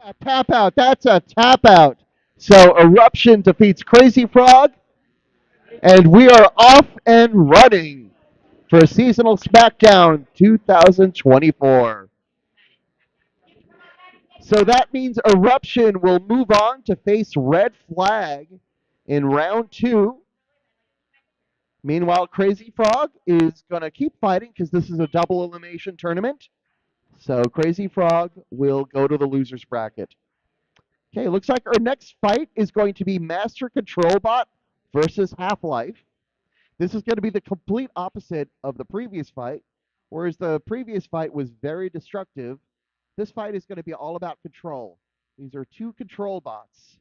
A tap out. That's a tap out. So Eruption defeats Crazy Frog, and we are off and running for Seasonal Smackdown 2024. So that means Eruption will move on to face Red Flag in round two. Meanwhile, Crazy Frog is going to keep fighting because this is a double elimination tournament. So Crazy Frog will go to the loser's bracket. Okay, looks like our next fight is going to be Master Control Bot versus Half-Life. This is going to be the complete opposite of the previous fight. Whereas the previous fight was very destructive, this fight is going to be all about control. These are two control bots,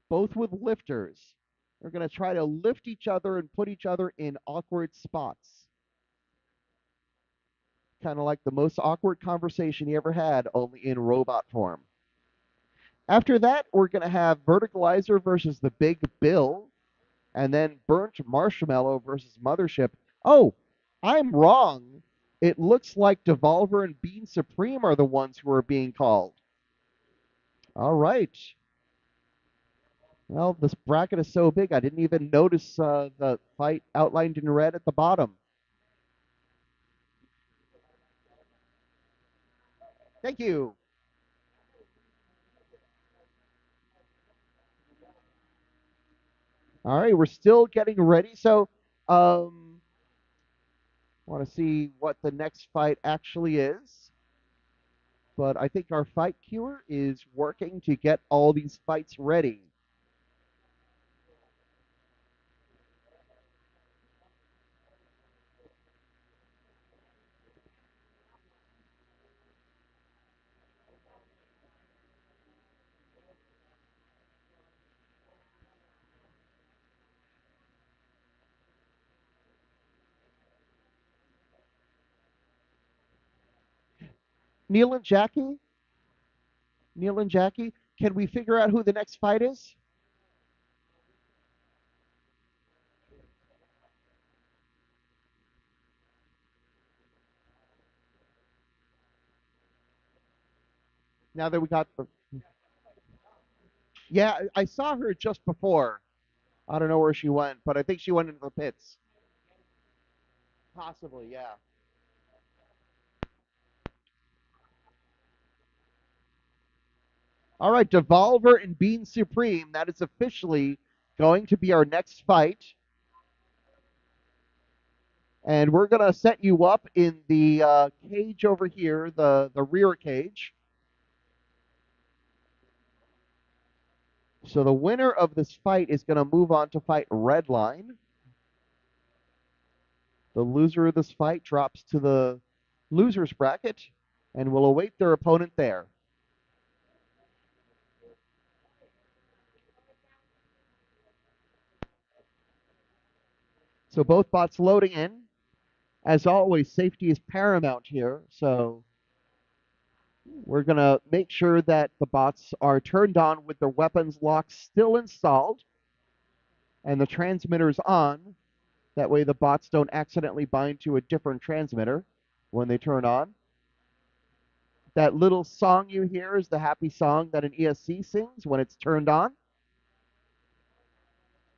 both with lifters. They're going to try to lift each other and put each other in awkward spots. Kind of like the most awkward conversation you ever had, only in robot form. After that, we're going to have Verticalizer versus the Big Bill, and then Burnt Marshmallow versus Mothership. Oh, I'm wrong. It looks like Devolver and Bean Supreme are the ones who are being called. All right. Well, this bracket is so big, I didn't even notice the fight outlined in red at the bottom. Thank you. All right, we're still getting ready. So, want to see what the next fight actually is. But I think our fight queuer is working to get all these fights ready. Neil and Jackie, Neil and Jackie, can we figure out who the next fight is? Now that we got the. Yeah, I saw her just before. I don't know where she went, but I think she went into the pits. Possibly, yeah. All right, Devolver and Bean Supreme. That is officially going to be our next fight. And we're going to set you up in the cage over here, the rear cage. So the winner of this fight is going to move on to fight Redline. The loser of this fight drops to the loser's bracket and will await their opponent there. So both bots loading in. As always, safety is paramount here. So we're going to make sure that the bots are turned on with their weapons locks still installed and the transmitters on. That way the bots don't accidentally bind to a different transmitter when they turn on. That little song you hear is the happy song that an ESC sings when it's turned on.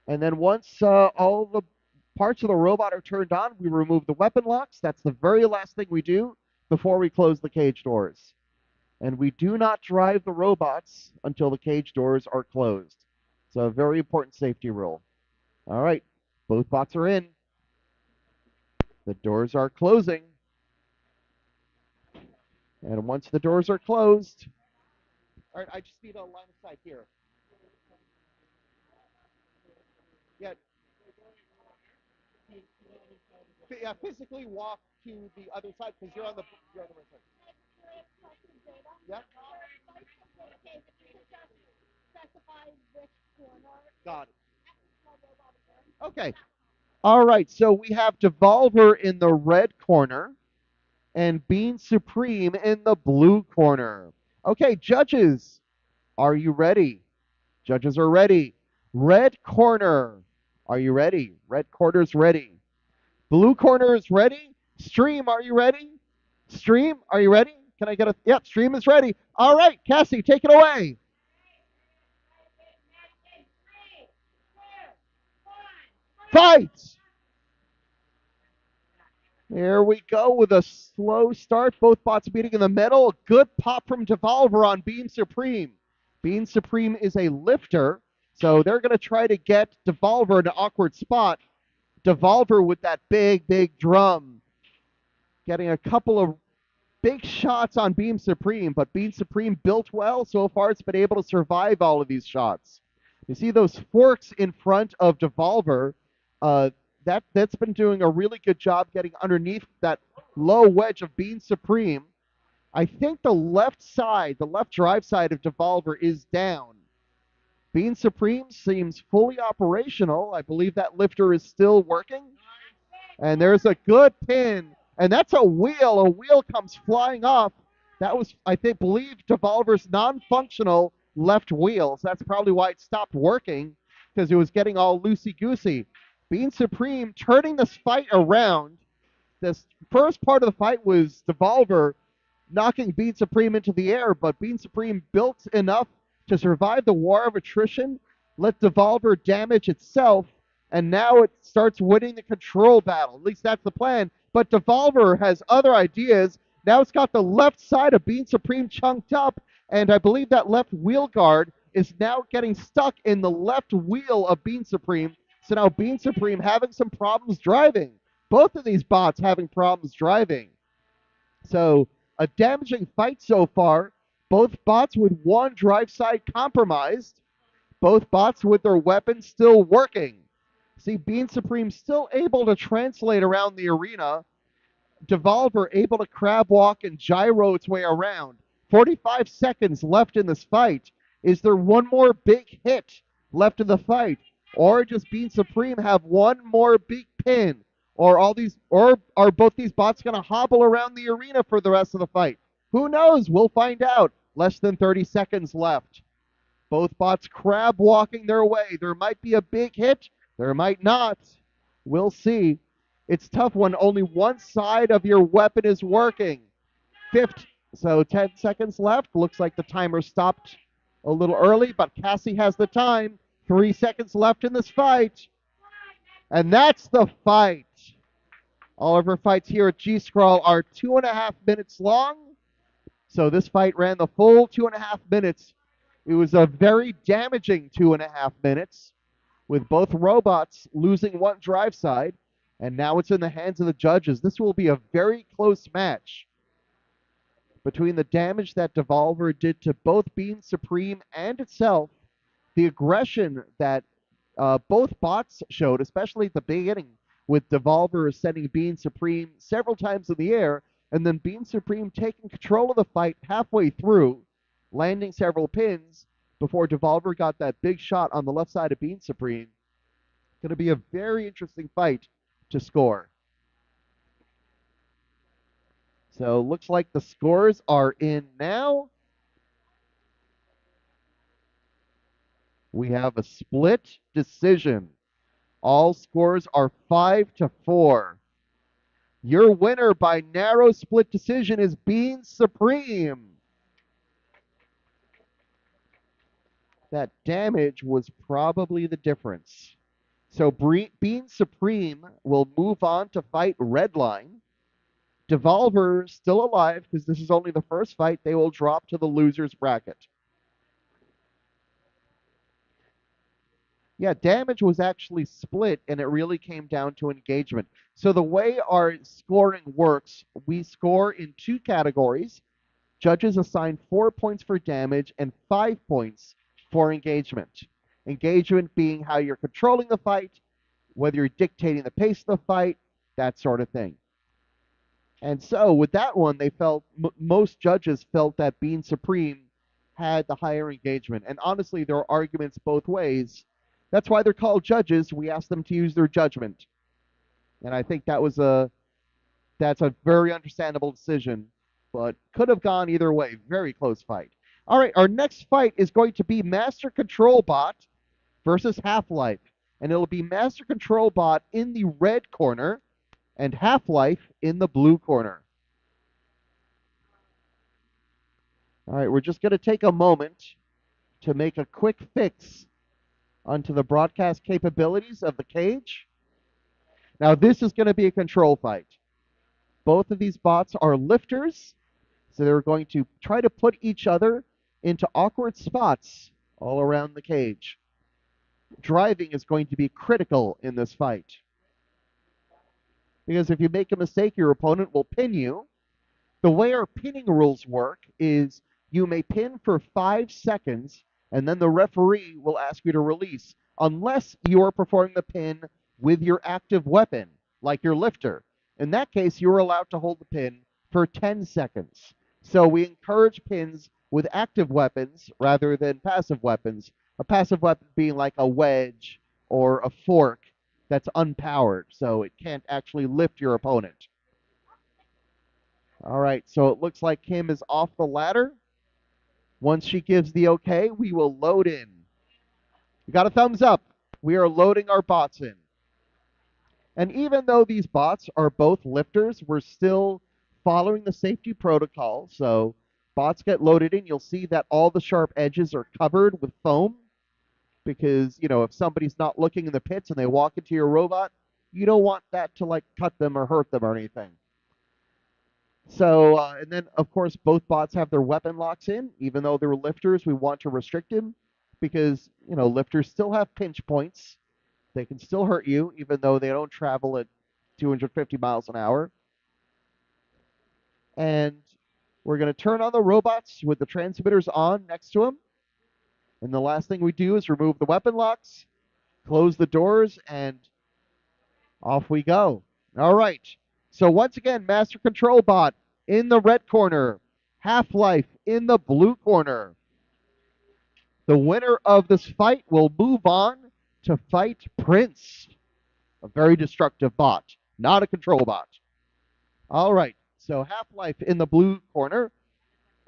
And then once all the parts of the robot are turned on, we remove the weapon locks. That's the very last thing we do before we close the cage doors. And we do not drive the robots until the cage doors are closed. So a very important safety rule. All right, both bots are in. The doors are closing. And once the doors are closed, all right, I just need a line of sight here. Yeah. Yeah, physically walk to the other side because you're on the right side. Yeah. Got it. Okay. All right, so we have Devolver in the red corner and Bean Supreme in the blue corner. Okay, judges, are you ready? Judges are ready. Red corner, are you ready? Red corner's ready. Blue corner is ready. Stream, are you ready? Stream, are you ready? Can I get a... Yep, Stream is ready. All right, Cassie, take it away. Fight! There we go with a slow start. Both bots meeting in the middle. Good pop from Devolver on Bean Supreme. Bean Supreme is a lifter, so they're going to try to get Devolver in an awkward spot. Devolver with that big, big drum. Getting a couple of big shots on Beam Supreme, but Beam Supreme built well. So far, it's been able to survive all of these shots. You see those forks in front of Devolver. That's been doing a really good job getting underneath that low wedge of Beam Supreme. I think the left side, the left drive side of Devolver is down. Bean Supreme seems fully operational. I believe that lifter is still working. And there's a good pin. And that's a wheel. A wheel comes flying off. That was, I believe, Devolver's non-functional left wheel. So that's probably why it stopped working, because it was getting all loosey-goosey. Bean Supreme turning this fight around. This first part of the fight was Devolver knocking Bean Supreme into the air, but Bean Supreme built enough to survive the war of attrition, let Devolver damage itself, and now it starts winning the control battle. At least that's the plan. But Devolver has other ideas. Now it's got the left side of Bean Supreme chunked up, and I believe that left wheel guard is now getting stuck in the left wheel of Bean Supreme. So now Bean Supreme having some problems driving. Both of these bots having problems driving. So a damaging fight so far. Both bots with one drive side compromised. Both bots with their weapons still working. See, Bean Supreme still able to translate around the arena. Devolver able to crab walk and gyro its way around. 45 seconds left in this fight. Is there one more big hit left in the fight? Or does Bean Supreme have one more big pin? Or are both these bots going to hobble around the arena for the rest of the fight? Who knows? We'll find out. Less than 30 seconds left. Both bots crab walking their way. There might be a big hit. There might not. We'll see. It's tough when only one side of your weapon is working. So 10 seconds left. Looks like the timer stopped a little early, but Cassie has the time. 3 seconds left in this fight. And that's the fight. All of our fights here at GSCRL are 2.5 minutes long. So this fight ran the full 2.5 minutes. It was a very damaging 2.5 minutes, with both robots losing one drive side, and now it's in the hands of the judges. This will be a very close match between the damage that Devolver did to both Bean Supreme and itself, the aggression that both bots showed, especially at the beginning, with Devolver sending Bean Supreme several times in the air, and then Bean Supreme taking control of the fight halfway through, landing several pins before Devolver got that big shot on the left side of Bean Supreme. Going to be a very interesting fight to score. So looks like the scores are in now. We have a split decision. All scores are 5-4. Your winner by narrow split decision is Bean Supreme. That damage was probably the difference. So Bean Supreme will move on to fight Redline. Devolver still alive because this is only the first fight. They will drop to the loser's bracket. Yeah, damage was actually split, and it really came down to engagement. So the way our scoring works, we score in 2 categories. Judges assign 4 points for damage and 5 points for engagement. Engagement being how you're controlling the fight, whether you're dictating the pace of the fight, that sort of thing. And so with that one, they felt most judges felt that Being Supreme had the higher engagement. And honestly, there are arguments both ways. That's why they're called judges. We ask them to use their judgment. And I think that's a very understandable decision, but could have gone either way. Very close fight. All right, our next fight is going to be Master Control Bot versus Halflife. And it'll be Master Control Bot in the red corner and Halflife in the blue corner. All right, we're just going to take a moment to make a quick fix onto the broadcast capabilities of the cage. Now, this is going to be a control fight. Both of these bots are lifters, so they're going to try to put each other into awkward spots all around the cage. Driving is going to be critical in this fight, because if you make a mistake, your opponent will pin you. The way our pinning rules work is you may pin for 5 seconds, and then the referee will ask you to release, unless you are performing the pin with your active weapon, like your lifter. In that case, you're allowed to hold the pin for 10 seconds. So we encourage pins with active weapons rather than passive weapons. A passive weapon being like a wedge or a fork that's unpowered, so it can't actually lift your opponent. All right, so it looks like Kim is off the ladder. Once she gives the okay, we will load in. We got a thumbs up. We are loading our bots in. And even though these bots are both lifters, we're still following the safety protocol. So bots get loaded in. You'll see that all the sharp edges are covered with foam because, if somebody's not looking in the pits and they walk into your robot, you don't want that to cut them or hurt them or anything. So, and then of course both bots have their weapon locks in. Even though they're lifters, we want to restrict them because, lifters still have pinch points. They can still hurt you, even though they don't travel at 250 miles an hour. And we're going to turn on the robots with the transmitters on next to them. And the last thing we do is remove the weapon locks, close the doors, and off we go. All right. So once again, Master Control Bot in the red corner, Halflife in the blue corner. The winner of this fight will move on to fight Prince, a very destructive bot, not a control bot. All right, so Halflife in the blue corner,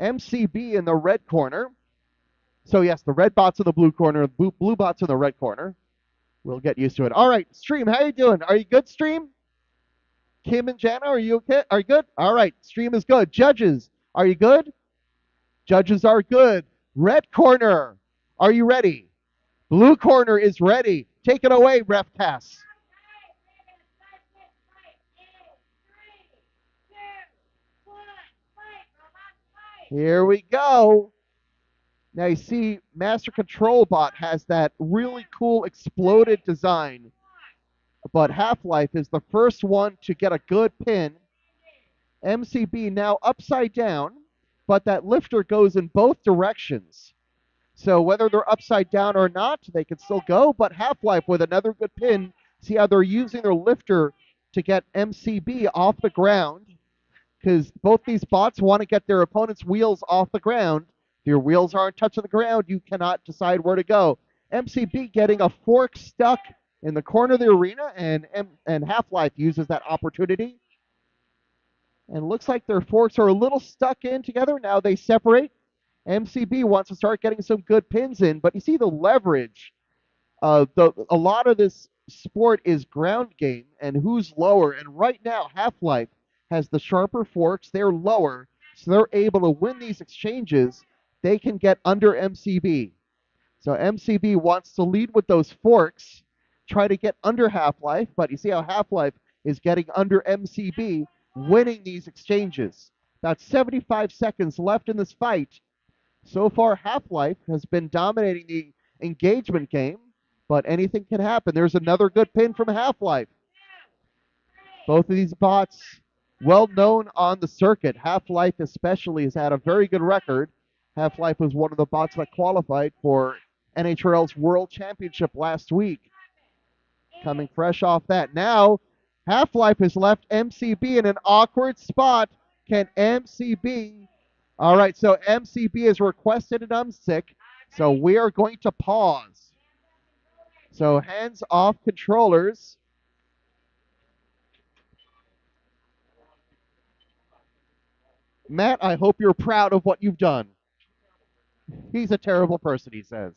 MCB in the red corner. So yes, the red bot's in the blue corner, blue bot's in the red corner. We'll get used to it. All right, Stream, how you doing? Are you good, Stream? Kim and Jana, are you okay? Are you good? All right, Stream is good. Judges, are you good? Judges are good. Red corner, are you ready? Blue corner is ready. Take it away, Ref Cass. Here we go. Now you see, Master Control Bot has that really cool exploded design, but Halflife is the first one to get a good pin. MCB now upside down, but that lifter goes in both directions. So whether they're upside down or not, they can still go, but Halflife with another good pin. See how they're using their lifter to get MCB off the ground, because both these bots want to get their opponent's wheels off the ground. If your wheels aren't touching the ground, you cannot decide where to go. MCB getting a fork stuck in the corner of the arena, and Halflife uses that opportunity. And looks like their forks are a little stuck in together. Now they separate. MCB wants to start getting some good pins in, but you see the leverage. A lot of this sport is ground game and who's lower. And right now, Halflife has the sharper forks. They're lower, so they're able to win these exchanges. They can get under MCB. So MCB wants to lead with those forks, try to get under Halflife, but you see how Halflife is getting under MCB. winning these exchanges. About 75 seconds left in this fight. So far, Halflife has been dominating the engagement game, but anything can happen. There's another good pin from Halflife. Both of these bots, well known on the circuit. Halflife especially has had a very good record. Halflife was one of the bots that qualified for NHRL's World Championship last week. Coming fresh off that. Now, Halflife has left MCB in an awkward spot. Can MCB... All right, so MCB has requested an unstick, so we are going to pause. So hands off controllers. Matt, I hope you're proud of what you've done. He's a terrible person, he says.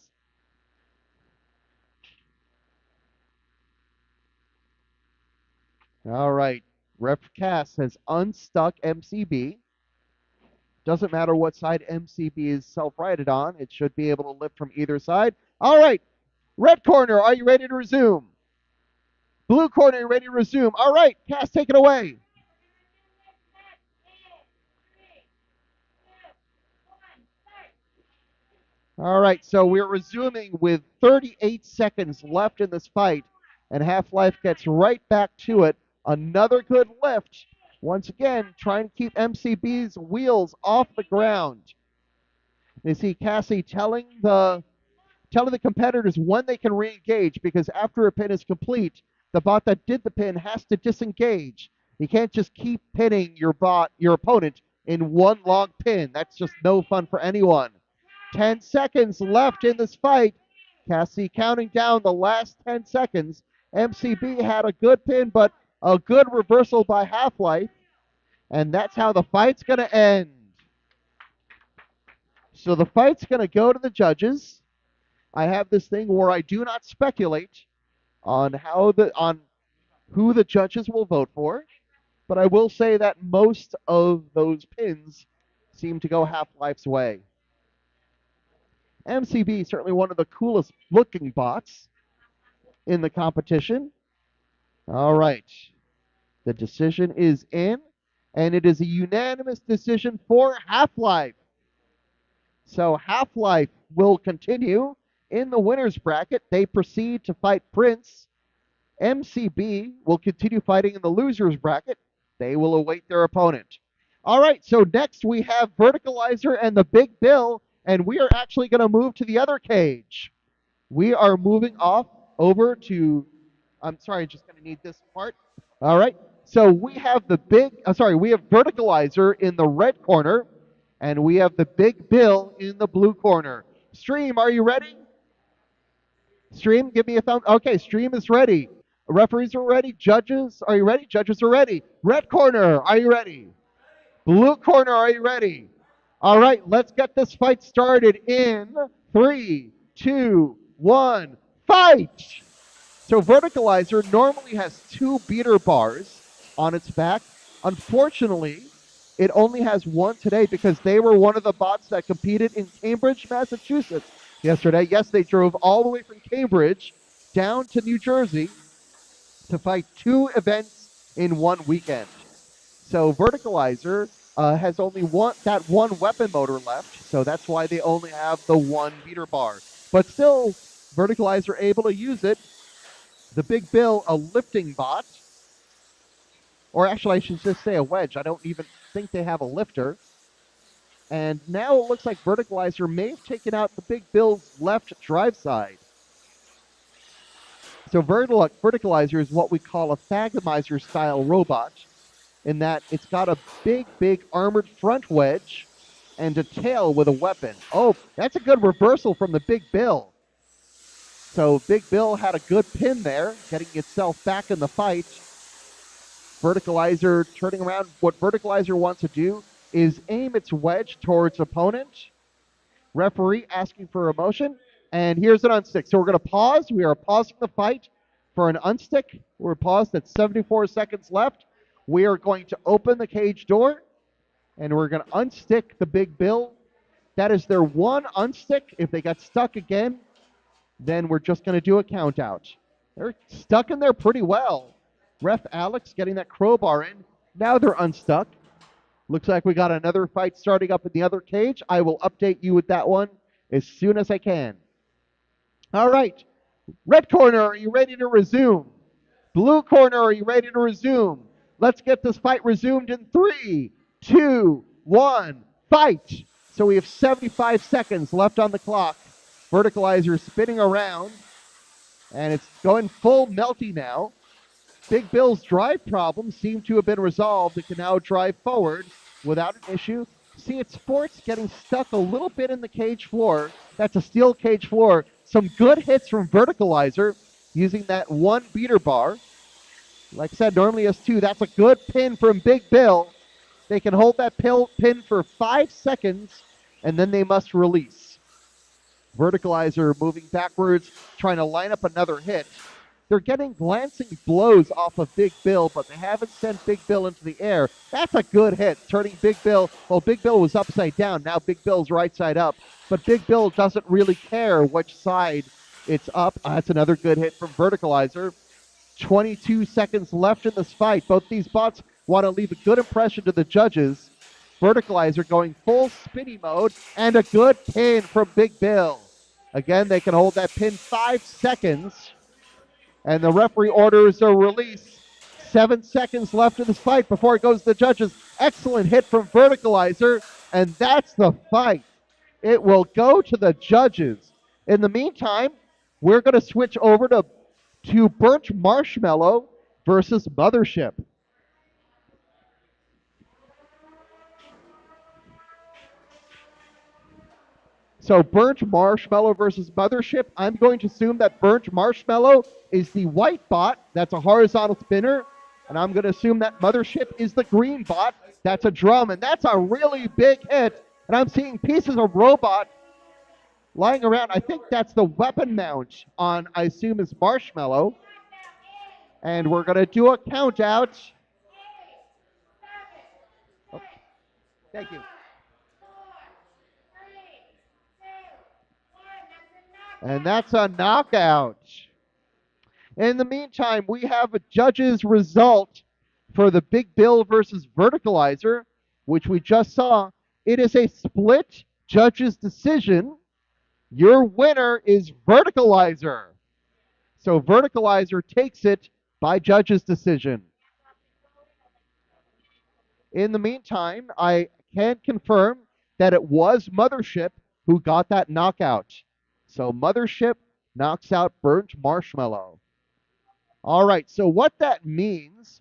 All right, Ref Cass has unstuck MCB. Doesn't matter what side MCB is self-righted on. It should be able to lift from either side. All right, red corner, are you ready to resume? Blue corner, are you ready to resume? All right, Cass, take it away. All right, so we're resuming with 38 seconds left in this fight, and Halflife gets right back to it. Another good lift. Once again, trying to keep MCB's wheels off the ground. You see Cassie telling the competitors when they can re-engage, because after a pin is complete, the bot that did the pin has to disengage. You can't just keep pinning your opponent in one long pin. That's just no fun for anyone. 10 seconds left in this fight. Cassie counting down the last 10 seconds. MCB had a good pin, but a good reversal by Halflife. And that's how the fight's going to end. So the fight's going to go to the judges. I have this thing where I do not speculate on who the judges will vote for, but I will say that most of those pins seem to go Halflife's way. MCB, certainly one of the coolest looking bots in the competition. All right. The decision is in, and it is a unanimous decision for Halflife. So Halflife will continue in the winner's bracket. They proceed to fight Prince. MCB will continue fighting in the loser's bracket. They will await their opponent. All right, so next we have Verticalizer and the Big Bill, and we are actually going to move to the other cage. We are moving off over to, I'm sorry, just going to need this part. All right, so we have we have Verticalizer in the red corner, and we have the Big Bill in the blue corner. Stream, are you ready? Stream, give me a thumb. Okay, Stream is ready. Referees are ready. Judges, are you ready? Judges are ready. Red corner, are you ready? Blue corner, are you ready? All right, let's get this fight started in 3, 2, 1, fight! So Verticalizer normally has 2 beater bars on its back. Unfortunately, it only has 1 today because they were one of the bots that competed in Cambridge, Massachusetts yesterday. Yes, they drove all the way from Cambridge down to New Jersey to fight 2 events in 1 weekend. So Verticalizer has only that 1 weapon motor left, so that's why they only have the 1 beater bar. But still, Verticalizer able to use it. The Big Bill, a lifting bot, or actually I should just say a wedge. I don't even think they have a lifter. And now it looks like Verticalizer may have taken out the Big Bill's left drive side. So Verticalizer is what we call a Thagomizer style robot, in that it's got a big armored front wedge and a tail with a weapon. Oh, that's a good reversal from the Big Bill. So Big Bill had a good pin there, getting itself back in the fight. Verticalizer turning around. What Verticalizer wants to do is aim its wedge towards opponent. Referee asking for a motion. And here's an unstick. So we're going to pause. We are pausing the fight for an unstick. We're paused at 74 seconds left. We are going to open the cage door, and we're going to unstick the Big Bill. That is their 1 unstick. If they got stuck again, then we're just going to do a count out. They're stuck in there pretty well. Ref Alex getting that crowbar in. Now they're unstuck. Looks like we got another fight starting up in the other cage. I will update you with that one as soon as I can. All right. Red corner, are you ready to resume? Blue corner, are you ready to resume? Let's get this fight resumed in 3, 2, 1, fight! So we have 75 seconds left on the clock. Verticalizer spinning around, and it's going full melty now. Big Bill's drive problems seem to have been resolved. It can now drive forward without an issue. See, it's Sports getting stuck a little bit in the cage floor. That's a steel cage floor. Some good hits from Verticalizer using that one beater bar. Like I said, normally has 2. That's a good pin from Big Bill. They can hold that pin for 5 seconds, and then they must release. Verticalizer moving backwards, trying to line up another hit. They're getting glancing blows off of Big Bill, but they haven't sent Big Bill into the air. That's a good hit, turning Big Bill. Well, Big Bill was upside down. Now Big Bill's right side up. But Big Bill doesn't really care which side it's up. That's another good hit from Verticalizer. 22 seconds left in this fight. Both these bots want to leave a good impression to the judges. Verticalizer going full spinny mode, and a good pin from Big Bill. Again, they can hold that pin 5 seconds. And the referee orders a release. 7 seconds left in this fight before it goes to the judges. Excellent hit from Verticalizer, and that's the fight. It will go to the judges. In the meantime, we're going to switch over to Burnt Marshmallow versus Mothership. So Burnt Marshmallow versus Mothership. I'm going to assume that Burnt Marshmallow is the white bot. That's a horizontal spinner. And I'm going to assume that Mothership is the green bot. That's a drum. And that's a really big hit. And I'm seeing pieces of robot lying around. I think that's the weapon mount on, I assume, is Marshmallow. And we're going to do a count out. Oh, thank you. And that's a knockout. In the meantime, we have a judge's result for the Big Bill versus Verticalizer, which we just saw. It is a split judge's decision. Your winner is Verticalizer. So Verticalizer takes it by judge's decision. In the meantime, I can confirm that it was Mothership who got that knockout. So Mothership knocks out Burnt Marshmallow. All right, so what that means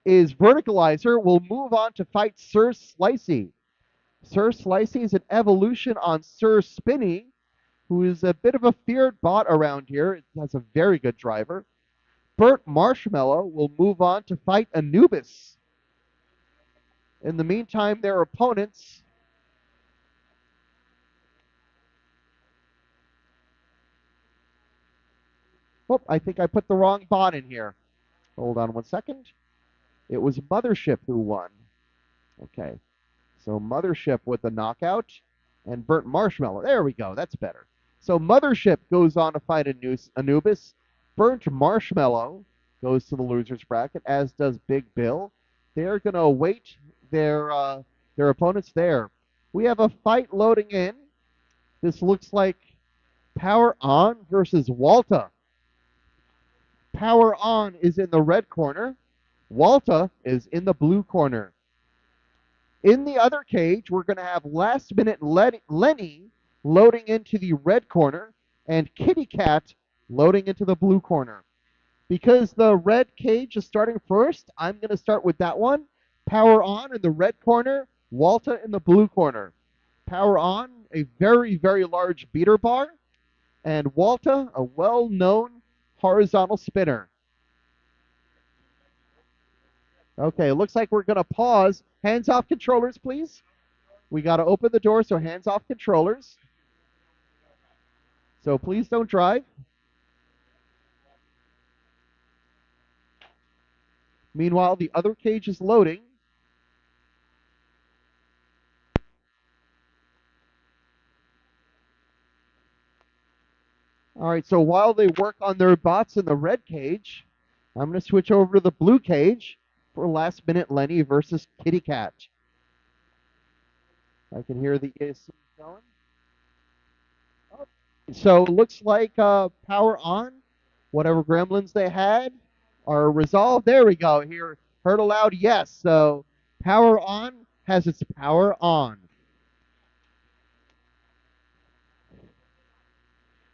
is Verticalizer will move on to fight Sir Slicey. Sir Slicey is an evolution on Sir Spinny, who is a bit of a feared bot around here. It has a very good driver. Burnt Marshmallow will move on to fight Anubis. In the meantime, their opponents Oh, I think I put the wrong bot in here. Hold on 1 second. It was Mothership who won. Okay. So Mothership with the knockout and Burnt Marshmallow. There we go. That's better. So Mothership goes on to fight Anubis. Burnt Marshmallow goes to the loser's bracket, as does Big Bill. They're going to await their opponents there. We have a fight loading in. This looks like Power On versus Walta. Power On is in the red corner. Walta is in the blue corner. In the other cage, we're going to have Last Minute Lenny loading into the red corner and Kitty Cat loading into the blue corner. Because the red cage is starting first, I'm going to start with that one. Power On in the red corner, Walta in the blue corner. Power On, a very, very large beater bar, and Walta, a well-known horizontal spinner. Okay, looks like we're going to pause. Hands off controllers, please. We got to open the door, so hands off controllers. So please don't drive. Meanwhile, the other cage is loading. All right, so while they work on their bots in the red cage, I'm going to switch over to the blue cage. for Last Minute Lenny versus Kitty Cat. I can hear the AC going. Oh. So it looks like power on. Whatever gremlins they had are resolved. There we go. Here, heard a loud yes. So power on has its power on.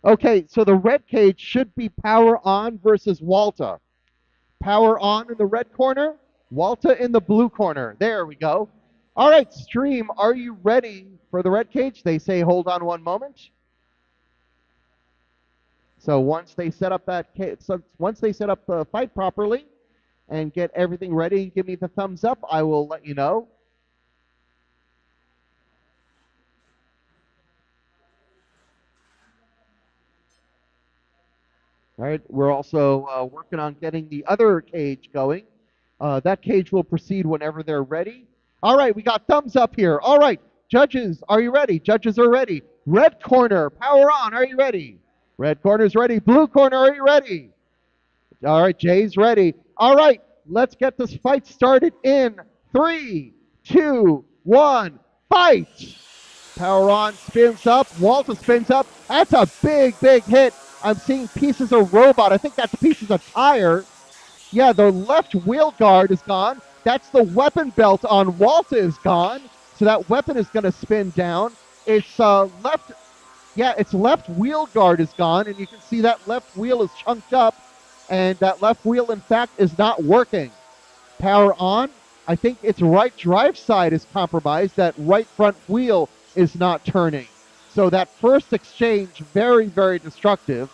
Okay, so the red cage should be power on versus Walta. Power on in the red corner, Walta in the blue corner. There we go. All right, stream, are you ready for the red cage? They say hold on one moment. So once they set up once they set up the fight properly and get everything ready, give me the thumbs up. I will let you know. All right, we're also working on getting the other cage going. That cage will proceed whenever they're ready. All right, we got thumbs up here. All right, judges, are you ready? Judges are ready. Red corner, power on. Are you ready? Red corner's ready. Blue corner, are you ready? All right, Jay's ready. All right, let's get this fight started in 3, 2, 1, fight! Power on, spins up. Walta spins up. That's a big, big hit. I'm seeing pieces of robot. I think that's pieces of tire. Yeah, the left wheel guard is gone. That's the weapon belt on Walta is gone. So that weapon is going to spin down. It's its left wheel guard is gone, and you can see that left wheel is chunked up, and that left wheel, in fact, is not working. Power on. I think its right drive side is compromised. That right front wheel is not turning. So that first exchange, very, very destructive.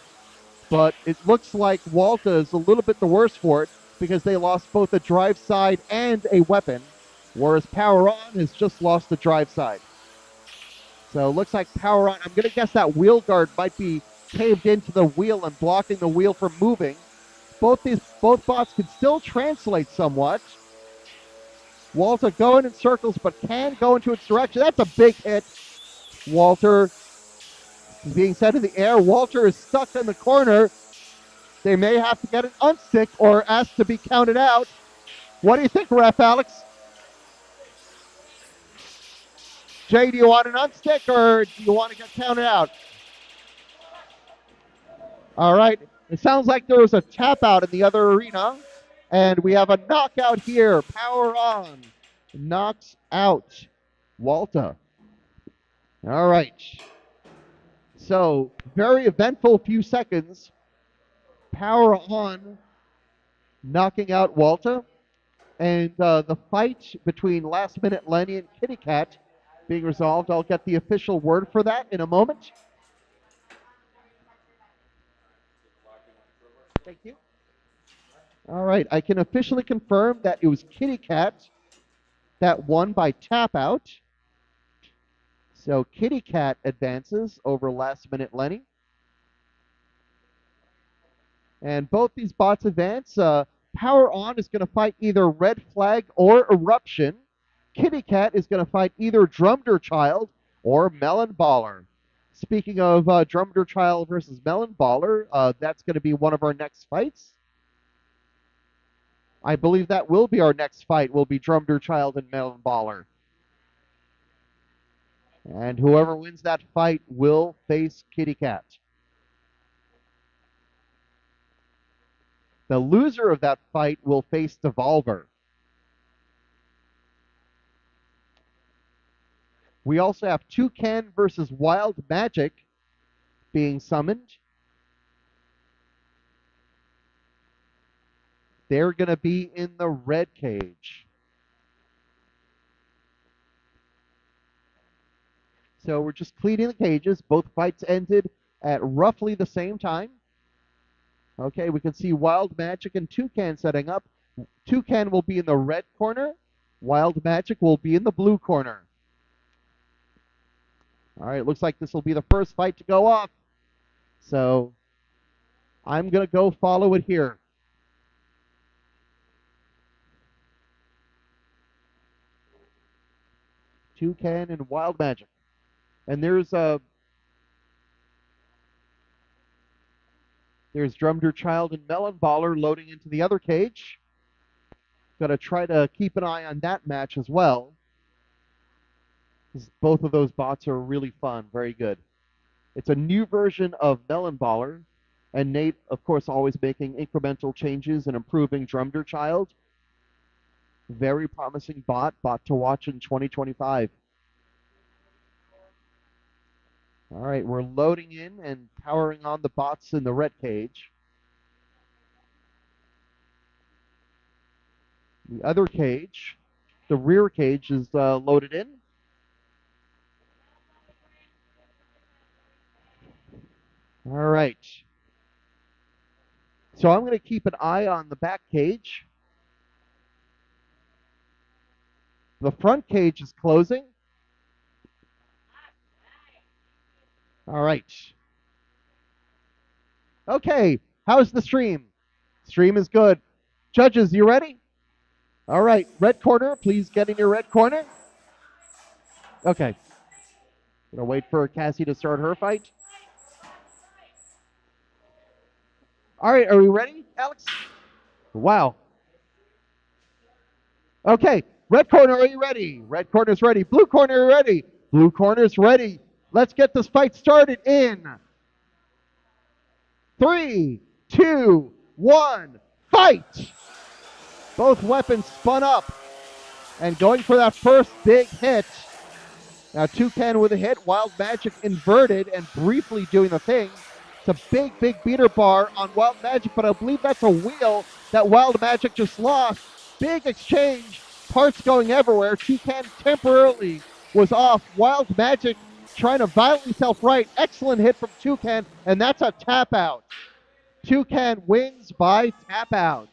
But it looks like Walta is a little bit the worse for it because they lost both a drive side and a weapon, whereas Power On has just lost the drive side. So it looks like Power On, I'm going to guess that wheel guard might be caved into the wheel and blocking the wheel from moving. Both bots can still translate somewhat. Walta going in circles, but can go into its direction. That's a big hit. Walter is being sent in the air. Walter is stuck in the corner. They may have to get an unstick or ask to be counted out. What do you think, Ref Alex? Jay, do you want an unstick or do you want to get counted out? All right. It sounds like there was a tap out in the other arena. And we have a knockout here. Power on. Knocks out Walta. All right. So, very eventful few seconds. Power on. Knocking out Walta. And the fight between Last Minute Lenny and Kitty Cat being resolved. I'll get the official word for that in a moment. Thank you. All right, I can officially confirm that it was Kitty Cat that won by tap out. So Kitty Cat advances over Last Minute Lenny. And both these bots advance. Power On is going to fight either Red Flag or Eruption. Kitty Cat is going to fight either Drumder Child or Melon Baller. Speaking of Drumder Child versus Melon Baller, that's going to be one of our next fights. I believe that will be our next fight, will be Drumder Child and Melon Baller. And whoever wins that fight will face Kitty Cat. The loser of that fight will face Devolver. We also have Toucan versus Wild Magic being summoned. They're going to be in the red cage. So we're just cleaning the cages. Both fights ended at roughly the same time. Okay, we can see Wild Magic and Toucan setting up. Toucan will be in the red corner. Wild Magic will be in the blue corner. All right, looks like this will be the first fight to go off. So I'm going to go follow it here. Toucan and Wild Magic. And there's Drumder Child and Melon Baller loading into the other cage. Got to try to keep an eye on that match as well. Both of those bots are really fun. Very good. It's a new version of Melon Baller. And Nate, of course, always making incremental changes and improving Drumder Child. Very promising bot to watch in 2025. All right, we're loading in and powering on the bots in the red cage. The other cage, the rear cage, is loaded in. All right. So I'm going to keep an eye on the back cage. The front cage is closing. All right. Okay, how's the stream? Stream is good. Judges, you ready? All right, red corner, please get in your red corner. Okay. Gonna wait for Cassie to start her fight. All right, are we ready, Alex? Wow. Okay, red corner, are you ready? Red corner's ready. Blue corner, are you ready? Blue corner's ready. Let's get this fight started in 3, 2, 1, fight! Both weapons spun up and going for that first big hit. Now Toucan with a hit, Wild Magic inverted and briefly doing the thing. It's a big, big beater bar on Wild Magic, but I believe that's a wheel that Wild Magic just lost. Big exchange, parts going everywhere. Toucan temporarily was off. Wild Magic trying to violently self-right. Excellent hit from Toucan, and that's a tap out. Toucan wins by tap out.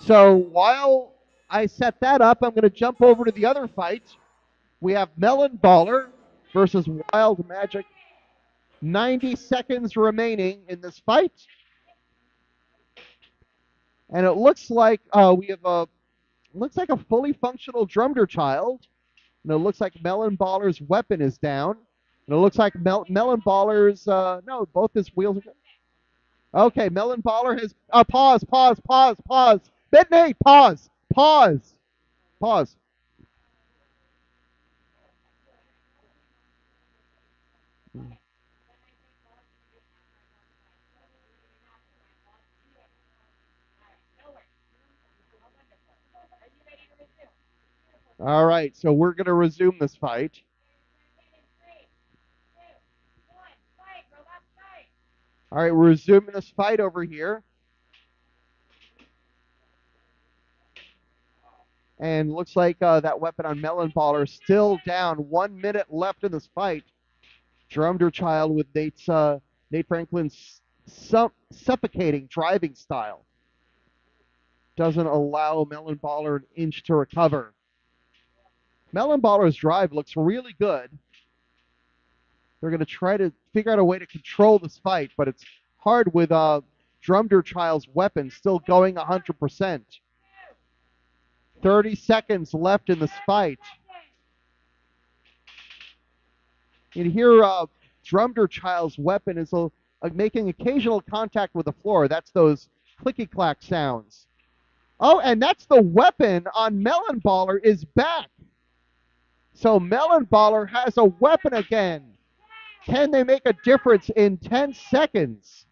So while I set that up, I'm going to jump over to the other fight. We have Melon Baller versus Wild Magic. 90 seconds remaining in this fight. And it looks like we have a fully functional Drumder Child. And it looks like Melon Baller's weapon is down. And it looks like Melon Baller's, no, both his wheels are good. Okay, Melon Baller has, pause. Midnight, pause. All right, so we're going to resume this fight. All right, we're resuming this fight over here. And looks like that weapon on Melon Baller is still down. 1 minute left in this fight. Drumder Child with Nate Franklin's suffocating driving style. Doesn't allow Melon Baller an inch to recover. Melon Baller's drive looks really good. They're going to try to figure out a way to control this fight, but it's hard with Drumder Child's weapon still going 100%. 30 seconds left in this fight. You hear Drumder Child's weapon is making occasional contact with the floor. That's those clicky-clack sounds. Oh, and that's the weapon on Melon Baller is back. So Melon Baller has a weapon again. Can they make a difference in 10 seconds?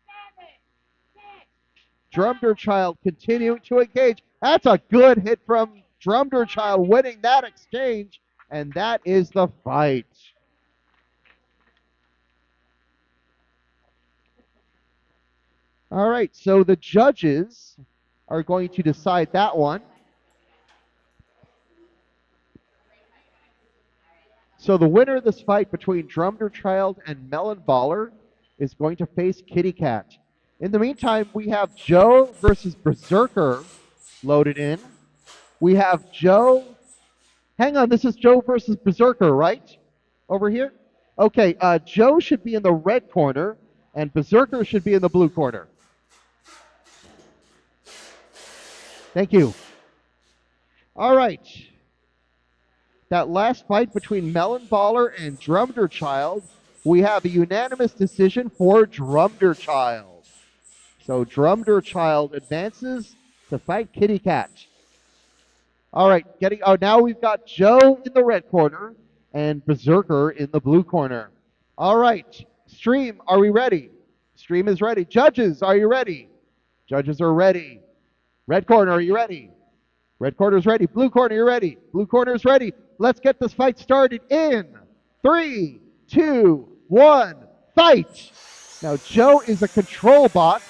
Drumder Child continuing to engage. That's a good hit from Drumder Child, winning that exchange, and that is the fight. All right, so the judges are going to decide that one. So the winner of this fight between Drumder Child and Melon Baller is going to face Kitty Cat. In the meantime, we have Joe versus Berserker loaded in. We have Joe. Hang on, this is Joe versus Berserker, right? Over here? Okay, Joe should be in the red corner, and Berserker should be in the blue corner. Thank you. All right. That last fight between Melon Baller and Drumder Child, we have a unanimous decision for Drumder Child. So Drumder Child advances to fight Kitty Cat. All right, now we've got Joe in the red corner and Berserker in the blue corner. All right, Stream, are we ready? Stream is ready. Judges, are you ready? Judges are ready. Red corner, are you ready? Red corner is ready. Blue corner, you're ready. Blue corner is ready. Let's get this fight started in 3, 2, 1, fight! Now, Joe is a control bot.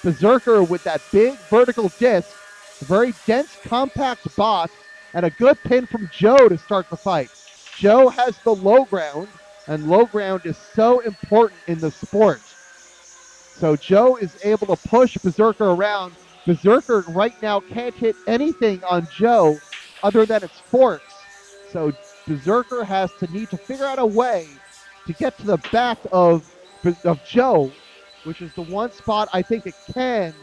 Berserker with that big vertical disc. A very dense, compact bot. And a good pin from Joe to start the fight. Joe has the low ground, and low ground is so important in the sport. So Joe is able to push Berserker around. Berserker right now can't hit anything on Joe other than its forks. So Berserker has to need to figure out a way to get to the back of Joe, which is the one spot I think it can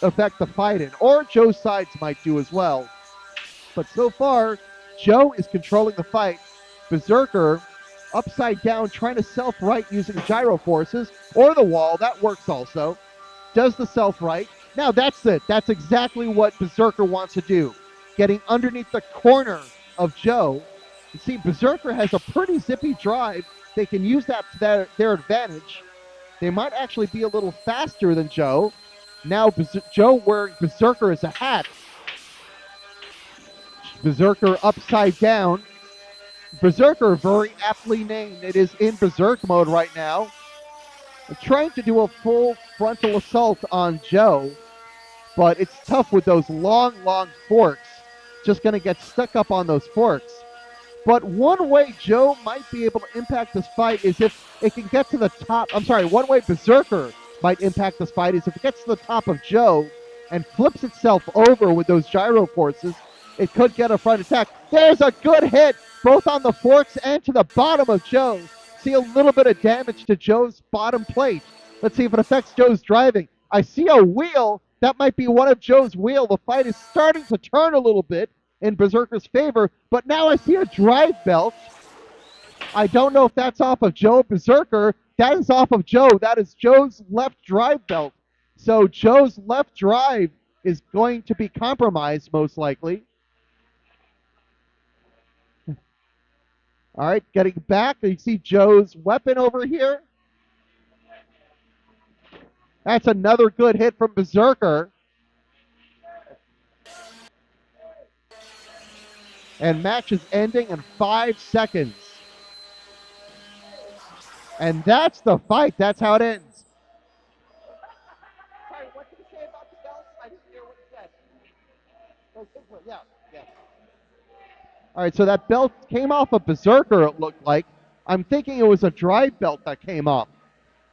affect the fight in. Or Joe's sides might do as well. But so far, Joe is controlling the fight. Berserker upside down, trying to self-right using gyro forces, or the wall, that works also. Does the self-right. Now that's it. That's exactly what Berserker wants to do. Getting underneath the corner of Joe. You see, Berserker has a pretty zippy drive. They can use that to their advantage. They might actually be a little faster than Joe. Now Joe wearing Berserker as a hat. Berserker upside down. Berserker, very aptly named. It is in Berserk mode right now. They're trying to do a full frontal assault on Joe, but it's tough with those long forks. Just going to get stuck up on those forks. But one way Joe might be able to impact this fight is if it can get to the top. I'm sorry, one way Berserker might impact this fight is if it gets to the top of Joe and flips itself over with those gyro forces. It could get a front attack. There's a good hit, both on the forks and to the bottom of Joe. See a little bit of damage to Joe's bottom plate. Let's see if it affects Joe's driving. I see a wheel. That might be one of Joe's wheel. The fight is starting to turn a little bit in Berserker's favor, but now I see a drive belt. I don't know if that's off of Joe Berserker. That is off of Joe. That is Joe's left drive belt. So Joe's left drive is going to be compromised, most likely. All right, getting back. You see Joe's weapon over here. That's another good hit from Berserker. And match is ending in 5 seconds. And that's the fight. That's how it ends. Sorry, what did you say about the belt? I didn't hear what you said. Yeah. All right, so that belt came off of Berserker, it looked like. I'm thinking it was a drive belt that came off.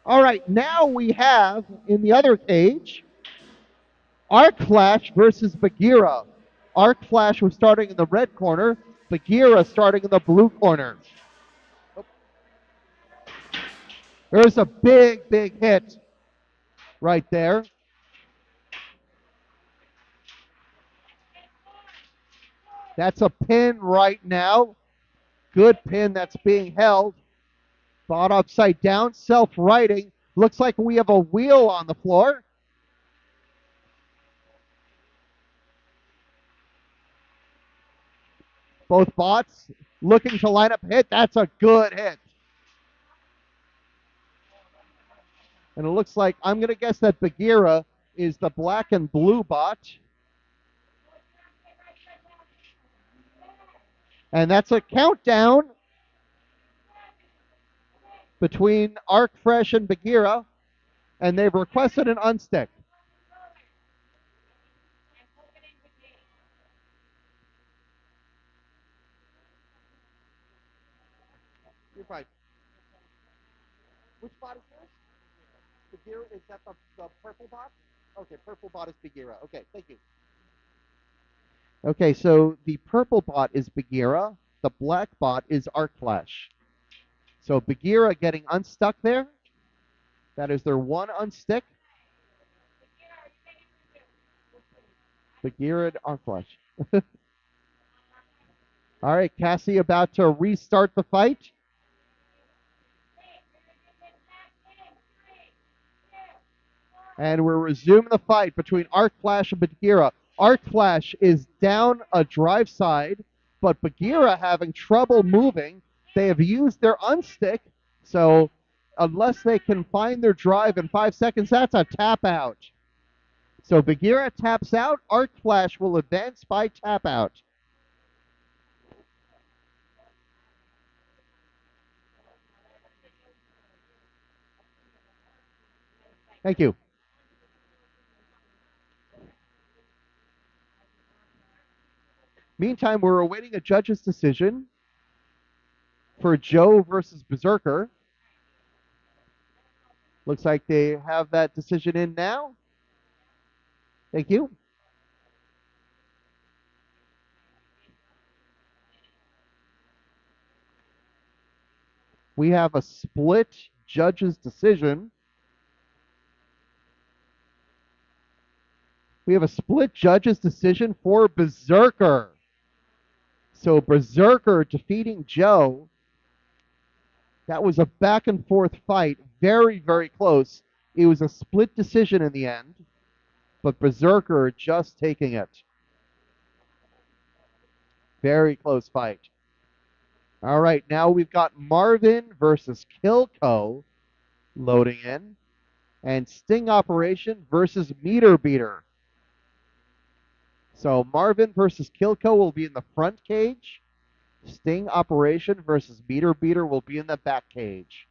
All right, now we have, in the other cage, Arc Flash versus Beira. Arc Flash was starting in the red corner. Beira starting in the blue corner. There's a big hit right there. That's a pin right now. Good pin that's being held. Bot upside down, self-righting. Looks like we have a wheel on the floor. Both bots looking to line up a hit. That's a good hit. And it looks like, I'm going to guess that Beira is the black and blue bot. And that's a countdown between Arcfresh and Beira. And they've requested an unstick. You're fine. Which bot is yours? Beira, is that the purple bot? Okay, purple bot is Beira. Okay, thank you. Okay, so the purple bot is Beira. The black bot is Arcflash. So Beira getting unstuck there. That is their one unstick. Beira and Arcflash. All right, Cassie about to restart the fight. And we're resuming the fight between Arc Flash and Bagheera. Arc Flash is down a drive side, but Bagheera having trouble moving. They have used their unstick, so unless they can find their drive in 5 seconds, that's a tap out. So Bagheera taps out. Arc Flash will advance by tap out. Thank you. Meantime, we're awaiting a judge's decision for Joe versus Berserker. Looks like they have that decision in now. Thank you. We have a split judge's decision. We have a split judge's decision for Berserker. So Berserker defeating Joe. That was a back and forth fight. Very, very close. It was a split decision in the end, but Berserker just taking it. Very close fight. All right, now we've got Marvin versus Kilco loading in, and Sting Operation versus Meter Beater. So Marvin versus Kilco will be in the front cage. Sting Operation versus Meter Beater will be in the back cage.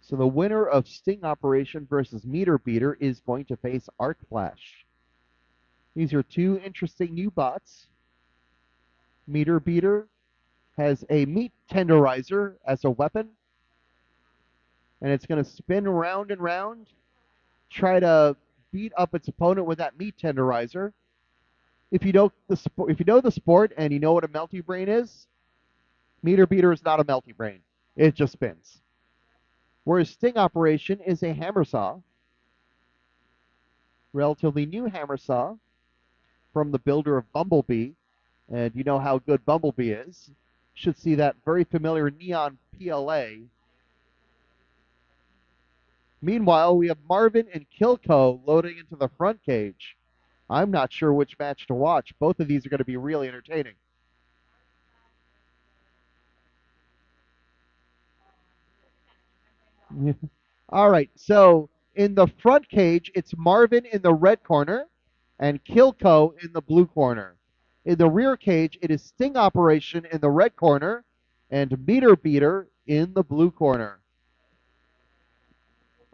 So the winner of Sting Operation versus Meter Beater is going to face Arc Flash. These are two interesting new bots. Meter Beater has a meat tenderizer as a weapon, and it's going to spin round and round, try to beat up its opponent with that meat tenderizer. If you know the sport and you know what a melty brain is, Meter Beater is not a melty brain. It just spins. Whereas Sting Operation is a hammer saw, relatively new hammer saw from the builder of Bumblebee, and you know how good Bumblebee is. Should see that very familiar neon PLA. Meanwhile, we have Marvin and Kilco loading into the front cage. I'm not sure which match to watch. Both of these are going to be really entertaining. All right, so in the front cage, it's Marvin in the red corner and Kilco in the blue corner. In the rear cage, it is Sting Operation in the red corner and Meter Beater in the blue corner.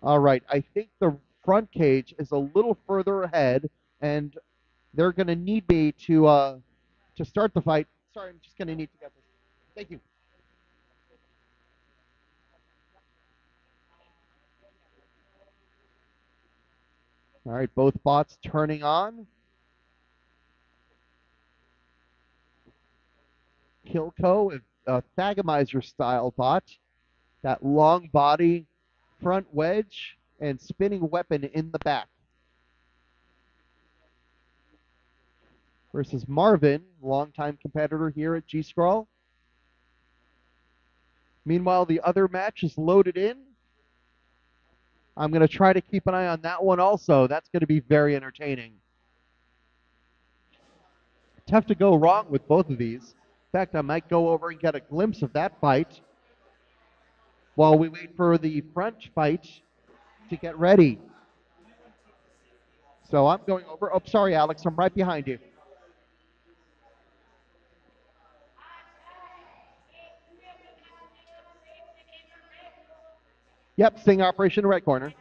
All right, I think the front cage is a little further ahead, and they're going to need me to start the fight. Sorry, I'm just going to need to get this. Thank you. All right, both bots turning on. Kilco, a Thagomizer style bot. That long body, front wedge, and spinning weapon in the back. Versus Marvin, longtime competitor here at GSCRL. Meanwhile, the other match is loaded in. I'm going to try to keep an eye on that one also. That's going to be very entertaining. Tough to go wrong with both of these. In fact, I might go over and get a glimpse of that fight while we wait for the front fight to get ready. So I'm going over. Oh, sorry, Alex. I'm right behind you. Yep, Sting Operation right corner.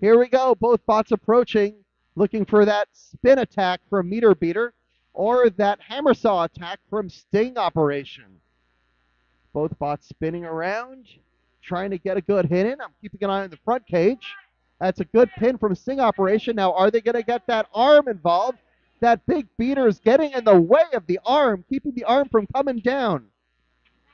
Here we go. Both bots approaching. looking for that spin attack from Meter Beater or that hammer saw attack from Sting Operation. Both bots spinning around, trying to get a good hit in. I'm keeping an eye on the front cage. That's a good pin from Sting Operation. Now, are they going to get that arm involved? That big beater is getting in the way of the arm, keeping the arm from coming down.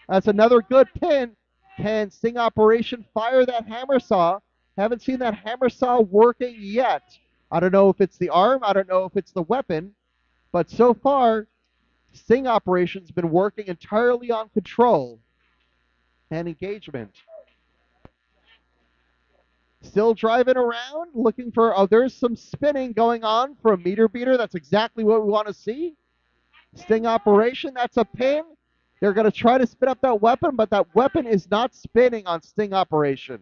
That's another good pin. Can Sting Operation fire that hammer saw? Haven't seen that hammer saw working yet. I don't know if it's the arm. I don't know if it's the weapon. But so far, Sting Operation's been working entirely on control and engagement. Still driving around, looking for, oh, there's some spinning going on from Meter Beater. That's exactly what we want to see. Sting Operation, that's a pin. They're going to try to spin up that weapon, but that weapon is not spinning on Sting Operation.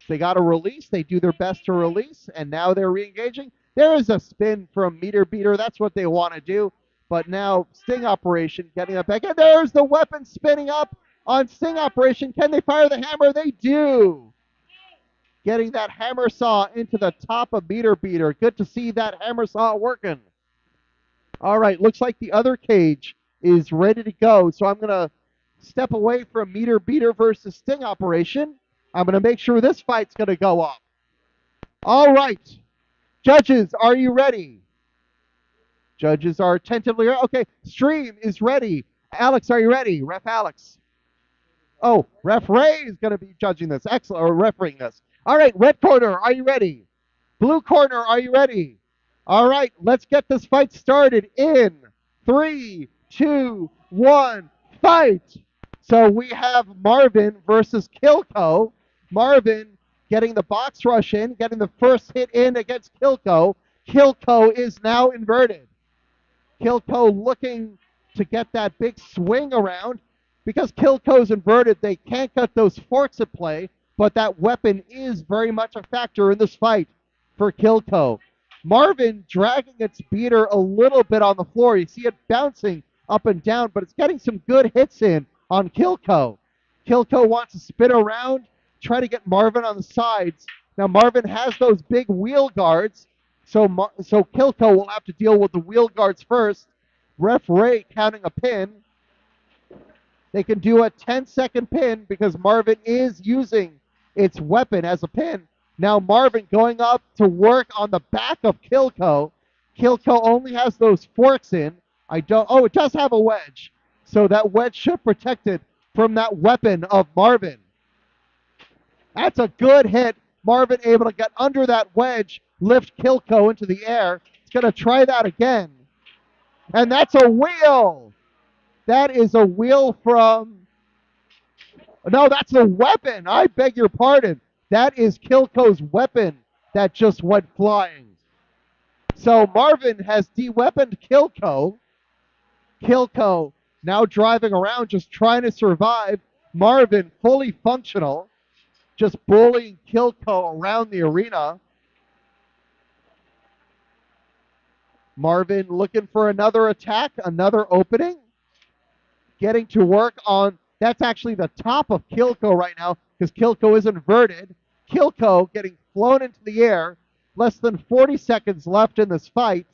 They got to release. They do their best to release, and now they're re-engaging. There is a spin from Meter Beater. That's what they want to do. But now Sting Operation getting it back. And there's the weapon spinning up on Sting Operation. Can they fire the hammer? They do. Getting that hammer saw into the top of Meter Beater. Good to see that hammer saw working. All right, looks like the other cage is ready to go. So I'm going to step away from Meter Beater versus Sting Operation. I'm going to make sure this fight's going to go up. All right. Judges, are you ready? Judges are tentatively ready. Okay, stream is ready. Alex, are you ready? Ref Alex. Oh, Ref Ray is going to be judging this. Excellent, or refereeing this. All right, red corner, are you ready? Blue corner, are you ready? All right, let's get this fight started in 3, 2, 1, fight! So we have Marvin versus Kilco. Marvin getting the box rush in, getting the first hit in against Kilco. Kilco is now inverted. Kilco looking to get that big swing around. Because Kilco's inverted, they can't get those forks at play, but that weapon is very much a factor in this fight for Kilco. Marvin dragging its beater a little bit on the floor. You see it bouncing up and down, but it's getting some good hits in on Kilco. Kilco wants to spin around, try to get Marvin on the sides. Now Marvin has those big wheel guards, so Kilco will have to deal with the wheel guards first. Ref Ray counting a pin. They can do a 10-second pin because Marvin is using its weapon as a pin. Now Marvin going up to work on the back of Kilco. Kilco only has those forks in. It does have a wedge. So that wedge should protect it from that weapon of Marvin. That's a good hit. Marvin able to get under that wedge, lift Kilco into the air. He's going to try that again. And that's a wheel. That is a wheel from... No, that's a weapon. I beg your pardon. That is Kilco's weapon that just went flying. So Marvin has de-weaponed Kilco. Kilco now driving around, just trying to survive. Marvin fully functional, just bullying Kilco around the arena. Marvin looking for another attack, another opening. Getting to work on, that's actually the top of Kilco right now, because Kilco is inverted. Kilco getting flown into the air. Less than 40 seconds left in this fight.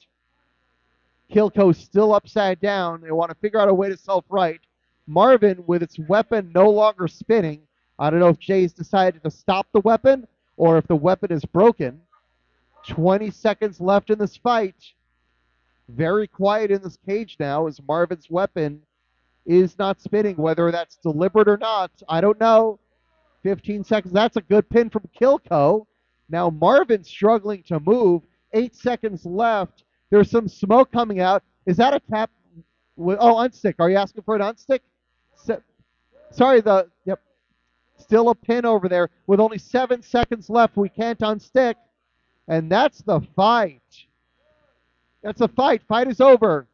Kilco still upside down. They want to figure out a way to self-right. Marvin with its weapon no longer spinning. I don't know if Jay's decided to stop the weapon or if the weapon is broken. 20 seconds left in this fight. Very quiet in this cage now as Marvin's weapon is not spinning. Whether that's deliberate or not, I don't know. 15 seconds. That's a good pin from Kilco. Now Marvin struggling to move. 8 seconds left. There's some smoke coming out. Is that a tap? Unstick. Are you asking for an unstick? Sorry, yep. Still a pin over there. With only 7 seconds left, we can't unstick. And that's the fight. That's a fight. Fight is over.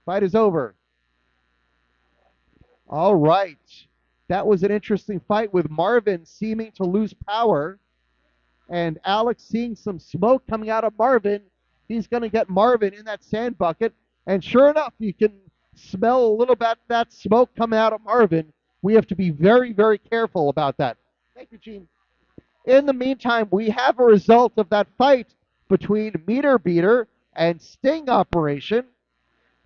Fight is over. All right. That was an interesting fight with Marvin seeming to lose power. And Alex seeing some smoke coming out of Marvin. He's going to get Marvin in that sand bucket. And sure enough, you can smell a little bit that smoke coming out of Marvin. We have to be very, very careful about that. Thank you, Gene. In the meantime, we have a result of that fight between Meter Beater and Sting Operation.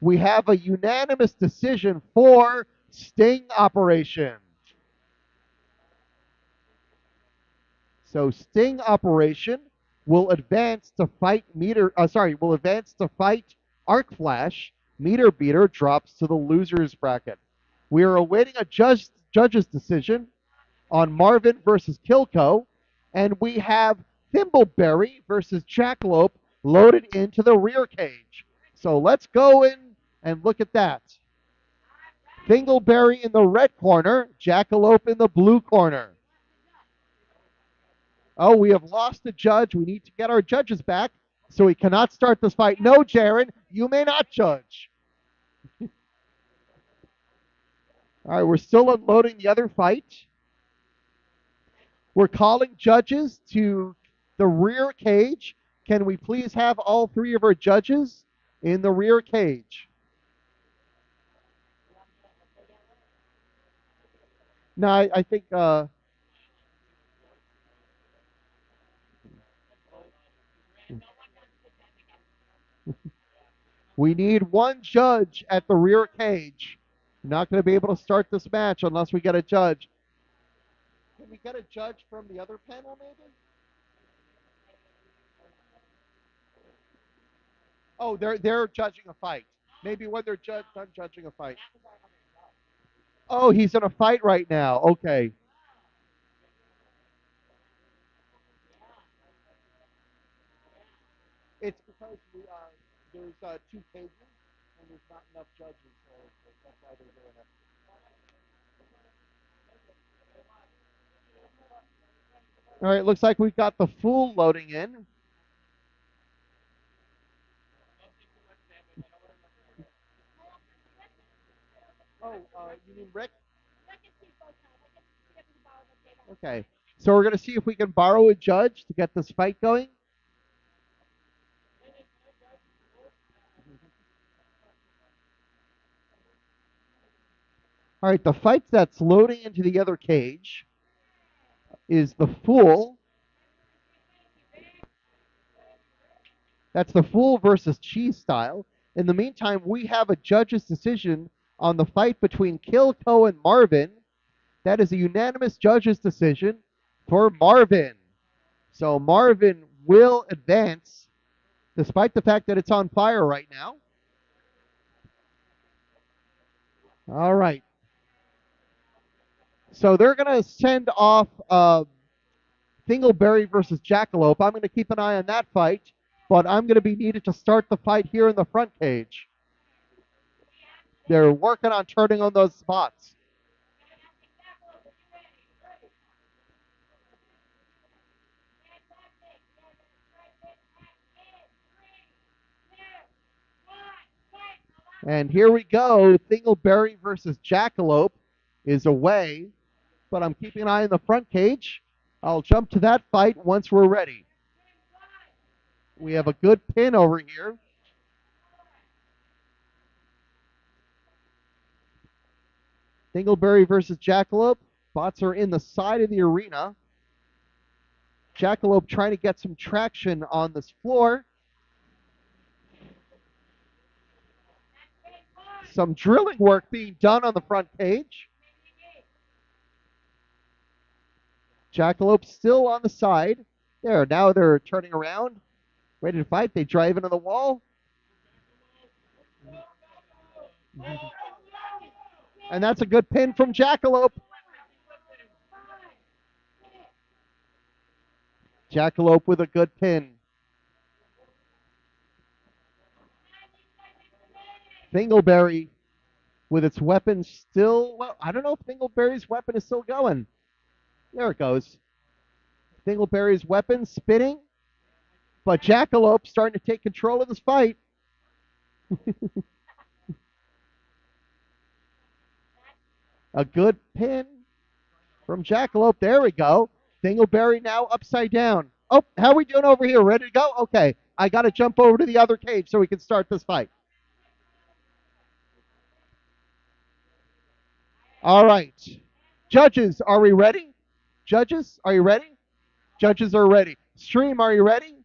We have a unanimous decision for Sting Operation. So Sting Operation will advance to fight Arc Flash. Meter Beater drops to the losers bracket. We are awaiting a judge's decision on Marvin versus Kilco, and we have Thimbleberry versus Jackalope loaded into the rear cage. So let's go in and look at that. Thimbleberry in the red corner, Jackalope in the blue corner. Oh, we have lost a judge. We need to get our judges back, so we cannot start this fight. No, Jaron, you may not judge. All right, we're still unloading the other fight. We're calling judges to the rear cage. Can we please have all three of our judges in the rear cage? No, I think we need one judge at the rear cage. We're not going to be able to start this match unless we get a judge. Can we get a judge from the other panel, maybe? Oh, they're judging a fight. Maybe when they're done judging a fight. Oh, he's in a fight right now. Okay. It's because there's two cages and there's not enough judges, so that's why they're doing it. All right, looks like we've got the Fool loading in. Oh, you mean Rick? Okay. So we're going to see if we can borrow a judge to get this fight going. All right, the fight that's loading into the other cage is the Fool. That's the Fool versus Cheese Style. In the meantime, we have a judge's decision on the fight between Kilco and Marvin. That is a unanimous judge's decision for Marvin. So Marvin will advance despite the fact that it's on fire right now. All right. So they're going to send off Thimbleberry versus Jackalope. I'm going to keep an eye on that fight, but I'm going to be needed to start the fight here in the front cage. They're working on turning on those spots. And here we go. Thimbleberry versus Jackalope is away, but I'm keeping an eye on the front cage. I'll jump to that fight once we're ready. We have a good pin over here. Thimbleberry versus Jackalope. Spots are in the side of the arena. Jackalope trying to get some traction on this floor. Some drilling work being done on the front cage. Jackalope still on the side. There, now they're turning around. Ready to fight. They drive into the wall. And that's a good pin from Jackalope. Jackalope with a good pin. Thimbleberry with its weapon still, well, I don't know if Thimbleberry's weapon is still going. There it goes. Thimbleberry's weapon spinning, but Jackalope starting to take control of this fight. A good pin from Jackalope. There we go. Thimbleberry now upside down. Oh, how are we doing over here? Ready to go? Okay. I got to jump over to the other cage so we can start this fight. All right. Judges, are we ready? Judges, are you ready? Judges are ready. Stream, are you ready?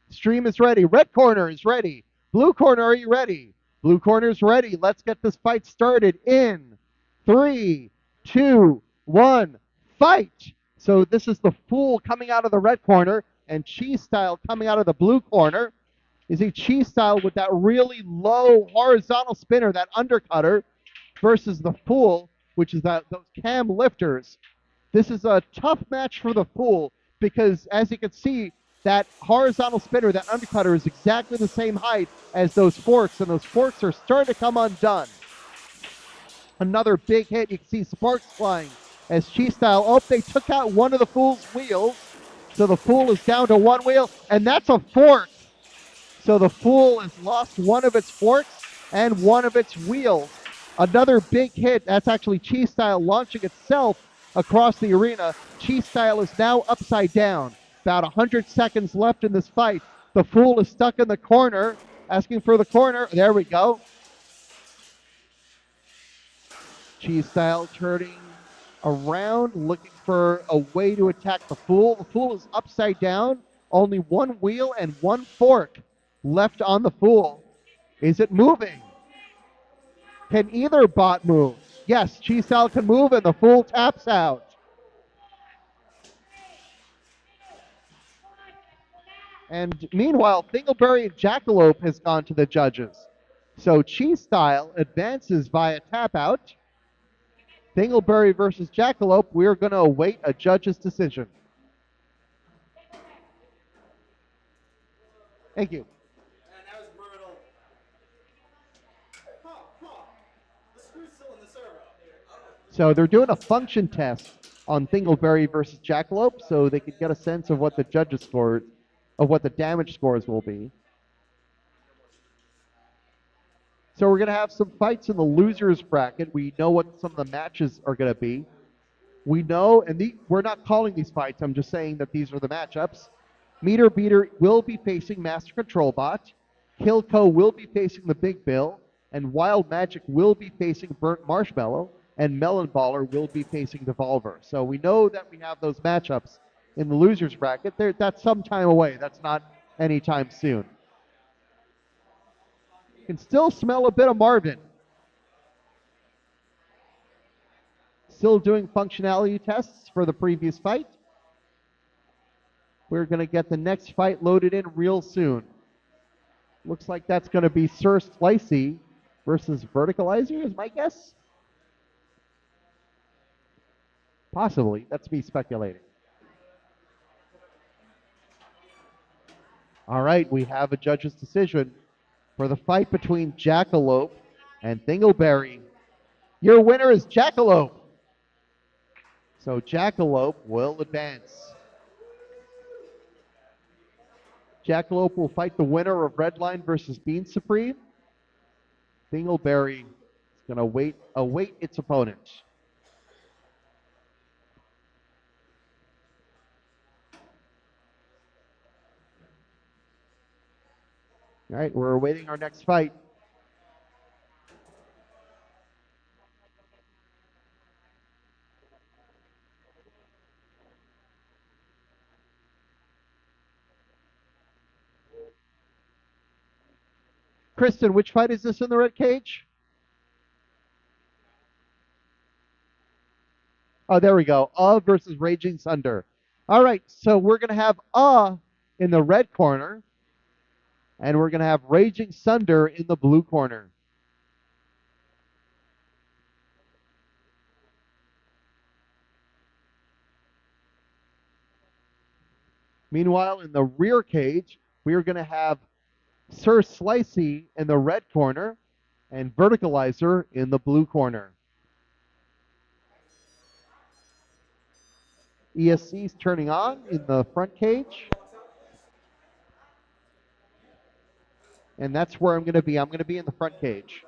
Stream is ready. Red corner is ready. Blue corner, are you ready? Blue corner is ready. Let's get this fight started in 3, 2, 1, fight. So this is the Fool coming out of the red corner and Cheese Style coming out of the blue corner. Is a Cheese Style with that really low horizontal spinner, that undercutter, versus the Fool, which is those cam lifters. This is a tough match for the Fool because, as you can see, that horizontal spinner, that undercutter, is exactly the same height as those forks, and those forks are starting to come undone. Another big hit. You can see sparks flying as Cheese Style. Oh, they took out one of the Fool's wheels. So the Fool is down to one wheel, and that's a fork. So the Fool has lost one of its forks and one of its wheels. Another big hit. That's actually Cheese Style launching itself across the arena. Cheese Style is now upside down. About 100 seconds left in this fight. The Fool is stuck in the corner, asking for the corner. There we go. Cheese Style turning around, looking for a way to attack the Fool. The Fool is upside down. Only one wheel and one fork left on the Fool. Is it moving? Can either bot move? Yes, Cheese Style can move, and the Fool taps out. And meanwhile, Thimbleberry and Jackalope has gone to the judges. So Cheese Style advances via tap out. Thimbleberry versus Jackalope, we're going to await a judge's decision. Thank you. And that was brutal. The screw's still in the servo. So they're doing a function test on Thimbleberry versus Jackalope so they could get a sense of what the judges scored, of what the damage scores will be. So we're going to have some fights in the losers bracket. We know what some of the matches are going to be. We know, and we're not calling these fights, I'm just saying that these are the matchups. Meter Beater will be facing Master Control Bot. Kilco will be facing the Big Bill. And Wild Magic will be facing Burnt Marshmallow. And Melon Baller will be facing Devolver. So we know that we have those matchups in the losers bracket. That's some time away. That's not anytime soon. You can still smell a bit of Marvin. Still doing functionality tests for the previous fight. We're going to get the next fight loaded in real soon. Looks like that's going to be Sir Slicey versus Verticalizer, is my guess? Possibly. That's me speculating. All right, we have a judge's decision for the fight between Jackalope and Thimbleberry. Your winner is Jackalope. So Jackalope will advance. Jackalope will fight the winner of Redline versus Bean Supreme. Thimbleberry is going to await its opponent. All right, we're awaiting our next fight. Kristen, which fight is this in the red cage? Oh, there we go. Versus Raging Sunder. All right, so we're going to have in the red corner, and we're going to have Raging Sunder in the blue corner. Meanwhile, in the rear cage, we are going to have Sir Slicey in the red corner and Verticalizer in the blue corner. ESC is turning on in the front cage. And that's where I'm going to be. I'm going to be in the front cage.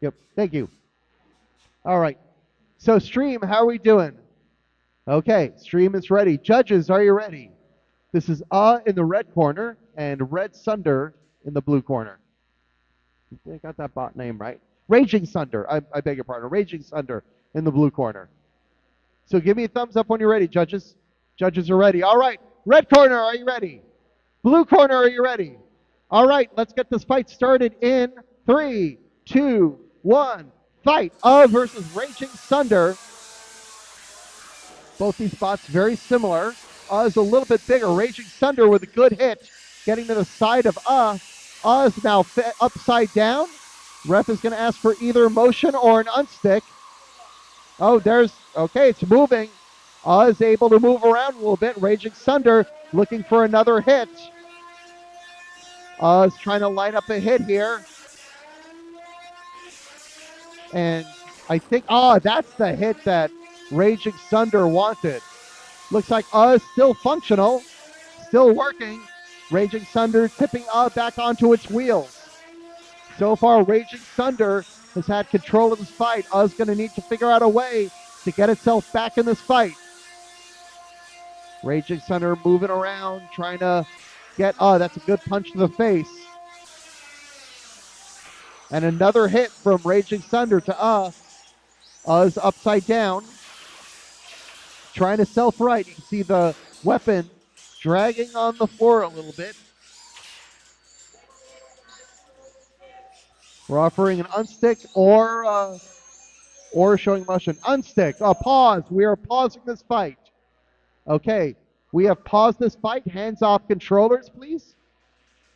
Yep, thank you. All right. So stream, how are we doing? Okay, stream is ready. Judges, are you ready? This is in the red corner and Red Sunder in the blue corner. I got that bot name right. Raging Sunder. I beg your pardon. Raging Sunder in the blue corner. So give me a thumbs up when you're ready, judges. Judges are ready. All right. Red corner, are you ready? Blue corner, are you ready? All right, let's get this fight started in 3, 2, 1. Fight versus Raging Sunder. Both these bots very similar. Is a little bit bigger. Raging Sunder with a good hit, getting to the side of is now upside down. Ref is going to ask for either motion or an unstick. Oh, okay, it's moving. Is able to move around a little bit. Raging Sunder looking for another hit. Is trying to line up a hit here. And I think, that's the hit that Raging Sunder wanted. Looks like is still functional, still working. Raging Sunder tipping back onto its wheels. So far, Raging Sunder has had control of this fight. Is going to need to figure out a way to get itself back in this fight. Raging Sunder moving around, trying to get, that's a good punch to the face. And another hit from Raging Sunder to is upside down. Trying to self-right. You can see the weapon dragging on the floor a little bit. We're offering an unstick or showing motion. Unstick. Pause. We are pausing this fight. Okay. We have paused this fight. Hands off controllers, please.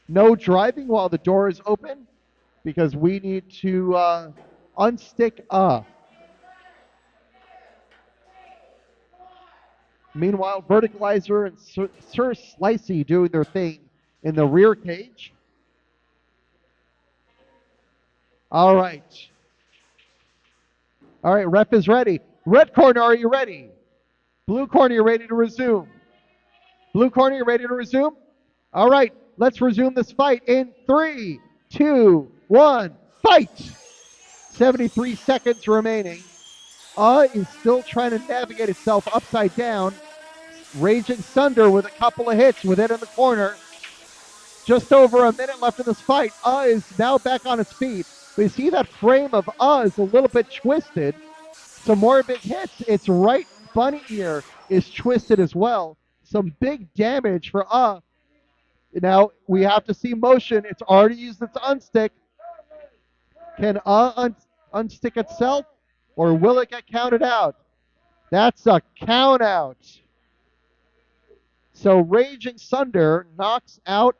No driving while the door is open because we need to unstick. Meanwhile, Verticalizer and Sir Slicey doing their thing in the rear cage. All right. All right, ref is ready. Red corner, are you ready? Blue corner, you ready to resume? Blue corner, you ready to resume? All right, let's resume this fight in 3, 2, 1, fight! 73 seconds remaining. Is still trying to navigate itself upside down. Raging Sunder with a couple of hits with it in the corner. Just over a minute left in this fight. Is now back on its feet. We see that frame of is a little bit twisted. Some more big hits. Its right bunny ear is twisted as well. Some big damage for Now we have to see motion. It's already used its unstick. Can unstick itself? Or will it get counted out? That's a count out. So Raging Sunder knocks out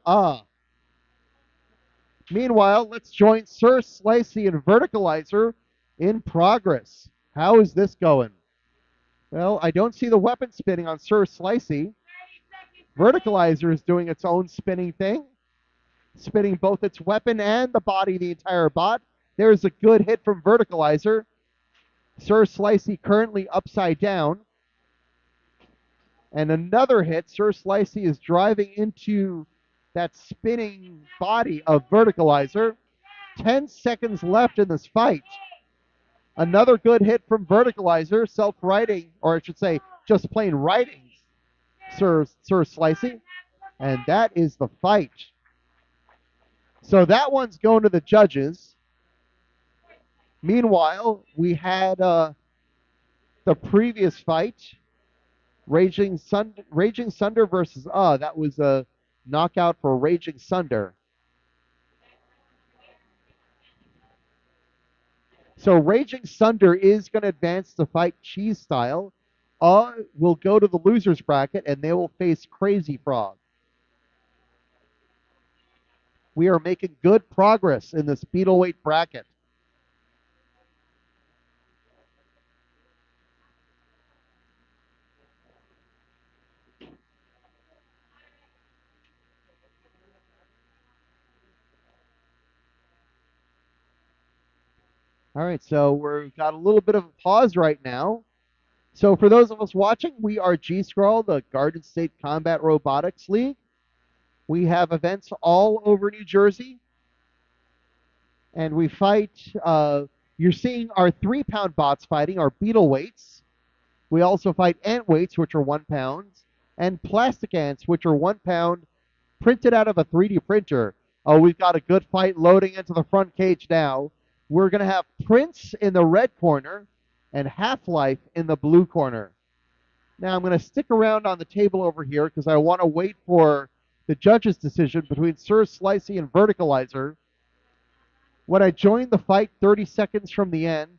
Meanwhile, let's join Sir Slicey and Verticalizer in progress. How is this going? Well, I don't see the weapon spinning on Sir Slicey. Verticalizer is doing its own spinning thing. Spinning both its weapon and the body of the entire bot. There's a good hit from Verticalizer. Sir Slicey currently upside down. And another hit. Sir Slicey is driving into that spinning body of Verticalizer. 10 seconds left in this fight. Another good hit from Verticalizer, self-righting, or I should say, just plain righting Sir Slicey. And that is the fight. So that one's going to the judges. Meanwhile, we had the previous fight, Raging Sunder versus that was a knockout for Raging Sunder. So Raging Sunder is going to advance to fight Cheese Style. Will go to the losers bracket and they will face Crazy Frog. We are making good progress in this Beetle weight bracket. All right, so we've got a little bit of a pause right now. So for those of us watching, we are GSCRL, the Garden State Combat Robotics League. We have events all over New Jersey. And we fight, you're seeing our 3-pound bots fighting, our Beetle weights. We also fight Ant weights, which are 1 pound. and plastic ants, which are 1 pound, printed out of a 3D printer. Oh, we've got a good fight loading into the front cage now. We're going to have Prince in the red corner and Halflife in the blue corner. Now I'm going to stick around on the table over here because I want to wait for the judge's decision between Sir Slicey and Verticalizer. When I joined the fight 30 seconds from the end,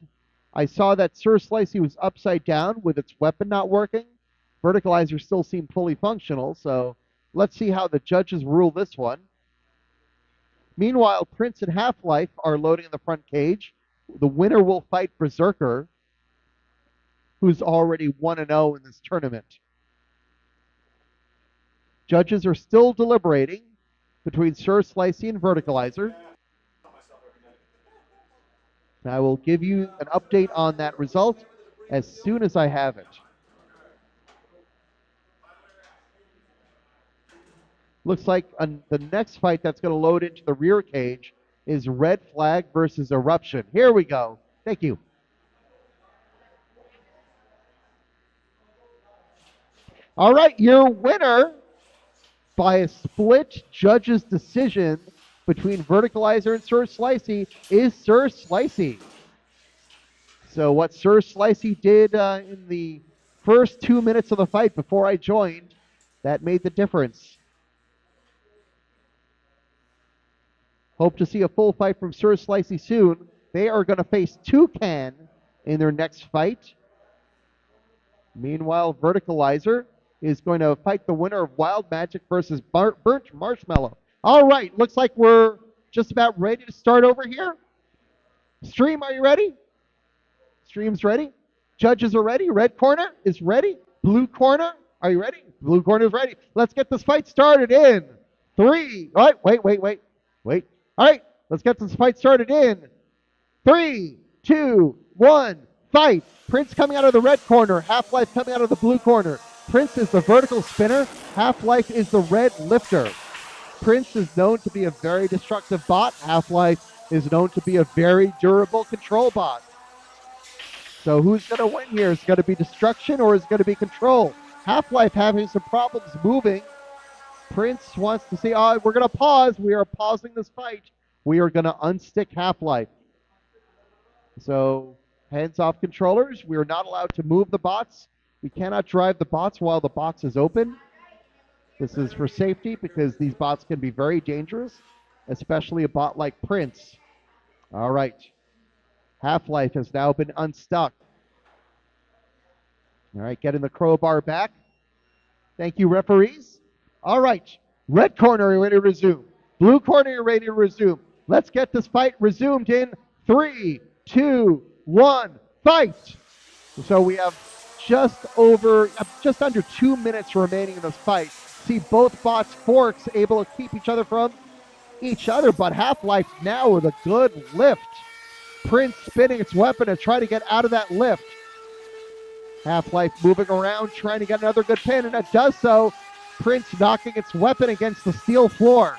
I saw that Sir Slicey was upside down with its weapon not working. Verticalizer still seemed fully functional, so let's see how the judges rule this one. Meanwhile, Prince and Halflife are loading in the front cage. The winner will fight Berserker, who's already 1-0 in this tournament. Judges are still deliberating between Sir Slicey and Verticalizer. And I will give you an update on that result as soon as I have it. Looks like the next fight that's going to load into the rear cage is Red Flag versus Eruption. Here we go. Thank you. All right, your winner by a split judge's decision between Verticalizer and Sir Slicey is Sir Slicey. So what Sir Slicey did in the first 2 minutes of the fight before I joined, that made the difference. Hope to see a full fight from Sir Slicey soon. They are going to face Toucan in their next fight. Meanwhile, Verticalizer is going to fight the winner of Wild Magic versus Burnt Marshmallow. All right, looks like we're just about ready to start over here. Stream, are you ready? Stream's ready. Judges are ready. Red corner is ready. Blue corner, are you ready? Blue corner is ready. Let's get this fight started in 3. All right, wait. All right, let's get this fight started in 3, 2, 1, fight. Prince coming out of the red corner. Halflife coming out of the blue corner. Prince is the vertical spinner. Halflife is the red lifter. Prince is known to be a very destructive bot. Halflife is known to be a very durable control bot. So who's going to win here? Is it going to be destruction or is it going to be control? Halflife having some problems moving. Prince wants to say, we're going to pause. We are pausing this fight. We are going to unstick Halflife. So hands-off controllers. We are not allowed to move the bots. We cannot drive the bots while the box is open. This is for safety because these bots can be very dangerous, especially a bot like Prince. All right. Halflife has now been unstuck. All right, getting the crowbar back. Thank you, referees. All right, red corner, you're ready to resume. Blue corner, you're ready to resume. Let's get this fight resumed in 3, 2, 1, fight. So we have just under 2 minutes remaining in this fight. See both bots' forks able to keep each other from each other, but Halflife now with a good lift. Prince spinning its weapon to try to get out of that lift. Halflife moving around, trying to get another good pin, and it does so. Prince knocking its weapon against the steel floor.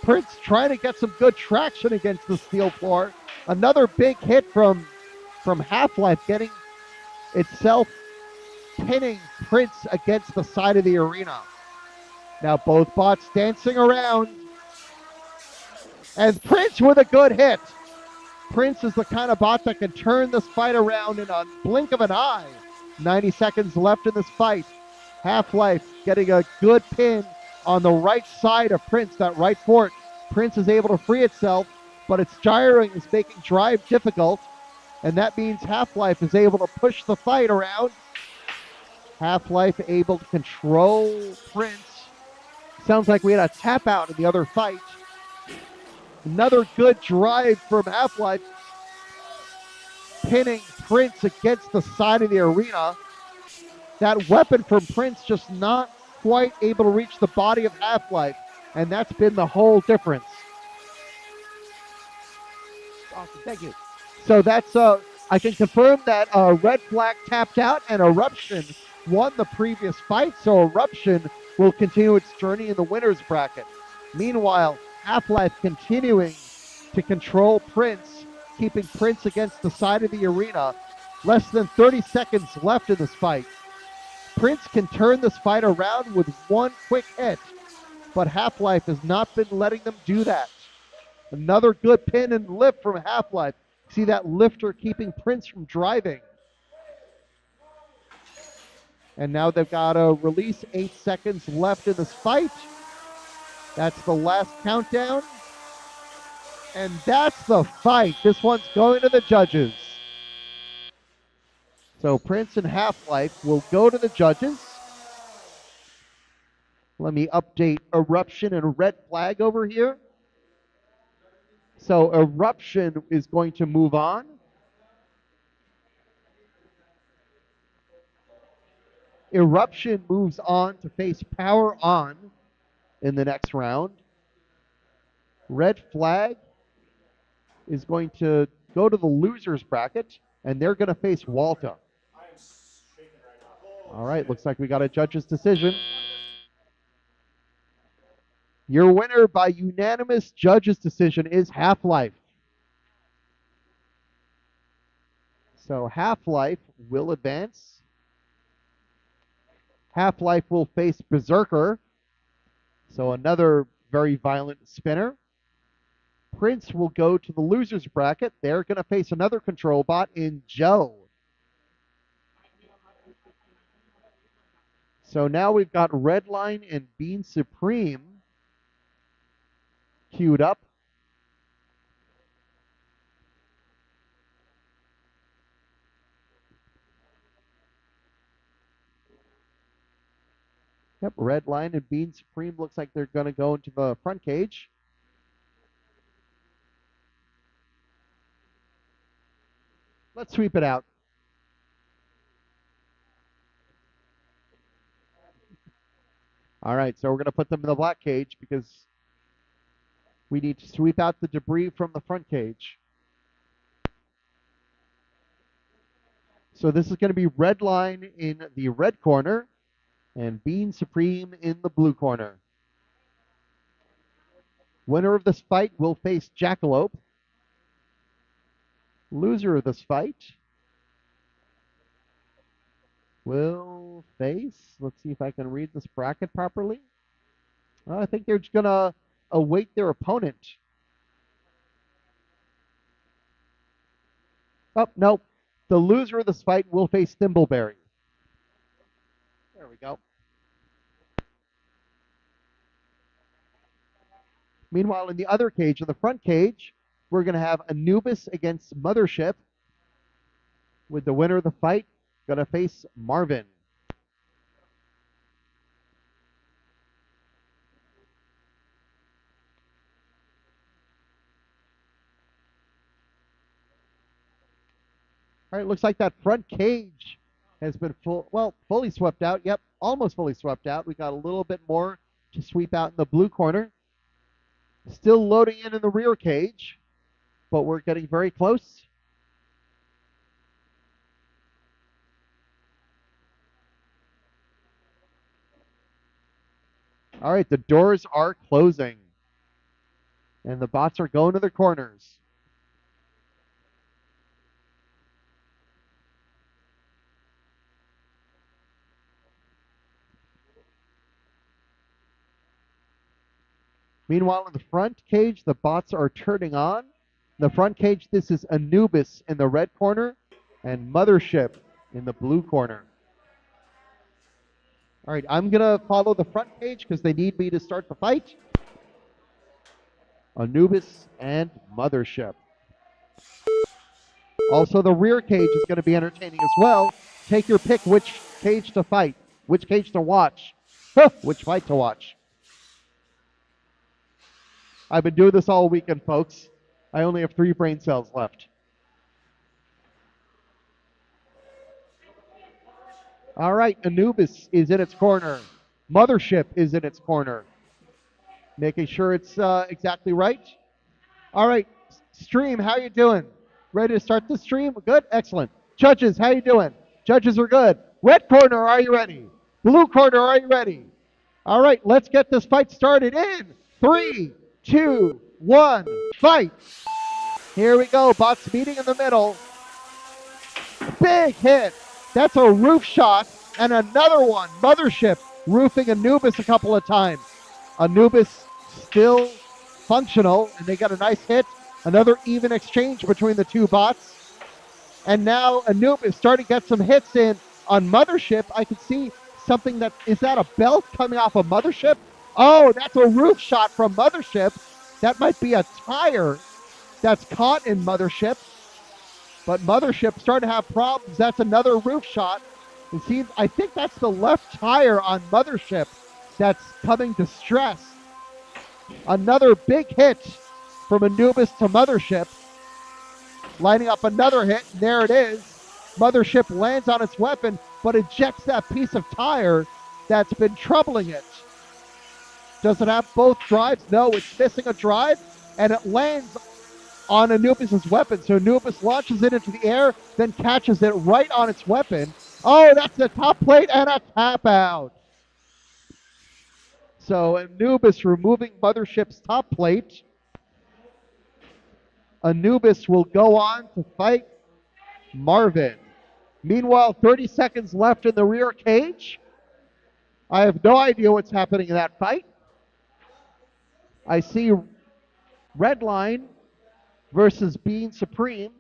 Prince trying to get some good traction against the steel floor. Another big hit from Halflife, getting itself pinning Prince against the side of the arena. Now both bots dancing around. And Prince with a good hit. Prince is the kind of bot that can turn this fight around in a blink of an eye. 90 seconds left in this fight. Halflife getting a good pin on the right side of Prince, that right fork. Prince is able to free itself, but its gyring is making drive difficult, and that means Halflife is able to push the fight around. Halflife able to control Prince. Sounds like we had a tap out in the other fight. Another good drive from Halflife, pinning Prince against the side of the arena. That weapon from Prince just not quite able to reach the body of Halflife, and that's been the whole difference. Awesome, thank you. So that's, I can confirm that Red Flag tapped out and Eruption won the previous fight, so Eruption will continue its journey in the winner's bracket. Meanwhile, Halflife continuing to control Prince, keeping Prince against the side of the arena. Less than 30 seconds left in this fight. Prince can turn this fight around with one quick hit, but Halflife has not been letting them do that. Another good pin and lift from Halflife. See that lifter keeping Prince from driving. And now they've got a release. 8 seconds left in this fight. That's the last countdown. And that's the fight. This one's going to the judges. So Prince and Halflife will go to the judges. Let me update Eruption and Red Flag over here. So Eruption is going to move on. Eruption moves on to face Power On in the next round. Red Flag is going to go to the losers bracket, and they're going to face Walta. All right, looks like we got a judge's decision. Your winner by unanimous judge's decision is Halflife. So Halflife will advance. Halflife will face Berserker. So another very violent spinner. Prince will go to the losers bracket. They're going to face another control bot in Joe. So now we've got Redline and Bean Supreme queued up. Yep, Redline and Bean Supreme looks like they're going to go into the front cage. Let's sweep it out. All right, so we're going to put them in the black cage because we need to sweep out the debris from the front cage. So this is going to be Redline in the red corner and Bean Supreme in the blue corner. Winner of this fight will face Jackalope. Loser of this fight will face, let's see if I can read this bracket properly. I think they're just going to await their opponent. Oh, no. The loser of this fight will face Thimbleberry. There we go. Meanwhile, in the other cage, in the front cage, we're going to have Anubis against Mothership, with the winner of the fight going to face Marvin. All right, looks like that front cage has been fully swept out. Yep, almost fully swept out. We got a little bit more to sweep out in the blue corner. Still loading in the rear cage, but we're getting very close. All right, the doors are closing, and the bots are going to their corners. Meanwhile, in the front cage, the bots are turning on. In the front cage, this is Anubis in the red corner and Mothership in the blue corner. All right, I'm going to follow the front cage because they need me to start the fight. Anubis and Mothership. Also, the rear cage is going to be entertaining as well. Take your pick which cage to fight, which cage to watch, which fight to watch. I've been doing this all weekend, folks. I only have 3 brain cells left. All right, Anubis is in its corner. Mothership is in its corner. Making sure it's exactly right. All right, stream, how you doing? Ready to start the stream? Good, excellent. Judges, how you doing? Judges are good. Red corner, are you ready? Blue corner, are you ready? All right, let's get this fight started in 3, 2, 1, fight. Here we go, bots meeting in the middle. Big hit. That's a roof shot And another one. Mothership roofing Anubis a couple of times. Anubis still functional, and they got a nice hit. Another even exchange between the two bots. And now Anubis starting to get some hits in on Mothership. I can see something is that a belt coming off of Mothership? Oh, that's a roof shot from Mothership. That might be a tire that's caught in Mothership. But Mothership starting to have problems. That's another roof shot. It seems, I think that's the left tire on Mothership that's coming to stress. Another big hit from Anubis to Mothership. Lining up another hit, and there it is. Mothership lands on its weapon, but ejects that piece of tire that's been troubling it. Does it have both drives? No, it's missing a drive, and it lands on Anubis' weapon. So Anubis launches it into the air, then catches it right on its weapon. Oh, that's a top plate and a tap out. So Anubis removing Mothership's top plate. Anubis will go on to fight Marvin. Meanwhile, 30 seconds left in the rear cage. I have no idea what's happening in that fight. I see Redline versus Being Supreme.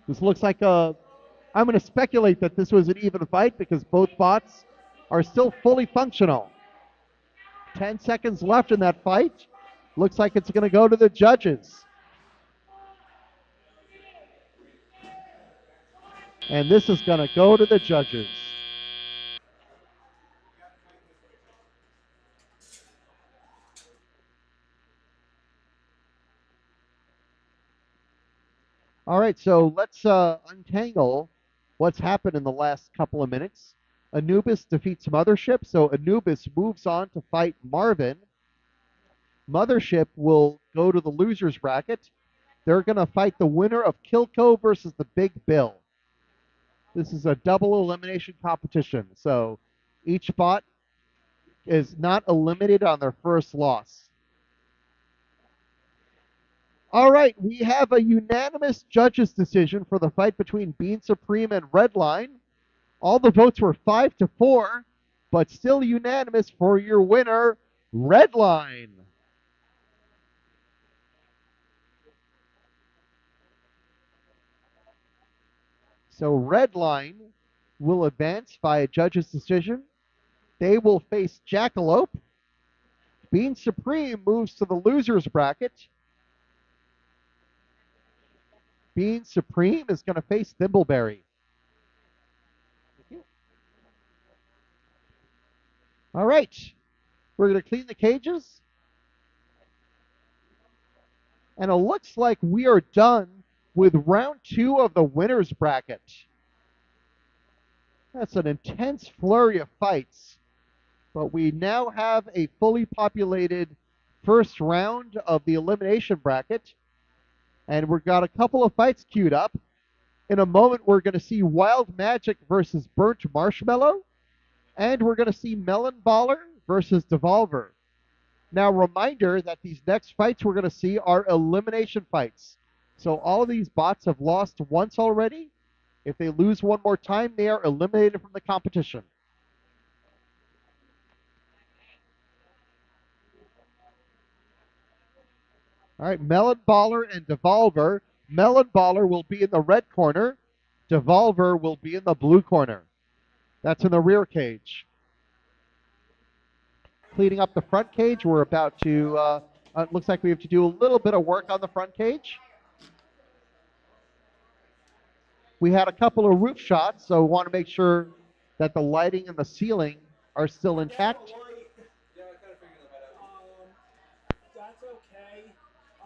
This looks like I'm going to speculate that this was an even fight because both bots are still fully functional. 10 seconds left in that fight. Looks like it's going to go to the judges. And this is going to go to the judges. All right, so let's untangle what's happened in the last couple of minutes. Anubis defeats Mothership, so Anubis moves on to fight Marvin. Mothership will go to the loser's bracket. They're going to fight the winner of Kilco versus the Big Bill. This is a double elimination competition, so each bot is not eliminated on their first loss. All right, we have a unanimous judges decision for the fight between Being Supreme and Redline. All the votes were 5-4, but still unanimous for your winner, Redline. So Redline will advance by a judge's decision. They will face Jackalope. Being Supreme moves to the loser's bracket. Being Supreme is going to face Thimbleberry. All right. We're going to clean the cages. And it looks like we are done with round 2 of the winner's bracket. That's an intense flurry of fights. But we now have a fully populated first round of the elimination bracket. And we've got a couple of fights queued up. In a moment, we're going to see Wild Magic versus Burnt Marshmallow. And we're going to see Melon Baller versus Devolver. Now, reminder that these next fights we're going to see are elimination fights. So all of these bots have lost once already. If they lose one more time, they are eliminated from the competition. All right, Melon Baller and Devolver. Melon Baller will be in the red corner. Devolver will be in the blue corner. That's in the rear cage. Cleaning up the front cage, we're about to, it looks like we have to do a little bit of work on the front cage. We had a couple of roof shots, so we want to make sure that the lighting and the ceiling are still intact. That's okay.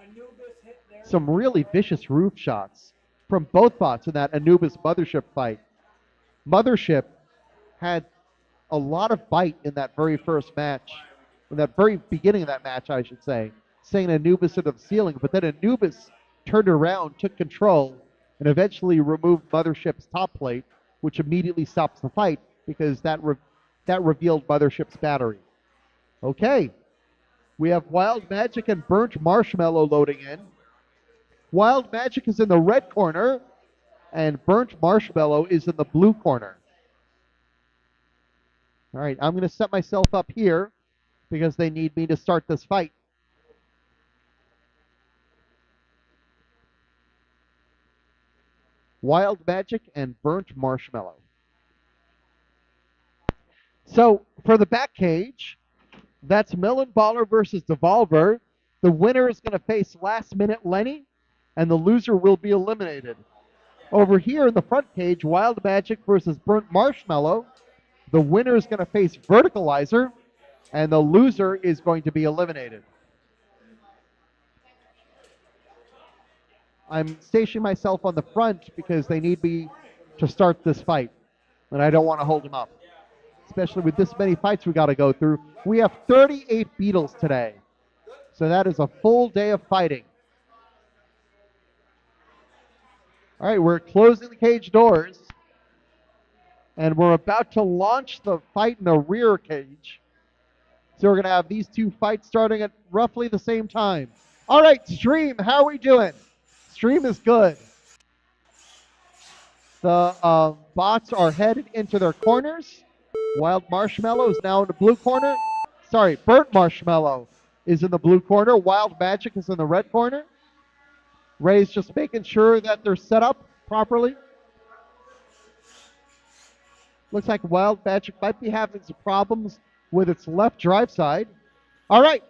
Anubis hit there. Some really vicious roof shots from both bots in that Anubis Mothership fight. Mothership had a lot of bite in that very first match, in that very beginning of that match, I should say, saying Anubis into the ceiling, but then Anubis turned around, took control, and eventually removed Mothership's top plate, which immediately stops the fight because that revealed Mothership's battery. Okay, we have Wild Magic and Burnt Marshmallow loading in. Wild Magic is in the red corner, and Burnt Marshmallow is in the blue corner. All right, I'm going to set myself up here because they need me to start this fight. Wild Magic and Burnt Marshmallow. So for the back cage, that's Melon Baller versus Devolver. The winner is going to face Last Minute Lenny, and the loser will be eliminated. Over here in the front cage, Wild Magic versus Burnt Marshmallow. The winner is going to face Verticalizer, and the loser is going to be eliminated. I'm stationing myself on the front because they need me to start this fight, and I don't want to hold them up, especially with this many fights we got to go through. We have 38 Beetles today, so that is a full day of fighting. All right, we're closing the cage doors, and we're about to launch the fight in the rear cage. So we're going to have these two fights starting at roughly the same time. All right, Stream, how are we doing? Stream is good. The bots are headed into their corners. Wild Marshmallow is now in the blue corner. Sorry, Burnt Marshmallow is in the blue corner. Wild Magic is in the red corner. Ray's just making sure that they're set up properly. Looks like Wild Magic might be having some problems with its left drive side. All right.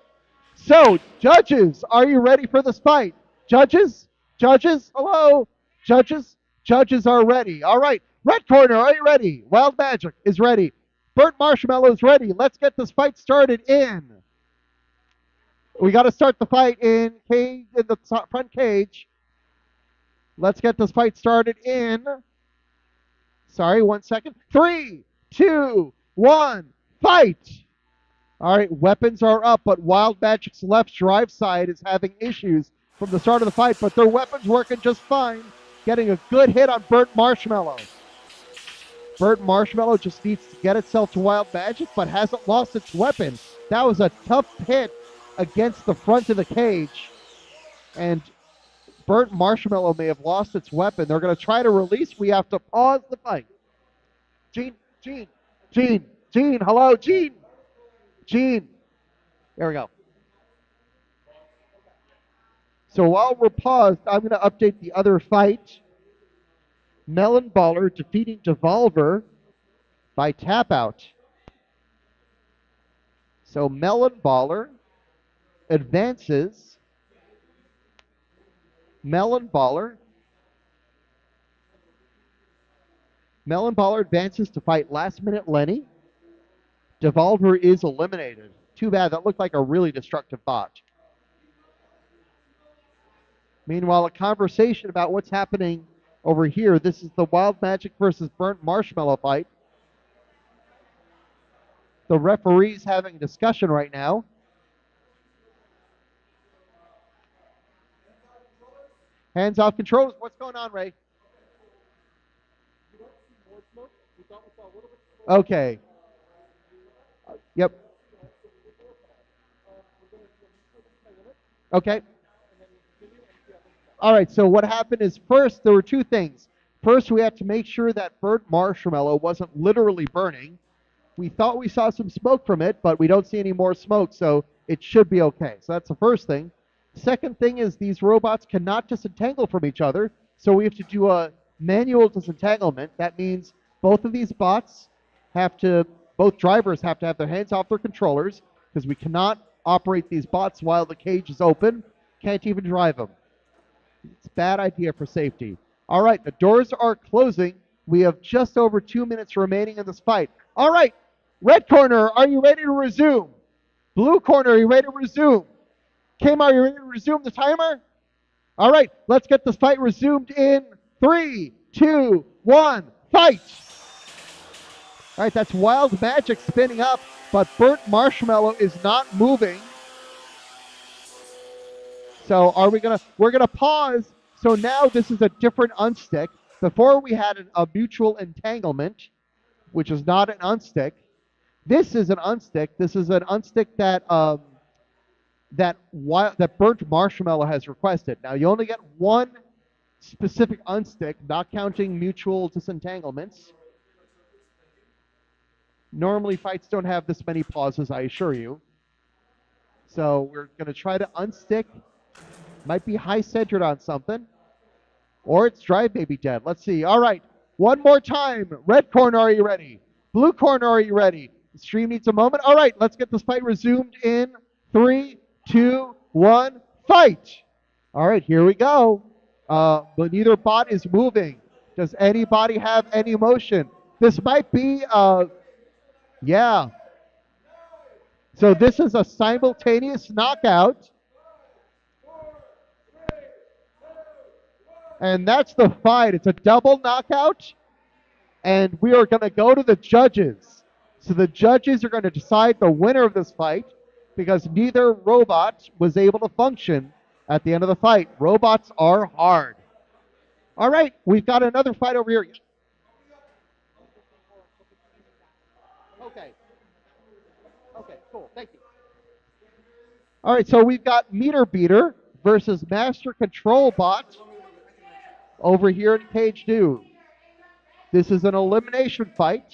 So, judges, are you ready for this fight? Judges? Judges? Hello? Judges? Judges are ready. All right. Red corner, are you ready? Wild Magic is ready. Burnt Marshmallow is ready. Let's get this fight started in. We got to start the fight in the front cage. Let's get this fight started in. Sorry, 1 second. 3, 2, 1, fight! All right, weapons are up, but Wild Magic's left drive side is having issues from the start of the fight, but their weapons working just fine. Getting a good hit on Burnt Marshmallow. Burnt Marshmallow just needs to get itself to Wild Magic, but hasn't lost its weapon. That was a tough hit against the front of the cage, and Burnt Marshmallow may have lost its weapon. They're going to try to release. We have to pause the fight. Gene, hello, Gene. There we go. So while we're paused, I'm going to update the other fight. Melon Baller defeating Devolver by tap out. So Melon Baller advances. Melon Baller advances to fight Last Minute Lenny. Devolver is eliminated. Too bad, that looked like a really destructive bot. Meanwhile, a conversation about what's happening over here. This is the Wild Magic versus Burnt Marshmallow fight. The referee's having a discussion right now. Hands off controllers. What's going on, Ray? Okay. Yep. Okay. All right, so what happened is first there were two things. First, we had to make sure that Burnt Marshmallow wasn't literally burning. We thought we saw some smoke from it, but we don't see any more smoke, so it should be okay. So that's the first thing. Second thing is these robots cannot disentangle from each other, so we have to do a manual disentanglement. That means both of these bots both drivers have to have their hands off their controllers, because we cannot operate these bots while the cage is open. Can't even drive them. It's a bad idea for safety. All right, the doors are closing. We have just over 2 minutes remaining in this fight. All right, red corner, are you ready to resume? Blue corner, are you ready to resume? Kim, are you ready to resume the timer? All right, let's get this fight resumed in 3, 2, 1, fight! All right, that's Wild Magic spinning up, but Burnt Marshmallow is not moving. So we're gonna pause. So now this is a different unstick. Before we had a mutual entanglement, which is not an unstick. This is an unstick. This is an unstick that that Burnt Marshmallow has requested. Now you only get one specific unstick, not counting mutual disentanglements. Normally, fights don't have this many pauses, I assure you. So we're going to try to unstick. Might be high-centered on something. Or it's Drive Baby Dead. Let's see. All right. One more time. Red corner, are you ready? Blue corner, are you ready? The stream needs a moment. All right. Let's get this fight resumed in 3, 2, 1, fight. All right. Here we go. But neither bot is moving. Does anybody have any motion? This might be, yeah. So this is a simultaneous knockout. And that's the fight. It's a double knockout. And we are going to go to the judges. So the judges are going to decide the winner of this fight because neither robot was able to function at the end of the fight. Robots are hard. All right, we've got another fight over here. Okay. Okay, cool. Thank you. All right, so we've got Meter Beater versus Master Control Bot over here in Cage 2. This is an elimination fight.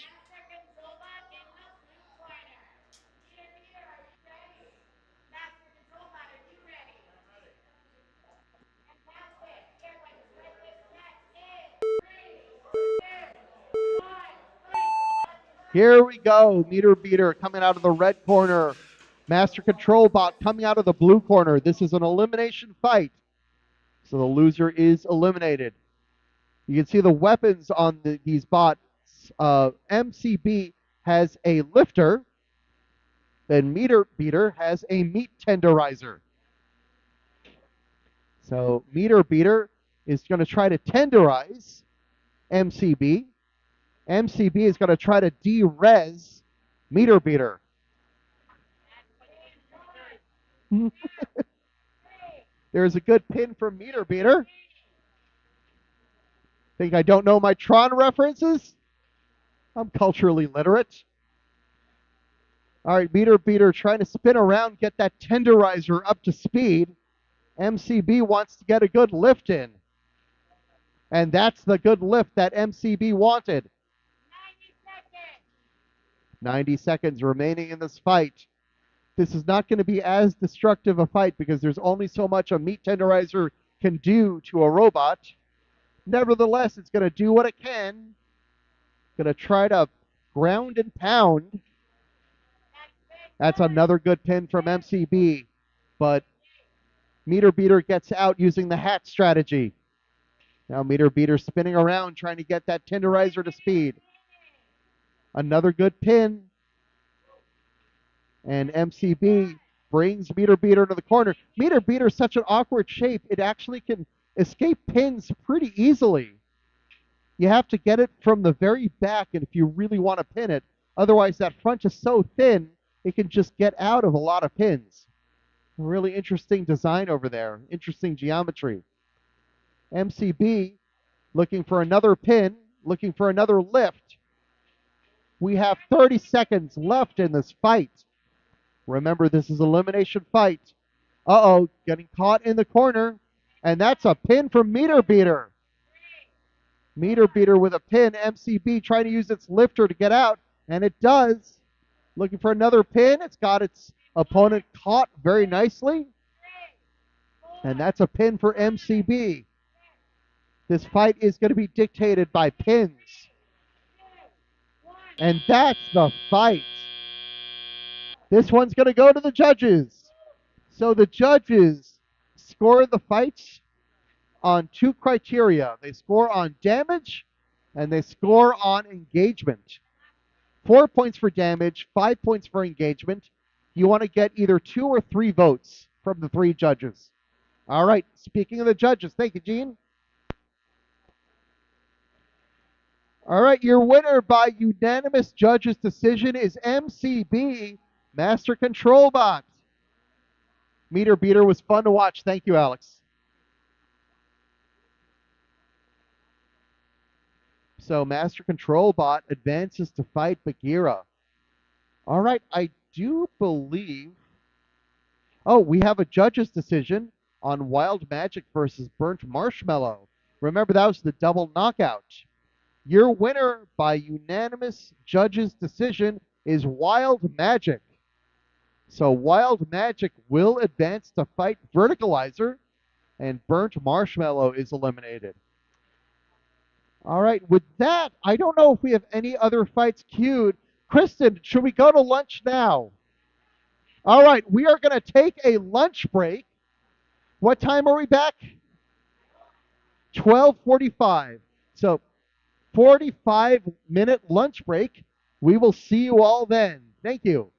Here we go. Meter Beater coming out of the red corner. Master Control Bot coming out of the blue corner. This is an elimination fight. So the loser is eliminated. You can see the weapons on these bots. MCB has a lifter, and Meter Beater has a meat tenderizer. So Meter Beater is going to try to tenderize MCB. MCB is going to try to de-res Meter Beater. There's a good pin from Meter Beater. Think I don't know my Tron references? I'm culturally literate. All right, Meter Beater trying to spin around, get that tenderizer up to speed. MCB wants to get a good lift in. And that's the good lift that MCB wanted. 90 seconds remaining in this fight. This is not going to be as destructive a fight because there's only so much a meat tenderizer can do to a robot. Nevertheless, it's going to do what it can. Going to try to ground and pound. That's another good pin from MCB. But Meter Beater gets out using the hat strategy. Now Meter Beater spinning around trying to get that tenderizer to speed. Another good pin. And MCB brings Meter Beater into the corner. Meter Beater is such an awkward shape, it actually can escape pins pretty easily. You have to get it from the very back and if you really want to pin it. Otherwise, that front is so thin, it can just get out of a lot of pins. Really interesting design over there. Interesting geometry. MCB looking for another pin, looking for another lift. We have 30 seconds left in this fight. Remember, this is an elimination fight. Uh-oh, getting caught in the corner. And that's a pin from Meter Beater. Meter Beater with a pin. MCB trying to use its lifter to get out. And it does. Looking for another pin. It's got its opponent caught very nicely. And that's a pin for MCB. This fight is going to be dictated by pins. And that's the fight. This one's going to go to the judges. So the judges score the fights on 2 criteria. They score on damage and they score on engagement. 4 points for damage, 5 points for engagement. You want to get either 2 or 3 votes from the 3 judges. All right, speaking of the judges, thank you, Gene. All right, your winner by unanimous judges' decision is MCB, Master Control Bot. Meter Beater was fun to watch. Thank you, Alex. So Master Control Bot advances to fight Beira. All right, I do believe... Oh, we have a judge's decision on Wild Magic versus Burnt Marshmallow. Remember, that was the double knockout. Your winner by unanimous judge's decision is Wild Magic. So Wild Magic will advance to fight Verticalizer, and Burnt Marshmallow is eliminated. All right, with that, I don't know if we have any other fights queued. Kristen, should we go to lunch now? All right, we are going to take a lunch break. What time are we back? 12:45. So 45-minute lunch break. We will see you all then. Thank you.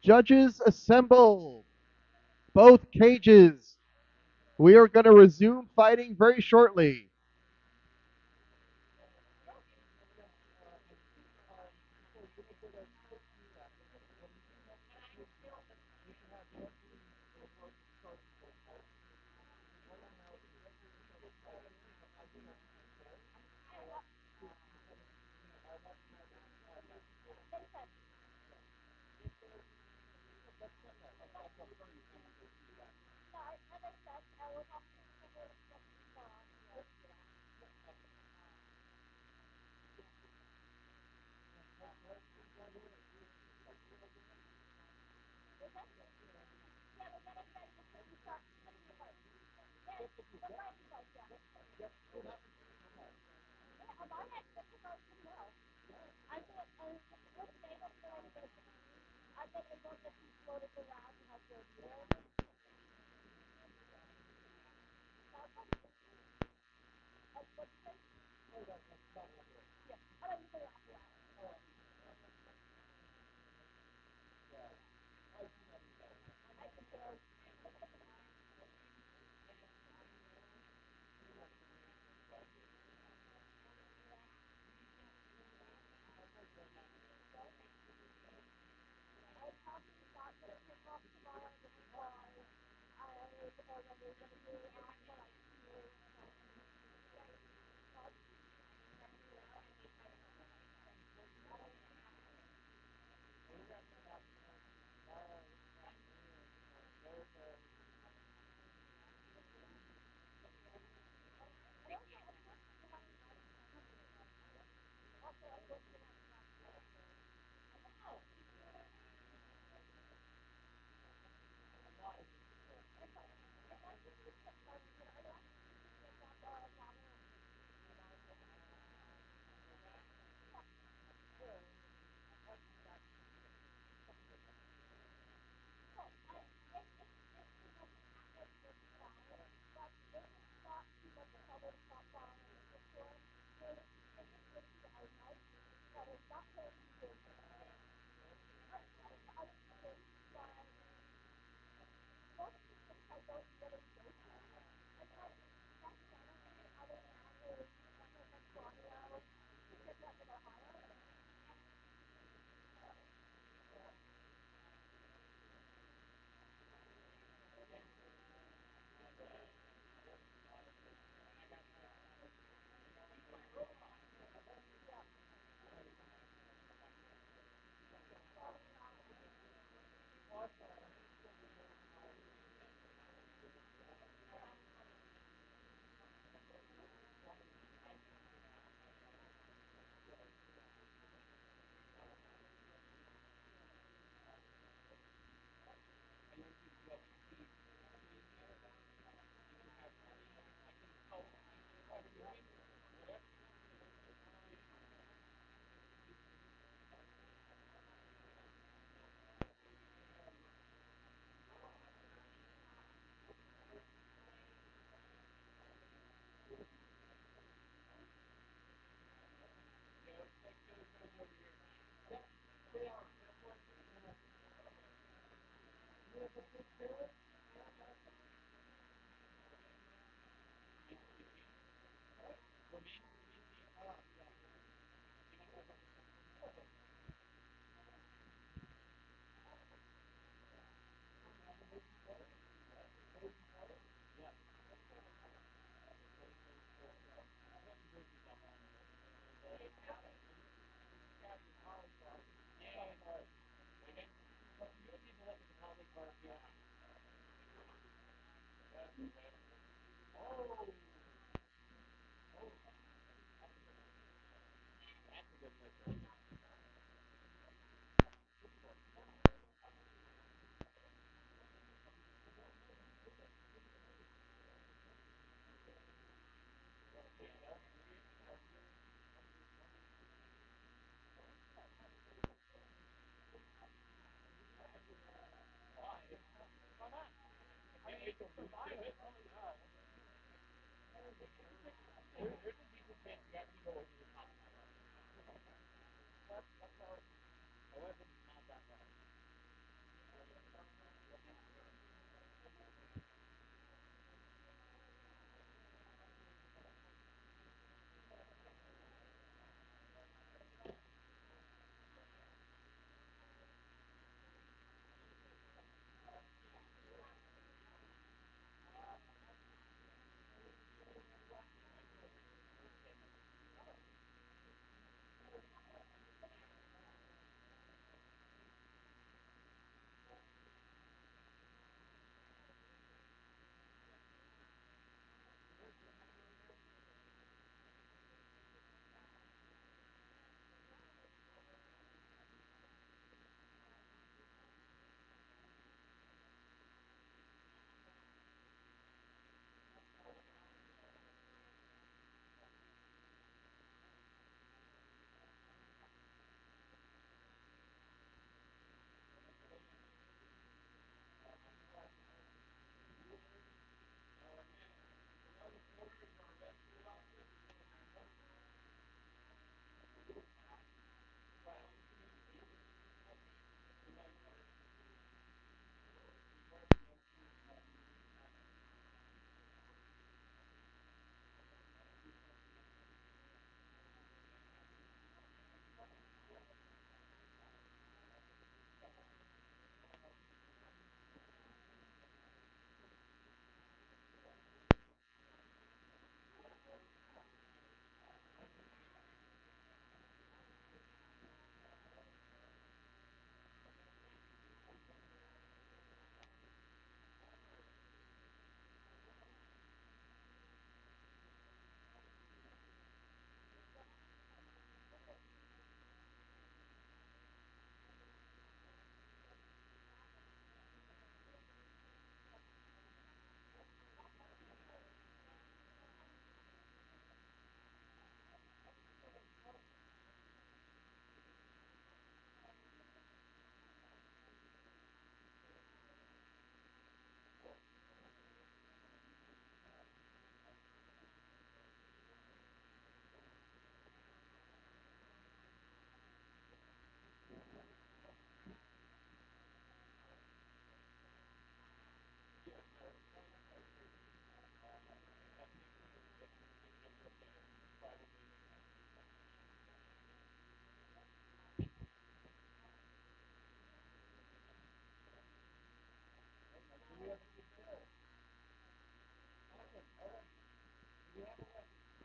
Judges assemble. Both cages. We are going to resume fighting very shortly.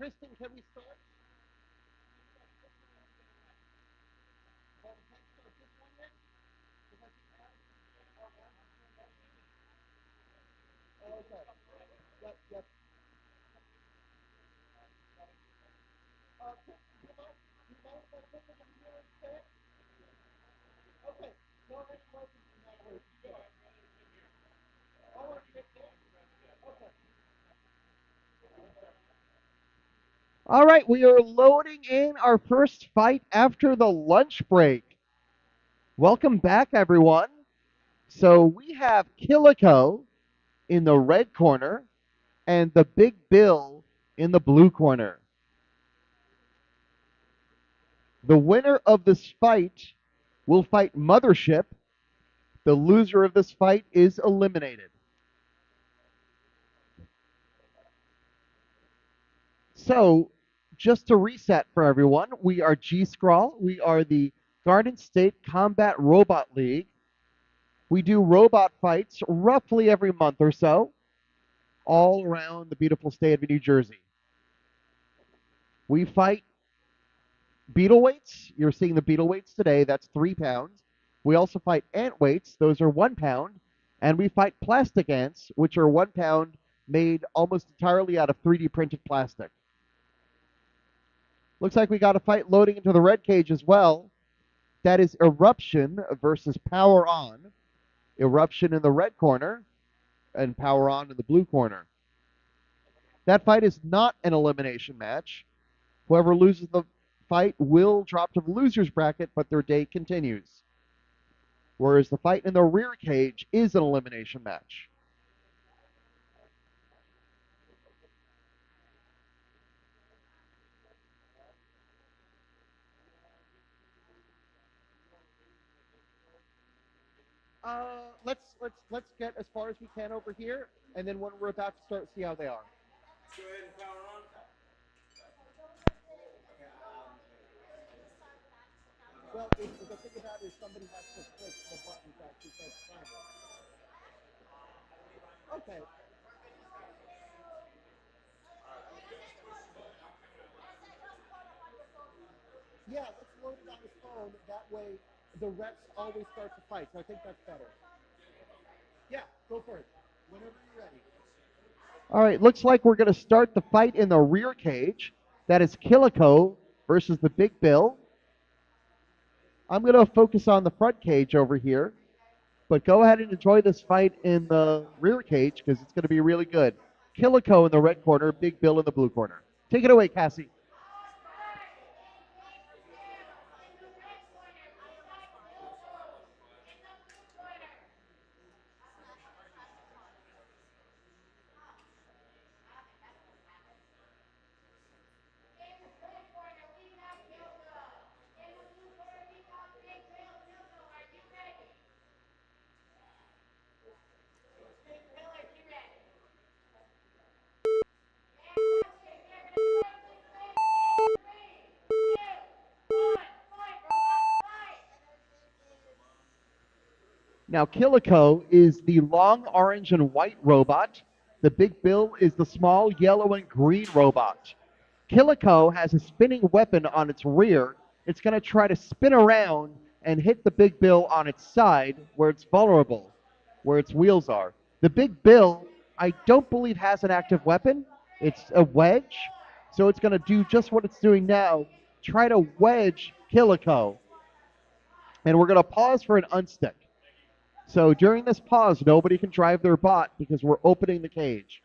Kristen, can we start? Okay. Yep, yep. Kristen, do you mind if I take it from here instead? Okay. Go ahead and close it from that way. Oh, are you there? Okay. All right, we are loading in our first fight after the lunch break. Welcome back, everyone. So we have Kilco in the red corner and the Big Bill in the blue corner. The winner of this fight will fight Mothership. The loser of this fight is eliminated. So, just to reset for everyone, we are GSCRL. We are the Garden State Combat Robot League. We do robot fights roughly every month or so, all around the beautiful state of New Jersey. We fight beetle weights. You're seeing the beetle weights today. That's 3 pounds. We also fight ant weights. Those are 1 pound. And we fight plastic ants, which are 1 pound, made almost entirely out of 3D printed plastic. Looks like we got a fight loading into the red cage as well. That is Eruption versus Power On. Eruption in the red corner and Power On in the blue corner. That fight is not an elimination match. Whoever loses the fight will drop to the loser's bracket, but their day continues. Whereas the fight in the rear cage is an elimination match. Let's get as far as we can over here, and then when we're about to start, see how they are. Go ahead and power on. Well, the thing about it is somebody has to click the button to actually start the timer. Okay. Yeah, let's load it on his phone. That way, the reps always start the fight. So I think that's better. Yeah, go for it. Whenever you're ready. All right, looks like we're going to start the fight in the rear cage. That is Kilco versus the Big Bill. I'm going to focus on the front cage over here. But go ahead and enjoy this fight in the rear cage because it's going to be really good. Kilco in the red corner, Big Bill in the blue corner. Take it away, Cassie. Now, Kilco is the long orange and white robot. The Big Bill is the small yellow and green robot. Kilco has a spinning weapon on its rear. It's going to try to spin around and hit the Big Bill on its side where it's vulnerable, where its wheels are. The Big Bill, I don't believe, has an active weapon. It's a wedge, so it's going to do just what it's doing now, try to wedge Kilco. And we're going to pause for an unstick. So during this pause, nobody can drive their bot because we're opening the cage.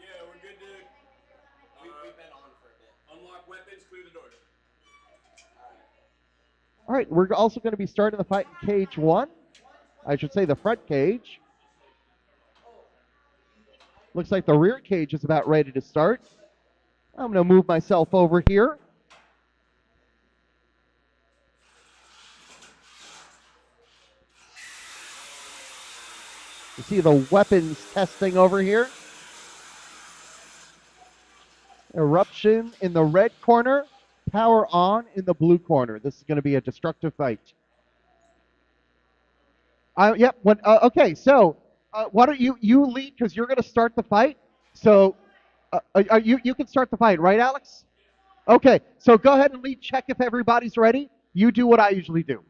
Yeah, we're good, dude. We've been on for a bit. Unlock weapons, clear the doors. All right, we're also going to be starting the fight in cage 1. I should say the front cage. Looks like the rear cage is about ready to start. I'm going to move myself over here. You see the weapons testing over here. Eruption in the red corner, Power On in the blue corner. This is going to be a destructive fight. Yep. Okay. So why don't you lead because you're going to start the fight. So you can start the fight, right, Alex? Okay. So go ahead and lead. Check if everybody's ready. You do what I usually do.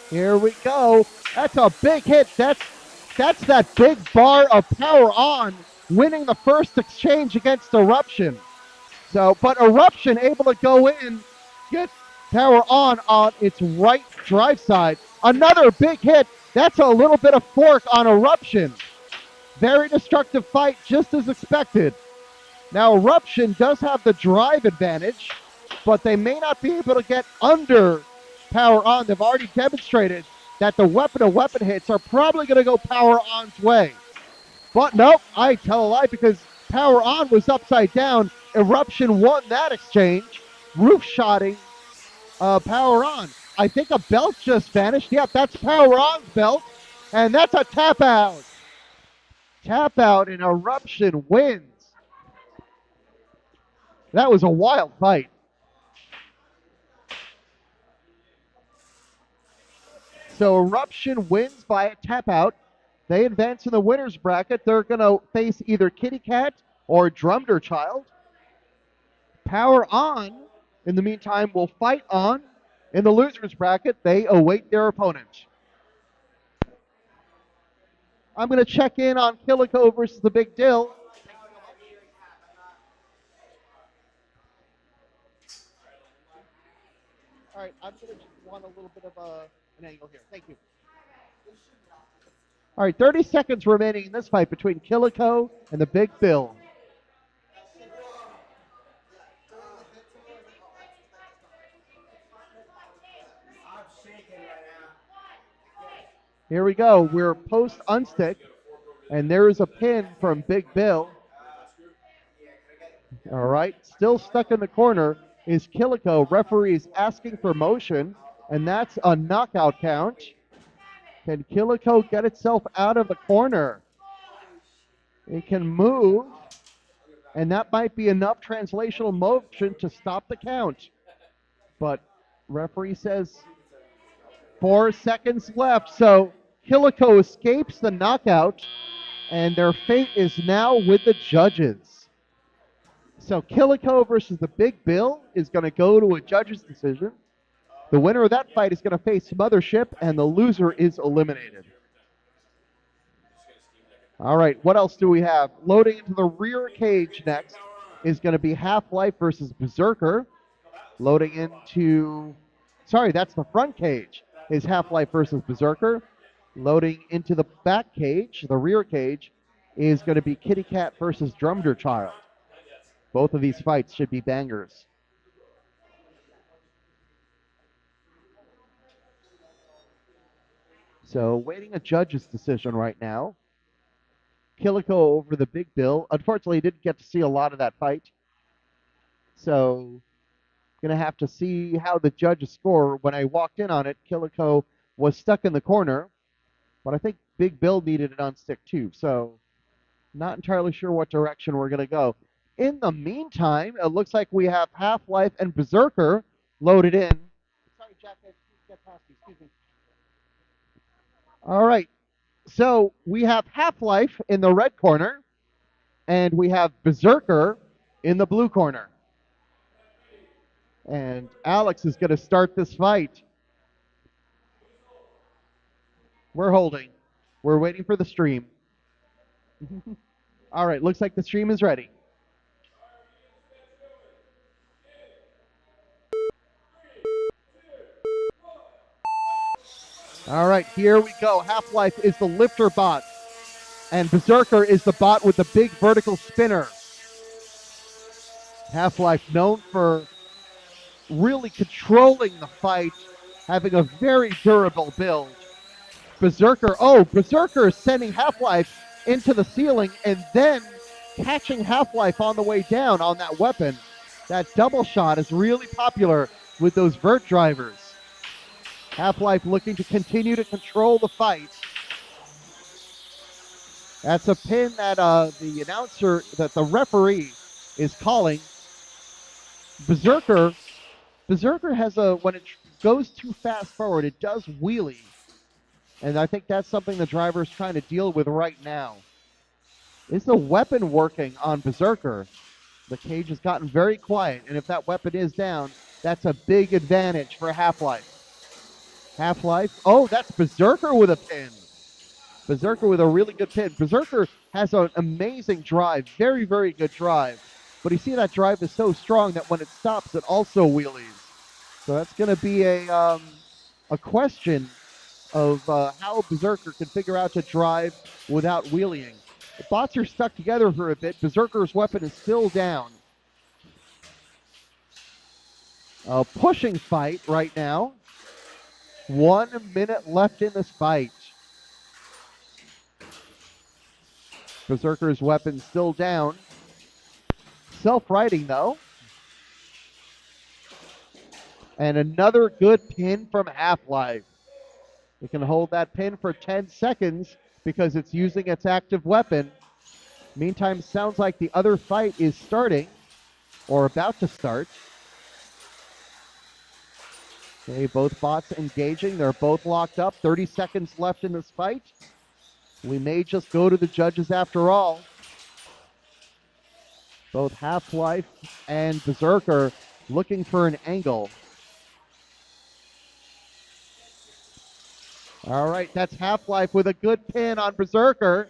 Here we go. That's a big hit. That's that big bar of power on, winning the first exchange against Eruption. So, but Eruption able to go in, get power on its right drive side. Another big hit. That's a little bit of fork on Eruption. Very destructive fight, just as expected. Now, Eruption does have the drive advantage, but they may not be able to get under power on. They've already demonstrated that the weapon-to-weapon hits are probably going to go power on's way. But nope, I tell a lie because power on was upside down. Eruption won that exchange. Roof shotting power on. I think a belt just vanished. Yep, that's power on's belt. And that's a tap out. Tap out and Eruption wins. That was a wild fight. So Eruption wins by a tap out. They advance in the winner's bracket. They're going to face either Kitty Cat or Drumder Child. Power on, in the meantime, will fight on. In the loser's bracket, they await their opponent. I'm going to check in on Kilco versus the Big Dill. All right, I'm going to just want a little bit of an angle here. Thank you. All right, 30 seconds remaining in this fight between Kilco and the Big Bill. Here we go. We're post unstick, and there is a pin from Big Bill. All right, still stuck in the corner is Kilco. Referee is asking for motion, and that's a knockout count. Can Kilco get itself out of the corner? It can move, and that might be enough translational motion to stop the count. But referee says 4 seconds left, so Kilco escapes the knockout, and their fate is now with the judges. So Kilco versus the Big Bill is going to go to a judge's decision. The winner of that fight is going to face Mothership, and the loser is eliminated. All right, what else do we have? Loading into the rear cage next is going to be Halflife versus Berserker. Loading into, sorry, that's the front cage, is Halflife versus Berserker. Loading into the back cage, the rear cage, is going to be Kitty Cat versus Drumder Child. Both of these fights should be bangers. So waiting a judge's decision right now. Kilco over the Big Bill. Unfortunately, didn't get to see a lot of that fight. So going to have to see how the judges score. When I walked in on it, Kilco was stuck in the corner, but I think Big Bill needed it on stick too. So not entirely sure what direction we're going to go. In the meantime, it looks like we have Halflife and Berserker loaded in. Sorry, Jack, get past me. Excuse me. All right. So we have Halflife in the red corner, and we have Berserker in the blue corner. And Alex is going to start this fight. We're holding. We're waiting for the stream. All right, looks like the stream is ready. All right, here we go. Halflife is the lifter bot, and Berserker is the bot with the big vertical spinner. Halflife known for really controlling the fight, having a very durable build. Berserker is sending Halflife into the ceiling and then catching Halflife on the way down on that weapon. That double shot is really popular with those vert drivers. Halflife looking to continue to control the fight. That's a pin that the announcer, that the referee is calling. Berserker has when it goes too fast forward, it does wheelie. And I think that's something the driver is trying to deal with right now. Is the weapon working on Berserker? The cage has gotten very quiet, and if that weapon is down, that's a big advantage for Halflife. Halflife, oh, that's Berserker with a pin. Berserker with a really good pin. Berserker has an amazing drive, very, very good drive. But you see that drive is so strong that when it stops, it also wheelies. So that's going to be a question of how Berserker can figure out to drive without wheeling. The bots are stuck together for a bit. Berserker's weapon is still down. A pushing fight right now. 1 minute left in this fight. Berserker's weapon still down. Self-righting, though. And another good pin from Halflife. It can hold that pin for 10 seconds because it's using its active weapon. Meantime, sounds like the other fight is starting or about to start. Okay, both bots engaging. They're both locked up. 30 seconds left in this fight. We may just go to the judges after all. Both Halflife and Berserker looking for an angle. All right, that's Halflife with a good pin on Berserker.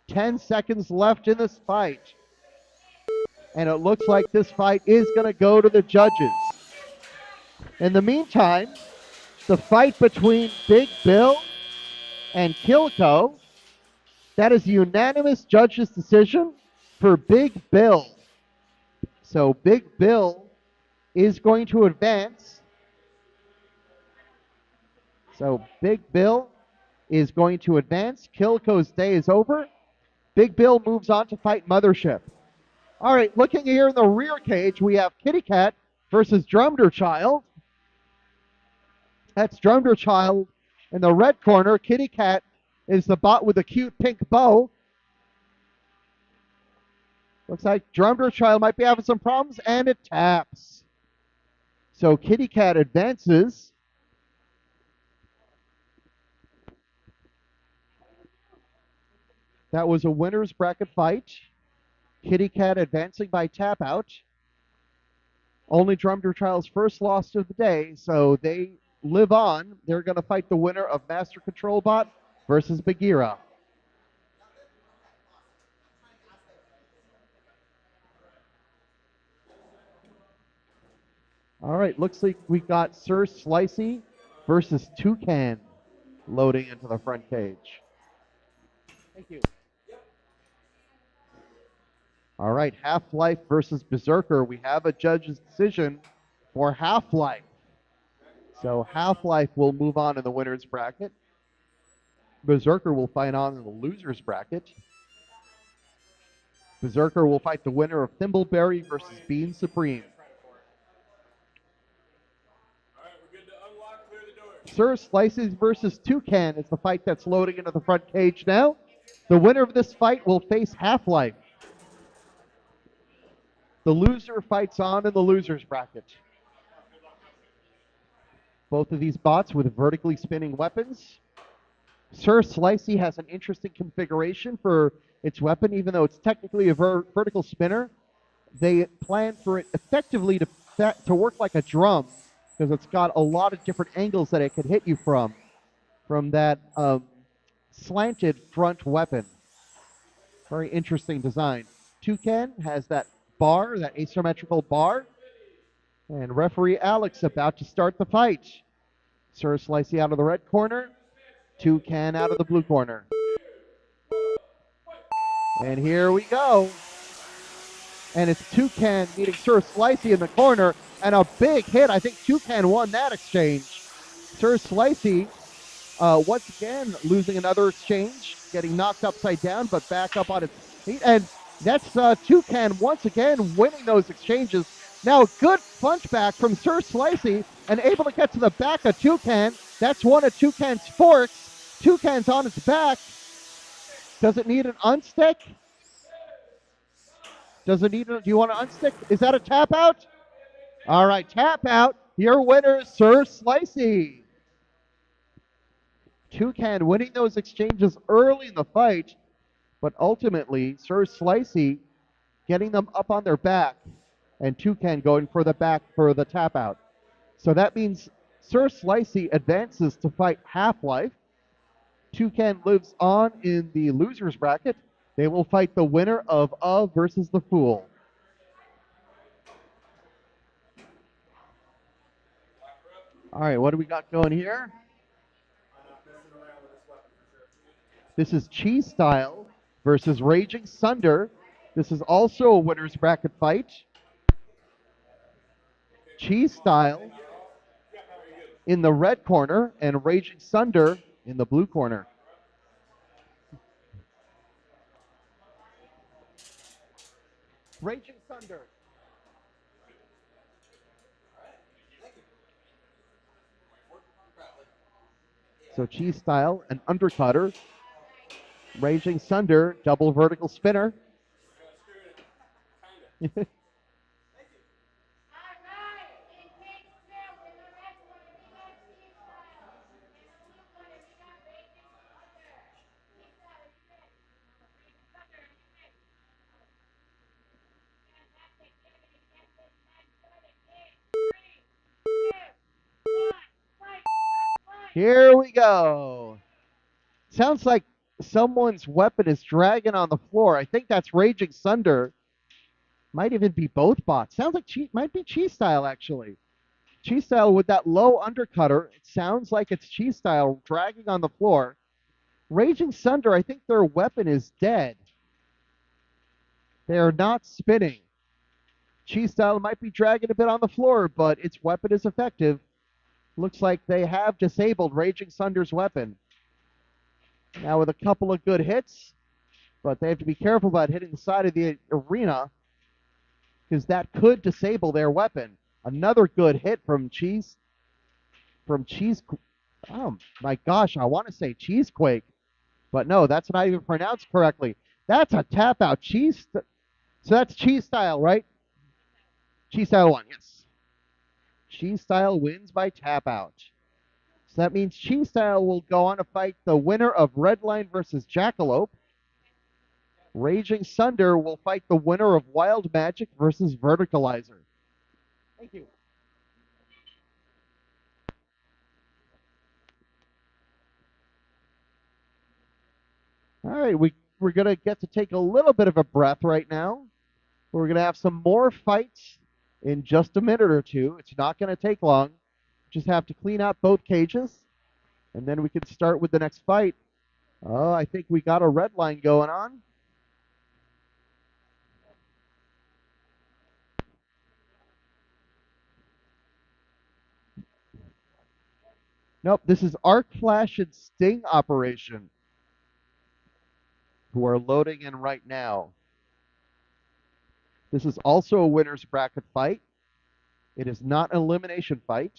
10 seconds left in this fight. And it looks like this fight is going to go to the judges. In the meantime, the fight between Big Bill and Kilco, that is a unanimous judges' decision for Big Bill. So Big Bill is going to advance. So Big Bill is going to advance. Kilco's day is over. Big Bill moves on to fight Mothership. All right, looking here in the rear cage, we have Kitty Cat versus Drumder Child. That's Drumder Child in the red corner. Kitty Cat is the bot with the cute pink bow. Looks like Drumder Child might be having some problems, and it taps. So Kitty Cat advances. That was a winner's bracket fight. Kitty Cat advancing by tap out. Only Drumder Child's first loss of the day, so they live on. They're going to fight the winner of Master Control Bot versus Beira. All right, looks like we got Sir Slicey versus Toucan loading into the front cage. Thank you. All right, Halflife versus Berserker. We have a judge's decision for Halflife. So Halflife will move on in the winner's bracket. Berserker will fight on in the loser's bracket. Berserker will fight the winner of Thimbleberry versus Bean Supreme. All right, we're good to unlock, clear the Sir door. Slicey versus Toucan is the fight that's loading into the front cage now. The winner of this fight will face Halflife. The loser fights on in the loser's bracket. Both of these bots with vertically spinning weapons. Sir Slicey has an interesting configuration for its weapon, even though it's technically a vertical spinner. They plan for it effectively to work like a drum, because it's got a lot of different angles that it could hit you from that slanted front weapon. Very interesting design. Toucan has that bar, that asymmetrical bar. And referee Alex about to start the fight. Sir Slicey out of the red corner. Toucan out of the blue corner. And here we go. And it's Toucan meeting Sir Slicey in the corner. And a big hit. I think Toucan won that exchange. Sir Slicey, once again, losing another exchange. Getting knocked upside down, but back up on its feet. And that's Toucan once again winning those exchanges. Now, good punch back from Sir Slicey and able to get to the back of Toucan. That's one of Toucan's forks. Toucan's on its back. Does it need an unstick? Does it need do you want to unstick? Is that a tap out? All right, tap out. Your winner is Sir Slicey. Toucan winning those exchanges early in the fight, but ultimately Sir Slicey getting them up on their back, and Toucan going for the back for the tap out. So that means Sir Slicey advances to fight Halflife. Toucan lives on in the losers bracket. They will fight the winner of versus the Fool. All right, what do we got going here? This is Cheese Style versus Raging Sunder. This is also a winner's bracket fight. Cheese Style in the red corner and Raging Sunder in the blue corner. Raging Sunder. So Cheese Style, an undercutter. Raging Sunder, double vertical spinner. Here we go. Sounds like someone's weapon is dragging on the floor. I think that's Raging Sunder. Might even be both bots. Sounds like might be Cheese Style, actually. Cheese Style with that low undercutter. It sounds like it's Cheese Style dragging on the floor. Raging Sunder, I think their weapon is dead. They are not spinning. Cheese Style might be dragging a bit on the floor, but its weapon is effective. Looks like they have disabled Raging Sunder's weapon. Now with a couple of good hits, but they have to be careful about hitting the side of the arena because that could disable their weapon. Another good hit from Cheese. Oh my gosh, I want to say Cheesequake, but no, that's not even pronounced correctly. That's a tap out. So that's Cheese Style, right? Cheese Style won, yes. Cheese Style wins by tap out. So that means Cheese Style will go on to fight the winner of Redline versus Jackalope. Raging Sunder will fight the winner of Wild Magic versus Verticalizer. Thank you. All right, we're going to get to take a little bit of a breath right now. We're going to have some more fights in just a minute or two. It's not going to take long. Just have to clean out both cages, and then we can start with the next fight. Oh, I think we got a red line going on. Nope, this is Arc Flash and Sting Operation, who are loading in right now. This is also a winner's bracket fight. It is not an elimination fight.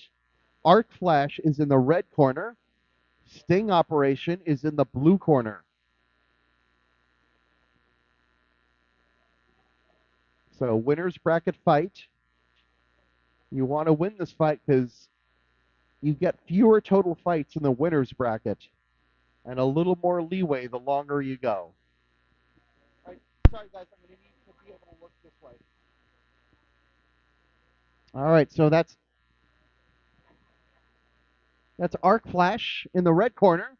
Arc Flash is in the red corner. Sting Operation is in the blue corner. So winner's bracket fight. You want to win this fight because you get fewer total fights in the winner's bracket and a little more leeway the longer you go. All right, sorry guys, I'm going to need to be able to look this way. All right, so that's Arc Flash in the red corner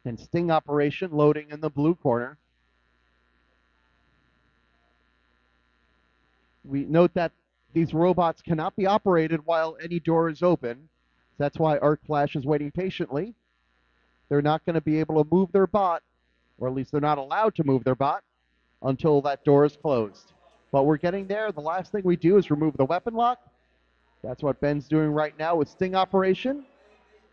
and Sting Operation loading in the blue corner. We note that these robots cannot be operated while any door is open. That's why Arc Flash is waiting patiently. They're not going to be able to move their bot, or at least they're not allowed to move their bot until that door is closed. But we're getting there. The last thing we do is remove the weapon lock. That's what Ben's doing right now with Sting Operation.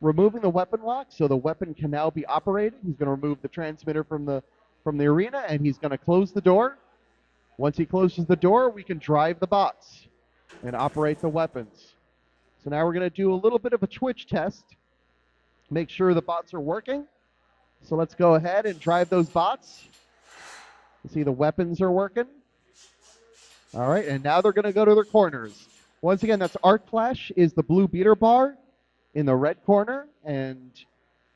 Removing the weapon lock so the weapon can now be operated. He's going to remove the transmitter from the arena, and he's going to close the door. Once he closes the door, we can drive the bots and operate the weapons. So now we're going to do a little bit of a twitch test. Make sure the bots are working. So let's go ahead and drive those bots. You see the weapons are working. All right, and now they're going to go to their corners. Once again, that's Arc Flash is the blue beater bar in the red corner, and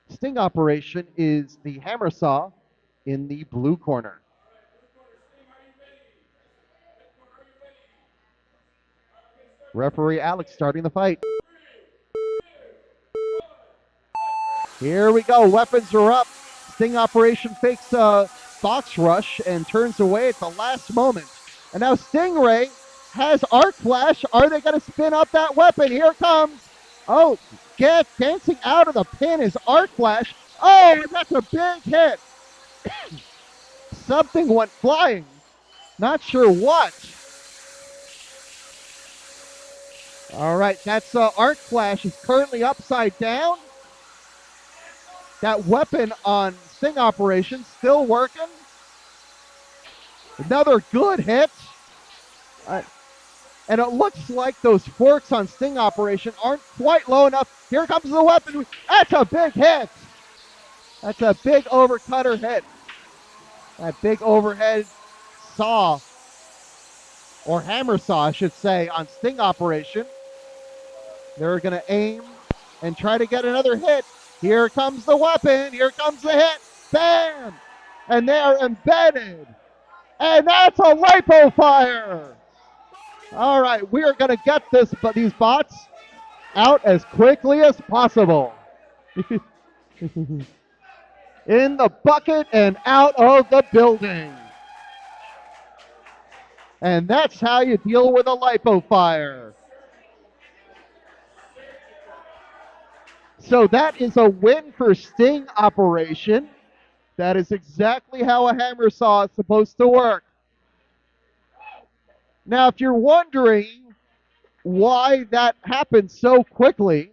Sting Operation is the hammer saw in the blue corner. Referee Alex starting the fight. Here we go. Weapons are up. Sting Operation fakes a box rush and turns away at the last moment. And now Stingray has Arc Flash. Are they going to spin up that weapon? Here it comes. Oh, dancing out of the pin is Arc Flash. Oh, that's a big hit. Something went flying. Not sure what. All right, that's Arc Flash is currently upside down. That weapon on Sting Operation still working. Another good hit. And it looks like those forks on Sting Operation aren't quite low enough. Here comes the weapon. That's a big hit. That's a big overcutter hit. That big overhead saw, or hammer saw, I should say, on Sting Operation. They're going to aim and try to get another hit. Here comes the weapon. Here comes the hit. Bam! And they're embedded. And that's a lipo fire. All right, we are going to get these bots out as quickly as possible. In the bucket and out of the building. And that's how you deal with a lipo fire. So that is a win for Sting Operation. That is exactly how a hammer saw is supposed to work. Now, if you're wondering why that happened so quickly,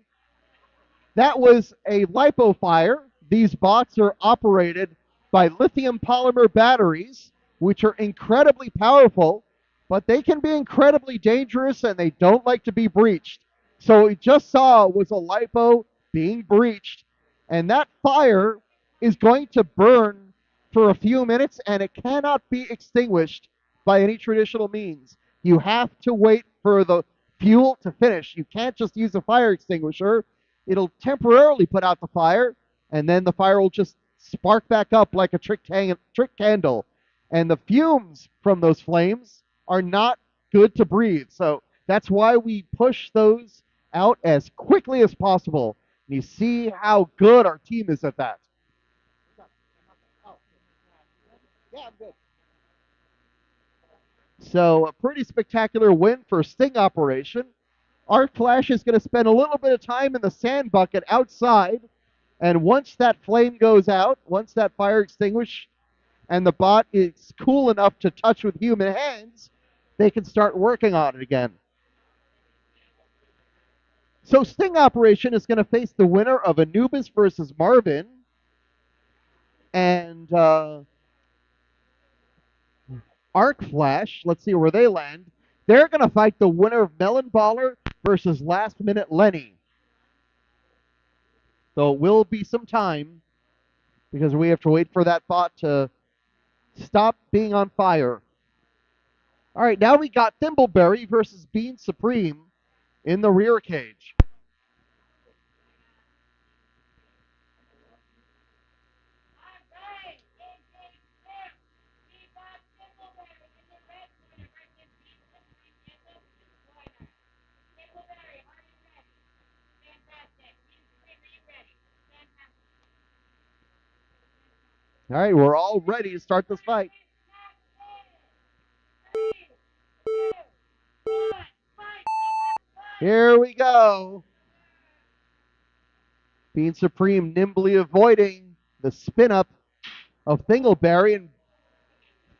that was a lipo fire. These bots are operated by lithium polymer batteries, which are incredibly powerful, but they can be incredibly dangerous and they don't like to be breached. So what we just saw was a lipo being breached, and that fire is going to burn for a few minutes, and it cannot be extinguished by any traditional means. You have to wait for the fuel to finish. You can't just use a fire extinguisher. It'll temporarily put out the fire, and then the fire will just spark back up like a trick candle. And the fumes from those flames are not good to breathe. So that's why we push those out as quickly as possible. And you see how good our team is at that. Yeah, I'm good. So a pretty spectacular win for Sting Operation. Arc Flash is going to spend a little bit of time in the sand bucket outside. And once that flame goes out, once that fire extinguishes, and the bot is cool enough to touch with human hands, they can start working on it again. So Sting Operation is going to face the winner of Anubis versus Marvin. And Arc Flash, let's see where they land. They're going to fight the winner of Melon Baller versus Last Minute Lenny. So it will be some time because we have to wait for that bot to stop being on fire. All right, now we got Thimbleberry versus Bean Supreme in the rear cage. All right, we're all ready to start this fight. Here we go. Bean Supreme nimbly avoiding the spin-up of Thimbleberry, and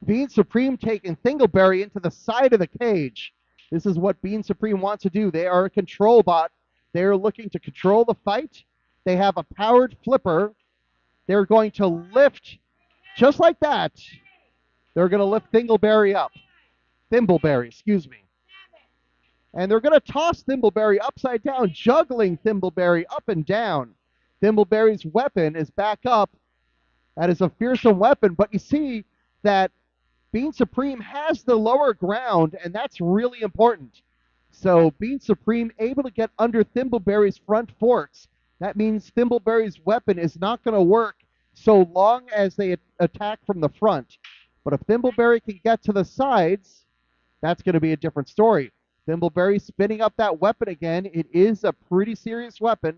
Bean Supreme taking Thimbleberry into the side of the cage. This is what Bean Supreme wants to do. They are a control bot. They're looking to control the fight. They have a powered flipper. They're going to lift just like that. They're going to lift Thimbleberry up. Thimbleberry, excuse me. And they're going to toss Thimbleberry upside down, juggling Thimbleberry up and down. Thimbleberry's weapon is back up, That is a fearsome weapon, but you see that Being Supreme has the lower ground, and that's really important. So Being Supreme able to get under Thimbleberry's front forks. That means Thimbleberry's weapon is not going to work so long as they attack from the front. But if Thimbleberry can get to the sides, that's going to be a different story. Thimbleberry spinning up that weapon again. It is a pretty serious weapon.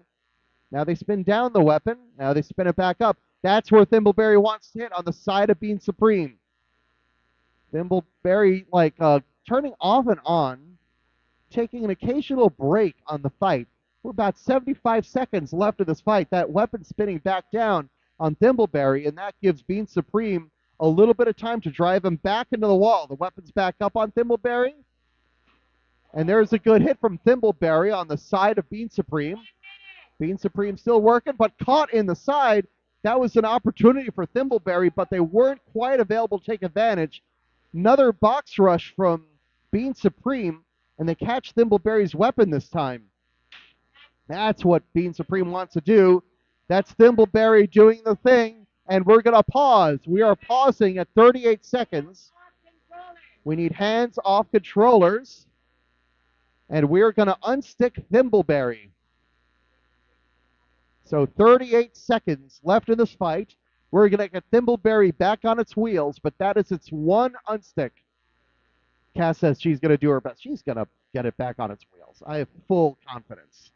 Now they spin down the weapon. Now they spin it back up. That's where Thimbleberry wants to hit, on the side of Being Supreme. Thimbleberry, turning off and on, taking an occasional break on the fight. We're about 75 seconds left of this fight. That weapon spinning back down on Thimbleberry, and that gives Being Supreme a little bit of time to drive him back into the wall. The weapon's back up on Thimbleberry, and there's a good hit from Thimbleberry on the side of Being Supreme. Being Supreme still working, but caught in the side. That was an opportunity for Thimbleberry, but they weren't quite available to take advantage. Another box rush from Being Supreme, and they catch Thimbleberry's weapon this time. That's what Being Supreme wants to do. That's Thimbleberry doing the thing, and we're going to pause. We are pausing at 38 seconds. We need hands off controllers, and we're going to unstick Thimbleberry. So 38 seconds left in this fight. We're going to get Thimbleberry back on its wheels, but that is its one unstick. Cass says she's going to do her best. She's going to get it back on its wheels. I have full confidence.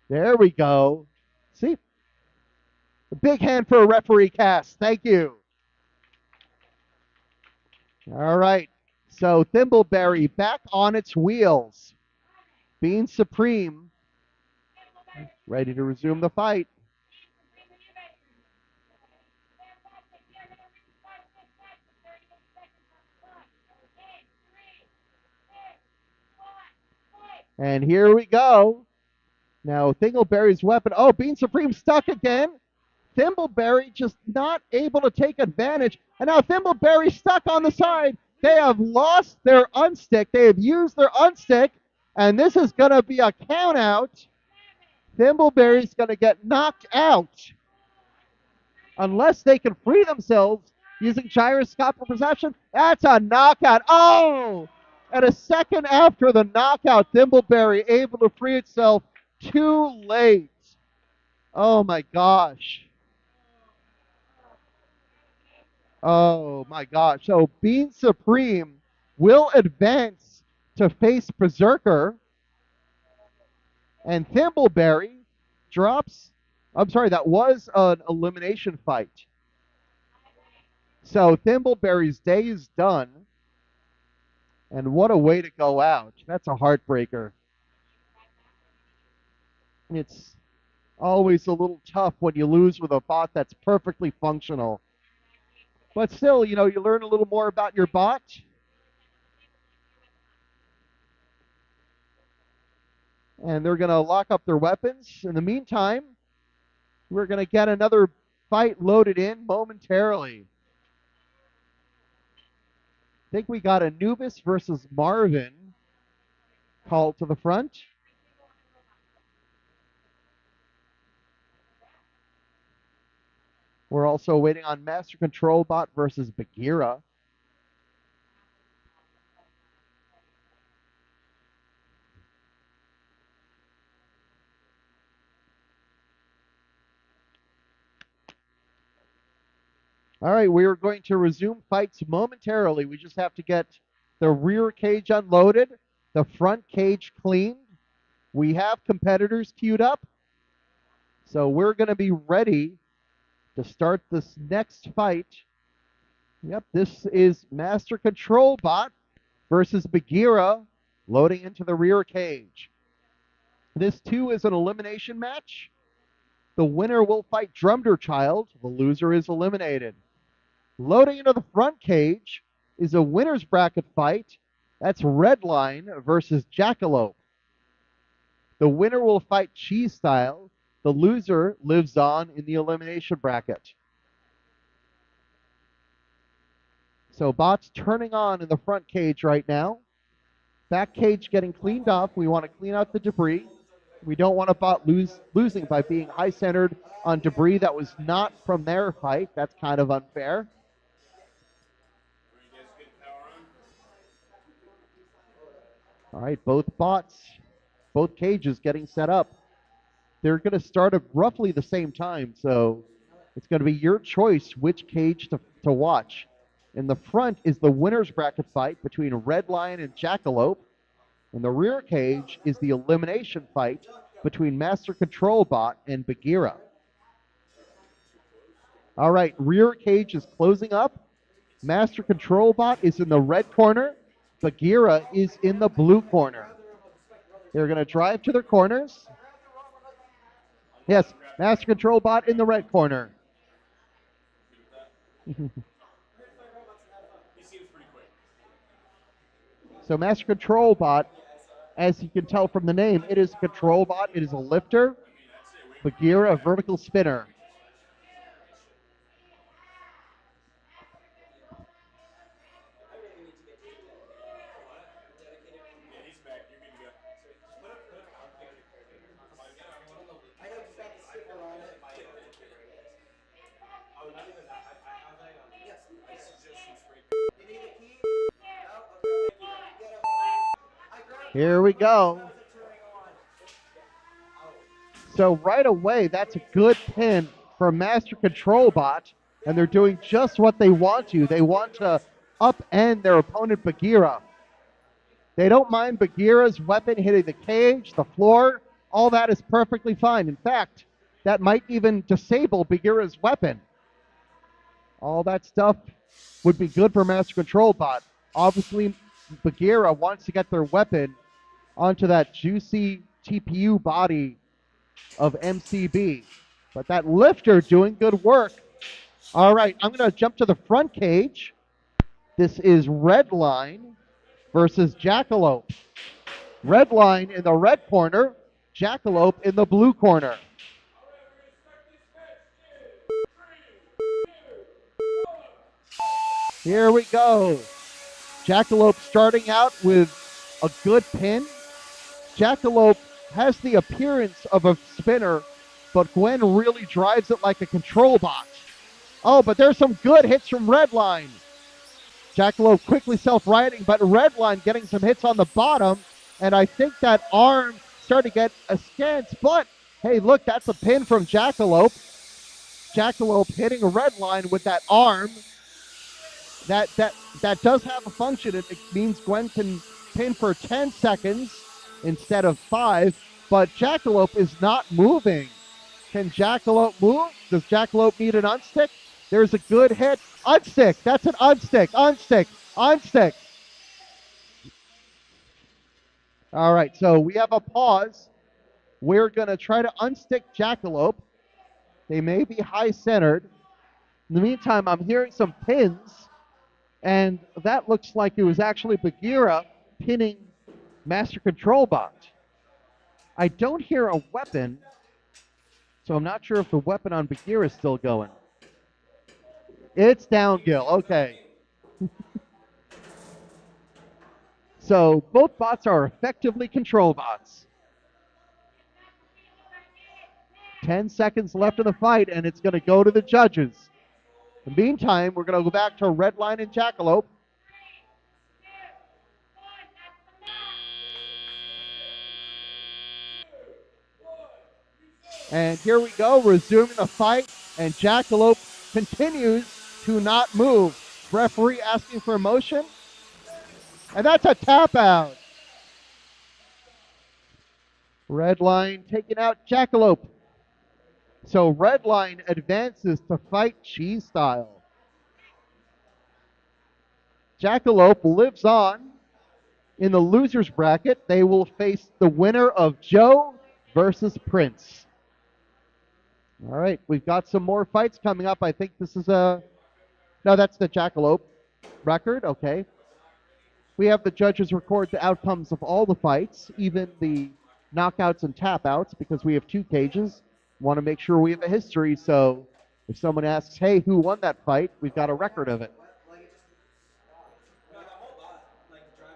There we go. See? A big hand for a referee, Cass. Thank you. All right. So Thimbleberry back on its wheels. Being Supreme ready to resume the fight. And here we go. Now Thimbleberry's weapon. Oh, Being Supreme stuck again. Thimbleberry just not able to take advantage. And now Thimbleberry stuck on the side. They have lost their unstick. They have used their unstick. And this is going to be a count out. Thimbleberry's going to get knocked out. Unless they can free themselves using gyroscopic perception. That's a knockout. Oh! And a second after the knockout, Thimbleberry able to free itself. Too late. Oh my gosh. Oh my gosh. So Being Supreme will advance to face Berserker. And Thimbleberry drops. I'm sorry, that was an elimination fight. So Thimbleberry's day is done. And what a way to go out. That's a heartbreaker. It's always a little tough when you lose with a bot that's perfectly functional. But still, you learn a little more about your bot. And they're going to lock up their weapons. In the meantime, we're going to get another fight loaded in momentarily. I think we got Anubis versus Marvin called to the front. We're also waiting on Master Control Bot versus Beira. All right, we are going to resume fights momentarily. We just have to get the rear cage unloaded, the front cage cleaned. We have competitors queued up. So we're going to be ready to start this next fight. Yep, this is Master Control Bot versus Beira loading into the rear cage. This too is an elimination match. The winner will fight Drumder Child. The loser is eliminated. Loading into the front cage is a winner's bracket fight. That's Redline versus Jackalope. The winner will fight Cheese Style. The loser lives on in the elimination bracket. So bots turning on in the front cage right now. Back cage getting cleaned off. We want to clean out the debris. We don't want a bot losing by being high-centered on debris that was not from their fight. That's kind of unfair. All right, both bots, both cages getting set up. They're going to start at roughly the same time, so it's going to be your choice which cage to watch. In the front is the winner's bracket fight between Redline and Jackalope. In the rear cage is the elimination fight between Master Control Bot and Beira. All right, rear cage is closing up. Master Control Bot is in the red corner. Beira is in the blue corner. They're going to drive to their corners. Yes, Master Control Bot in the red corner. So Master Control Bot, as you can tell from the name, it is a control bot. It is a lifter. Beira, a vertical spinner. Here we go. So right away, that's a good pin for Master Control Bot, and they're doing just what they want to. They want to upend their opponent, Beira. They don't mind Beira's weapon hitting the cage, the floor. All that is perfectly fine. In fact, that might even disable Beira's weapon. All that stuff would be good for Master Control Bot. Obviously, Beira wants to get their weapon onto that juicy TPU body of MCB. But that lifter doing good work. All right, I'm going to jump to the front cage. This is Redline versus Jackalope. Redline in the red corner, Jackalope in the blue corner. Here we go. Jackalope starting out with a good pin. Jackalope has the appearance of a spinner, but Gwen really drives it like a control bot. Oh, but there's some good hits from Redline. Jackalope quickly self-righting, but Redline getting some hits on the bottom, and I think that arm started to get askance, but hey, look, that's a pin from Jackalope. Jackalope hitting a Redline with that arm. That does have a function. It means Gwen can pin for 10 seconds instead of 5, but Jackalope is not moving. Can Jackalope move? Does Jackalope need an unstick? There's a good hit. Unstick. That's an unstick. Unstick. Unstick. All right, so we have a pause. We're going to try to unstick Jackalope. They may be high-centered. In the meantime, I'm hearing some pins, and that looks like it was actually Beira pinning Master Control Bot. I don't hear a weapon, so I'm not sure if the weapon on Beira is still going. It's down, Gil. Okay. So both bots are effectively control bots. 10 seconds left in the fight, and it's going to go to the judges. In the meantime, we're going to go back to Redline and Jackalope. And here we go, resuming the fight, and Jackalope continues to not move. Referee asking for a motion. And that's a tap out. Redline taking out Jackalope. So Redline advances to fight cheese style. Jackalope lives on. In the loser's bracket, they will face the winner of Joe versus Prince. All right, we've got some more fights coming up. I think this is no, that's the Jackalope record. Okay. We have the judges record the outcomes of all the fights, even the knockouts and tap outs, because we have 2 cages. Want to make sure we have a history, so if someone asks, hey, who won that fight, we've got a record of it.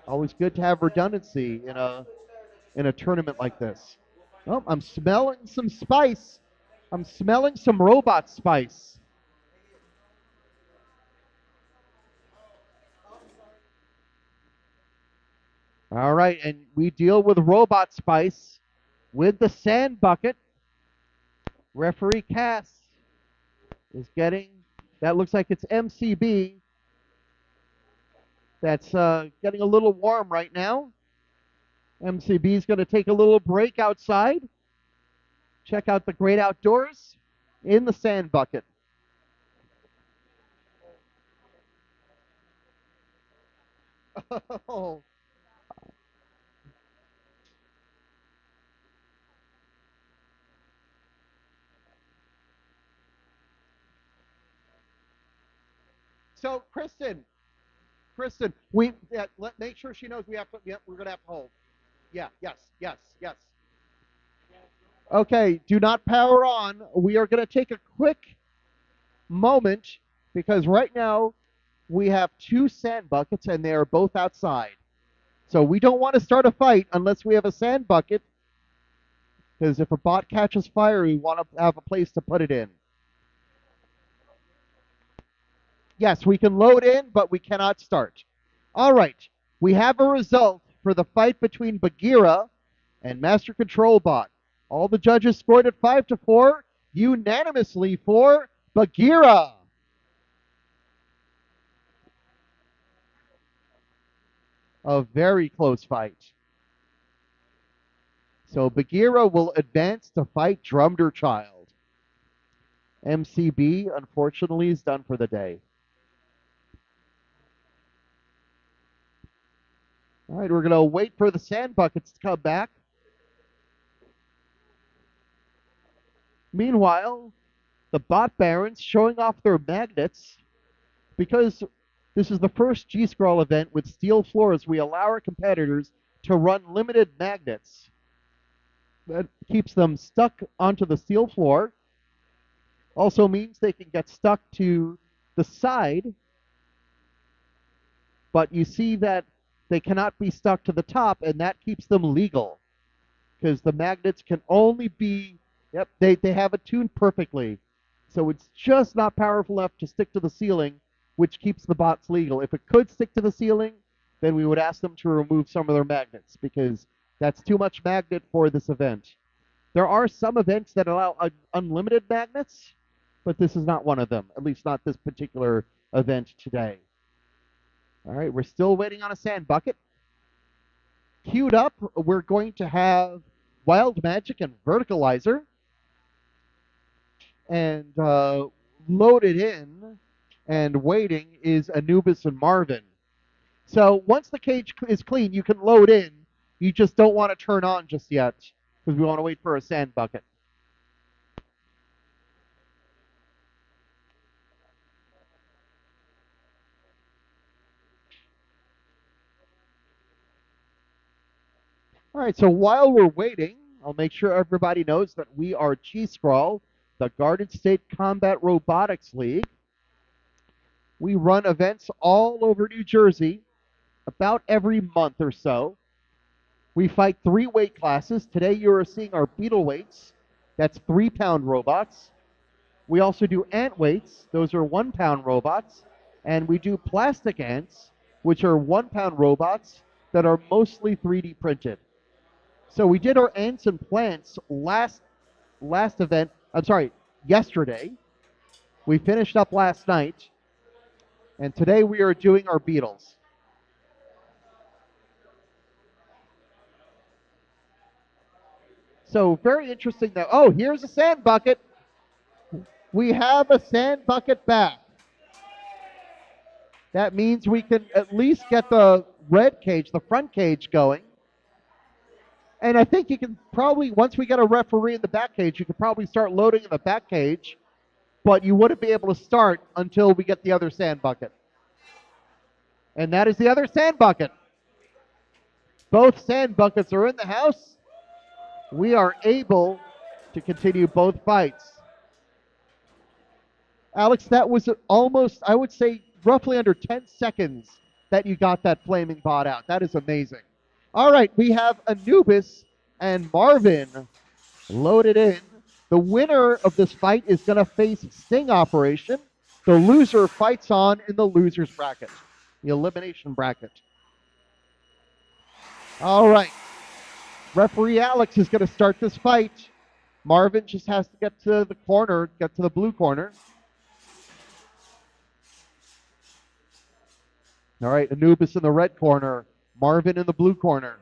Always good to have redundancy in a tournament like this. Oh, I'm smelling some spice. I'm smelling some robot spice. All right, and we deal with robot spice with the sand bucket. Referee Cass is getting, that looks like it's MCB. That's getting a little warm right now. MCB is going to take a little break outside. Check out the great outdoors in the sand bucket. Oh. So, Kristen, make sure she knows we have to. Yeah, we're gonna have to hold. Yeah, yes. Okay, do not power on. We are gonna take a quick moment because right now we have two sand buckets and they are both outside. So we don't want to start a fight unless we have a sand bucket. Because if a bot catches fire, we want to have a place to put it in. Yes, we can load in, but we cannot start. All right, we have a result for the fight between Beira and Master Control Bot. All the judges scored it 5-4, unanimously for Beira. A very close fight. So Beira will advance to fight Drumder Child. MCB, unfortunately, is done for the day. All right, we're going to wait for the sand buckets to come back. Meanwhile, the bot barons showing off their magnets. Because this is the first GSCRL event with steel floors, we allow our competitors to run limited magnets. That keeps them stuck onto the steel floor. Also means they can get stuck to the side. But you see that they cannot be stuck to the top, and that keeps them legal. Because the magnets can only be, yep, they have it tuned perfectly. So it's just not powerful enough to stick to the ceiling, which keeps the bots legal. If it could stick to the ceiling, then we would ask them to remove some of their magnets, because that's too much magnet for this event. There are some events that allow unlimited magnets, but this is not one of them, at least not this particular event today. All right, we're still waiting on a sand bucket. Queued up, we're going to have Wild Magic and Verticalizer. And loaded in and waiting is Anubis and Marvin. So once the cage is clean, you can load in. You just don't want to turn on just yet because we want to wait for a sand bucket. All right, so while we're waiting, I'll make sure everybody knows that we are GSCRL, the Garden State Combat Robotics League. We run events all over New Jersey about every month or so. We fight 3 weight classes. Today you are seeing our Beetle weights. That's 3-pound robots. We also do ant weights. Those are 1-pound robots. And we do plastic ants, which are 1-pound robots that are mostly 3D printed. So we did our ants and plants last event. I'm sorry, yesterday. We finished up last night. And today we are doing our beetles. So very interesting that, oh, here's a sand bucket. We have a sand bucket back. That means we can at least get the red cage, the front cage going. And I think you can probably, once we get a referee in the back cage, you could probably start loading in the back cage, but you wouldn't be able to start until we get the other sand bucket. And that is the other sand bucket. Both sand buckets are in the house. We are able to continue both fights. Alex, that was almost, I would say, roughly under 10 seconds that you got that flaming bot out. That is amazing. All right, we have Anubis and Marvin loaded in. The winner of this fight is going to face Sting Operation. The loser fights on in the loser's bracket, the elimination bracket. All right. Referee Alex is going to start this fight. Marvin just has to get to the corner, get to the blue corner. All right, Anubis in the red corner, Marvin in the blue corner.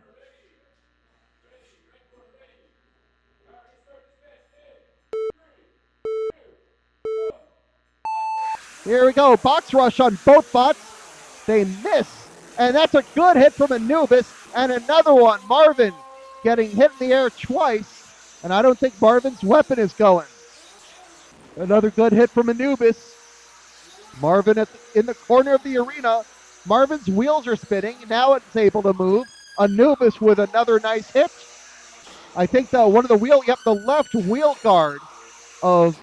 Here we go, box rush on both bots. They miss, and that's a good hit from Anubis, and another one. Marvin getting hit in the air twice, and I don't think Marvin's weapon is going. Another good hit from Anubis. Marvin in the corner of the arena. Marvin's wheels are spinning. Now it's able to move. Anubis with another nice hit. I think the left wheel guard of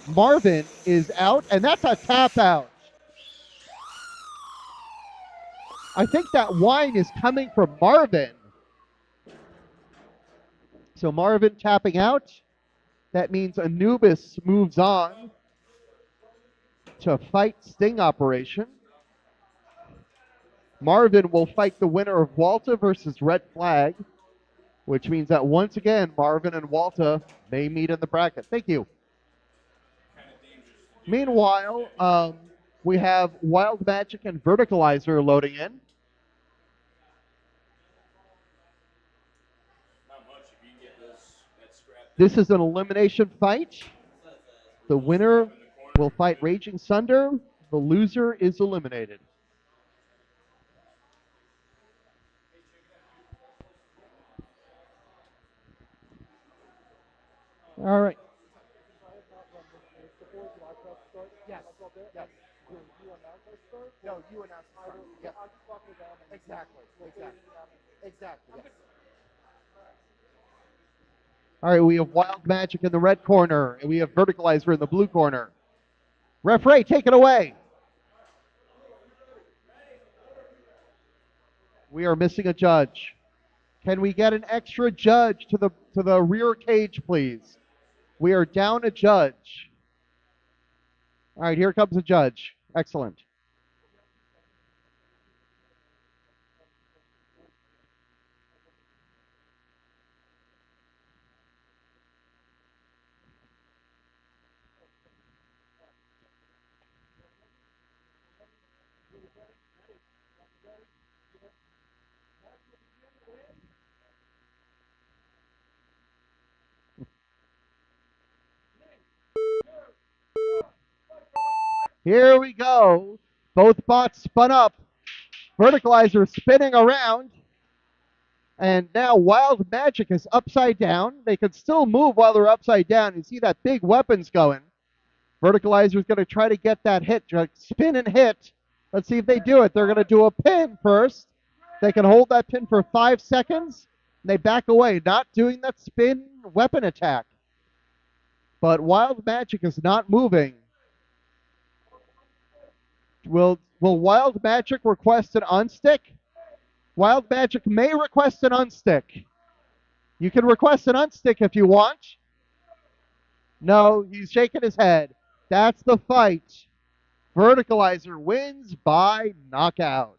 Marvin is out, and that's a tap out. I think that whine is coming from Marvin. So Marvin tapping out. That means Anubis moves on to fight Sting Operation. Marvin will fight the winner of Walta versus Red Flag, which means that once again, Marvin and Walta may meet in the bracket. Thank you. Meanwhile, we have Wild Magic and Verticalizer loading in. This is an elimination fight. The winner will fight Raging Sunder. The loser is eliminated. All right. Yes. No, you announce. Yes. Exactly. Yes. All right, we have Wild Magic in the red corner, and we have Verticalizer in the blue corner. Referee, take it away. We are missing a judge. Can we get an extra judge to the rear cage, please? We are down a judge. All right, here comes a judge. Excellent. Here we go. Both bots spun up. Verticalizer spinning around. And now Wild Magic is upside down. They can still move while they're upside down. You see that big weapons going. Verticalizer is going to try to get that hit. Spin and hit. Let's see if they do it. They're going to do a pin first. They can hold that pin for 5 seconds. They back away, not doing that spin weapon attack. But Wild Magic is not moving. Will Wild Magic request an unstick? Wild Magic may request an unstick. You can request an unstick if you want. No, he's shaking his head. That's the fight. Verticalizer wins by knockout.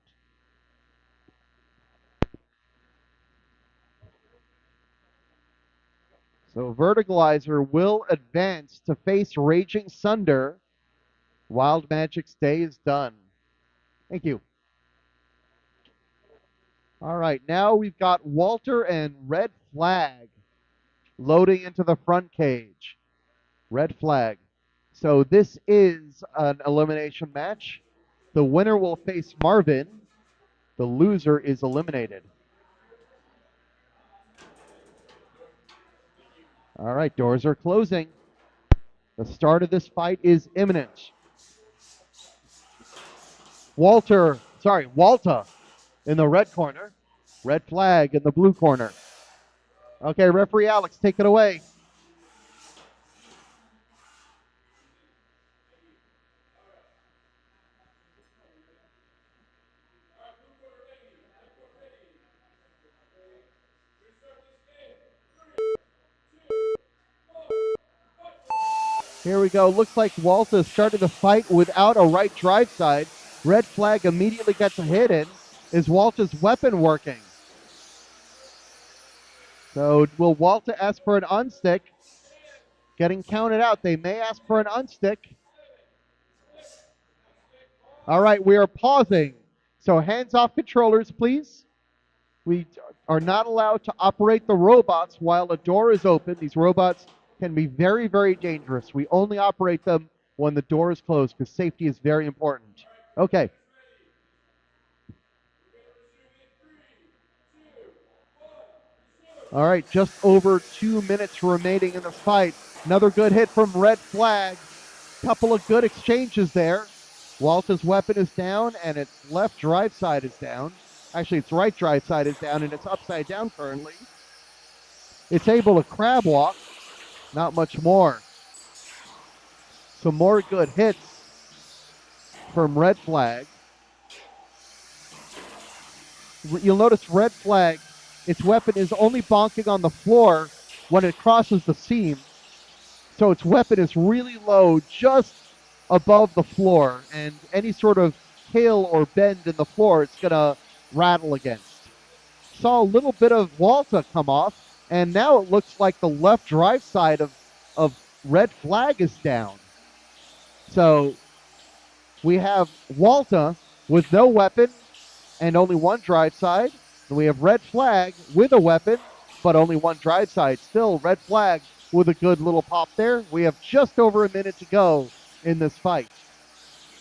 So Verticalizer will advance to face Raging Sunder. Wild Magic's day is done. Thank you. All right, now we've got Walter and Red Flag loading into the front cage. Red Flag. So this is an elimination match. The winner will face Marvin. The loser is eliminated. All right, doors are closing. The start of this fight is imminent. Walta in the red corner. Red Flag in the blue corner. Okay, referee Alex, take it away. Here we go. Looks like Walta started the fight without a right drive side. Red flag immediately gets a hit in. Is Walta's weapon working? So will Walta ask for an unstick? Getting counted out. They may ask for an unstick. All right, we are pausing. So hands off controllers, please. We are not allowed to operate the robots while a door is open. These robots can be very, very dangerous. We only operate them when the door is closed because safety is very important. Okay. All right, just over 2 minutes remaining in the fight. Another good hit from Red Flag. Couple of good exchanges there. Walta's weapon is down, and its left drive side is down. Actually, its right drive side is down, and it's upside down currently. It's able to crab walk. Not much more. Some more good hits from Red Flag. You'll notice Red Flag, its weapon is only bonking on the floor when it crosses the seam. So its weapon is really low, just above the floor, and any sort of hill or bend in the floor, it's going to rattle against. Saw a little bit of Walta come off, and now it looks like the left drive side of Red Flag is down. So we have Walta with no weapon and only one drive side, and we have Red Flag with a weapon, but only one drive side. Still, Red Flag with a good little pop there. We have just over a minute to go in this fight.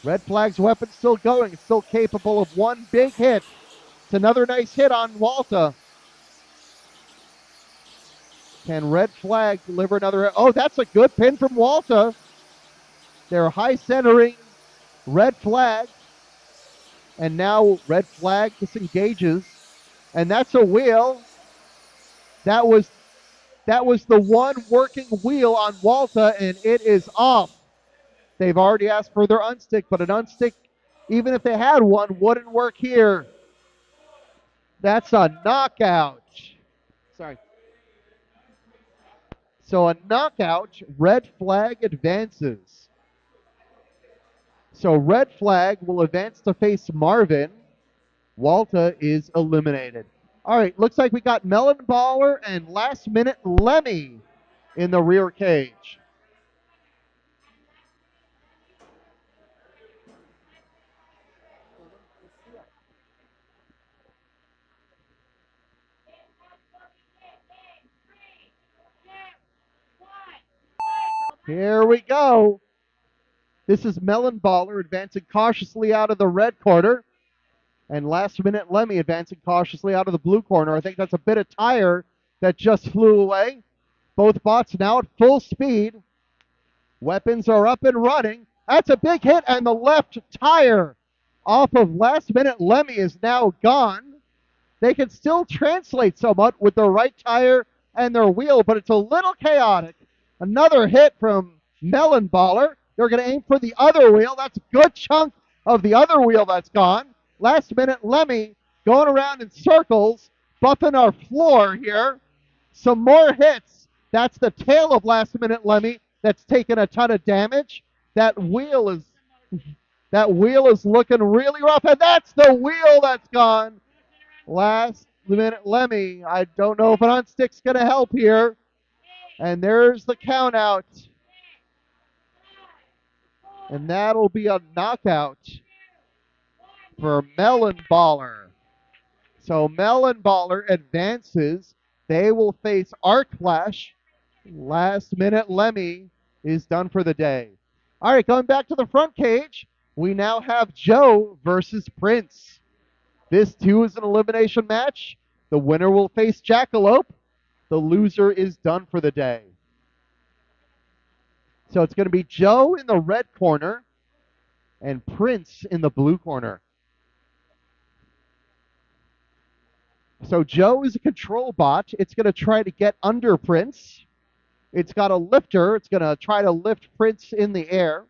Red Flag's weapon still going. It's still capable of one big hit. It's another nice hit on Walta. Can Red Flag deliver another hit? Oh, that's a good pin from Walta. They're high centering Red Flag. And now Red Flag disengages. And that's a wheel. That was the one working wheel on Walta, and it is off. They've already asked for their unstick, but an unstick, even if they had one, wouldn't work here. That's a knockout. Sorry. So a knockout, Red Flag advances. So Red Flag will advance to face Marvin. Walta is eliminated. All right, looks like we got Melon Baller and Last Minute Lemmy in the rear cage. Here we go. This is Melon Baller advancing cautiously out of the red corner. And Last Minute Lemmy advancing cautiously out of the blue corner. I think that's a bit of tire that just flew away. Both bots now at full speed. Weapons are up and running. That's a big hit, and the left tire off of Last Minute Lemmy is now gone. They can still translate somewhat with their right tire and their wheel, but it's a little chaotic. Another hit from Melon Baller. They're going to aim for the other wheel. That's a good chunk of the other wheel that's gone. Last Minute Lemmy going around in circles, buffing our floor here. Some more hits. That's the tail of Last Minute Lemmy that's taken a ton of damage. That wheel is looking really rough, and that's the wheel that's gone. Last Minute Lemmy. I don't know if an unstick's going to help here. And there's the count out. And that'll be a knockout for Melon Baller. So Melon Baller advances. They will face Arc Flash. Last Minute Lemmy is done for the day. All right, going back to the front cage, we now have Joe versus Prince. This too is an elimination match. The winner will face Jackalope. The loser is done for the day. So it's going to be Joe in the red corner and Prince in the blue corner. So Joe is a control bot. It's going to try to get under Prince. It's got a lifter. It's going to try to lift Prince in the air.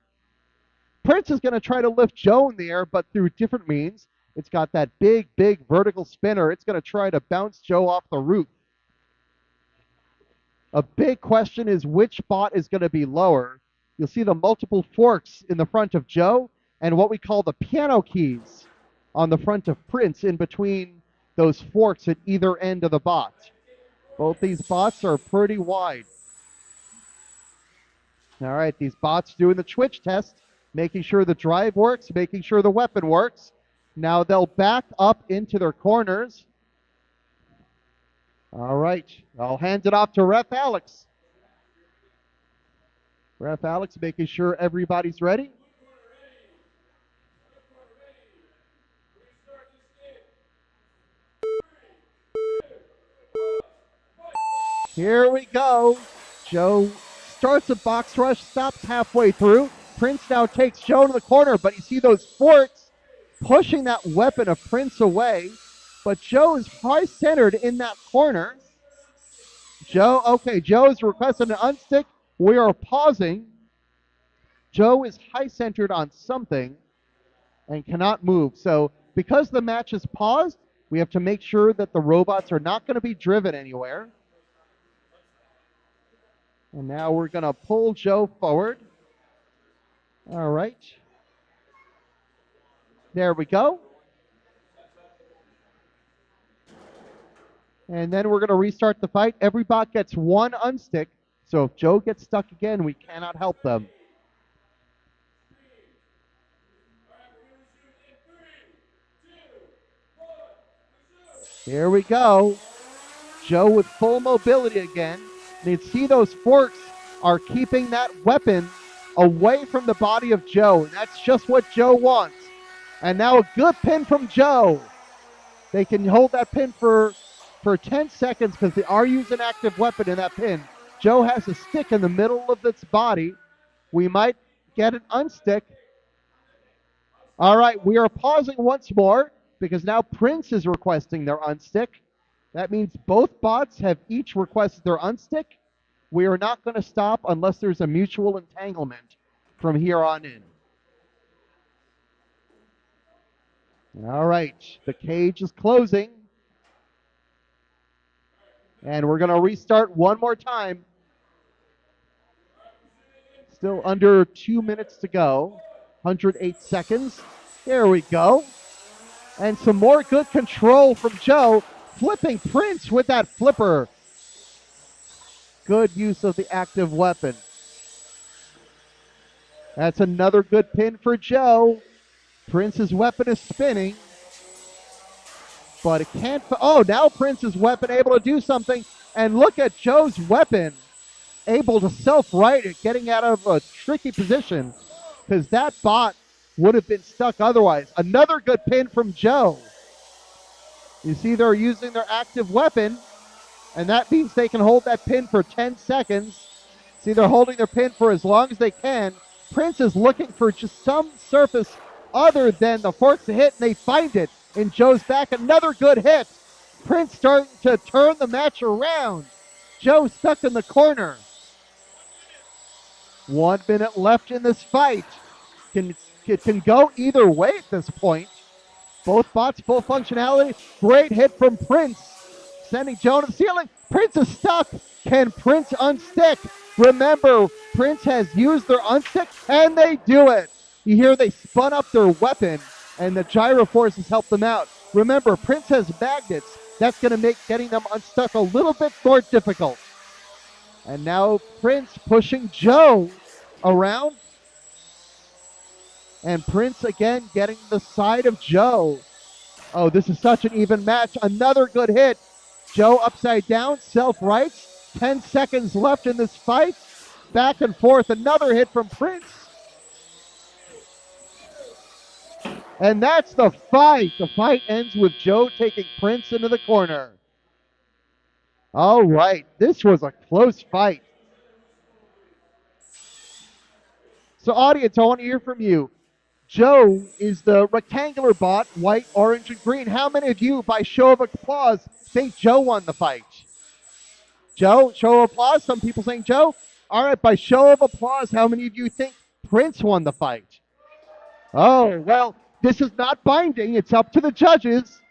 Prince is going to try to lift Joe in the air, but through different means. It's got that big, big vertical spinner. It's going to try to bounce Joe off the roof. A big question is which bot is going to be lower. you'll see the multiple forks in the front of Joe and what we call the piano keys on the front of Prince in between those forks at either end of the bot. Both these bots are pretty wide. All right, these bots doing the twitch test, making sure the drive works, making sure the weapon works. Now they'll back up into their corners. All right, I'll hand it off to Ref Alex. Ref Alex making sure everybody's ready. Here we go. Joe starts a box rush, stops halfway through. Prince now takes Joe to the corner, but you see those forks pushing that weapon of Prince away. But Joe is high centered in that corner. Joe is requesting an unstick. We are pausing. Joe is high centered on something and cannot move. So because the match is paused, we have to make sure that the robots are not going to be driven anywhere. And now we're going to pull Joe forward. All right. There we go. And then we're going to restart the fight. Every bot gets one unstick. So if Joe gets stuck again, we cannot help them. Here we go. Joe with full mobility again. And you see those forks are keeping that weapon away from the body of Joe. And that's just what Joe wants. And now a good pin from Joe. They can hold that pin for 10 seconds because they are using active weapon in that pin. Joe has a stick in the middle of its body. We might get an unstick. All right, we are pausing once more because now Prince is requesting their unstick. That means both bots have each requested their unstick. We are not going to stop unless there's a mutual entanglement from here on in. All right, the cage is closing. And we're going to restart one more time. Still under 2 minutes to go. 108 seconds. There we go. And some more good control from Joe. Flipping Prince with that flipper. Good use of the active weapon. That's another good pin for Joe. Prince's weapon is spinning. But it can't. Oh, now Prince's weapon able to do something. And look at Joe's weapon able to self-right it, getting out of a tricky position. Because that bot would have been stuck otherwise. Another good pin from Joe. You see they're using their active weapon. And that means they can hold that pin for 10 seconds. See, they're holding their pin for as long as they can. Prince is looking for just some surface other than the forks to hit, and they find it. In Joe's back, another good hit. Prince starting to turn the match around. Joe stuck in the corner. 1 minute left in this fight. It can go either way at this point. Both bots full functionality. Great hit from Prince. Sending Joe to the ceiling. Prince is stuck. Can Prince unstick? Remember, Prince has used their unstick, and they do it. You hear they spun up their weapon, and the gyro forces help them out. Remember, Prince has magnets. That's going to make getting them unstuck a little bit more difficult. And now Prince pushing Joe around. And Prince again getting the side of Joe. Oh, this is such an even match. Another good hit. Joe upside down, self-rights. 10 seconds left in this fight. Back and forth, another hit from Prince. And that's the fight. The fight ends with Joe taking Prince into the corner. All right, this was a close fight. So audience, I want to hear from you. Joe is the rectangular bot, white, orange, and green. How many of you, by show of applause, think Joe won the fight? Joe, show of applause. Some people saying Joe. All right, by show of applause, how many of you think Prince won the fight? Oh, well, this is not binding. It's up to the judges.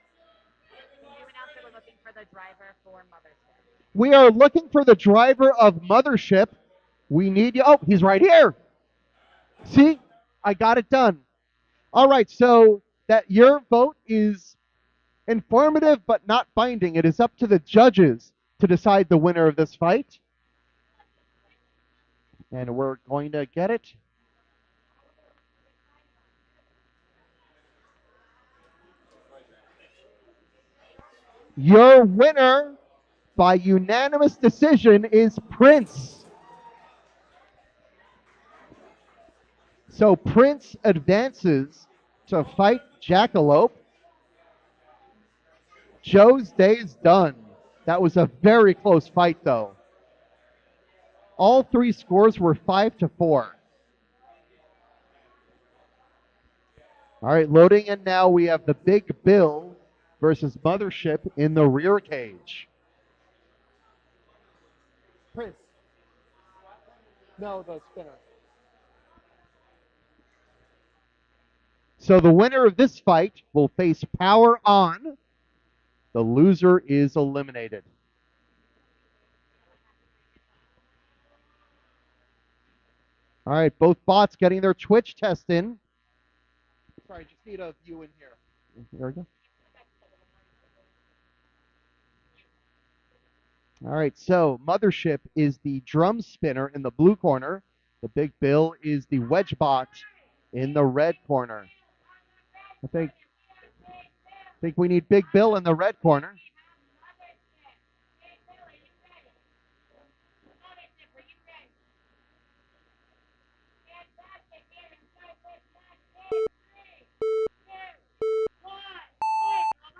We're looking for the driver for Mothership. We are looking for the driver of Mothership. We need you. Oh, he's right here. See, I got it done. All right, so that your vote is informative but not binding. It is up to the judges to decide the winner of this fight. And we're going to get it. Your winner by unanimous decision is Prince. So Prince advances to fight Jackalope. Joe's day is done. That was a very close fight, though. All three scores were 5-4. All right, loading in now. We have the Big Bill versus Mothership in the rear cage. Prince. No, the spinner. So the winner of this fight will face Power On. The loser is eliminated. All right, both bots getting their Twitch test in. Sorry, just need a view in here. There we go. All right, so Mothership is the drum spinner in the blue corner. The Big Bill is the wedge bot in the red corner. I think we need Big Bill in the red corner.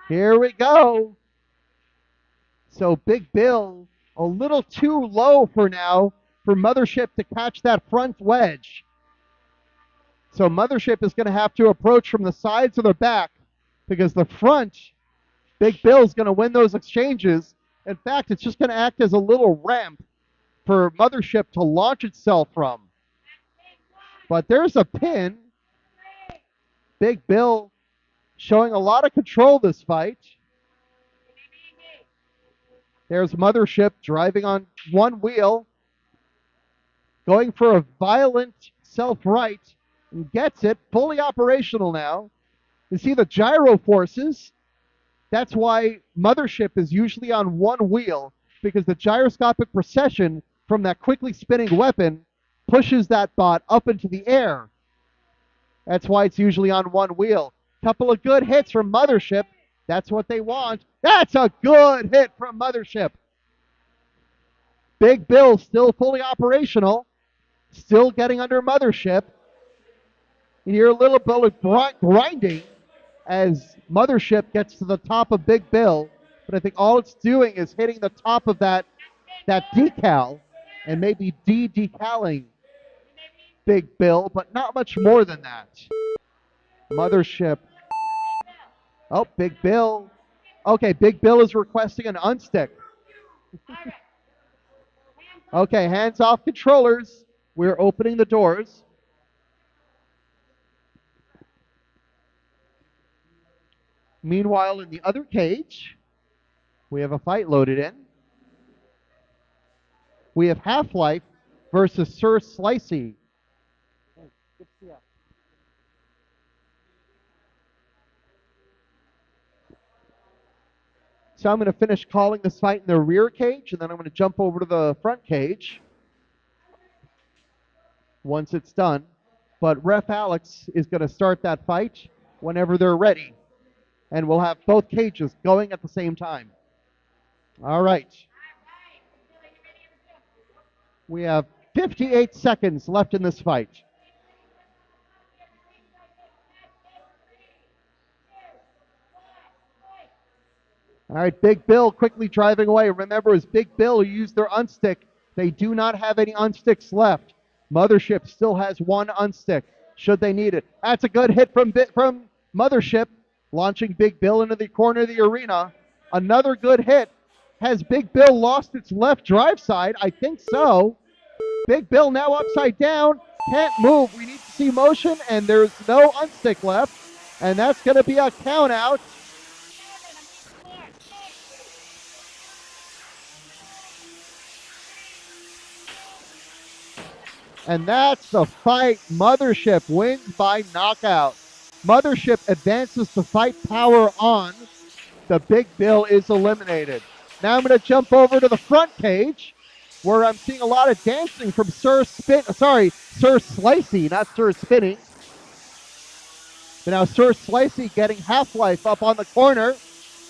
Here we go. So Big Bill a little too low for now for Mothership to catch that front wedge. So Mothership is going to have to approach from the sides or the back because the front, Big Bill's going to win those exchanges. In fact, it's just going to act as a little ramp for Mothership to launch itself from. But there's a pin. Big Bill showing a lot of control this fight. There's Mothership driving on one wheel, going for a violent self-right, and gets it, fully operational now. You see the gyro forces. That's why Mothership is usually on one wheel, because the gyroscopic precession from that quickly spinning weapon pushes that bot up into the air. That's why it's usually on one wheel. Couple of good hits from Mothership. That's what they want. That's a good hit from Mothership. Big Bill still fully operational. Still getting under Mothership. You hear a little bit of grinding as Mothership gets to the top of Big Bill. But I think all it's doing is hitting the top of that decal and maybe de-decaling Big Bill, but not much more than that. Mothership. Oh, Big Bill. Okay, Big Bill is requesting an unstick. Okay, hands off controllers. We're opening the doors. Meanwhile, in the other cage, we have a fight loaded in. We have Halflife versus Sir Slicey. So I'm going to finish calling this fight in the rear cage, and then I'm going to jump over to the front cage once it's done. But Ref Alex is going to start that fight whenever they're ready. And we'll have both cages going at the same time. All right. We have 58 seconds left in this fight. All right, Big Bill quickly driving away. Remember, as Big Bill used their unstick, they do not have any unsticks left. Mothership still has one unstick, should they need it. That's a good hit from Mothership, launching Big Bill into the corner of the arena. Another good hit. Has Big Bill lost its left drive side? I think so. Big Bill now upside down. Can't move. We need to see motion, and there's no unstick left. And that's going to be a count out. And that's the fight. Mothership wins by knockout. Mothership advances to fight power on. The Big Bill is eliminated. Now I'm going to jump over to the front cage where I'm seeing a lot of dancing from Sir Slicey, not Sir Spinning. But now Sir Slicey getting Halflife up on the corner.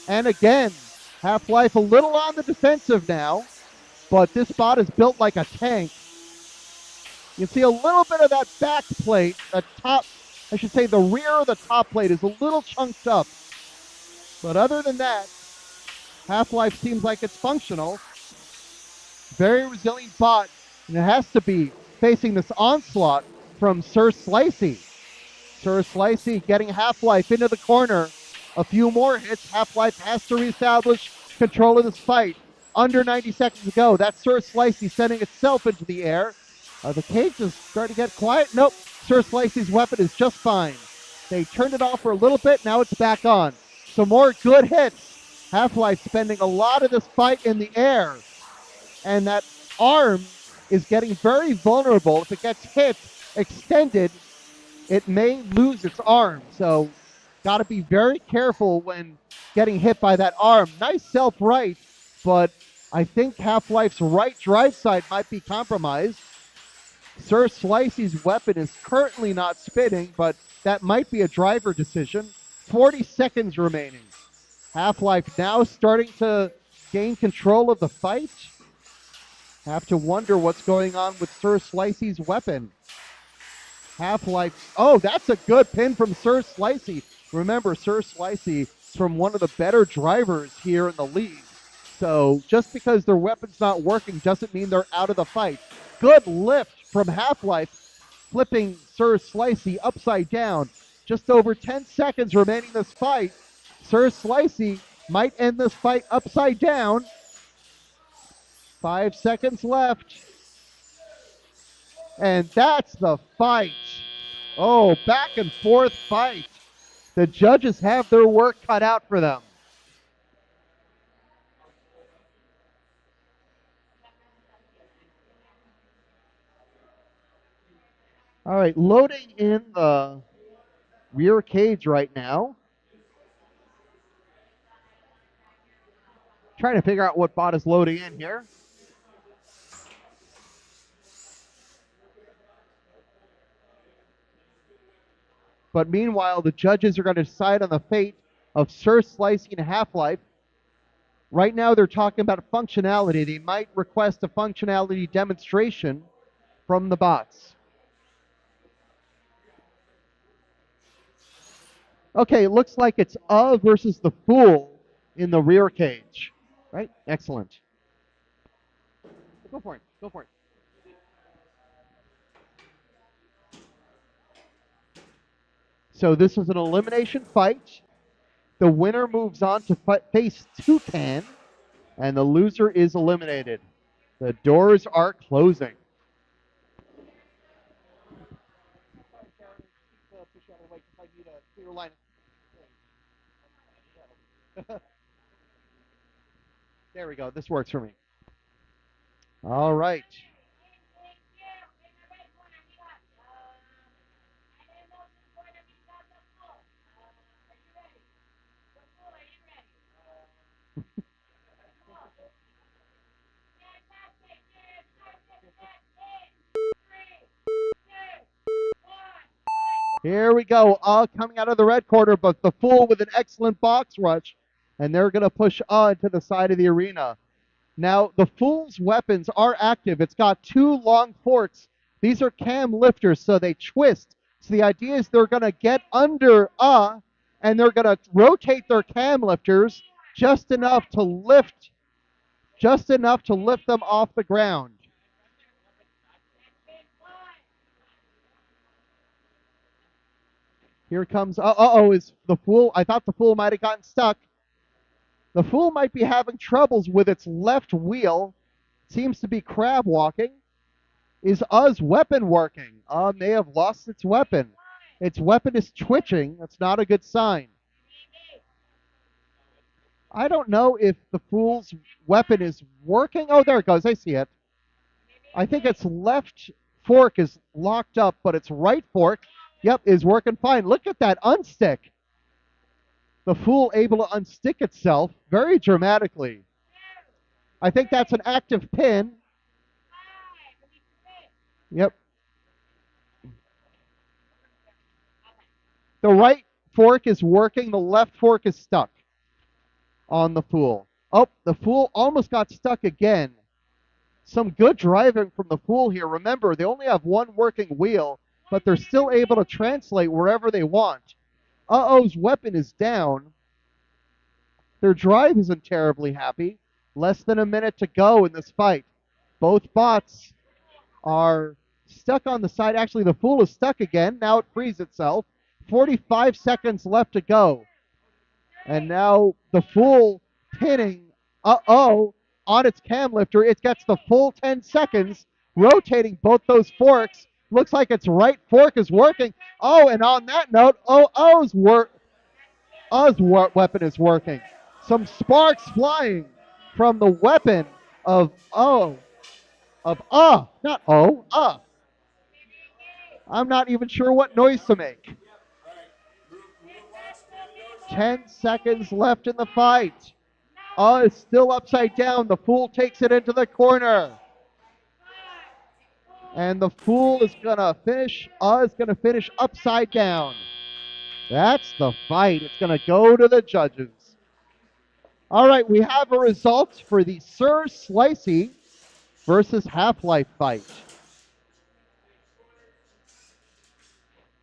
And again, Halflife a little on the defensive now, but this bot is built like a tank. You see a little bit of that back plate, the rear of the top plate is a little chunked up. But other than that, Halflife seems like it's functional. Very resilient bot, and it has to be facing this onslaught from Sir Slicey. Sir Slicey getting Halflife into the corner. A few more hits. Halflife has to reestablish control of this fight. Under 90 seconds to go. That's Sir Slicey sending itself into the air. The cage is starting to get quiet. Nope. Sir Slicey's weapon is just fine. They turned it off for a little bit. Now it's back on. Some more good hits. Halflife spending a lot of this fight in the air. And that arm is getting very vulnerable. If it gets hit, extended, it may lose its arm. So got to be very careful when getting hit by that arm. Nice self-right, but I think Halflife's right drive side might be compromised. Sir Slicey's weapon is currently not spinning, but that might be a driver decision. 40 seconds remaining. Halflife now starting to gain control of the fight. Have to wonder what's going on with Sir Slicey's weapon. Halflife, oh, that's a good pin from Sir Slicey. Remember, Sir Slicey is from one of the better drivers here in the league. So just because their weapon's not working doesn't mean they're out of the fight. Good lift from Halflife, flipping Sir Slicey upside down. Just over 10 seconds remaining in this fight. Sir Slicey might end this fight upside down. 5 seconds left. And that's the fight. Oh, back and forth fight. The judges have their work cut out for them. All right, loading in the rear cage right now. Trying to figure out what bot is loading in here. But meanwhile, the judges are going to decide on the fate of Sir Slicey and Halflife. Right now, they're talking about functionality. They might request a functionality demonstration from the bots. Okay, it looks like it's versus the Fool in the rear cage. Right? Excellent. Go for it. Go for it. So this is an elimination fight. The winner moves on to face Toucan, and the loser is eliminated. The doors are closing. There we go. This works for me. All right. Here we go, coming out of the red corner, but the Fool with an excellent box rush, and they're going to push to the side of the arena. Now, the Fool's weapons are active. It's got two long forks. These are cam lifters, so they twist. So the idea is they're going to get under and they're going to rotate their cam lifters just enough to lift them off the ground. Here comes, is the Fool, I thought the Fool might have gotten stuck. The Fool might be having troubles with its left wheel. Seems to be crab walking. Is Uz's weapon working? May have lost its weapon. Its weapon is twitching. That's not a good sign. I don't know if the Fool's weapon is working. Oh, there it goes. I see it. I think its left fork is locked up, but its right fork, yep, is working fine. Look at that unstick. The Fool able to unstick itself very dramatically. I think that's an active pin. Yep. The right fork is working. The left fork is stuck on the Fool. Oh, the Fool almost got stuck again. Some good driving from the Fool here. Remember, they only have one working wheel, but they're still able to translate wherever they want. Uh-oh's weapon is down. Their drive isn't terribly happy. Less than a minute to go in this fight. Both bots are stuck on the side. Actually, the Fool is stuck again. Now it frees itself. 45 seconds left to go. And now the Fool pinning, on its cam lifter. It gets the full 10 seconds, rotating both those forks. Looks like its right fork is working. Oh, and on that note, O's weapon is working. Some sparks flying from the weapon of not O. I'm not even sure what noise to make. 10 seconds left in the fight. Is still upside down. The Fool takes it into the corner. And the Fool is going to finish. Is going to finish upside down. That's the fight. It's going to go to the judges. All right, we have a result for the Sir Slicey versus Halflife fight.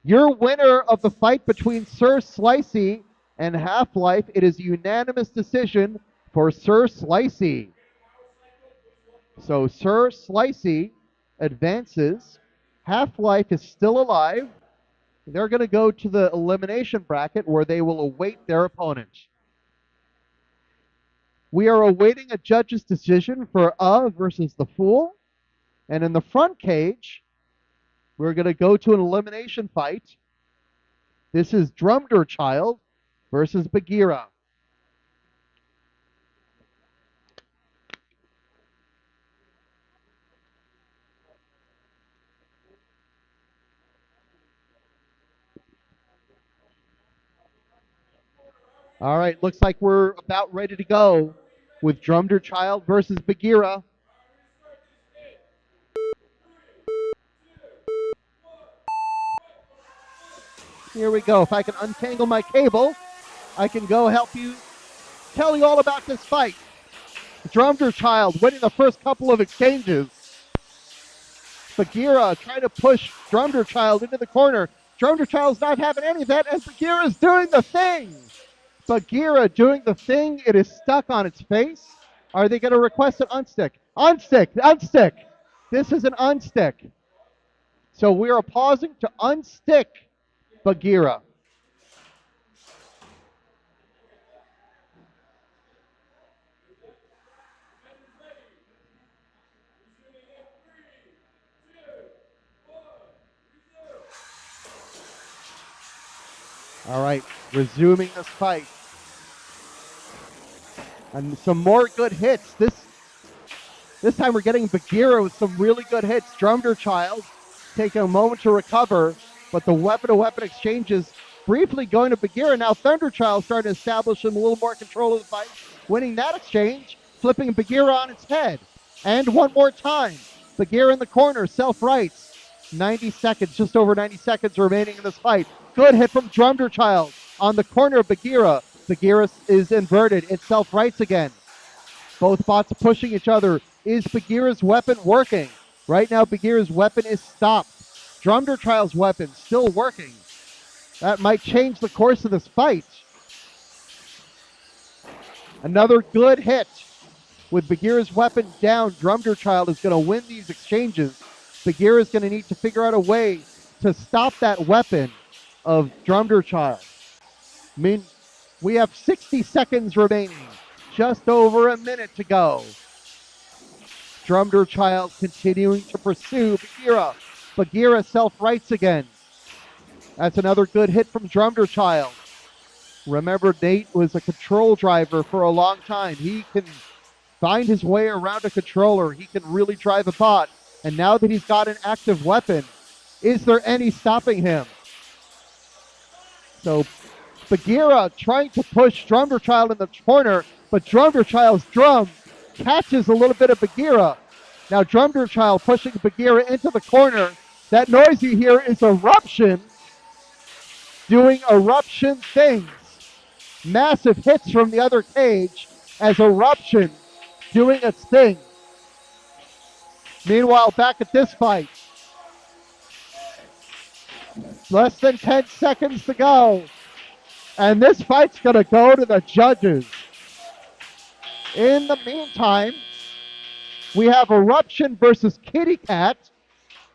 Your winner of the fight between Sir Slicey and Halflife, it is a unanimous decision for Sir Slicey. So Sir Slicey advances. Halflife is still alive. They're going to go to the elimination bracket where they will await their opponent. We are awaiting a judge's decision for versus the Fool. And in the front cage, we're going to go to an elimination fight. This is Drumder Child versus Beira. All right, looks like we're about ready to go with Drumder Child versus Beira. Here we go. If I can untangle my cable, I can go help you, tell you all about this fight. Drumder Child winning the first couple of exchanges. Beira trying to push Drumder Child into the corner. Drumder Child's not having any of that, and Beira's doing the thing. Beira doing the thing. It is stuck on its face. Are they going to request an unstick? Unstick. This is an unstick. So we are pausing to unstick Beira. All right, resuming this fight. And some more good hits. This time we're getting Beira with some really good hits. Drumder Child taking a moment to recover, but the weapon-to-weapon exchanges briefly going to Beira. Now Thunder Child starting to establish some a little more control of the fight, winning that exchange, flipping Beira on its head. And one more time, Beira in the corner, self-rights. 90 seconds, just over 90 seconds remaining in this fight. Good hit from Drumder Child on the corner of Beira. Beira is inverted. It self-rights again. Both bots pushing each other. Is Beira's weapon working? Right now, Beira's weapon is stopped. Drumder Child's weapon still working. That might change the course of this fight. Another good hit. With Beira's weapon down, Drumder Child is going to win these exchanges. Beira is going to need to figure out a way to stop that weapon of Drumder Child. I mean, we have 60 seconds remaining. Just over a minute to go. Drumder Child continuing to pursue Beira. Beira self-rights again. That's another good hit from Drumder Child. Remember, Nate was a control driver for a long time. He can find his way around a controller. He can really drive a bot. And now that he's got an active weapon, is there any stopping him? So Bagheera trying to push Drumderchild in the corner, but Drumderchild's drum catches a little bit of Bagheera. Now Drumderchild pushing Bagheera into the corner. That noise you hear is Eruption doing Eruption things. Massive hits from the other cage as Eruption doing its thing. Meanwhile, back at this fight, less than 10 seconds to go. And this fight's going to go to the judges. In the meantime, we have Eruption versus Kitty Cat.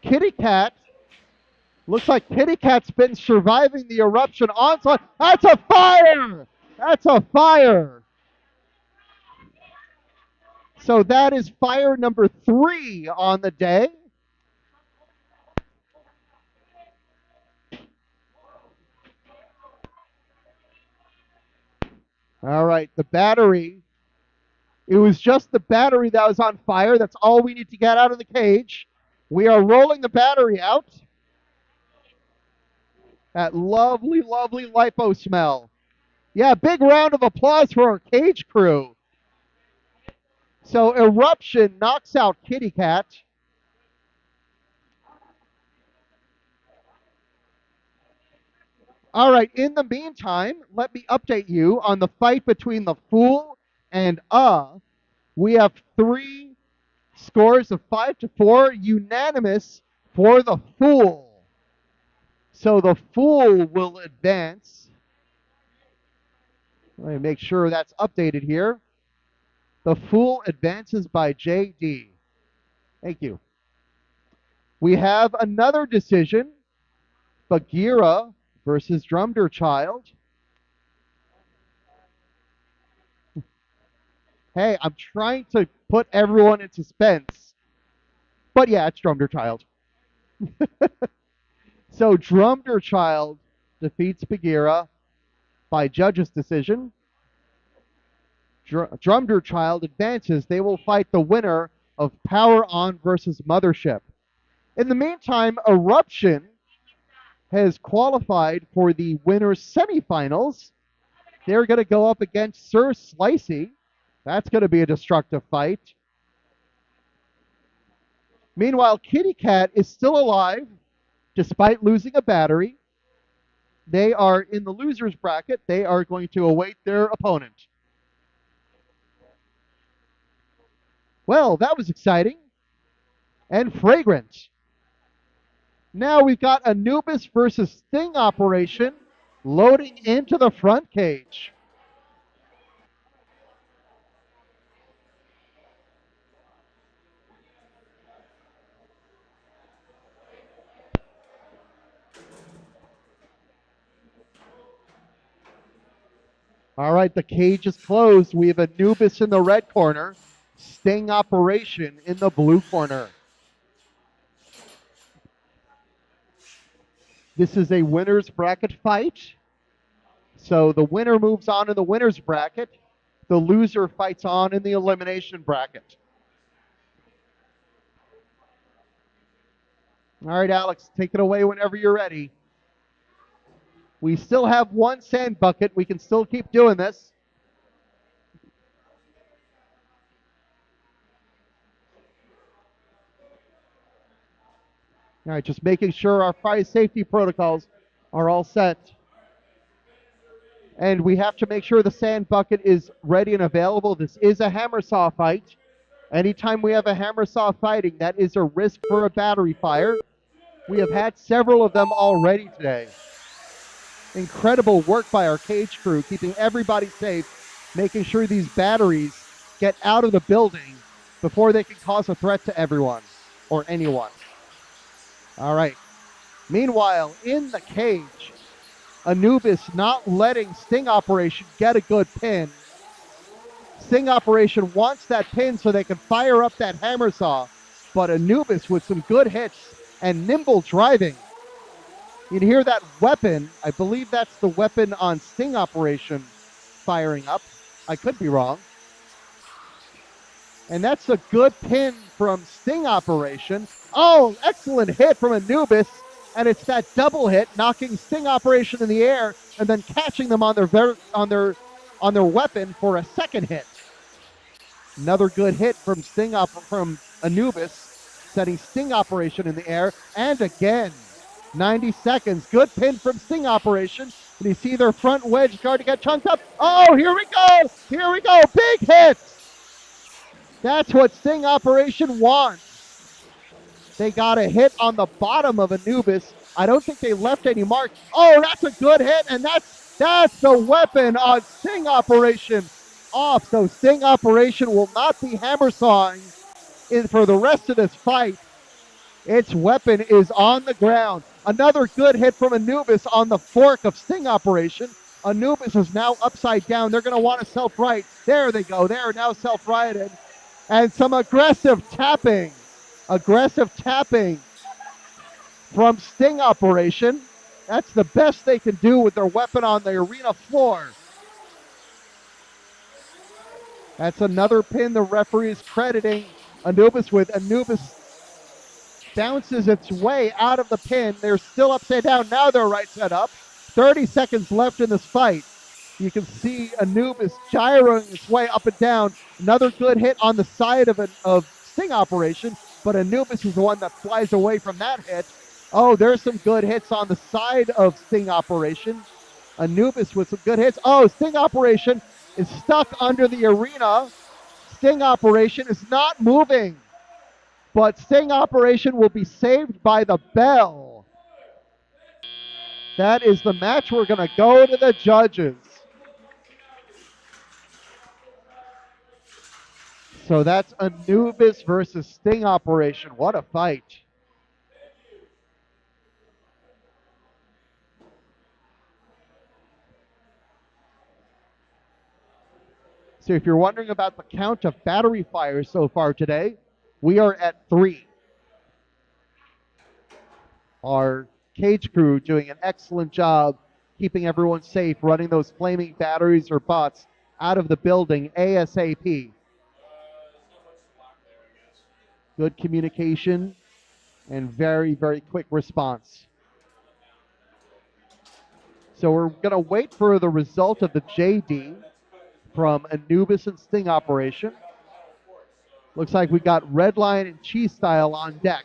Kitty Cat, looks like Kitty Cat's been surviving the Eruption onslaught. That's a fire! That's a fire! So that is fire number 3 on the day. All right, the battery. It was just the battery that was on fire. That's all we need to get out of the cage. We are rolling the battery out. That lovely, lovely lipo smell. Yeah, big round of applause for our cage crew. So Eruption knocks out Kitty Cat. All right, in the meantime, let me update you on the fight between the Fool and We have 3 scores of 5-4, unanimous for the Fool. So the Fool will advance. Let me make sure that's updated here. The Fool advances by JD. Thank you. We have another decision. Bagheera versus Drumderchild. Hey, I'm trying to put everyone in suspense. But yeah, it's Drumderchild. So Drumderchild defeats Bagheera by judge's decision. Drumderchild advances. They will fight the winner of Power On versus Mothership. In the meantime, Eruption has qualified for the winners semifinals. They're going to go up against Sir Slicey. That's going to be a destructive fight. Meanwhile, Kitty Cat is still alive despite losing a battery. They are in the loser's bracket. They are going to await their opponent. Well, that was exciting and fragrant. Now we've got Anubis versus Sting Operation loading into the front cage. All right, the cage is closed. We have Anubis in the red corner, Sting Operation in the blue corner. This is a winner's bracket fight. So the winner moves on in the winner's bracket. The loser fights on in the elimination bracket. All right, Alex, take it away whenever you're ready. We still have 1 sand bucket. We can still keep doing this. All right, just making sure our fire safety protocols are all set. And we have to make sure the sand bucket is ready and available. This is a hammer saw fight. Anytime we have a hammer saw fighting, that is a risk for a battery fire. We have had several of them already today. Incredible work by our cage crew, keeping everybody safe, making sure these batteries get out of the building before they can cause a threat to everyone or anyone. All right. Meanwhile, in the cage, Anubis not letting Sting Operation get a good pin. Sting Operation wants that pin so they can fire up that hammer saw, but Anubis with some good hits and nimble driving. You can hear that weapon. I believe that's the weapon on Sting Operation firing up. I could be wrong. And that's a good pin from Sting Operation. Oh, excellent hit from Anubis. And it's that double hit, knocking Sting Operation in the air and then catching them on their weapon for a second hit. Another good hit from from Anubis, setting Sting Operation in the air. And again, 90 seconds. Good pin from Sting Operation. And you see their front wedge guard to get chunked up. Oh, here we go. Here we go. Big hit. That's what Sting Operation wants. They got a hit on the bottom of Anubis. I don't think they left any mark. Oh, that's a good hit. And that's the weapon on Sting Operation off. So Sting Operation will not be hammer sawing for the rest of this fight. Its weapon is on the ground. Another good hit from Anubis on the fork of Sting Operation. Anubis is now upside down. They're going to want to self-right. There they go. They're now self-righted. And some aggressive tapping. Aggressive tapping from Sting Operation. That's the best they can do with their weapon on the arena floor. That's another pin the referee is crediting Anubis with. Anubis bounces its way out of the pin. They're still upside down. Now they're right side up. 30 seconds left in this fight. You can see Anubis gyroing its way up and down. Another good hit on the side of Sting Operation, but Anubis is the one that flies away from that hit. Oh, there's some good hits on the side of Sting Operation. Anubis with some good hits. Oh, Sting Operation is stuck under the arena. Sting Operation is not moving. But Sting Operation will be saved by the bell. That is the match. We're going to go to the judges. So that's Anubis versus Sting Operation. What a fight. So if you're wondering about the count of battery fires so far today, we are at 3. Our cage crew doing an excellent job keeping everyone safe, running those flaming batteries or bots out of the building ASAP. Good communication and very, very quick response. So we're going to wait for the result of the JD from Anubis and Sting Operation. Looks like we got Redline and Cheese Style on deck.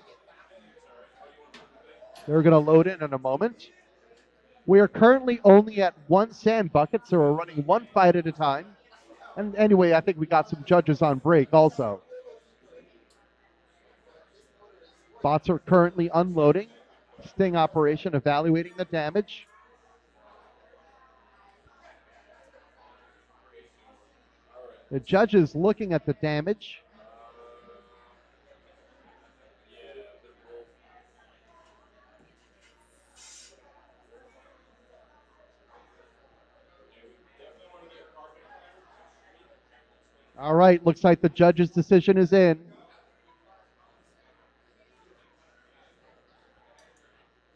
They're going to load in a moment. We are currently only at 1 sand bucket, so we're running one fight at a time. And anyway, I think we got some judges on break also. Bots are currently unloading. Sting Operation evaluating the damage. The judges looking at the damage. All right, looks like the judge's decision is in.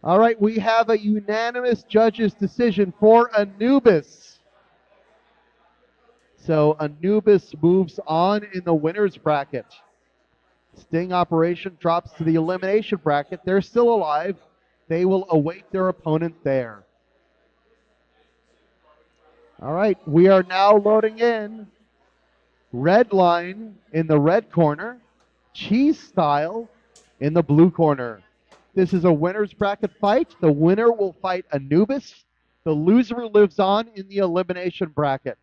All right, we have a unanimous judge's decision for Anubis. So Anubis moves on in the winner's bracket. Sting Operation drops to the elimination bracket. They're still alive. They will await their opponent there. All right, we are now loading in. Redline in the red corner. Cheese Style in the blue corner. This is a winner's bracket fight. The winner will fight Anubis. The loser lives on in the elimination bracket.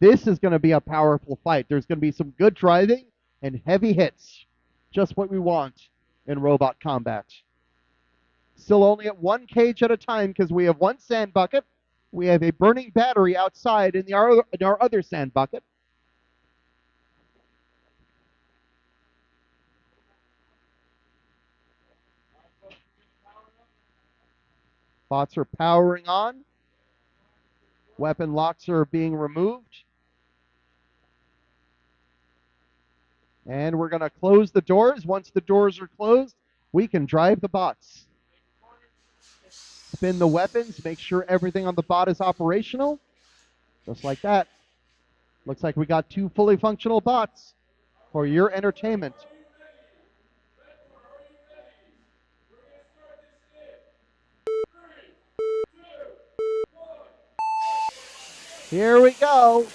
This is going to be a powerful fight. There's going to be some good driving and heavy hits. Just what we want in robot combat. Still only at 1 cage at a time because we have 1 sand bucket. We have a burning battery outside in our other sand bucket. Bots are powering on. Weapon locks are being removed. And we're going to close the doors. Once the doors are closed, we can drive the bots. Spin the weapons, make sure everything on the bot is operational. Just like that. Looks like we got 2 fully functional bots for your entertainment. Here we go.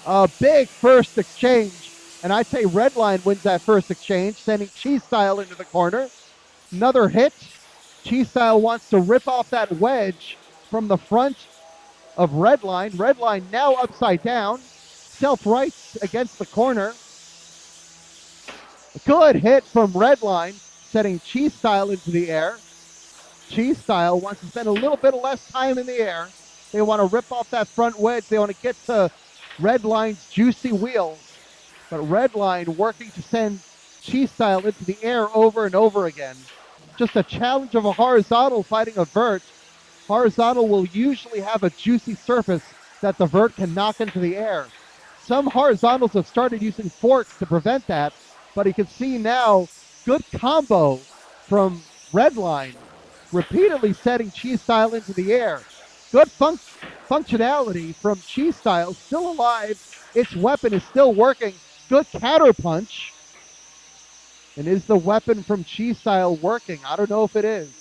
A big first exchange. And I'd say Redline wins that first exchange, sending Cheese Style into the corner. Another hit. Cheese Style wants to rip off that wedge from the front of Redline. Redline now upside down. Self-rights against the corner. A good hit from Redline, setting Cheese Style into the air. Cheese Style wants to spend a little bit less time in the air. They want to rip off that front wedge. They want to get to Redline's juicy wheels. But Redline working to send Cheese Style into the air over and over again. Just a challenge of a horizontal fighting a vert. Horizontal will usually have a juicy surface that the vert can knock into the air. Some horizontals have started using forks to prevent that, but you can see now, good combo from Redline, repeatedly setting Cheese Style into the air. Good functionality from Cheese Style, still alive. Its weapon is still working. Good counter punch. And is the weapon from Cheese Style working? I don't know if it is.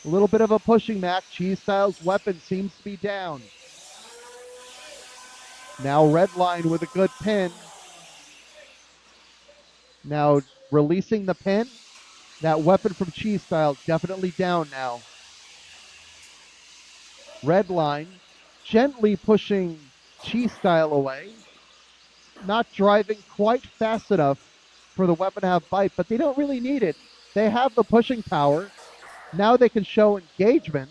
A little bit of a pushing match. Cheese Style's weapon seems to be down. Now Redline with a good pin. Now releasing the pin. That weapon from Cheese Style definitely down now. Redline gently pushing Cheese Style away. Not driving quite fast enough for the weapon to have bite, but they don't really need it. They have the pushing power. Now they can show engagement.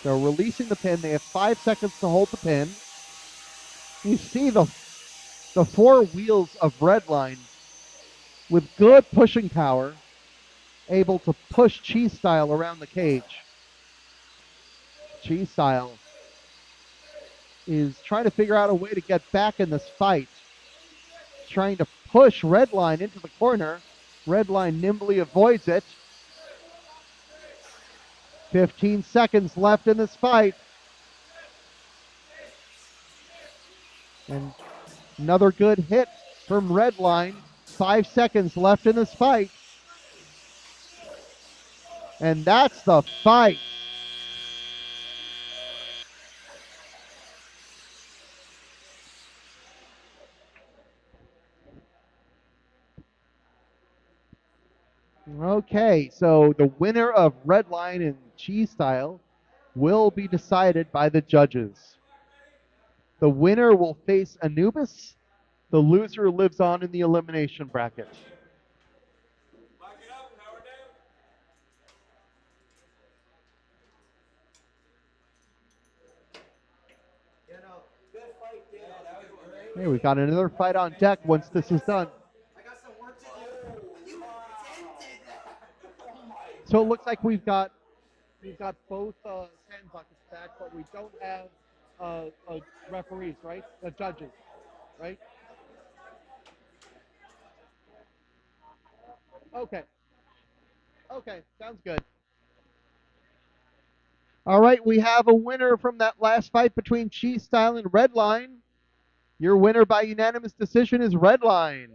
They're releasing the pin. They have 5 seconds to hold the pin. You see the four wheels of Redline with good pushing power, able to push Cheese Style around the cage. Cheese Style is trying to figure out a way to get back in this fight. Trying to push Redline into the corner. Redline nimbly avoids it. 15 seconds left in this fight. And another good hit from Redline. 5 seconds left in this fight. And that's the fight. Okay, so the winner of Redline and Cheese Style will be decided by the judges. The winner will face Anubis. The loser lives on in the elimination bracket. Lock it up, power down. Good fight, dude. Yeah, that was great. Hey, we've got another fight on deck once this is done. I got some work to do. You attempted that. So it looks like we've got both sand buckets back, but we don't have referees, right? Judges, right? Okay. Okay, sounds good. All right, we have a winner from that last fight between Cheese Style and Redline. Your winner by unanimous decision is Redline.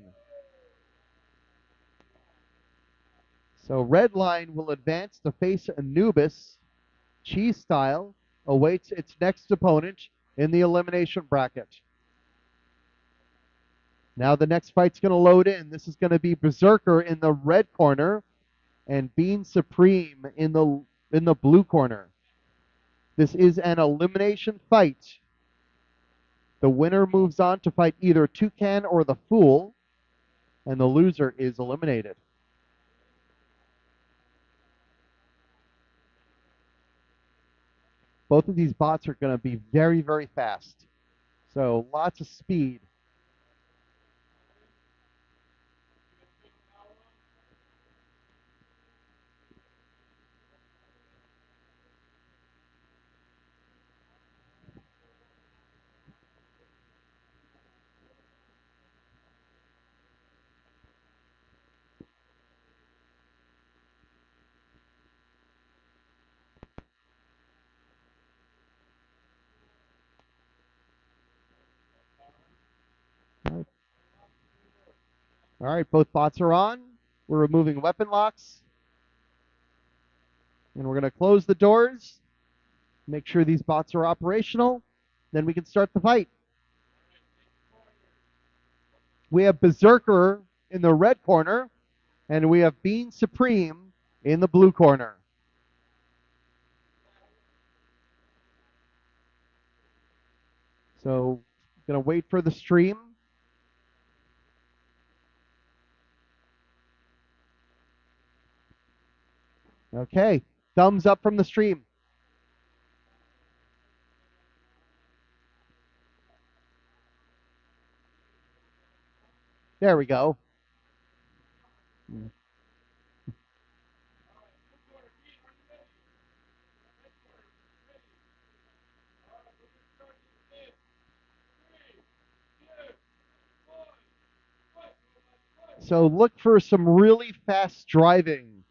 So Redline will advance to face Anubis. Cheese Style awaits its next opponent in the elimination bracket. Now the next fight's going to load in. This is going to be Berserker in the red corner and Bean Supreme in the blue corner. This is an elimination fight. The winner moves on to fight either Toucan or the Fool, and the loser is eliminated. Both of these bots are going to be very, very fast. So lots of speed. All right, both bots are on. We're removing weapon locks. And we're going to close the doors, make sure these bots are operational, then we can start the fight. We have Berserker in the red corner, and we have Bean Supreme in the blue corner. So, gonna wait for the stream. Okay, thumbs up from the stream. There we go. So look for some really fast driving.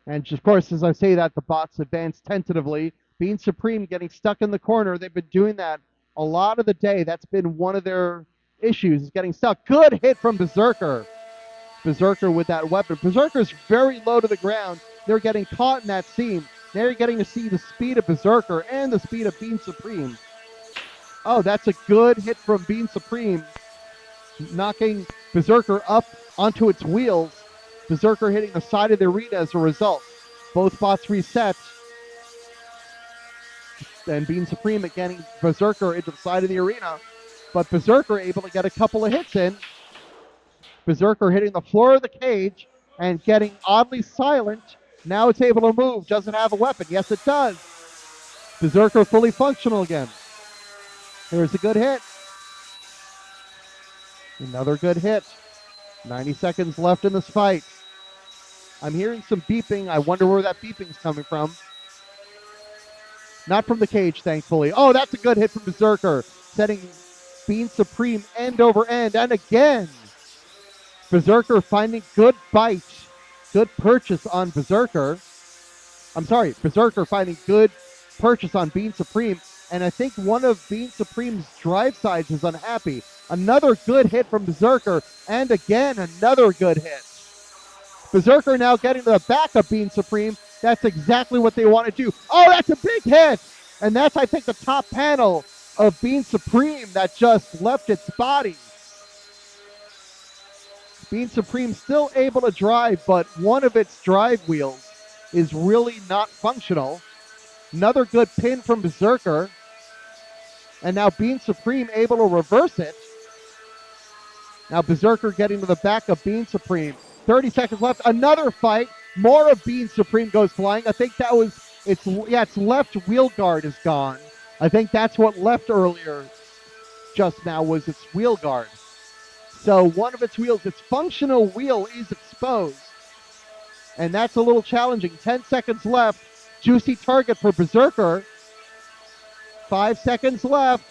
And of course, as I say that, the bots advance tentatively. Bean Supreme getting stuck in the corner. They've been doing that a lot of the day. That's been one of their issues, is getting stuck. Good hit from Berserker. Berserker with that weapon. Berserker's very low to the ground. They're getting caught in that seam. Now you're getting to see the speed of Berserker and the speed of Bean Supreme. Oh, that's a good hit from Bean Supreme, knocking Berserker up onto its wheels. Berserker hitting the side of the arena as a result. Both bots reset. And Bean Supreme getting Berserker into the side of the arena. But Berserker able to get a couple of hits in. Berserker hitting the floor of the cage and getting oddly silent. Now it's able to move. Doesn't have a weapon. Yes, it does. Berserker fully functional again. Here's a good hit. Another good hit. 90 seconds left in this fight. I'm hearing some beeping. I wonder where that beeping's coming from. Not from the cage, thankfully. Oh, that's a good hit from Berserker. Setting Bean Supreme end over end. And again, Berserker finding good bite. Good purchase on Berserker. I'm sorry, Berserker finding good purchase on Bean Supreme. And I think one of Bean Supreme's drive sides is unhappy. Another good hit from Berserker. And again, another good hit. Berserker now getting to the back of Bean Supreme. That's exactly what they want to do. Oh, that's a big hit! And that's, I think, the top panel of Bean Supreme that just left its body. Bean Supreme still able to drive, but one of its drive wheels is really not functional. Another good pin from Berserker. And now Bean Supreme able to reverse it. Now Berserker getting to the back of Bean Supreme. 30 seconds left. Another fight. More of Bean Supreme goes flying. I think that was, its left wheel guard is gone. I think that's what left earlier just now was its wheel guard. So one of its wheels, its functional wheel is exposed. And that's a little challenging. 10 seconds left. Juicy target for Berserker. 5 seconds left.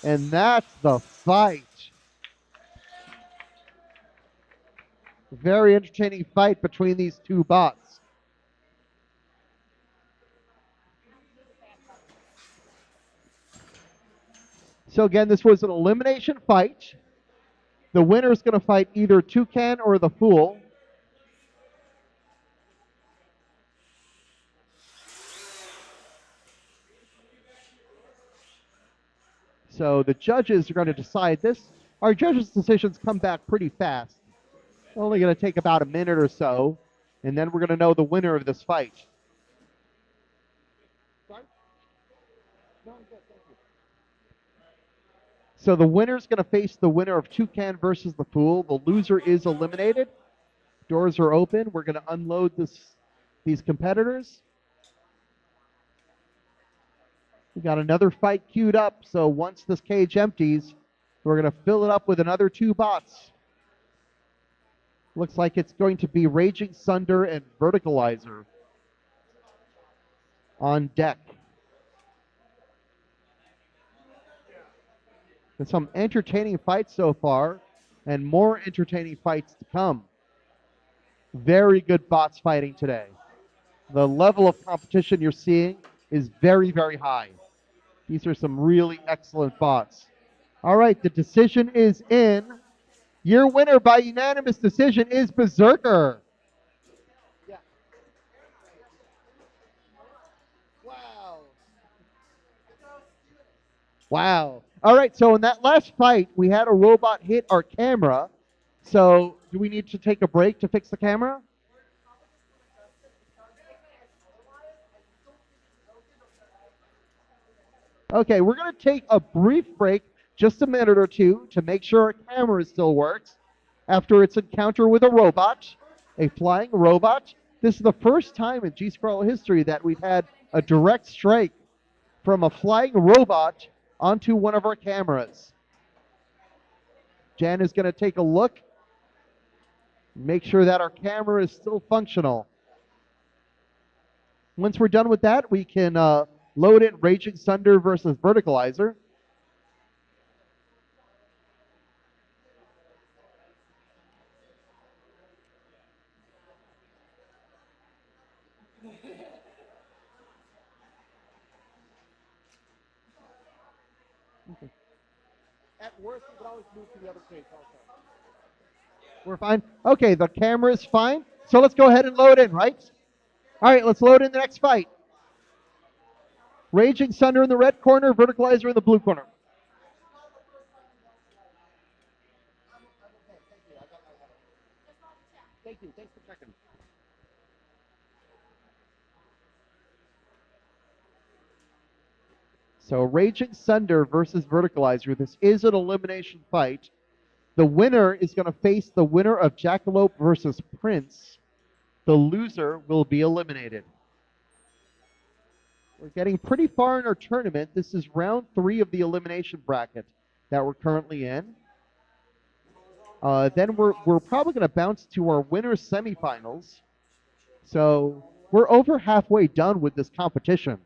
And that's the fight. Very entertaining fight between these two bots. So again, this was an elimination fight. The winner is going to fight either Toucan or the Fool. So the judges are going to decide this. Our judges' decisions come back pretty fast. Only going to take about a minute or so, and then we're going to know the winner of this fight. So the winner is going to face the winner of Toucan versus the Fool. The loser is eliminated. Doors are open. We're going to unload these competitors. We got another fight queued up, so once this cage empties, we're going to fill it up with another two bots. Looks like it's going to be Raging Sunder and Verticalizer on deck. And some entertaining fights so far, and more entertaining fights to come. Very good bots fighting today. The level of competition you're seeing is very, very high. These are some really excellent bots. All right, the decision is in. Your winner by unanimous decision is Berserker. Wow. All right, so in that last fight, we had a robot hit our camera. So do we need to take a break to fix the camera? Okay, we're going to take a brief break, just a minute or two, to make sure our camera still works after its encounter with a robot, a flying robot. This is the first time in GSCRL history that we've had a direct strike from a flying robot onto one of our cameras. Jan is going to take a look, make sure that our camera is still functional. Once we're done with that, we can load in Raging Sunder versus Verticalizer. Okay. At worst, you can always move to the other case also. We're fine? Okay, the camera is fine. So let's go ahead and load in, right? All right, let's load in the next fight. Raging Sunder in the red corner, Verticalizer in the blue corner. Thank you. Thanks for checking. So Raging Sunder versus Verticalizer. This is an elimination fight. The winner is going to face the winner of Jackalope versus Prince. The loser will be eliminated. We're getting pretty far in our tournament. This is round 3 of the elimination bracket that we're currently in. Then we're probably going to bounce to our winners semifinals. So we're over halfway done with this competition.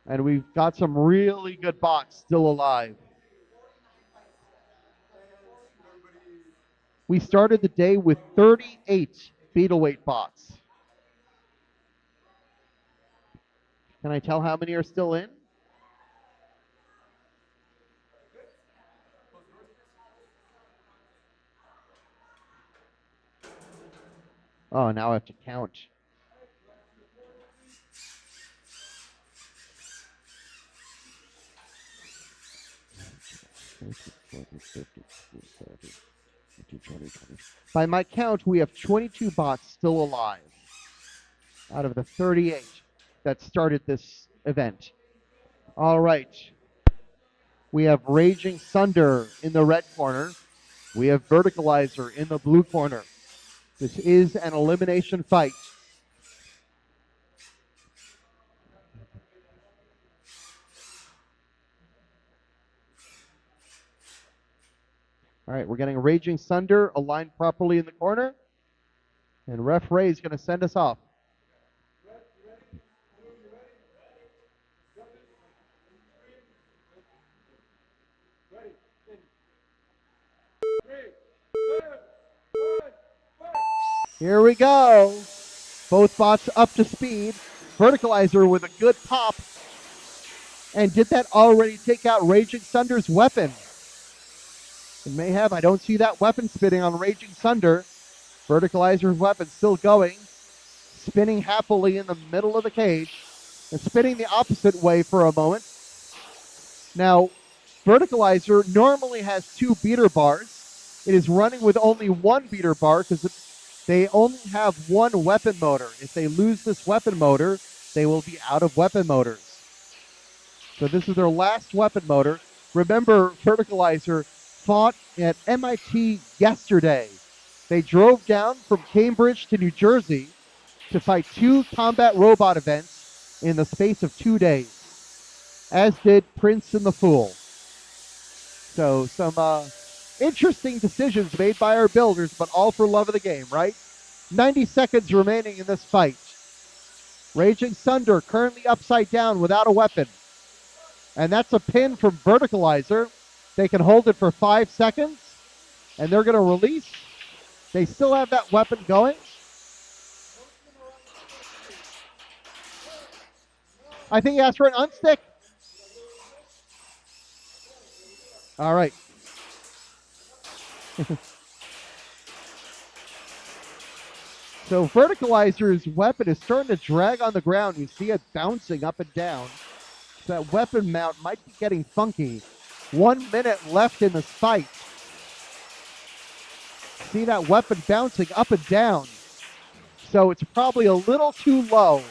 And we've got some really good bots still alive. We started the day with 38 Beetle weight bots. Can I tell how many are still in? Oh, now I have to count. By my count, we have 22 bots still alive out of the 38 that started this event. All right. We have Raging Sunder in the red corner. We have Verticalizer in the blue corner. This is an elimination fight. All right, we're getting Raging Sunder aligned properly in the corner. And Ref Ray is going to send us off. Here we go. Both bots up to speed. Verticalizer with a good pop. And did that already take out Raging Sunder's weapon? It may have. I don't see that weapon spinning on Raging Sunder. Verticalizer's weapon still going. Spinning happily in the middle of the cage. And spinning the opposite way for a moment. Now, Verticalizer normally has 2 beater bars. It is running with only 1 beater bar because they only have 1 weapon motor. If they lose this weapon motor, they will be out of weapon motors. So this is their last weapon motor. Remember, Verticalizer fought at MIT yesterday. They drove down from Cambridge to New Jersey to fight 2 combat robot events in the space of 2 days, as did Prince and the Fool. So some interesting decisions made by our builders, but all for love of the game, right? 90 seconds remaining in this fight. Raging Sunder currently upside down without a weapon. And that's a pin from Verticalizer. They can hold it for 5 seconds, and they're going to release. They still have that weapon going. I think he asked for an unstick. All right. So Verticalizer's weapon is starting to drag on the ground. You see it bouncing up and down. That weapon mount might be getting funky. 1 minute left in this fight. See that weapon bouncing up and down. So it's probably a little too low.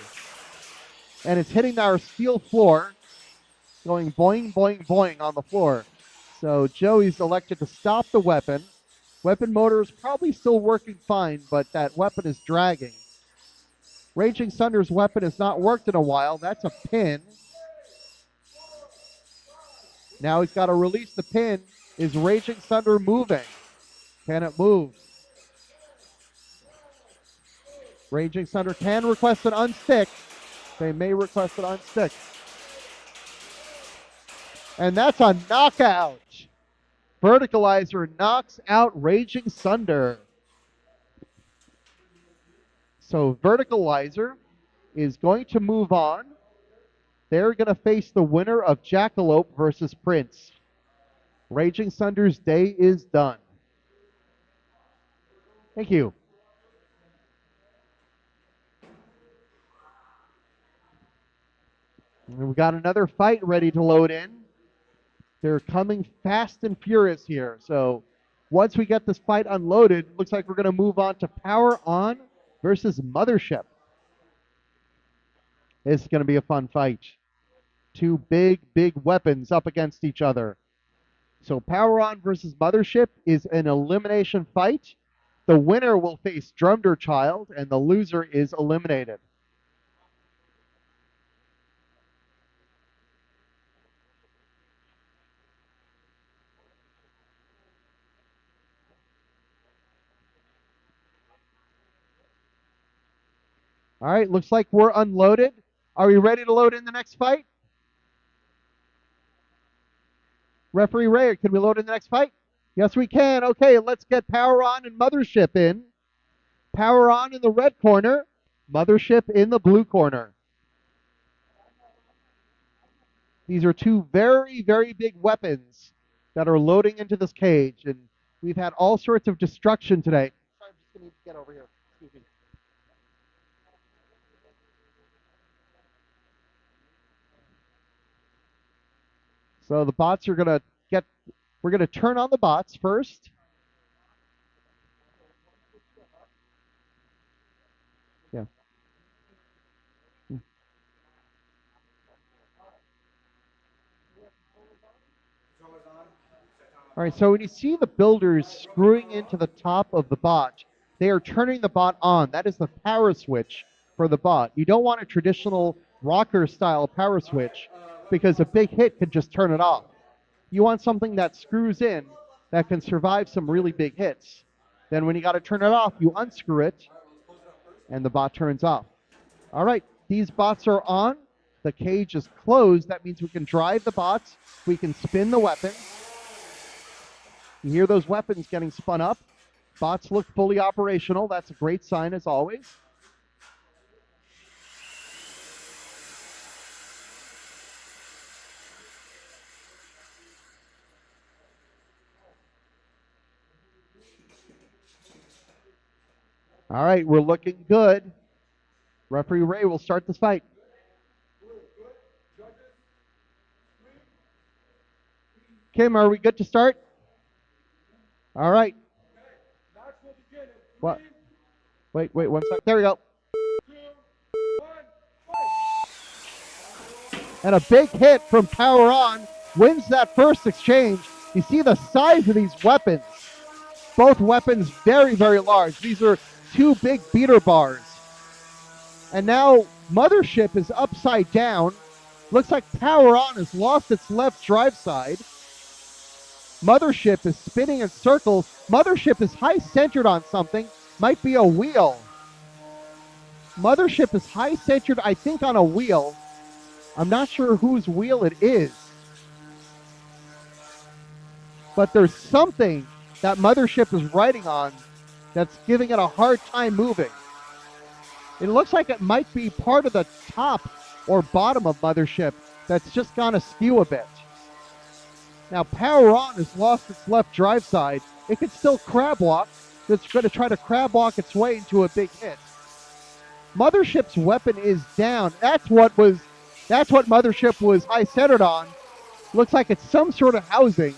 And it's hitting our steel floor, going boing, boing, boing on the floor. So Joey's elected to stop the weapon. Weapon motor is probably still working fine, but that weapon is dragging. Raging Sunder's weapon has not worked in a while. That's a pin. Now he's got to release the pin. Is Raging Sunder moving? Can it move? Raging Sunder can request an unstick. They may request an unstick. And that's a knockout. Verticalizer knocks out Raging Sunder. So Verticalizer is going to move on. They're going to face the winner of Jackalope versus Prince. Raging Sunder's day is done. Thank you. And we got another fight ready to load in. They're coming fast and furious here. So once we get this fight unloaded, looks like we're going to move on to Power On versus Mothership. This is going to be a fun fight. Two big weapons up against each other. So Power On versus Mothership is an elimination fight. The winner will face Drumder Child, and the loser is eliminated. All right, looks like we're unloaded. Are we ready to load in the next fight? Referee Ray, can we load in the next fight? Yes, we can. Okay, let's get Power On and Mothership in. Power On in the red corner, Mothership in the blue corner. These are two very big weapons that are loading into this cage, and we've had all sorts of destruction today. Sorry, I'm just going to get over here. Excuse me. So the bots are going to we're going to turn on the bots first. Yeah. All right, so when you see the builders screwing into the top of the bot, they are turning the bot on. That is the power switch for the bot. You don't want a traditional rocker style power switch because a big hit could just turn it off. You want something that screws in that can survive some really big hits. Then when you got to turn it off, you unscrew it and the bot turns off. All right, these bots are on. The cage is closed. That means we can drive the bots. We can spin the weapons. You hear those weapons getting spun up. Bots look fully operational. That's a great sign as always. All right, we're looking good. Referee Ray will start this fight. Kim, are we good to start? All right. What? Wait, 1 second. There we go. And a big hit from Power On wins that first exchange. You see the size of these weapons. Both weapons very large. These are two big beater bars. And now Mothership is upside down. Looks like Power On has lost its left drive side. Mothership is spinning in circles. Mothership is high-centered on something. Might be a wheel. Mothership is high-centered, I think, on a wheel. I'm not sure whose wheel it is. But there's something that Mothership is riding on that's giving it a hard time moving. It looks like it might be part of the top or bottom of Mothership that's just gone askew a bit. Now, Power On has lost its left drive side. It can still crab walk. It's going to try to crab walk its way into a big hit. Mothership's weapon is down. That's what was That's what Mothership was high-centered on. Looks like it's some sort of housing.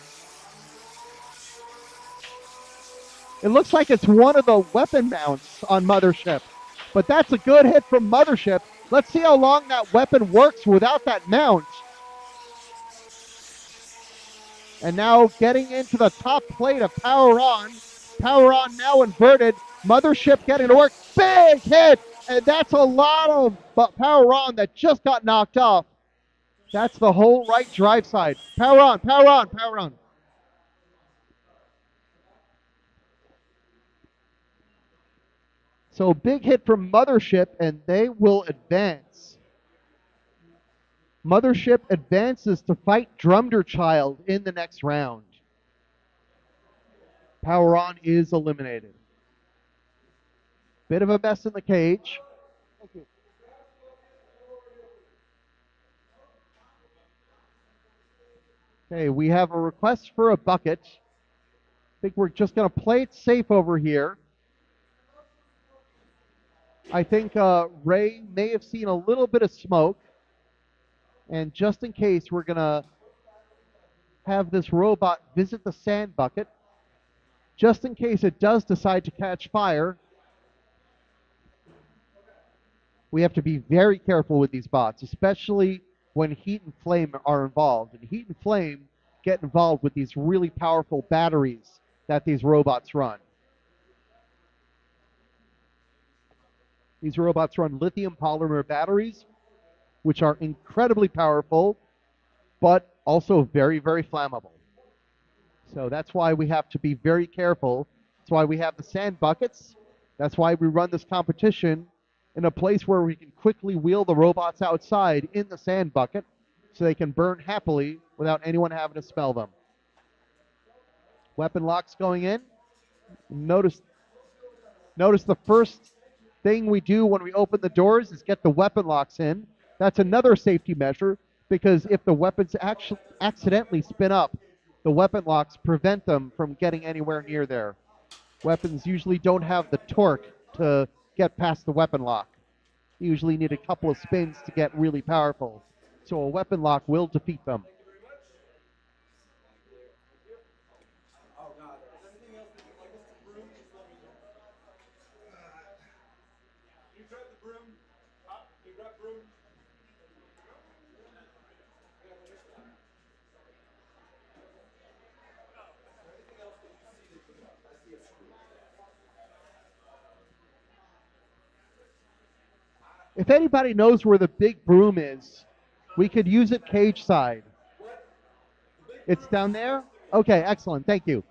It looks like it's one of the weapon mounts on Mothership. But that's a good hit from Mothership. Let's see how long that weapon works without that mount. And now getting into the top plate of Power On. Power On now inverted. Mothership getting to work. Big hit! And that's a lot of Power On that just got knocked off. That's the whole right drive side. Power on, power on, power on. So big hit from Mothership, and they will advance. Mothership advances to fight Drumderchild in the next round. Power On is eliminated. Bit of a mess in the cage. Okay, we have a request for a bucket. I think we're just going to play it safe over here. I think Ray may have seen a little bit of smoke. And just in case, we're going to have this robot visit the sand bucket. Just in case it does decide to catch fire. We have to be very careful with these bots, especially when heat and flame are involved. And heat and flame get involved with these really powerful batteries that these robots run. These robots run lithium polymer batteries, which are incredibly powerful, but also very, very flammable. So that's why we have to be very careful. That's why we have the sand buckets. That's why we run this competition in a place where we can quickly wheel the robots outside in the sand bucket so they can burn happily without anyone having to smell them. Weapon locks going in. Notice the first thing we do when we open the doors is get the weapon locks in. That's another safety measure because if the weapons actually accidentally spin up, the weapon locks prevent them from getting anywhere near there. Weapons usually don't have the torque to get past the weapon lock. You usually need a couple of spins to get really powerful. So a weapon lock will defeat them. If anybody knows where the big broom is, we could use it cage side. It's down there? Okay, excellent. Thank you.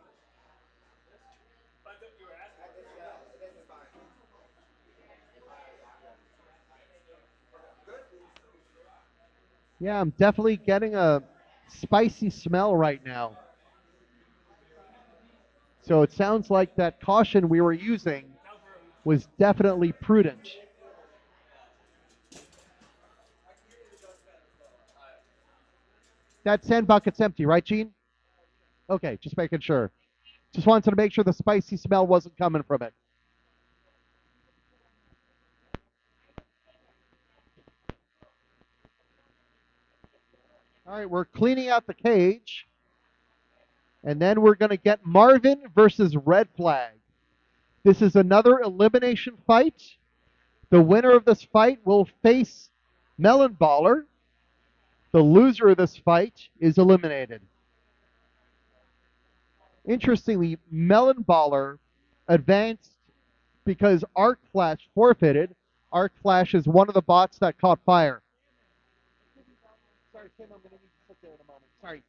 Yeah, I'm definitely getting a spicy smell right now. So it sounds like that caution we were using was definitely prudent. That sand bucket's empty, right, Gene? Okay, just making sure. Just wanted to make sure the spicy smell wasn't coming from it. All right, we're cleaning out the cage. And then we're going to get Marvin versus Red Flag. This is another elimination fight. The winner of this fight will face Melon Baller. The loser of this fight is eliminated. Interestingly, Melon Baller advanced because Arc Flash forfeited. Arc Flash is one of the bots that caught fire. Sorry, Tim, I'm going to need to sit there in a moment. Sorry.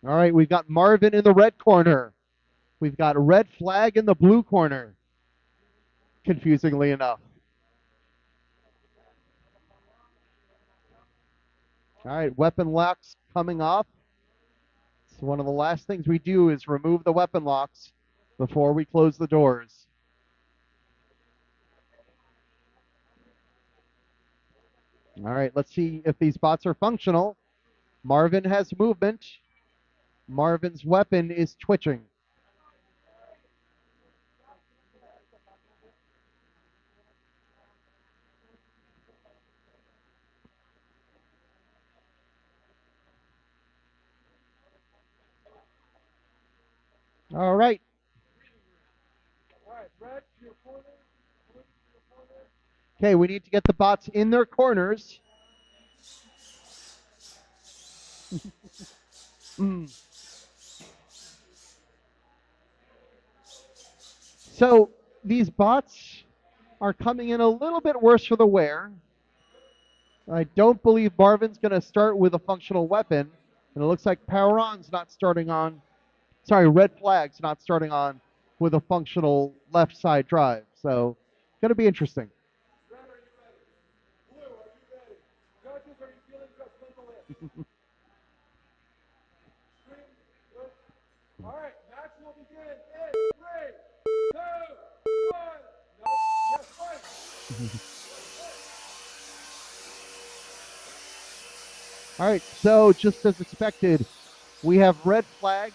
All right, we've got Marvin in the red corner. We've got Red Flag in the blue corner, confusingly enough. All right, weapon locks coming off. So one of the last things we do is remove the weapon locks before we close the doors. All right, let's see if these bots are functional. Marvin has movement. Marvin's weapon is twitching. All right. Okay, we need to get the bots in their corners. So these bots are coming in a little bit worse for the wear. I don't believe Marvin's going to start with a functional weapon. And it looks like Power On's not starting on. Sorry, Red Flag's not starting on with a functional left side drive. So, going to be interesting. All right, match will begin in 3, 2, 1. Nope. Yes, fight. All right, so just as expected, we have Red Flag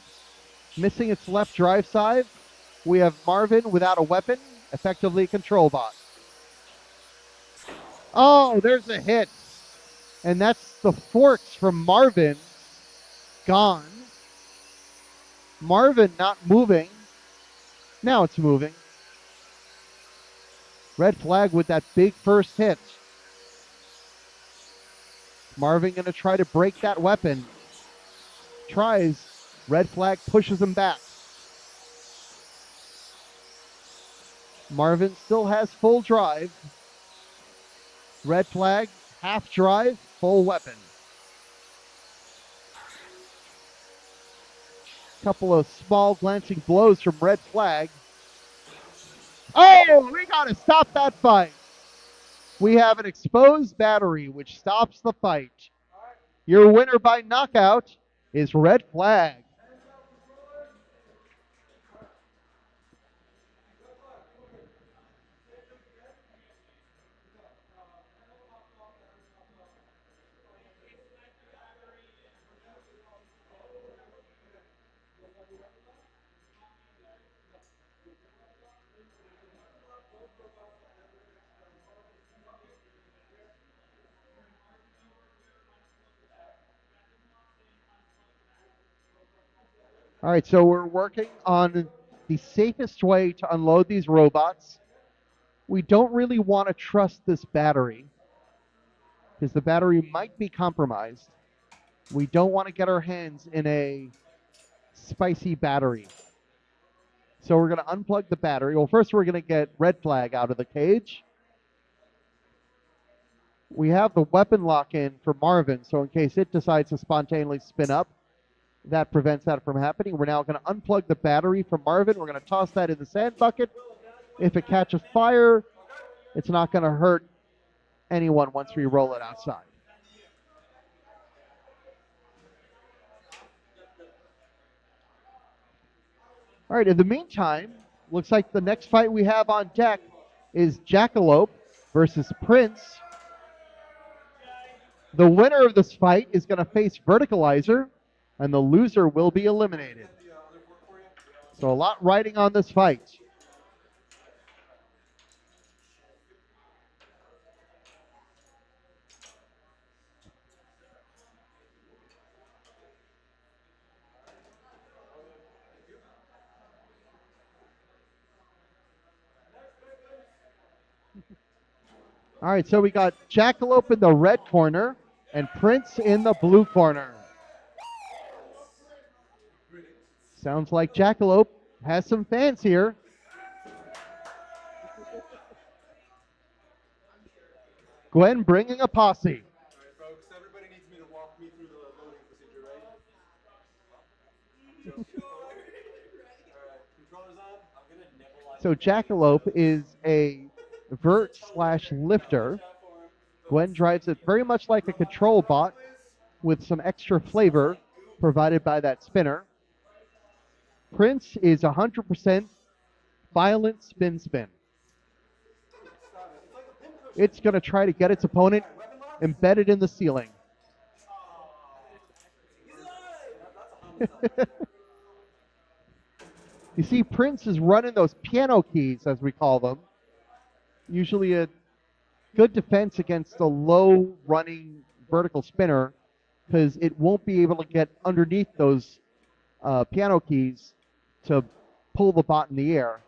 missing its left drive side. We have Marvin without a weapon, effectively a control bot. Oh, there's a hit. And that's the forks from Marvin gone. Marvin not moving. Now it's moving. Red Flag with that big first hit. Marvin going to try to break that weapon. Tries. Red Flag pushes him back. Marvin still has full drive. Red Flag, half drive, full weapon. Couple of small glancing blows from Red Flag. Oh, we got to stop that fight. We have an exposed battery, which stops the fight. Your winner by knockout is Red Flag. All right, so we're working on the safest way to unload these robots. We don't really want to trust this battery because the battery might be compromised. We don't want to get our hands in a spicy battery. So we're going to unplug the battery. Well, first we're going to get Red Flag out of the cage. We have the weapon lock in for Marvin, so in case it decides to spontaneously spin up, that prevents that from happening. We're now going to unplug the battery from Marvin. We're going to toss that in the sand bucket. If it catches fire, it's not going to hurt anyone once we roll it outside. All right, in the meantime, looks like the next fight we have on deck is Jackalope versus Prince. The winner of this fight is going to face Verticalizer, and the loser will be eliminated. So a lot riding on this fight. All right, so we got Jackalope in the red corner and Prince in the blue corner. Sounds like Jackalope has some fans here. Gwen bringing a posse. All right, folks, everybody needs me to walk me through the loading procedure, right? All right, controllers on. I'm going to nibble. So Jackalope is a vert/lifter. Gwen drives it very much like a control bot with some extra flavor provided by that spinner. Prince is 100% violent spin. It's going to try to get its opponent embedded in the ceiling. You see, Prince is running those piano keys, as we call them. Usually a good defense against a low-running vertical spinner because it won't be able to get underneath those piano keys to pull the bot in the air,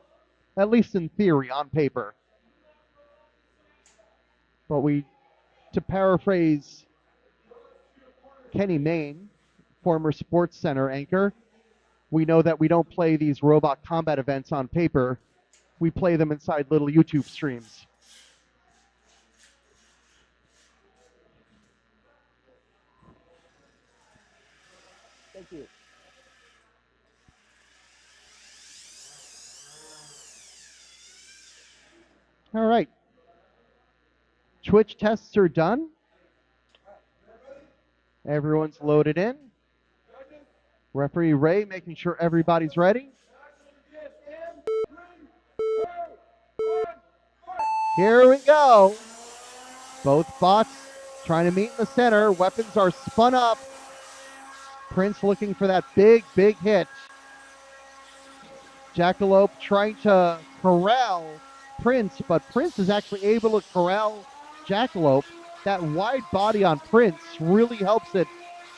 at least in theory, on paper. But to paraphrase Kenny Mayne, former Sports Center anchor, we know that we don't play these robot combat events on paper. We play them inside little YouTube streams. Thank you. All right. Twitch tests are done. Everyone's loaded in. Referee Ray making sure everybody's ready. Here we go. Both bots trying to meet in the center. Weapons are spun up. Prince looking for that big hit. Jackalope trying to corral Prince, but Prince is actually able to corral Jackalope. That wide body on Prince really helps it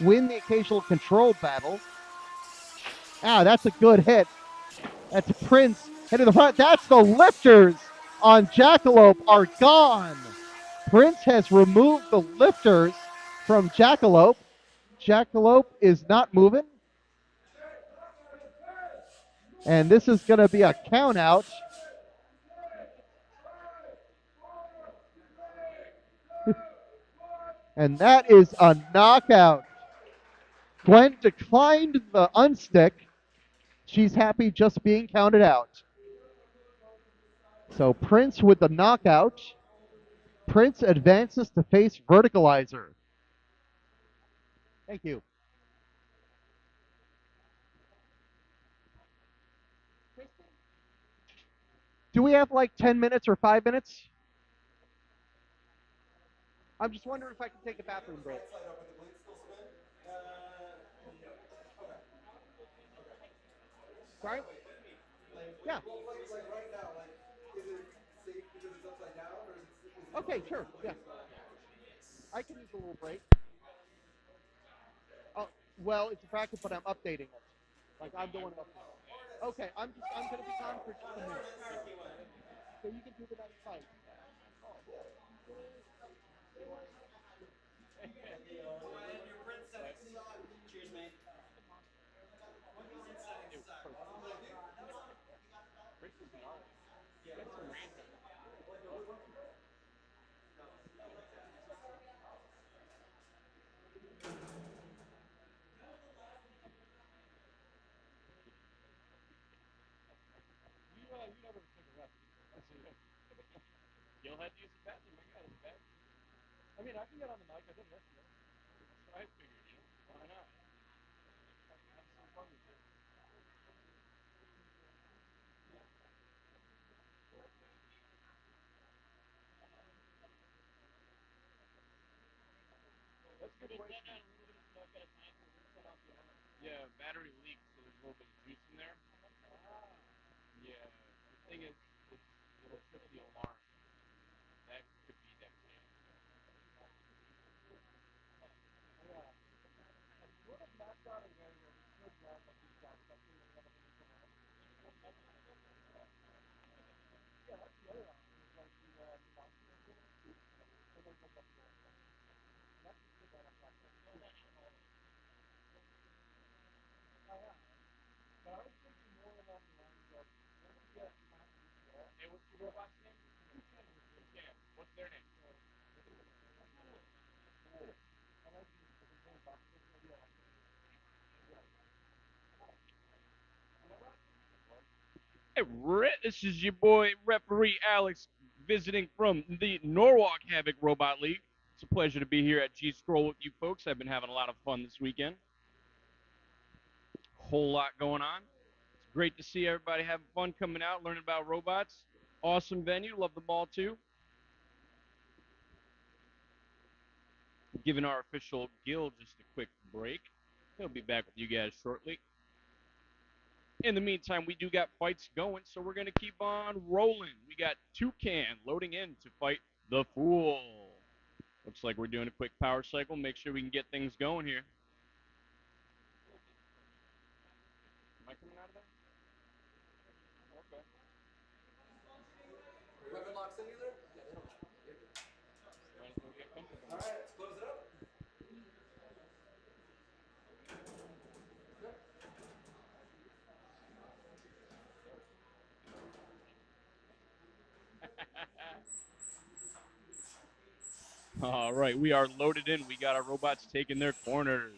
win the occasional control battle. Ah, that's a good hit. That's Prince hitting the front. That's the lifters on Jackalope are gone. Prince has removed the lifters from Jackalope. Jackalope is not moving. And this is going to be a count out. And that is a knockout. Gwen declined the unstick. She's happy just being counted out. So Prince with the knockout. Prince advances to face Verticalizer. Thank you. Do we have like 10 minutes or 5 minutes? I'm just wondering if I can take a bathroom break. Sorry? Yeah. Okay, sure. Yeah. I can use a little break. Oh, well, it's a bracket, but I'm updating it. Like I'm doing it. Okay, I'm gonna be gone for just a minute. So you can do the next fight. Cheers, mate. You'll have to use the bathroom. I got it, man. I mean, I can get on the mic. I didn't listen to it. I figured, why not? Have some fun with it. That's a good question. Yeah, battery leaks, so there's a little bit of juice in there. Yeah, the thing is, it'll trip the alarm. That could be that. Hey, what's the robot's name? Toucan. What's their name? Hey, this is your boy, referee Alex, visiting from the Norwalk Havoc Robot League. It's a pleasure to be here at GSCRL with you folks. I've been having a lot of fun this weekend. Whole lot going on. It's great to see everybody having fun coming out, learning about robots. Awesome venue. Love the mall, too. Giving our official guild just a quick break. He'll be back with you guys shortly. In the meantime, we do got fights going, so we're going to keep on rolling. We got Toucan loading in to fight the Fool. Looks like we're doing a quick power cycle. Make sure we can get things going here. Am I coming out of there? All right, we are loaded in. We got our robots taking their corners.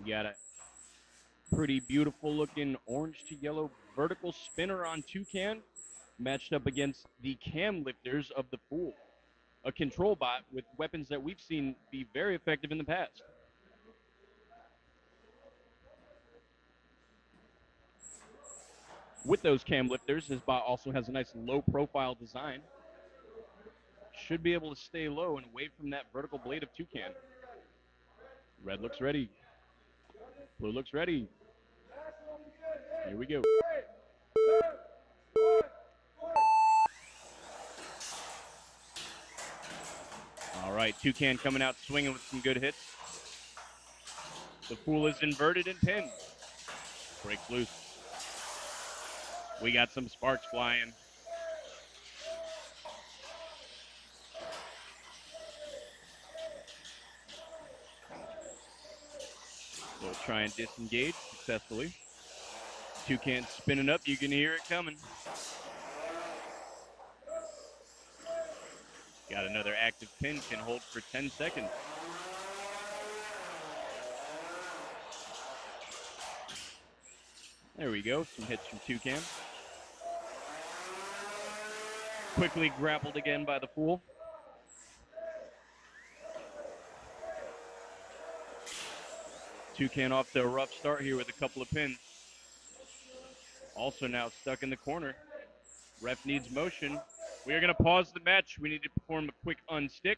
We got a pretty beautiful looking orange to yellow vertical spinner on Toucan, matched up against the cam lifters of the Fool, a control bot with weapons that we've seen be very effective in the past. With those cam lifters, his bot also has a nice low profile design. Should be able to stay low and away from that vertical blade of Toucan. Red looks ready. Blue looks ready. Here we go. All right, Toucan coming out swinging with some good hits. The Fool is inverted and pinned. Breaks loose. We got some sparks flying. We'll try and disengage successfully. Toucan spinning up. You can hear it coming. Got another active pin. Can hold for 10 seconds. There we go. Some hits from Toucan. Quickly grappled again by the Fool. Toucan off to a rough start here with a couple of pins. Also now stuck in the corner. Ref needs motion. We are going to pause the match. We need to perform a quick unstick.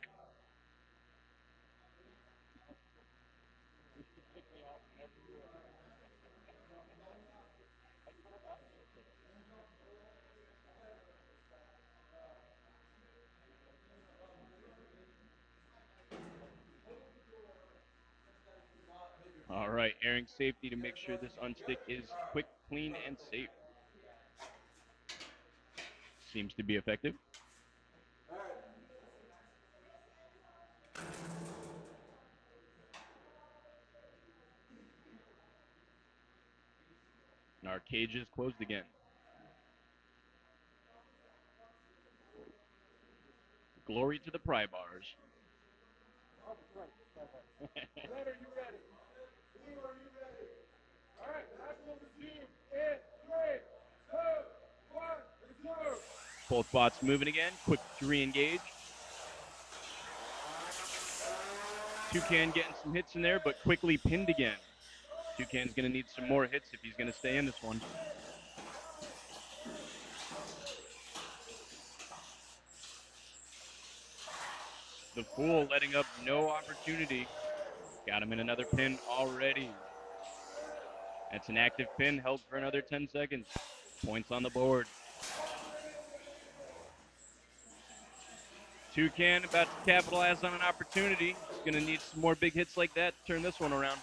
All right, airing safety to make sure this unstick is quick, clean, and safe. Seems to be effective. And our cage is closed again. Glory to the pry bars. Red, are you ready? Blue, are you ready? All right, last one resume in 3, 2, 1, resume. Both bots moving again. Quick to re-engage. Toucan getting some hits in there, but quickly pinned again. Toucan's going to need some more hits if he's going to stay in this one. The Fool letting up no opportunity. Got him in another pin already. That's an active pin, held for another 10 seconds. Points on the board. Toucan about to capitalize on an opportunity. He's going to need some more big hits like that to turn this one around.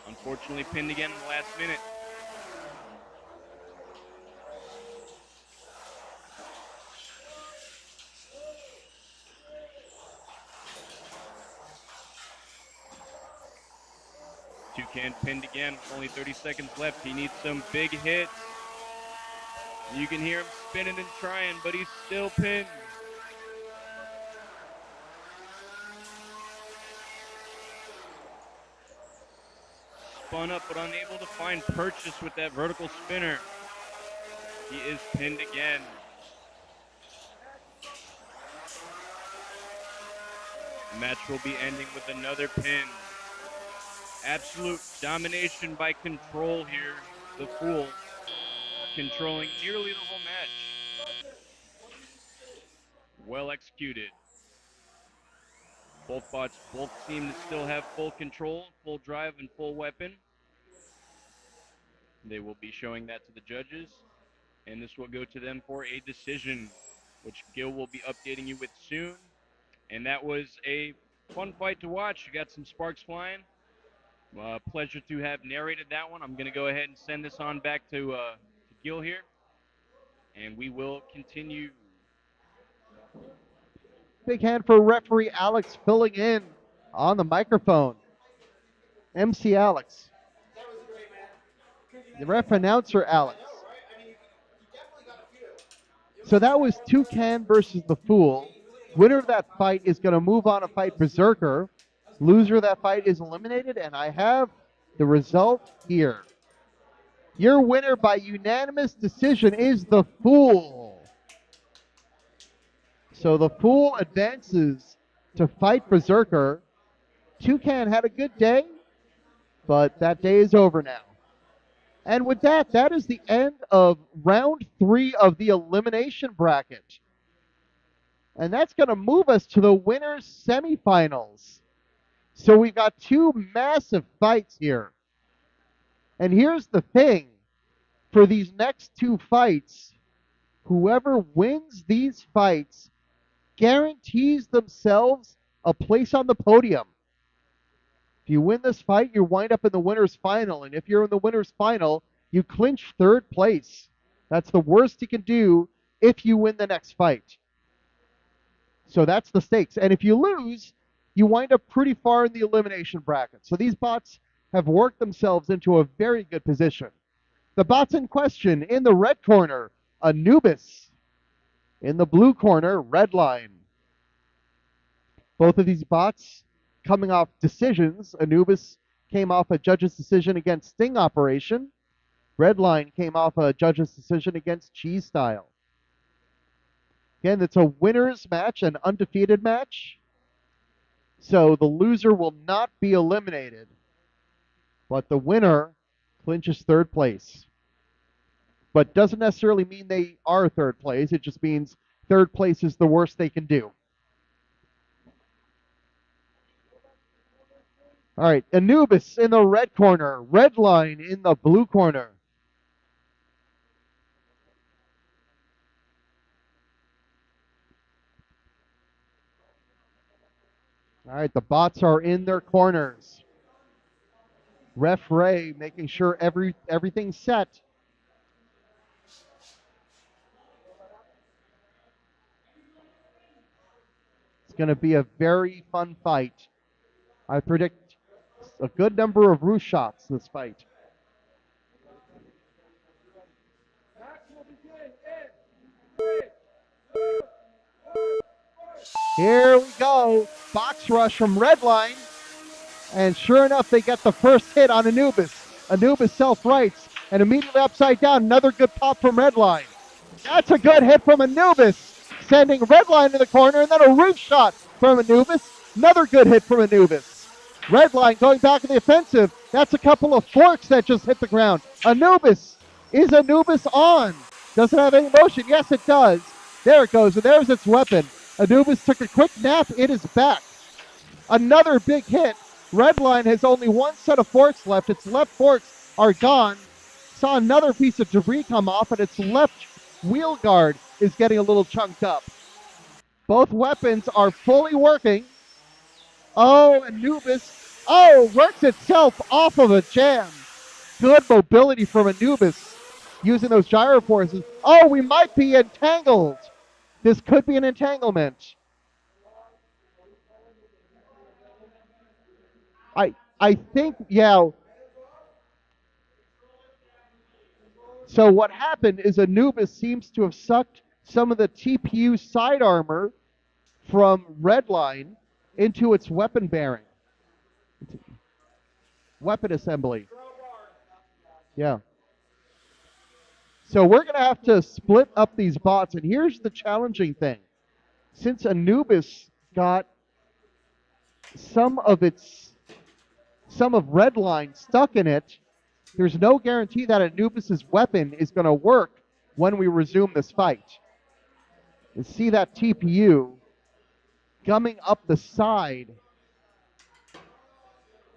Unfortunately pinned again in the last minute. Toucan pinned again with only 30 seconds left. He needs some big hits. You can hear him spinning and trying, but he's still pinned. Spun up, but unable to find purchase with that vertical spinner. He is pinned again. The match will be ending with another pin. Absolute domination by Control here. The Fool controlling nearly the whole match. Well executed. Both bots seem to still have full control, full drive, and full weapon. They will be showing that to the judges, and this will go to them for a decision, which Gil will be updating you with soon. And that was a fun fight to watch. You got some sparks flying. Pleasure to have narrated that one. I'm going to go ahead and send this on back to Gil here, and we will continue. Big hand for referee Alex filling in on the microphone. MC Alex. The ref announcer Alex. So that was Toucan versus the Fool. Winner of that fight is going to move on to fight Berserker. Loser of that fight is eliminated, and I have the result here. Your winner by unanimous decision is the Fool. So the Fool advances to fight Berserker. Toucan had a good day, but that day is over now. And with that, that is the end of round 3 of the elimination bracket. And that's going to move us to the winners semifinals. So we've got 2 massive fights here. And here's the thing. For these next 2 fights, whoever wins these fights guarantees themselves a place on the podium. If you win this fight, you wind up in the winner's final. And if you're in the winner's final, you clinch 3rd place. That's the worst you can do if you win the next fight. So that's the stakes. And if you lose, you wind up pretty far in the elimination bracket. So these bots have worked themselves into a very good position. The bots in question, in the red corner, Anubis. In the blue corner, Redline. Both of these bots coming off decisions. Anubis came off a judge's decision against Sting Operation. Redline came off a judge's decision against Cheese Style. Again, it's a winner's match, an undefeated match. So the loser will not be eliminated. But the winner clinches 3rd place. But doesn't necessarily mean they are 3rd place. It just means 3rd place is the worst they can do. All right, Anubis in the red corner. Redline in the blue corner. All right, the bots are in their corners. Ref Ray making sure everything's set. It's going to be a very fun fight. I predict a good number of roof shots this fight. Here we go. Box rush from Redline. And sure enough, they get the first hit on Anubis. Anubis self-rights. And immediately upside down, another good pop from Redline. That's a good hit from Anubis. Sending Redline to the corner, and then a roof shot from Anubis. Another good hit from Anubis. Redline going back to the offensive. That's a couple of forks that just hit the ground. Anubis. Is Anubis on? Does it have any motion? Yes, it does. There it goes, and there's its weapon. Anubis took a quick nap. It is back. Another big hit. Redline has only one set of forks left. Its left forks are gone. Saw another piece of debris come off, and its left wheel guard is getting a little chunked up. Both weapons are fully working. Oh, Anubis. Oh, works itself off of a jam. Good mobility from Anubis using those gyro forces. Oh, we might be entangled. This could be an entanglement. I think, yeah. So what happened is Anubis seems to have sucked some of the TPU side armor from Redline into its weapon bearing. Weapon assembly. Yeah. So we're going to have to split up these bots. And here's the challenging thing. Since Anubis got some of Redline stuck in it, there's no guarantee that Anubis' weapon is going to work when we resume this fight. You see that TPU gumming up the side.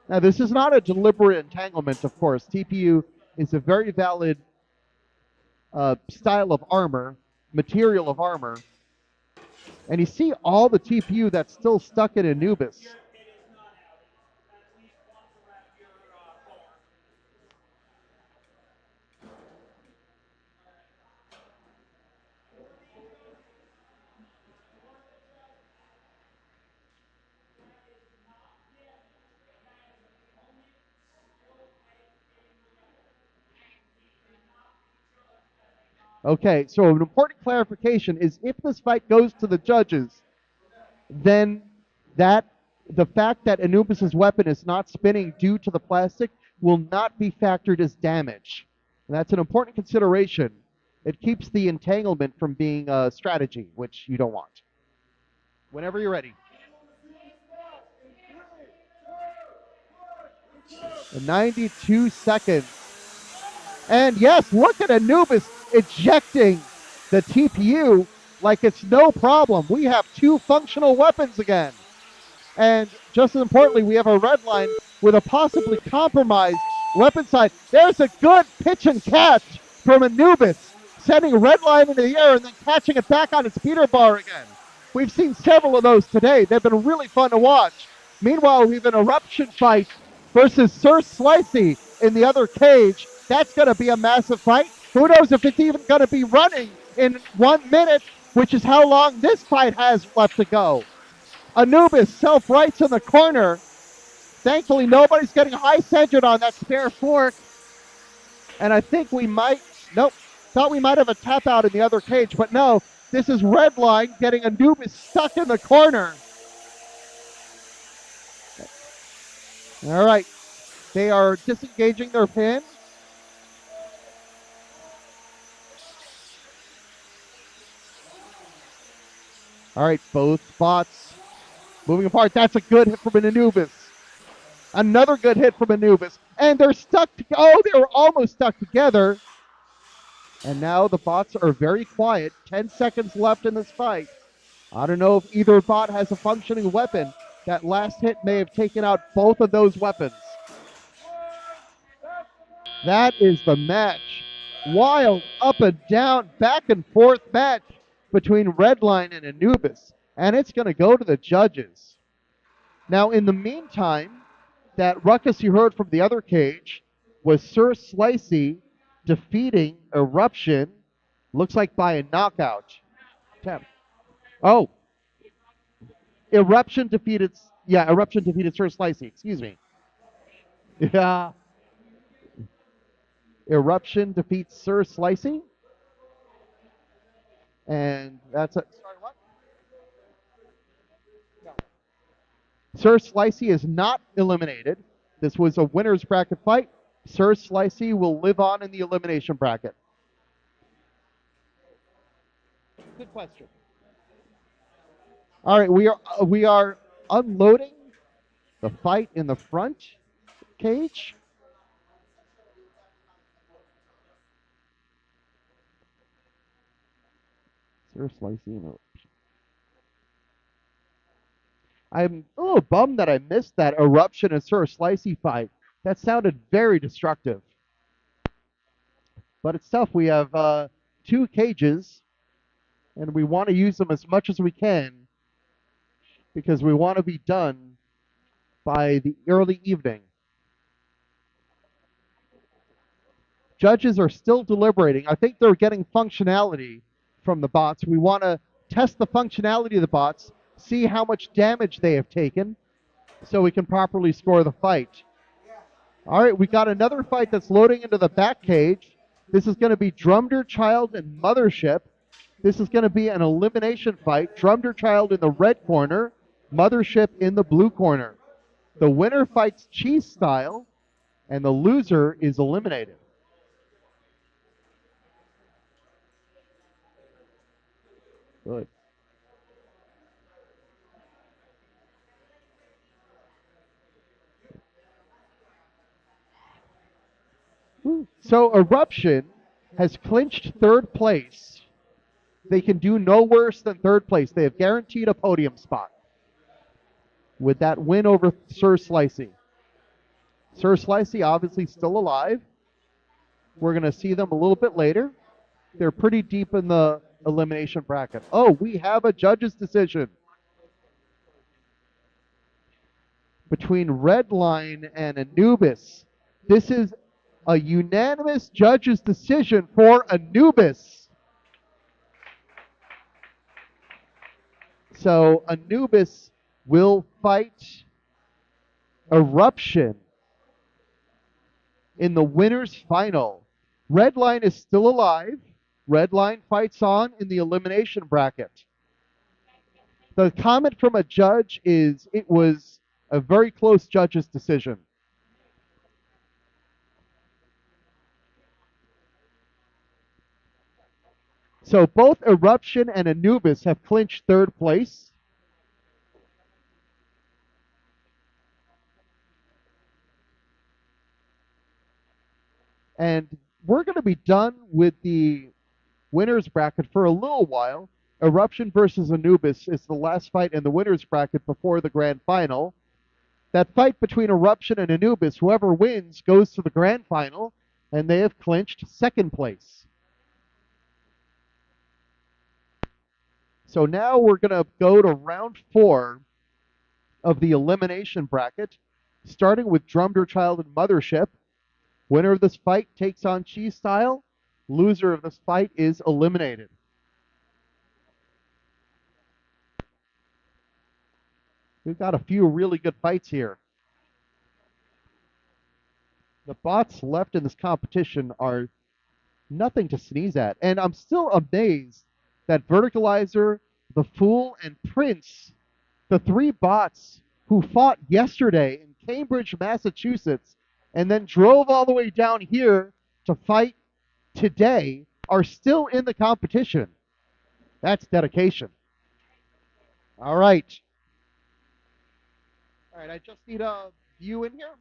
Now, this is not a deliberate entanglement, of course. TPU is a very valid style of armor, material of armor. And you see all the TPU that's still stuck in Anubis. Okay, so an important clarification is if this fight goes to the judges, then the fact that Anubis's weapon is not spinning due to the plastic will not be factored as damage. And that's an important consideration. It keeps the entanglement from being a strategy, which you don't want. Whenever you're ready. 92 seconds. And yes, look at Anubis ejecting the TPU like it's no problem. We have 2 functional weapons again. And just as importantly, we have a Redline with a possibly compromised weapon side. There's a good pitch and catch from Anubis, sending Redline into the air and then catching it back on its beater bar again. We've seen several of those today. They've been really fun to watch. Meanwhile, we have an Eruption fight versus Sir Slicey in the other cage. That's going to be a massive fight. Who knows if it's even going to be running in 1 minute, which is how long this fight has left to go. Anubis self-rights in the corner. Thankfully, nobody's getting high-centered on that spare fork. And I think we might, thought we might have a tap out in the other cage, but no, this is Redline getting Anubis stuck in the corner. All right, they are disengaging their pin. All right, both bots moving apart. That's a good hit from an Anubis. Another good hit from Anubis. And they're stuck. They were almost stuck together. And now the bots are very quiet. 10 seconds left in this fight. I don't know if either bot has a functioning weapon. That last hit may have taken out both of those weapons. That is the match. Wild, up and down, back and forth match between Redline and Anubis. And it's going to go to the judges. Now, in the meantime, that ruckus you heard from the other cage was Sir Slicey defeating Eruption, looks like by a knockout. Oh. Eruption defeated Sir Slicey, excuse me. Yeah. Eruption defeats Sir Slicey. And that's a... Sorry, what? No. Sir Slicey is not eliminated. This was a winner's bracket fight. Sir Slicey will live on in the elimination bracket. Good question. All right, we are unloading the fight in the front cage. Sir Slicey and Eruption. I'm a little bummed that I missed that Eruption and Sir Slicey fight. That sounded very destructive. But it's tough. We have 2 cages, and we want to use them as much as we can because we want to be done by the early evening. Judges are still deliberating. I think they're getting functionality from the bots. We want to test the functionality of the bots, see how much damage they have taken, so we can properly score the fight. All right, we got another fight that's loading into the back cage. This is going to be Drumder Child and Mothership. This is going to be an elimination fight. Drumder Child in the red corner, Mothership in the blue corner. The winner fights Cheese Style, and the loser is eliminated. Good. So Eruption has clinched 3rd place. They can do no worse than 3rd place. They have guaranteed a podium spot with that win over Sir Slicey. Sir Slicey obviously still alive. We're going to see them a little bit later. They're pretty deep in the elimination bracket. Oh, we have a judge's decision between Redline and Anubis. This is a unanimous judge's decision for Anubis. So Anubis will fight Eruption in the winner's final. Redline is still alive. Redline fights on in the elimination bracket. The comment from a judge is it was a very close judge's decision. So both Eruption and Anubis have clinched third place. And we're going to be done with the winners bracket for a little while. Eruption versus Anubis is the last fight in the winners bracket before the grand final. That fight between Eruption and Anubis, whoever wins goes to the grand final, and they have clinched second place. So now we're going to go to round 4 of the elimination bracket, starting with Drumder Child and Mothership. Winner of this fight takes on Cheese Style. Loser of this fight is eliminated. We've got a few really good fights here. The bots left in this competition are nothing to sneeze at. And I'm still amazed that Verticalizer, The Fool, and Prince, the 3 bots who fought yesterday in Cambridge, Massachusetts, and then drove all the way down here to fight today, are still in the competition. That's dedication. All right. All right, I just need a view in here.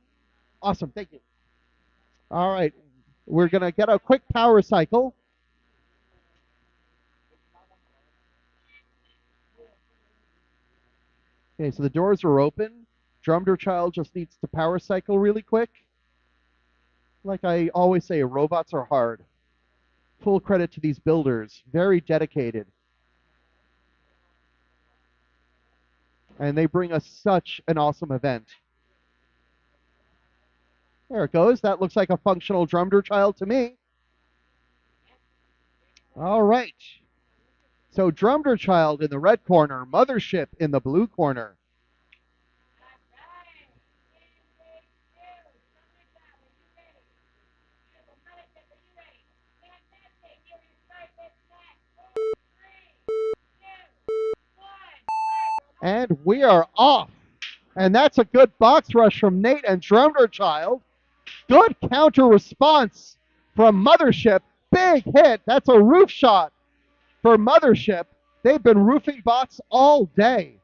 Awesome, thank you. All right, we're going to get a quick power cycle. Okay, so the doors are open. Drumder Child just needs to power cycle really quick. Like I always say, robots are hard. Full credit to these builders. Very dedicated. And they bring us such an awesome event. There it goes. That looks like a functional Drumder Child to me. All right. So Drumder Child in the red corner, Mothership in the blue corner. And we are off. And that's a good box rush from Nate and Drumder Child. Good counter response from Mothership. Big hit. That's a roof shot for Mothership. They've been roofing bots all day.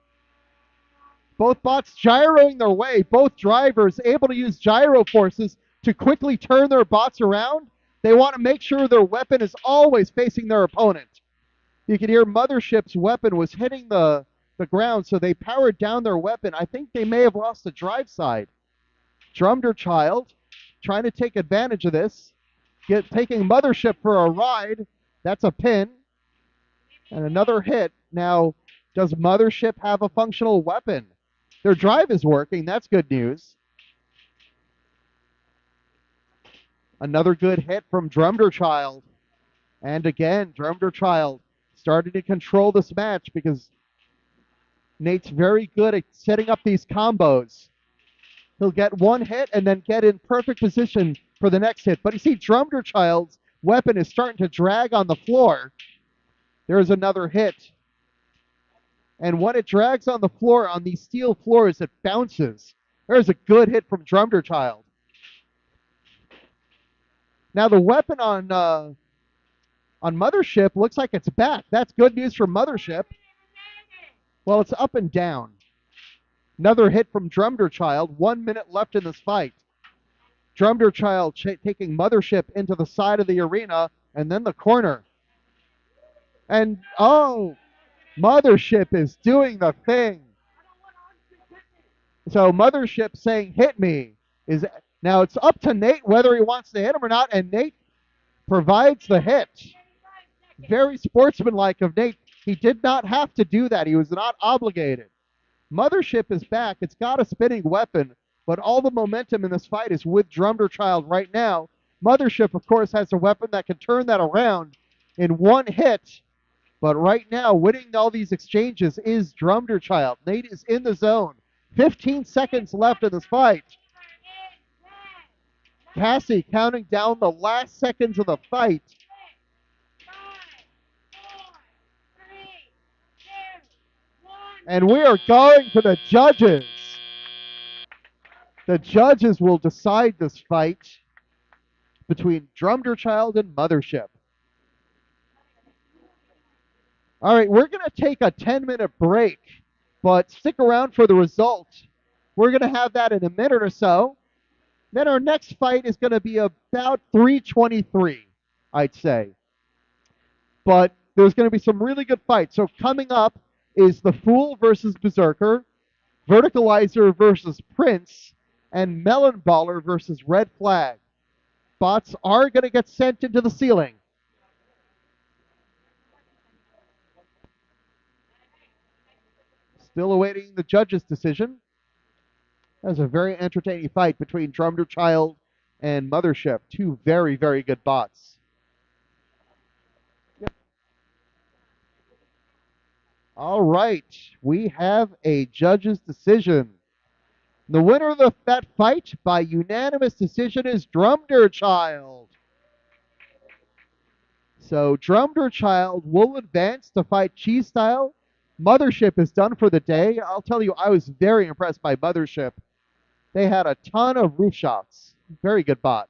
Both bots gyroing their way. Both drivers able to use gyro forces to quickly turn their bots around. They want to make sure their weapon is always facing their opponent. You can hear Mothership's weapon was hitting the ground, so they powered down their weapon. I think they may have lost the drive side. Drumder Child trying to take advantage of this. Taking Mothership for a ride. That's a pin. And another hit. Now, does Mothership have a functional weapon? Their drive is working. That's good news. Another good hit from Drumder Child. And again, Drumder Child starting to control this match because Nate's very good at setting up these combos. He'll get one hit and then get in perfect position for the next hit. But you see, Drumder Child's weapon is starting to drag on the floor. There's another hit. And when it drags on the floor, on these steel floors, it bounces. There's a good hit from Drumder Child. Now the weapon on Mothership looks like it's back. That's good news for Mothership. Well, it's up and down. Another hit from Drumder Child. 1 minute left in this fight. Drumder Child taking Mothership into the side of the arena and then the corner. And, oh, Mothership is doing the thing. So Mothership saying, hit me. Now it's up to Nate whether he wants to hit him or not, and Nate provides the hit. Very sportsmanlike of Nate. He did not have to do that. He was not obligated. Mothership is back. It's got a spinning weapon, but all the momentum in this fight is with Drumder Child right now. Mothership, of course, has a weapon that can turn that around in one hit, but right now, winning all these exchanges is Drumder Child. Nate is in the zone. 15 seconds left in this fight. Cassie counting down the last seconds of the fight. And we are going to the judges. The judges will decide this fight between Drumderchild and Mothership. All right, we're going to take a 10-minute break, but stick around for the result. We're going to have that in a minute or so. Then our next fight is going to be about 3:23, I'd say. But there's going to be some really good fights. So coming up is the Fool versus Berserker, Verticalizer versus Prince, and Melon Baller versus Red Flag. Bots are going to get sent into the ceiling. Still awaiting the judge's decision. That was a very entertaining fight between Drumderchild and Mothership. Two very, very good bots. Yep. All right. We have a judge's decision. The winner of that fight by unanimous decision is Drumderchild. So Drumderchild will advance to fight Cheese Style. Mothership is done for the day. I'll tell you, I was very impressed by Mothership. They had a ton of roof shots. Very good bot.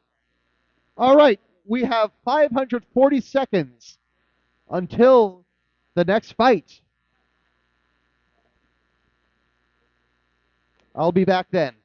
All right, we have 540 seconds until the next fight. I'll be back then.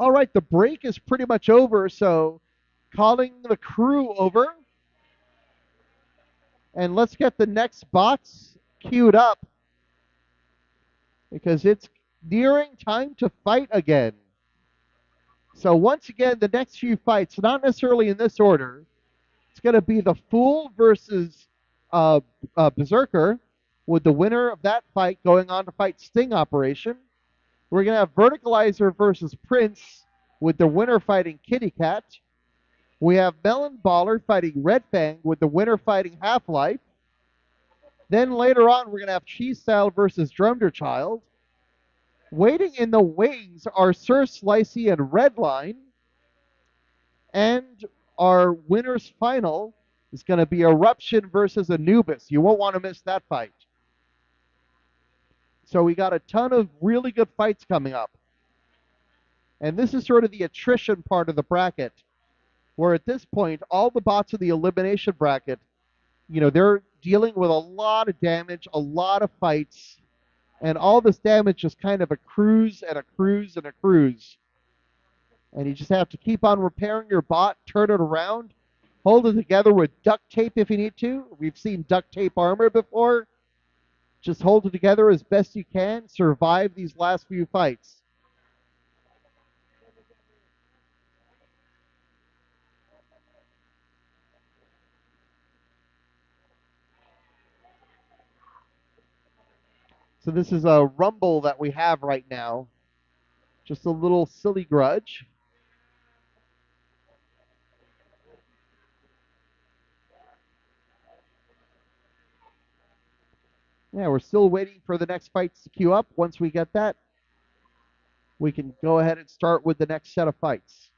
All right, the break is pretty much over, so calling the crew over. And let's get the next bots queued up because it's nearing time to fight again. So once again, the next few fights, not necessarily in this order, it's going to be the Fool versus Berserker, with the winner of that fight going on to fight Sting Operation. We're going to have Verticalizer versus Prince, with the winner fighting Kitty Cat. We have Melon Baller fighting Red Fang, with the winner fighting Halflife. Then later on, we're going to have Cheese Style versus Drummer Child. Waiting in the wings are Sir Slicey and Redline. And our winner's final is going to be Eruption versus Anubis. You won't want to miss that fight. So we got a ton of really good fights coming up. And this is sort of the attrition part of the bracket, where at this point, all the bots in the elimination bracket, they're dealing with a lot of damage, a lot of fights, and all this damage just kind of accrues and accrues and accrues. And you just have to keep on repairing your bot, turn it around, hold it together with duct tape if you need to. We've seen duct tape armor before. Just hold it together as best you can, survive these last few fights. So this is a rumble that we have right now. Just a little silly grudge. Yeah, we're still waiting for the next fights to queue up. Once we get that, we can go ahead and start with the next set of fights.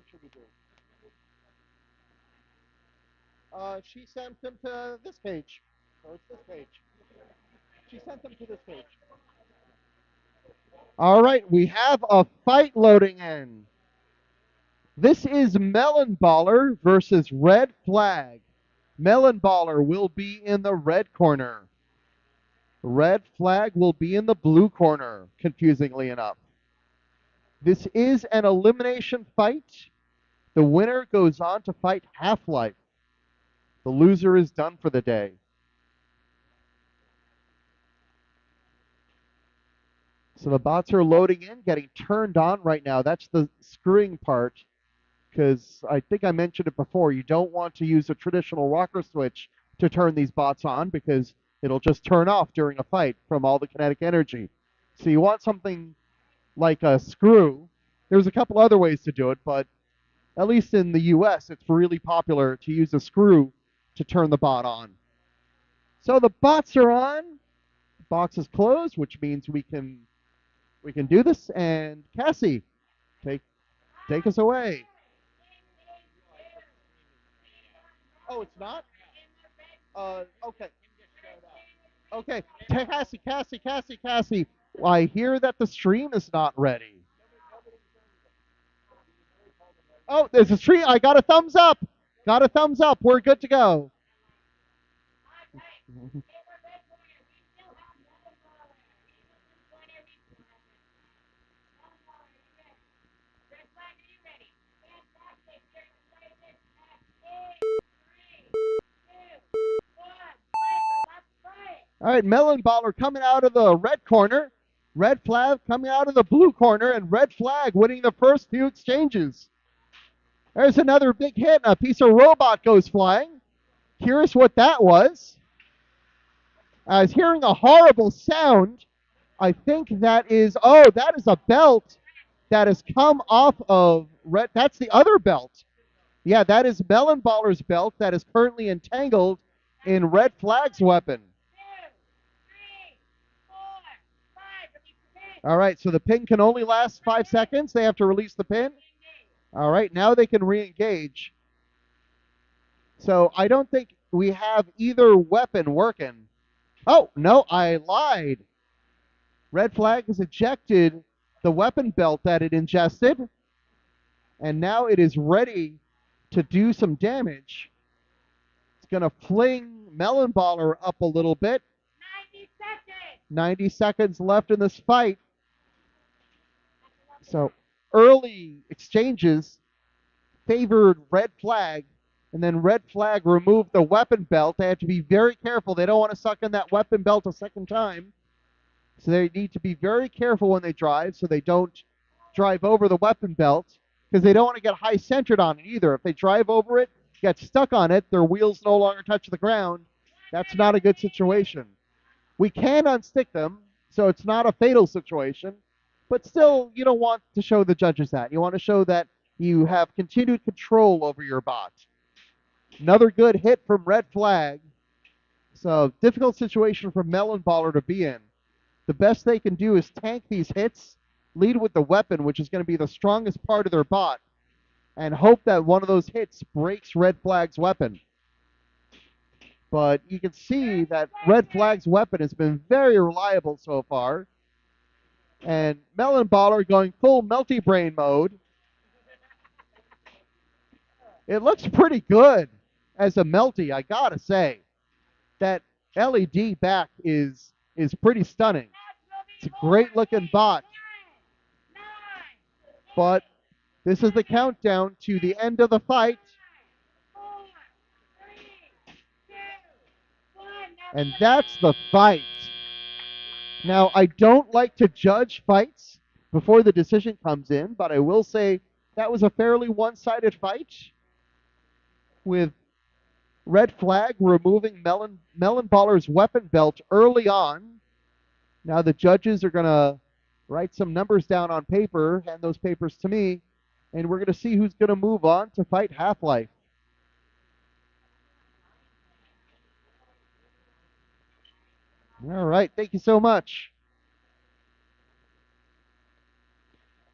page should we do? She sent them to this page. So it's this page. She sent them to this page. All right, we have a fight loading in. This is Melon Baller versus Red Flag. Melon Baller will be in the red corner. Red Flag will be in the blue corner, confusingly enough. This is an elimination fight. The winner goes on to fight Halflife. The loser is done for the day. So the bots are loading in, getting turned on right now. That's the screwing part, because I think I mentioned it before. You don't want to use a traditional rocker switch to turn these bots on, because it'll just turn off during a fight from all the kinetic energy. So you want something like a screw. There's a couple other ways to do it, but at least in the US, it's really popular to use a screw to turn the bot on. So the bots are on. The box is closed, which means we can do this. And Cassie, take us away. Oh, it's not? Okay. Okay, Cassie. I hear that the stream is not ready. Oh, there's a stream. I got a thumbs up. We're good to go. All right, Melon Baller coming out of the red corner. Red Flag coming out of the blue corner, and Red Flag winning the first few exchanges. There's another big hit, and a piece of robot goes flying. Curious what that was. I was hearing a horrible sound. I think that is a belt that has come off of Red. That's the other belt. Yeah, that is Melon Baller's belt that is currently entangled in Red Flag's weapon. All right, so the pin can only last 5 seconds. They have to release the pin. All right, now they can re-engage. So I don't think we have either weapon working. Oh, no, I lied. Red Flag has ejected the weapon belt that it ingested, and now it is ready to do some damage. It's going to fling Melon Baller up a little bit. 90 seconds. 90 seconds left in this fight. So early exchanges favored Red Flag, and then Red Flag removed the weapon belt. They have to be very careful. They don't want to suck in that weapon belt a second time. So they need to be very careful when they drive so they don't drive over the weapon belt, because they don't want to get high centered on it either. If they drive over it, get stuck on it, their wheels no longer touch the ground. That's not a good situation. We can unstick them, so it's not a fatal situation. But still, you don't want to show the judges that. You want to show that you have continued control over your bot. Another good hit from Red Flag. So difficult situation for Melon Baller to be in. The best they can do is tank these hits, lead with the weapon, which is going to be the strongest part of their bot, and hope that one of those hits breaks Red Flag's weapon. But you can see that Red Flag's weapon has been very reliable so far. And Melon Baller going full Melty Brain mode. It looks pretty good as a Melty, I gotta say. That LED back is pretty stunning. It's a great looking bot. But this is the countdown to the end of the fight. And that's the fight. Now, I don't like to judge fights before the decision comes in, but I will say that was a fairly one-sided fight, with Red Flag removing Melon Baller's weapon belt early on. Now the judges are going to write some numbers down on paper, hand those papers to me, and we're going to see who's going to move on to fight Halflife. All right, thank you so much.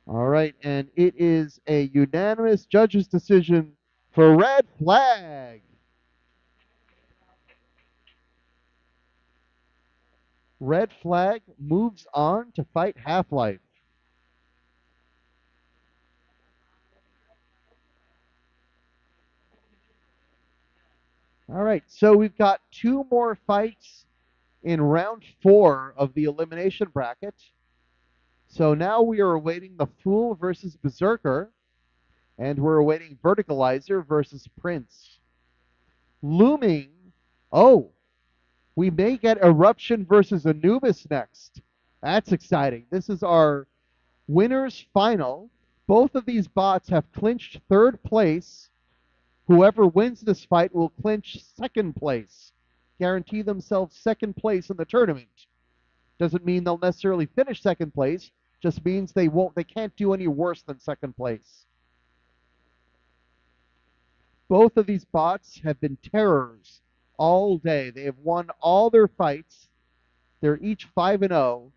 All right, and it is a unanimous judge's decision for red flag. Red flag moves on to fight Halflife. All right, so we've got 2 more fights in round 4 of the elimination bracket. So now we are awaiting the Fool versus Berserker, and we're awaiting Verticalizer versus Prince. Looming, oh, we may get Eruption versus Anubis next. That's exciting. This is our winners final. Both of these bots have clinched 3rd place. Whoever wins this fight will clinch 2nd place, guarantee themselves 2nd place in the tournament. Doesn't mean they'll necessarily finish 2nd place, just means they can't do any worse than 2nd place. Both of these bots have been terrors all day. They have won all their fights. They're each 5-0,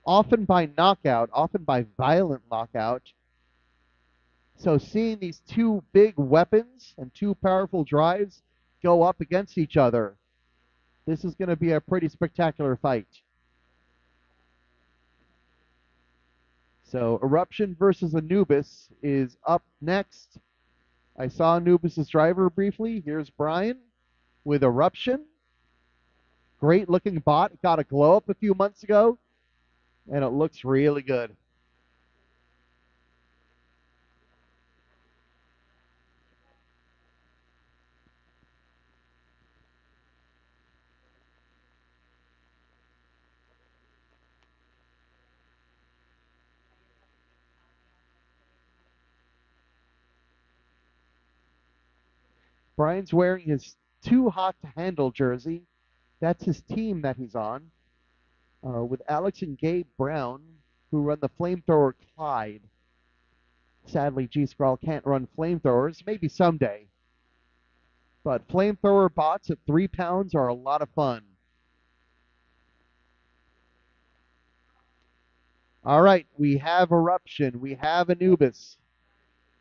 often by knockout, often by violent knockout. So seeing these 2 big weapons and 2 powerful drives go up against each other, this is going to be a pretty spectacular fight. So Eruption versus Anubis is up next. I saw Anubis' driver briefly. Here's Brian with Eruption. Great looking bot. Got a glow up a few months ago, and it looks really good. Brian's wearing his Too Hot to Handle jersey. That's his team that he's on, with Alex and Gabe Brown, who run the Flamethrower Clyde. Sadly, GSCRL can't run flamethrowers. Maybe someday. But flamethrower bots at 3 pounds are a lot of fun. All right, we have Eruption. We have Anubis.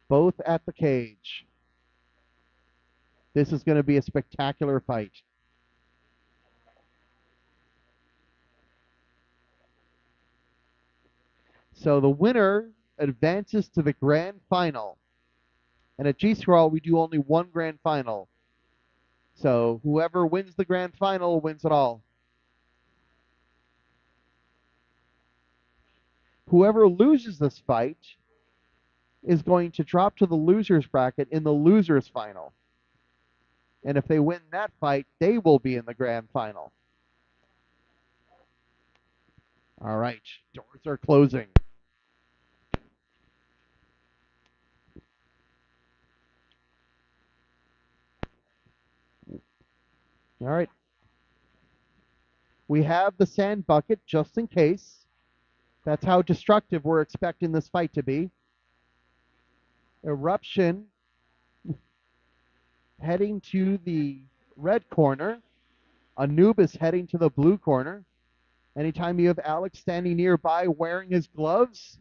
Both at the cage. This is going to be a spectacular fight. So the winner advances to the grand final. And at GSCRL, we do only 1 grand final. So whoever wins the grand final wins it all. Whoever loses this fight is going to drop to the losers bracket in the losers final. And if they win that fight, they will be in the grand final. All right, doors are closing. All right. We have the sand bucket just in case. That's how destructive we're expecting this fight to be. Eruption heading to the red corner. Anubis heading to the blue corner. Anytime you have Alex standing nearby wearing his gloves,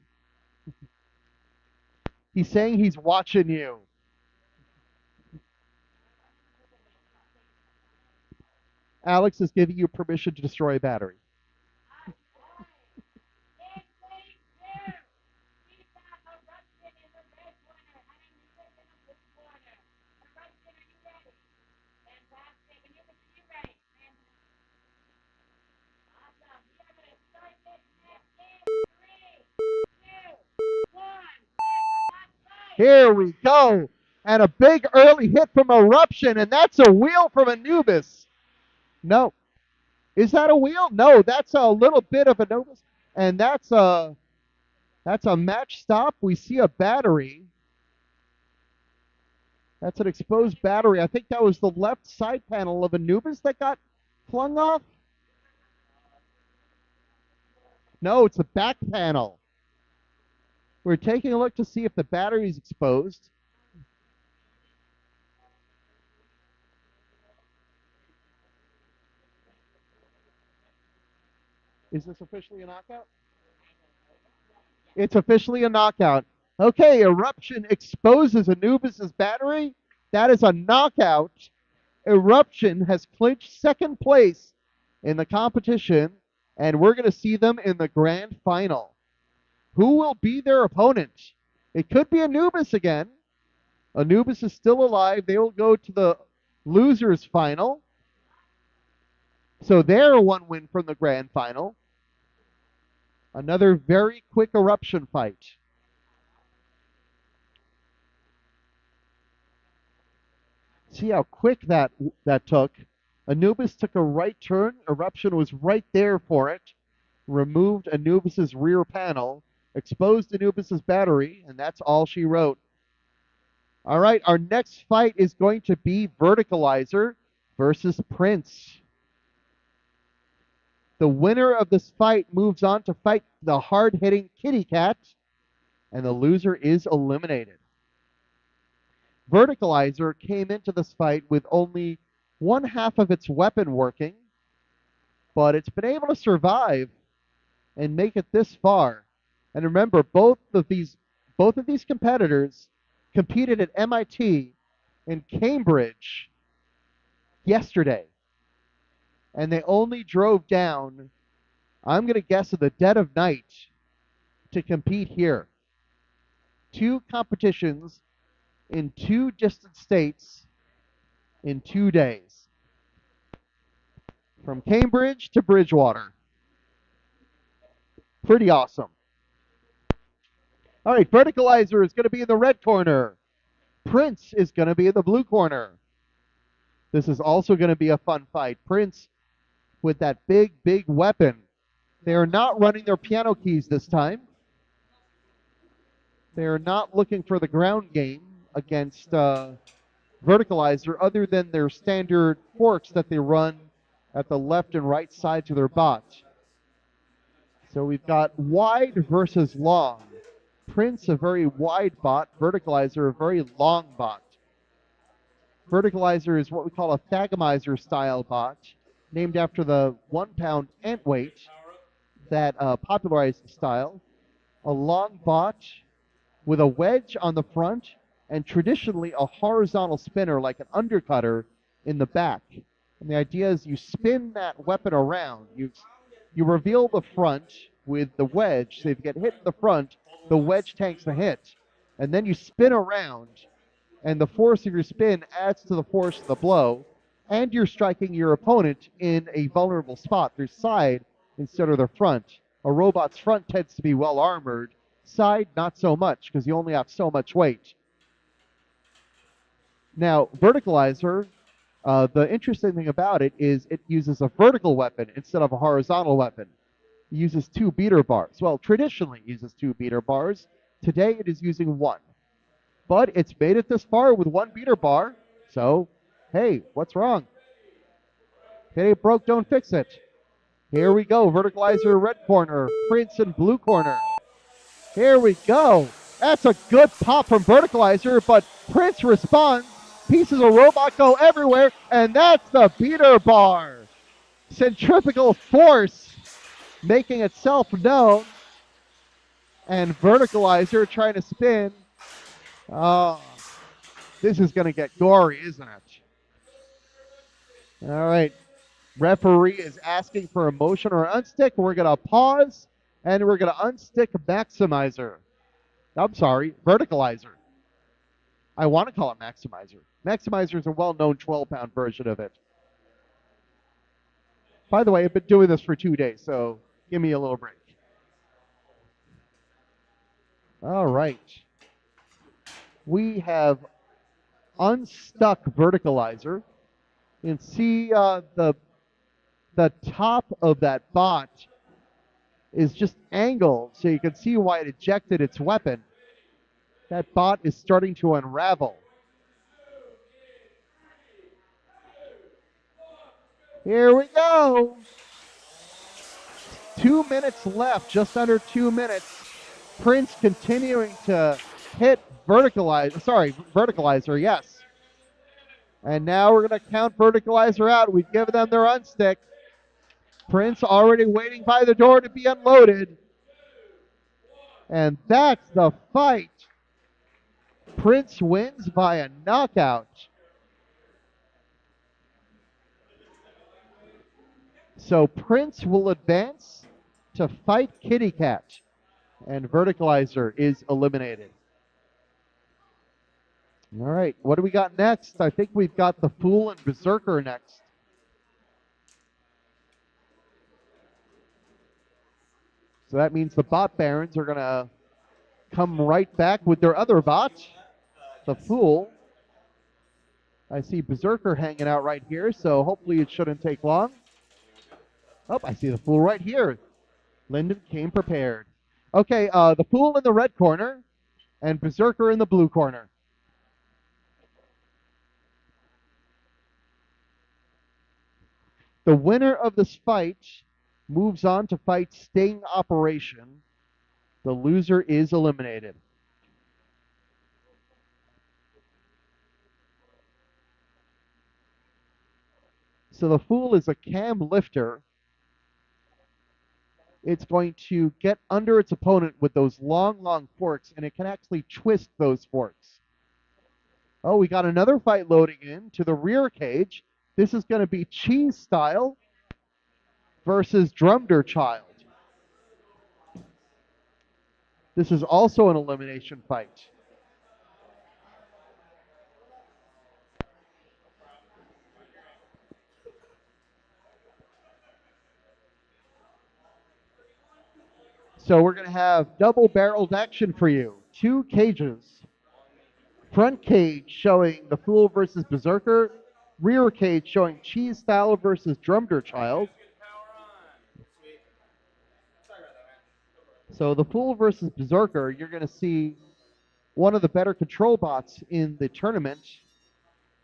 he's saying he's watching you. Alex is giving you permission to destroy a battery. Here we go. And a big early hit from Eruption, and that's a wheel from Anubis. No. Is that a wheel? No, that's a little bit of Anubis. And that's a match stop. We see a battery. That's an exposed battery. I think that was the left side panel of Anubis that got flung off. No, it's the back panel. We're taking a look to see if the battery is exposed. Is this officially a knockout? It's officially a knockout. Okay, Eruption exposes Anubis' battery. That is a knockout. Eruption has clinched second place in the competition, and we're going to see them in the grand final. Who will be their opponent? It could be Anubis again. Anubis is still alive. They will go to the losers final. So they're one win from the grand final. Another very quick Eruption fight. See how quick that took. Anubis took a right turn. Eruption was right there for it. Removed Anubis's rear panel, exposed Anubis's battery, and that's all she wrote. All right, our next fight is going to be Verticalizer versus Prince. The winner of this fight moves on to fight the hard-hitting Kitty Cat, and the loser is eliminated. Verticalizer came into this fight with only one half of its weapon working, but it's been able to survive and make it this far. And remember, both of these competitors competed at MIT in Cambridge yesterday. And they only drove down, I'm going to guess, at the dead of night to compete here. 2 competitions in 2 distant states in 2 days. From Cambridge to Bridgewater. Pretty awesome. All right, Verticalizer is going to be in the red corner. Prince is going to be in the blue corner. This is also going to be a fun fight. Prince with that big weapon. They are not running their piano keys this time. They are not looking for the ground game against Verticalizer other than their standard forks that they run at the left and right sides of their bot. So we've got wide versus long. Prince, a very wide bot. Verticalizer, a very long bot. Verticalizer is what we call a Thagomizer style bot, named after the 1-pound ant weight that popularized the style. A long bot with a wedge on the front and traditionally a horizontal spinner like an undercutter in the back. And the idea is you spin that weapon around. You reveal the front with the wedge, so if you get hit in the front, the wedge tanks the hit. And then you spin around, and the force of your spin adds to the force of the blow, and you're striking your opponent in a vulnerable spot, their side instead of their front. A robot's front tends to be well armored, side not so much, because you only have so much weight. Now, Verticalizer, the interesting thing about it is it uses a vertical weapon instead of a horizontal weapon. It uses 2 beater bars. Well, traditionally it uses 2 beater bars. Today it is using 1. But it's made it this far with 1 beater bar. So, hey, what's wrong? If it ain't broke, don't fix it. Here we go. Verticalizer red corner. Prince in blue corner. Here we go. That's a good pop from Verticalizer, but Prince responds. Pieces of robot go everywhere, and that's the beater bar. Centrifugal force making itself known, and Verticalizer trying to spin. Oh, this is going to get gory, isn't it? All right. Referee is asking for a motion or unstick. We're going to pause, and we're going to unstick Maximizer. I'm sorry, Verticalizer. I want to call it Maximizer. Maximizer is a well-known 12-pound version of it. By the way, I've been doing this for 2 days, so give me a little break. All right. We have unstuck Verticalizer. You can see the top of that bot is just angled, so you can see why it ejected its weapon. That bot is starting to unravel. Here we go. 2 minutes left, just under 2 minutes. Prince continuing to hit Verticalizer, yes. And now we're going to count Verticalizer out. We've given them their unstick. Prince already waiting by the door to be unloaded. And that's the fight. Prince wins by a knockout. So Prince will advance to fight Kitty Cat, and Verticalizer is eliminated. All right, what do we got next? I think we've got the Fool and Berserker next. So that means the bot barons are going to come right back with their other bot, the Fool. I see Berserker hanging out right here, so hopefully it shouldn't take long. Oh, I see the Fool right here. Lyndon came prepared. Okay, the Fool in the red corner and Berserker in the blue corner. The winner of this fight moves on to fight Sting Operation. The loser is eliminated. So the Fool is a cam lifter. It's going to get under its opponent with those long, long forks, and it can actually twist those forks. Oh, we got another fight loading in to the rear cage. This is going to be Cheese Style versus Drumder Child. This is also an elimination fight. So we're going to have double-barreled action for you. 2 cages. Front cage showing the Fool versus Berserker. Rear cage showing Cheese Style versus Drumder Child. So the Fool versus Berserker, you're going to see one of the better control bots in the tournament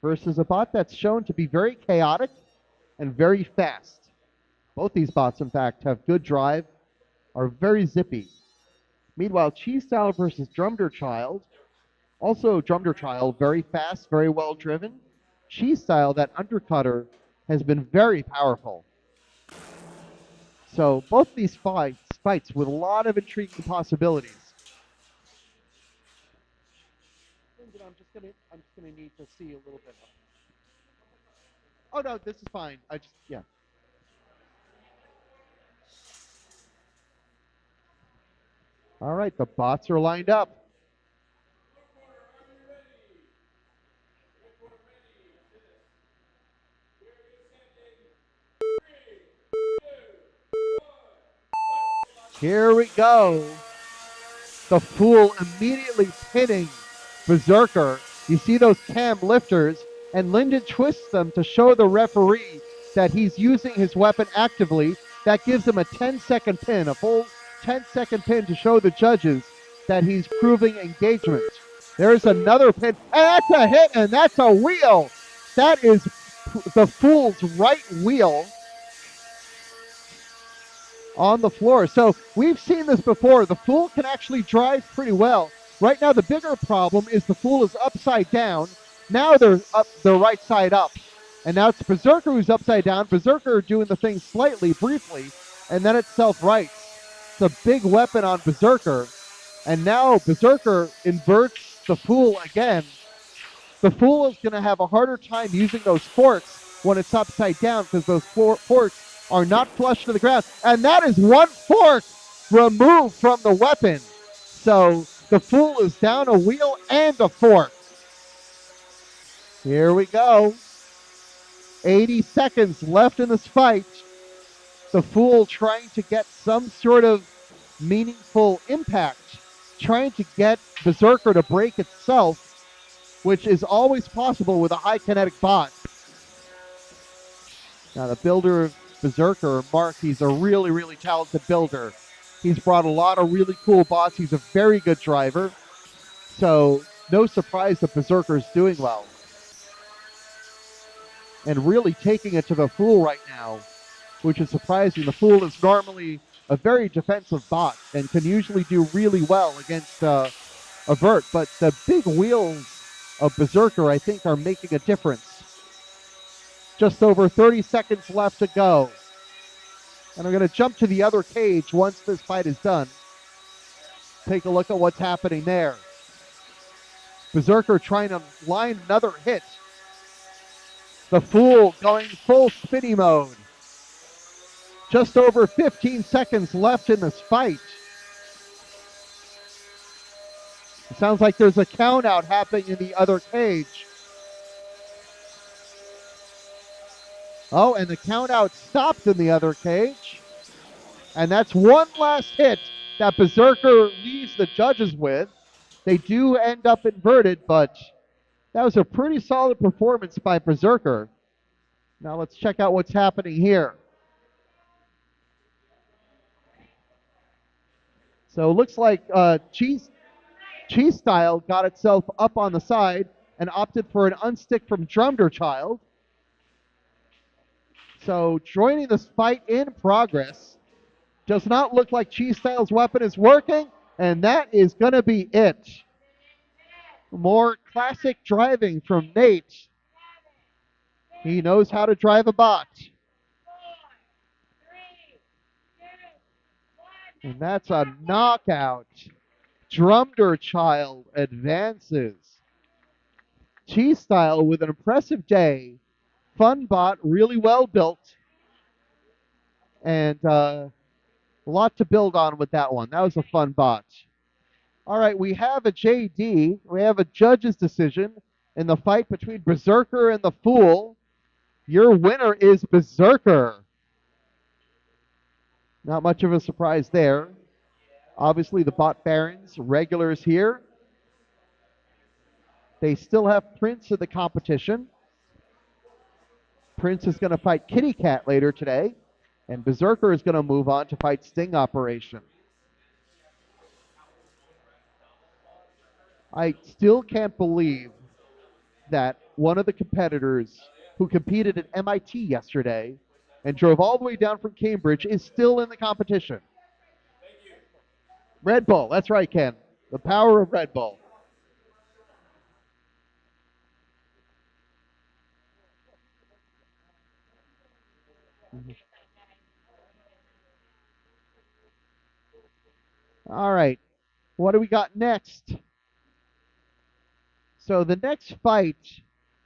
versus a bot that's shown to be very chaotic and very fast. Both these bots, in fact, have good drive, are very zippy. Meanwhile, Cheese Style versus Drumder Child, also Drumder Child, very fast, very well driven. Cheese Style, that undercutter, has been very powerful. So both these fights with a lot of intriguing possibilities. I'm just gonna need to see a little bit. Oh no, this is fine. Yeah. All right, the bots are lined up. Here we go. The Fool immediately pinning Berserker. You see those cam lifters, and Lyndon twists them to show the referee that he's using his weapon actively. That gives him a 10-second pin, a full 10-second pin to show the judges that he's proving engagement. There's another pin, and that's a hit, and that's a wheel. That is the Fool's right wheel on the floor. So we've seen this before. The Fool can actually drive pretty well. Right now, the bigger problem is the Fool is upside down. Now they're right side up. And now it's Berserker who's upside down. Berserker doing the thing slightly, briefly, and then it's self-rights. It's a big weapon on Berserker. And now Berserker inverts the Fool again. The Fool is going to have a harder time using those forks when it's upside down because those forks are not flush to the ground. And that is one fork removed from the weapon. So the Fool is down a wheel and a fork. Here we go. 80 seconds left in this fight. The Fool trying to get some sort of meaningful impact. Trying to get Berserker to break itself, which is always possible with a high kinetic bot. Now the builder of Berserker, Mark, he's a really, really talented builder. He's brought a lot of really cool bots. He's a very good driver. So no surprise that Berserker's doing well. And really taking it to the Fool right now, which is surprising. The Fool is normally a very defensive bot and can usually do really well against a Vert. But the big wheels of Berserker, I think, are making a difference. Just over 30 seconds left to go. And I'm going to jump to the other cage once this fight is done. take a look at what's happening there. Berserker trying to line another hit. The Fool going full spinny mode. Just over 15 seconds left in this fight. It sounds like there's a count out happening in the other cage. Oh, and the count out stopped in the other cage. And that's one last hit that Berserker leaves the judges with. They do end up inverted, but that was a pretty solid performance by Berserker. Now let's check out what's happening here. So it looks like Cheese Style got itself up on the side and opted for an unstick from Drumder Child. So joining this fight in progress. Does not look like Cheese Style's weapon is working, and that is going to be it. More classic driving from Nate. He knows how to drive a bot. And that's a knockout. Drumder Child advances. Cheese Style with an impressive day. Fun bot, really well built. And a lot to build on with that one. That was a fun bot. All right, we have a JD. We have a judge's decision in the fight between Berserker and the Fool. Your winner is Berserker. Not much of a surprise there. Obviously, the bot barons, regulars here. They still have Prince in the competition. Prince is going to fight Kitty Cat later today, and Berserker is going to move on to fight Sting Operation. I still can't believe that one of the competitors who competed at MIT yesterday and drove all the way down from Cambridge is still in the competition. Red Bull, that's right, Ken. The power of Red Bull. All right, what do we got next? So the next fight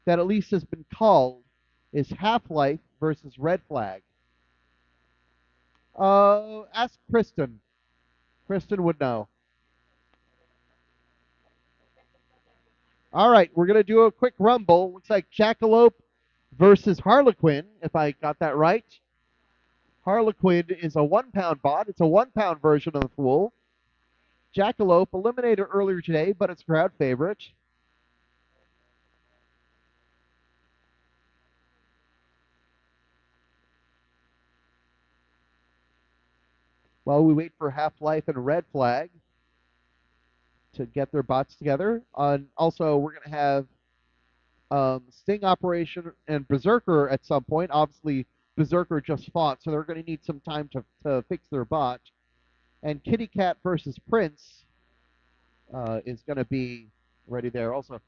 that at least has been called is Half-Life versus Red Flag. Ask Kristen. Kristen would know. All right, we're going to do a quick rumble. Looks like Jackalope versus Harlequin, if I got that right. Harlequin is a 1 pound bot. It's a 1 pound version of the Fool. Jackalope eliminated earlier today, but it's crowd favorite. While we wait for Half-Life and Red Flag to get their bots together. Also, we're going to have Sting Operation and Berserker at some point. Obviously, Berserker just fought, so they're going to need some time to fix their bot. And Kitty Cat versus Prince is going to be ready there also.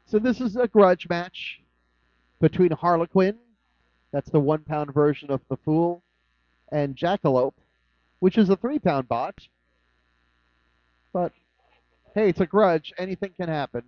So this is a grudge match between Harlequin, that's the 1 pound version of the Fool, and Jackalope, which is a 3 pound bot. But hey, it's a grudge. Anything can happen.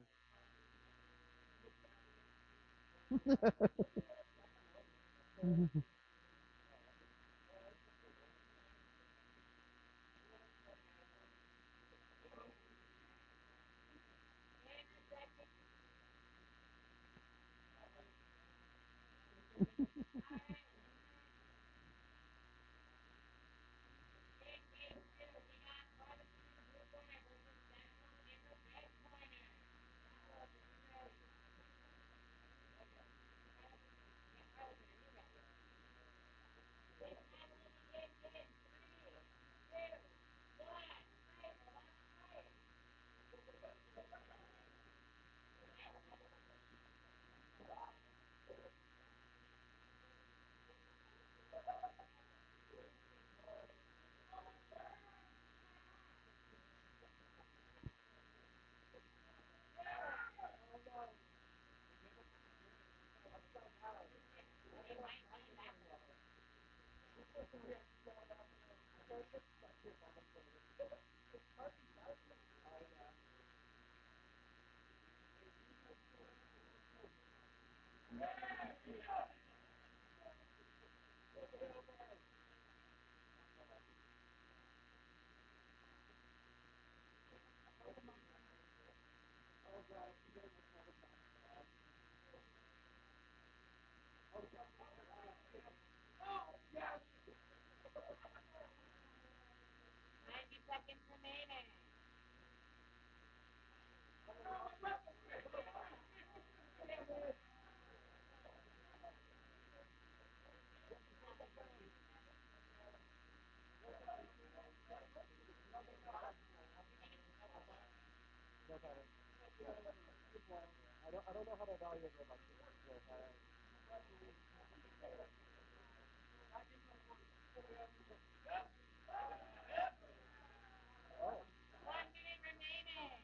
Seconds remaining. I don't know how to evaluate robots. Oh. 1 minute remaining.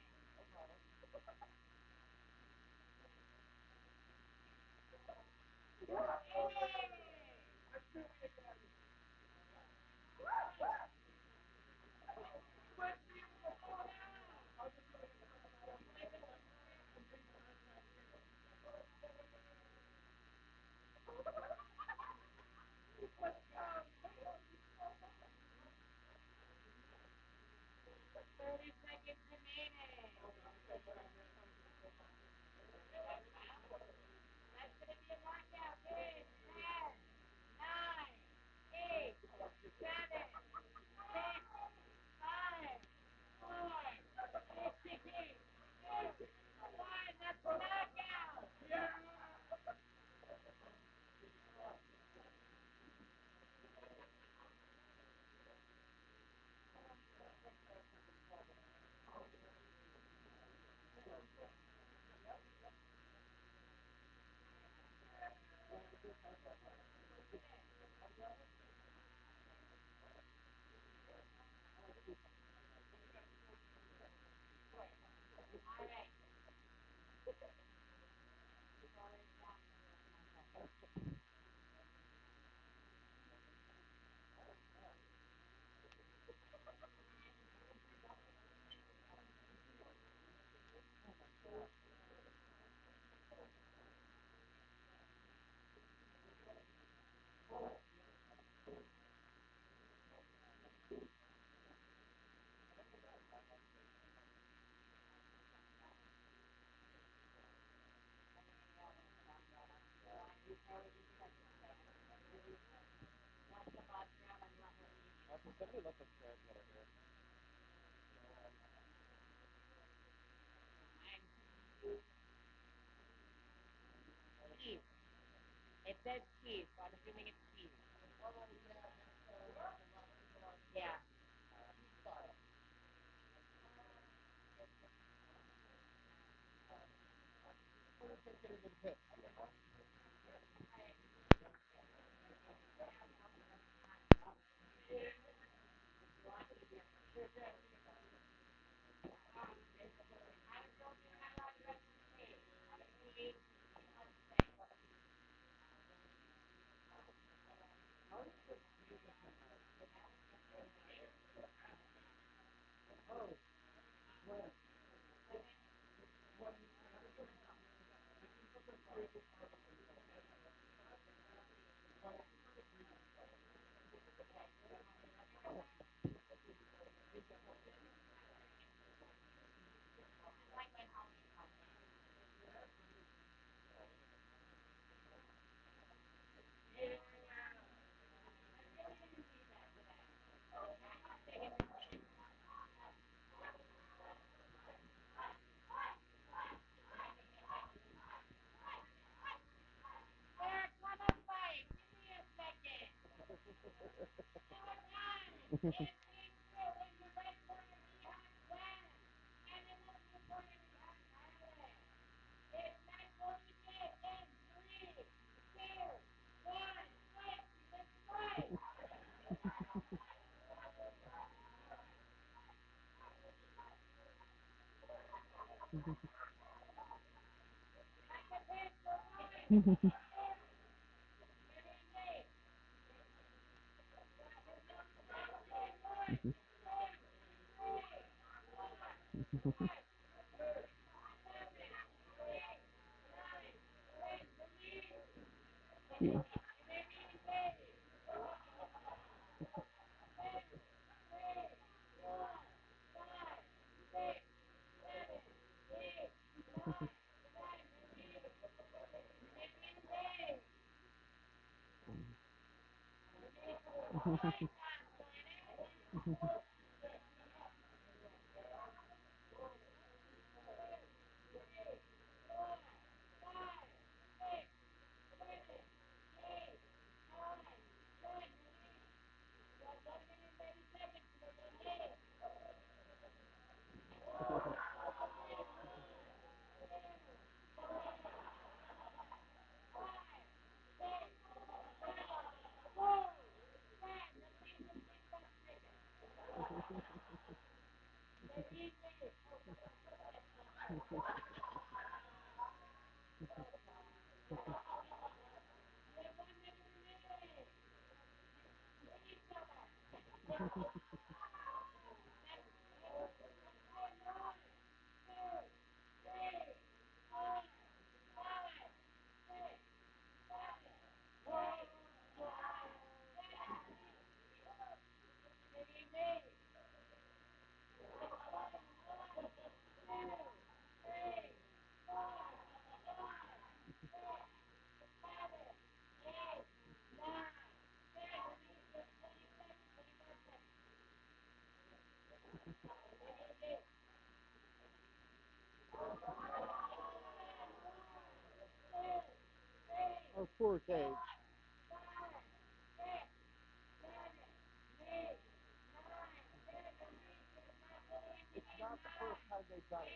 Seconds remaining. That's going to be a knockout. 10, 9, 8, 7, 6, 5, 4, 3, 2, 1. That's a knockout. All right. Somebody left us scared together here. Keys. It says keys, so I'm assuming it's keys. Yeah. Get into the pit. Eric, come and fight. Give me a second. It's being thrown in the red corner. We have Gwen. And in the blue corner, we have Alex. It's match will begin in 3, 2, 1. Fight. Let's fight. Yeah. Oh, poor Cage. It's not the first time they've done it.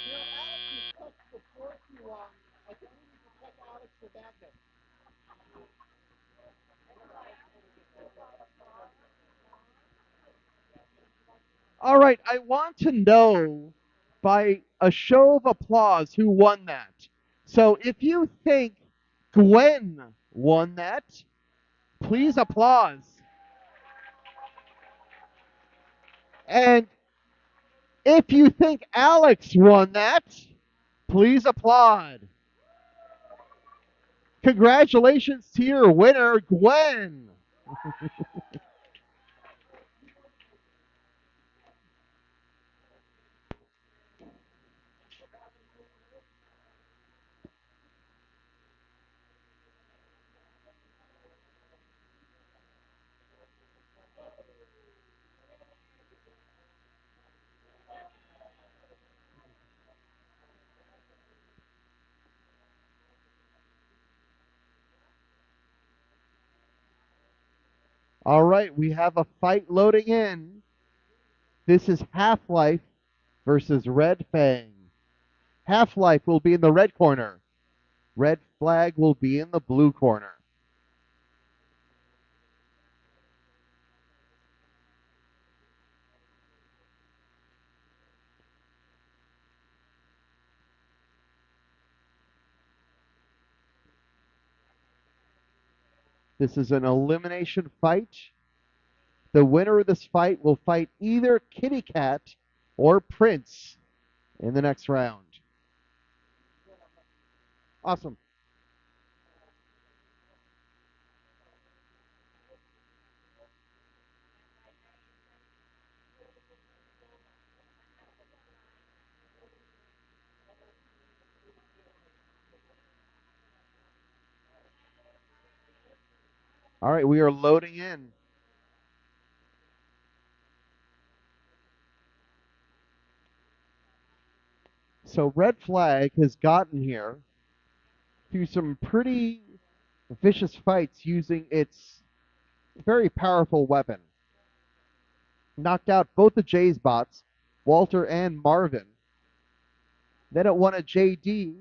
You know, Alex has touched the floor too long. I think we need to check Alex for magnet. All right, I want to know by a show of applause who won that. So if you think Gwen won that, please applause. And if you think Alex won that, please applaud. Congratulations to your winner, Gwen. All right, we have a fight loading in. This is Halflife versus Red Fang. Halflife will be in the red corner. Red Flag will be in the blue corner. This is an elimination fight. The winner of this fight will fight either Kitty Cat or Prince in the next round. Awesome. All right, we are loading in. So Red Flag has gotten here through some pretty vicious fights using its very powerful weapon. Knocked out both the Jay's bots, Walter and Marvin. Then it won a JD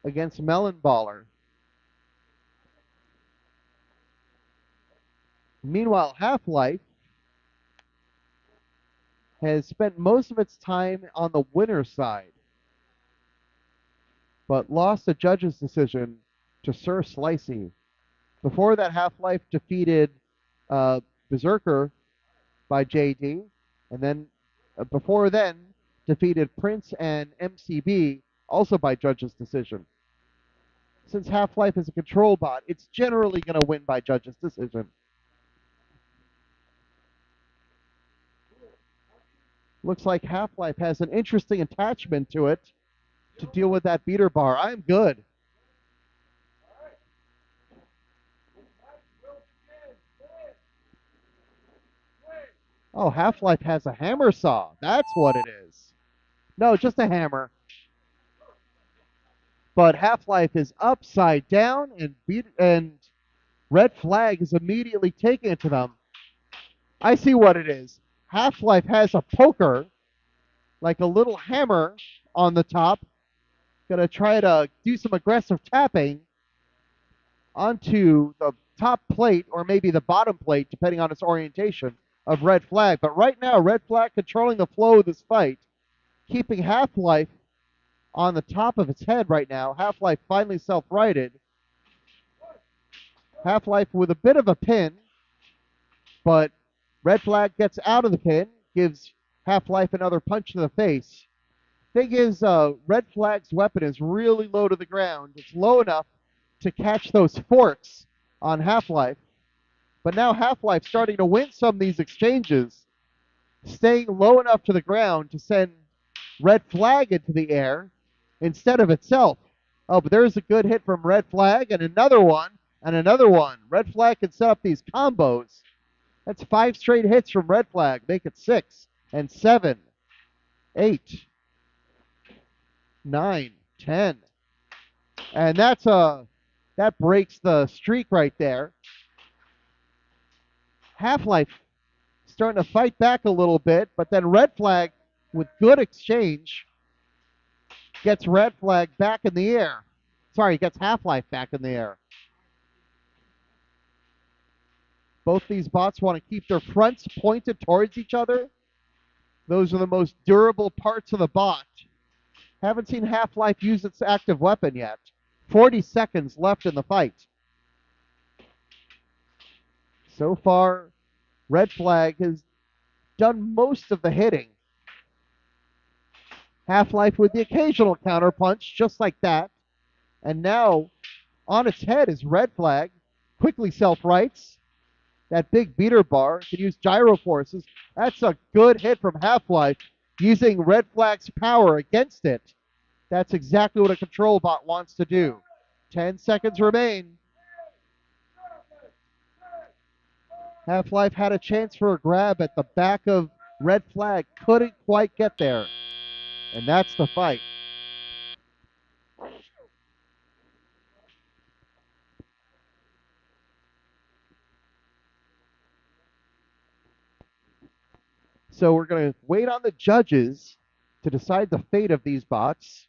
against Melon Baller. Meanwhile, Half-Life has spent most of its time on the winner's side, but lost a judge's decision to Sir Slicey. Before that, Half-Life defeated Berserker by JD, and then before then, defeated Prince and MCB also by judge's decision. Since Half-Life is a control bot, it's generally going to win by judge's decision. Looks like Half-Life has an interesting attachment to it to deal with that beater bar. I'm good. Oh, Half-Life has a hammer saw. That's what it is. No, just a hammer. But Half-Life is upside down, and Red Flag is immediately taking it to them. I see what it is. Half-Life has a poker, like a little hammer on the top. Gonna try to do some aggressive tapping onto the top plate, or maybe the bottom plate, depending on its orientation, of Red Flag. But right now, Red Flag controlling the flow of this fight, keeping Half-Life on the top of its head right now. Half-Life finally self-righted. Half-Life with a bit of a pin, but Red Flag gets out of the pin, gives Half-Life another punch to the face. Thing is, Red Flag's weapon is really low to the ground. It's low enough to catch those forks on Half-Life. But now Half-Life starting to win some of these exchanges, staying low enough to the ground to send Red Flag into the air instead of itself. Oh, but there's a good hit from Red Flag, and another one, and another one. Red Flag can set up these combos. That's 5 straight hits from Red Flag. Make it 6 and 7, 8, 9, 10. And that breaks the streak right there. Half-Life starting to fight back a little bit, but then Red Flag, with good exchange, gets Red Flag back in the air. Sorry, gets Half-Life back in the air. Both these bots want to keep their fronts pointed towards each other. Those are the most durable parts of the bot. Haven't seen Half-Life use its active weapon yet. 40 seconds left in the fight. So far, Red Flag has done most of the hitting. Half-Life with the occasional counterpunch, just like that. And now, on its head is Red Flag. Quickly self-rights. That big beater bar can use gyro forces. That's a good hit from Half-Life, using Red Flag's power against it. That's exactly what a control bot wants to do. 10 seconds remain. Half-Life had a chance for a grab at the back of Red Flag. Couldn't quite get there. And that's the fight. So we're going to wait on the judges to decide the fate of these bots.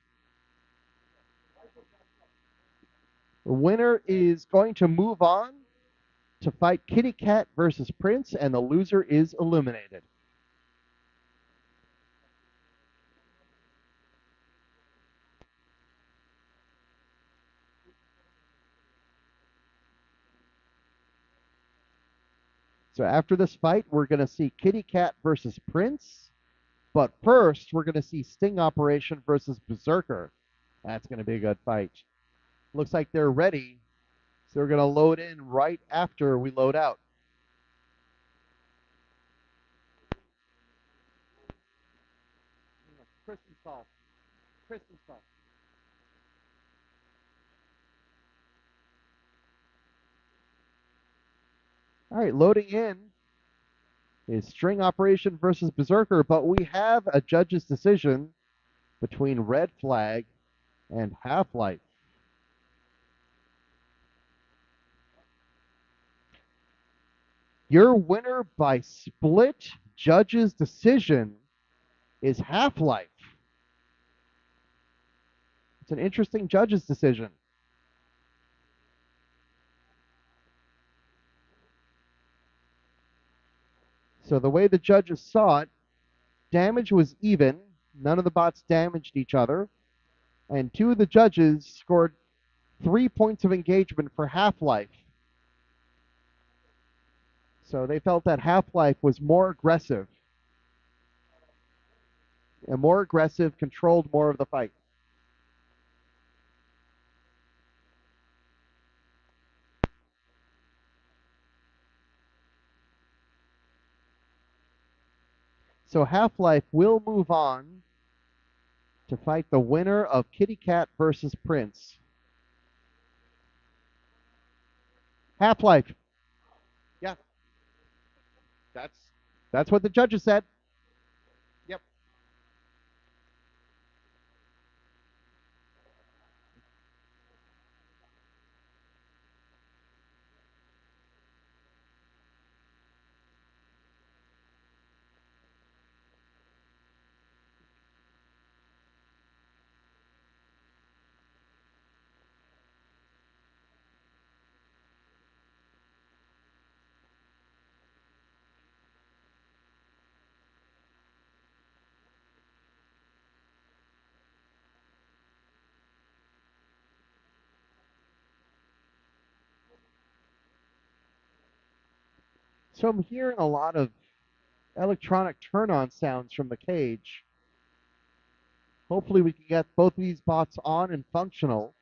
The winner is going to move on to fight Kitty Cat versus Prince, and the loser is eliminated. So after this fight, we're going to see Kitty Cat versus Prince. But first, we're going to see Sting Operation versus Berserker. That's going to be a good fight. Looks like they're ready. So we're going to load in right after we load out. Kristen Salt. Kristen Salt. All right, loading in is String Operation versus Berserker, but we have a judge's decision between Red Flag and Half-Life. Your winner by split judge's decision is Half-Life. It's an interesting judge's decision. So the way the judges saw it, damage was even. None of the bots damaged each other. And 2 of the judges scored 3 points of engagement for Halflife. So they felt that Halflife was more aggressive. And more aggressive, controlled more of the fight. So Halflife will move on to fight the winner of Kitty Cat versus Prince. Halflife. Yeah. That's what the judges said. Yep. So I'm hearing a lot of electronic turn-on sounds from the cage. Hopefully we can get both of these bots on and functional.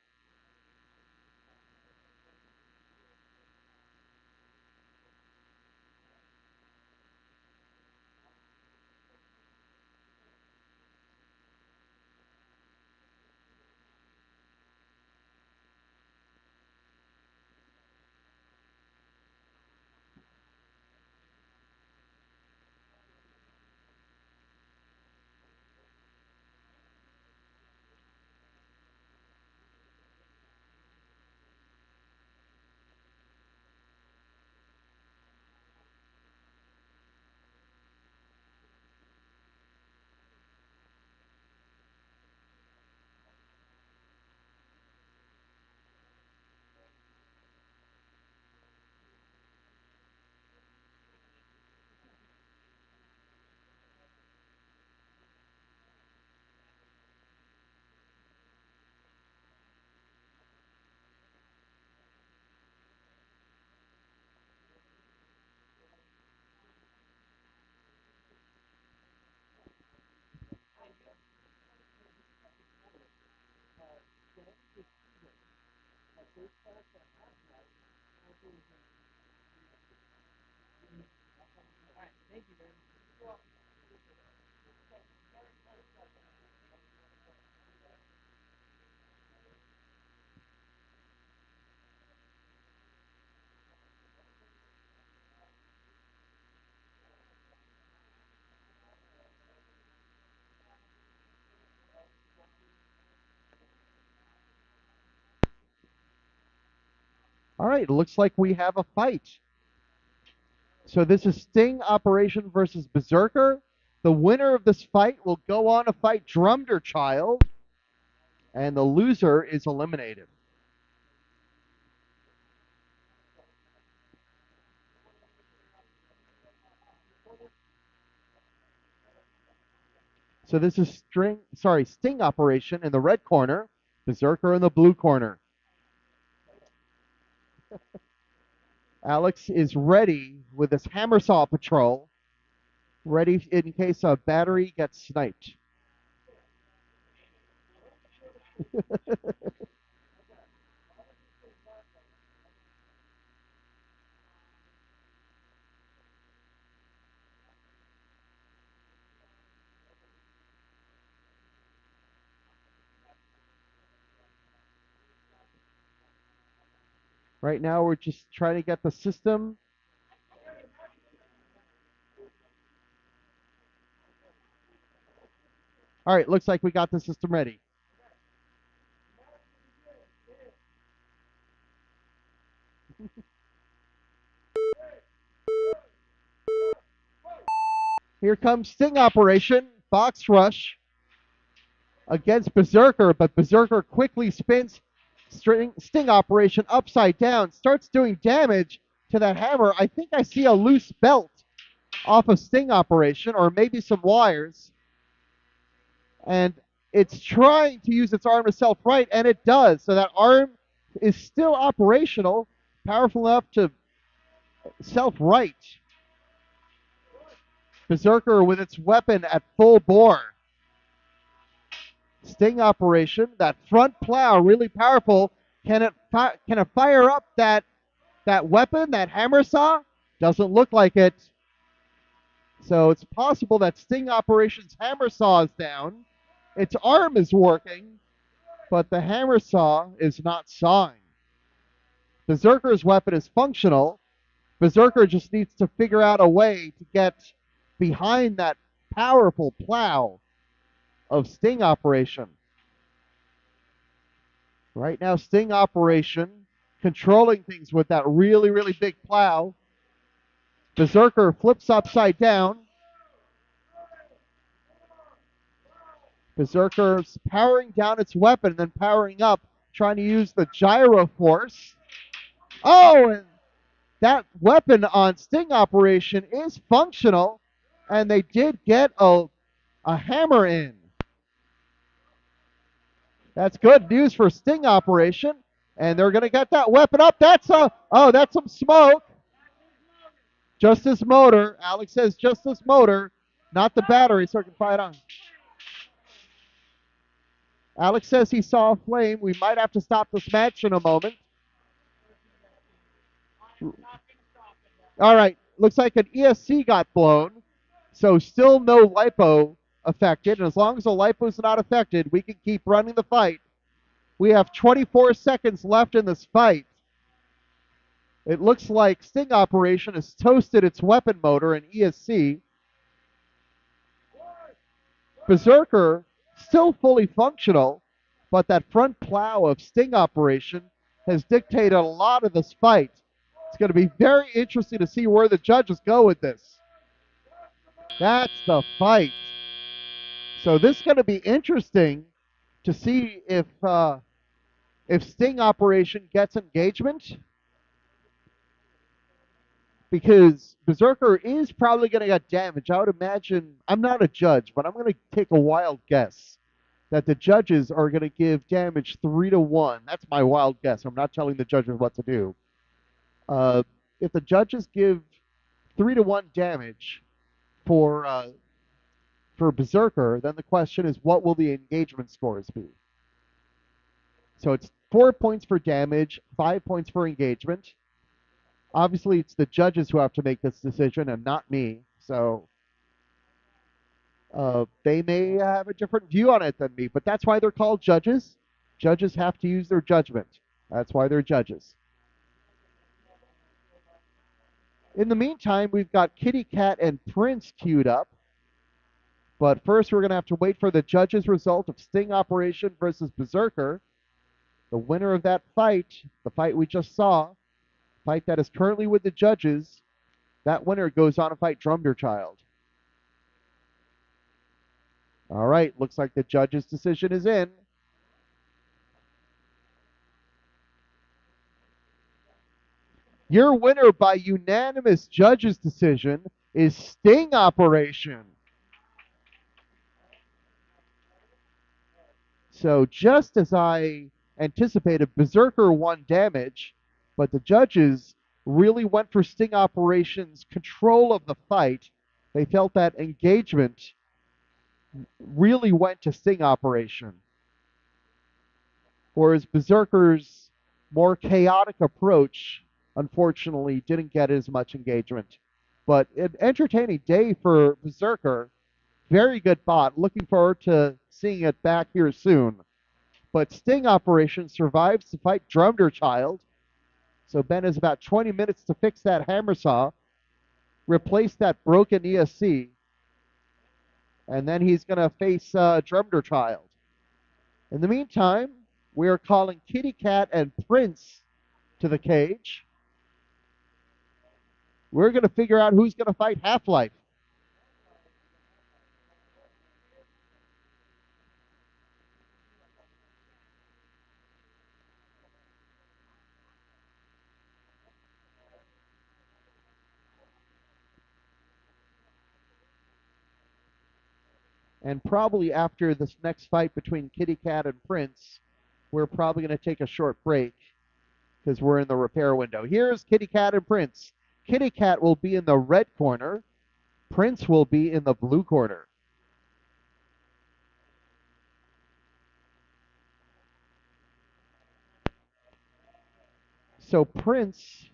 All right, it looks like we have a fight. So this is Sting Operation versus Berserker. The winner of this fight will go on to fight Drumder Child, and the loser is eliminated. So this is Sting Operation in the red corner, Berserker in the blue corner. Alex is ready with his hammer saw patrol, ready in case a battery gets sniped. Right now we're just trying to get the system. All right, looks like we got the system ready. Here comes Sting Operation, Box Rush against Berserker, but Berserker quickly spins Sting Operation upside down, starts doing damage to that hammer. I think I see a loose belt off of Sting Operation, or maybe some wires. And it's trying to use its arm to self-right, and it does. So that arm is still operational, powerful enough to self-right. Berserker with its weapon at full bore. Sting Operation, that front plow, really powerful. Can it fire up that weapon, that hammer saw? Doesn't look like it. So it's possible that Sting Operation's hammer saw is down. Its arm is working, but the hammer saw is not sawing. Berserker's weapon is functional. Berserker just needs to figure out a way to get behind that powerful plow of Sting Operation. Right now, Sting Operation controlling things with that really, really big plow. Berserker flips upside down. Berserker's powering down its weapon, then powering up, trying to use the gyro force. Oh, and that weapon on Sting Operation is functional, and they did get a hammer in. That's good news for Sting Operation, and they're going to get that weapon up. That's some smoke. Justice Motor. Alex says Justice Motor, not the battery, so I can fire it on. Alex says he saw a flame. We might have to stop this match in a moment. All right. Looks like an ESC got blown. So still no lipo affected. And as long as the lipo is not affected, we can keep running the fight. We have 24 seconds left in this fight. It looks like Sting Operation has toasted its weapon motor in ESC. Berserker still fully functional, but that front plow of Sting Operation has dictated a lot of this fight. It's going to be very interesting to see where the judges go with this. That's the fight. So this is going to be interesting to see if Sting Operation gets engagement, because Berserker is probably going to get damage. I would imagine, I'm not a judge, but I'm going to take a wild guess that the judges are going to give damage 3-1. That's my wild guess. I'm not telling the judges what to do. If the judges give 3-1 damage for Berserker, then the question is, what will the engagement scores be? So it's 4 points for damage, 5 points for engagement. Obviously, it's the judges who have to make this decision and not me. So they may have a different view on it than me, but that's why they're called judges. Judges have to use their judgment. That's why they're judges. In the meantime, we've got Kitty Cat and Prince queued up. But first, we're going to have to wait for the judges' result of Sting Operation versus Berserker. The winner of that fight, the fight we just saw, fight that is currently with the judges, that winner goes on to fight Drumderchild. All right, looks like the judges' decision is in. Your winner by unanimous judges' decision is Sting Operation. So just as I anticipated, Berserker won damage, but the judges really went for Sting Operation's control of the fight. They felt that engagement really went to Sting Operation, whereas Berserker's more chaotic approach, unfortunately, didn't get as much engagement. But an entertaining day for Berserker. Very good bot. Looking forward to seeing it back here soon. But Sting Operation survives to fight Drumderchild. So Ben has about 20 minutes to fix that hammer saw, replace that broken ESC, and then he's going to face Drumderchild. In the meantime, we are calling Kitty Cat and Prince to the cage. We're going to figure out who's going to fight Halflife. And probably after this next fight between Kitty Cat and Prince, we're probably going to take a short break because we're in the repair window. Here's Kitty Cat and Prince. Kitty Cat will be in the red corner. Prince will be in the blue corner. So Prince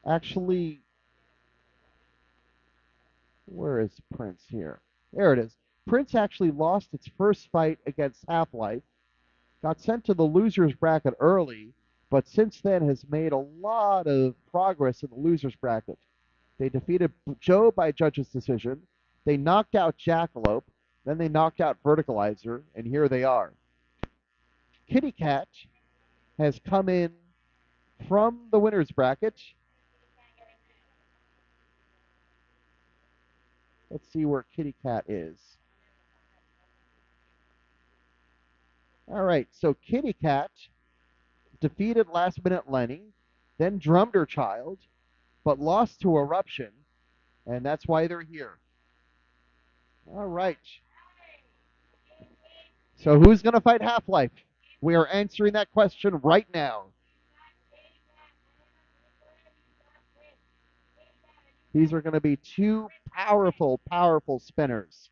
actually, where is Prince here? There it is. Prince actually lost its first fight against Halflife, got sent to the losers bracket early, but since then has made a lot of progress in the losers bracket. They defeated Joe by judge's decision. They knocked out Jackalope. Then they knocked out Verticalizer, and here they are. Kitty Cat has come in from the winner's bracket. Let's see where Kitty Cat is. All right, so Kitty Cat defeated last minute Lenny, then drummed her child, but lost to Eruption, and that's why they're here. All right. So who's going to fight Halflife? We are answering that question right now. These are going to be two powerful, powerful spinners.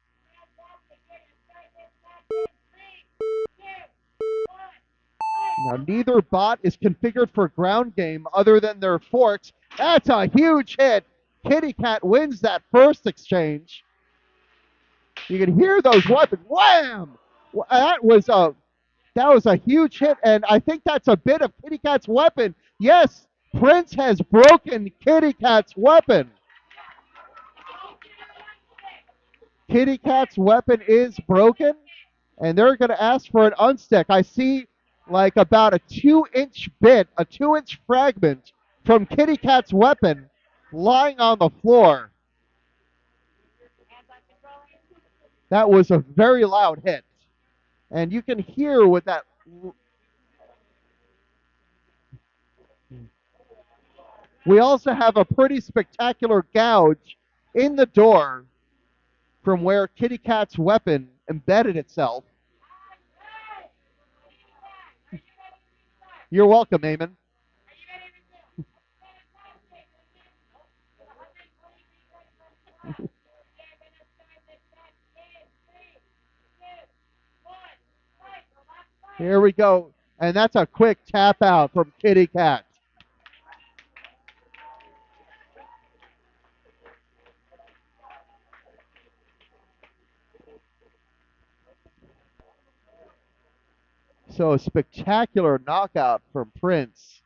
Now, neither bot is configured for ground game other than their forks. That's a huge hit. Kitty Cat wins that first exchange. You can hear those weapons. Wham! That was a huge hit, and I think that's a bit of Kitty Cat's weapon. Yes, Prince has broken Kitty Cat's weapon. Kitty Cat's weapon is broken, and they're going to ask for an unstick. I see like about a 2-inch bit, a 2-inch fragment from Kitty Cat's weapon lying on the floor. That was a very loud hit. And you can hear with that. We also have a pretty spectacular gouge in the door from where Kitty Cat's weapon embedded itself. You're welcome, Eamon. Here we go. And that's a quick tap out from Kitty Cat. So a spectacular knockout from Prince,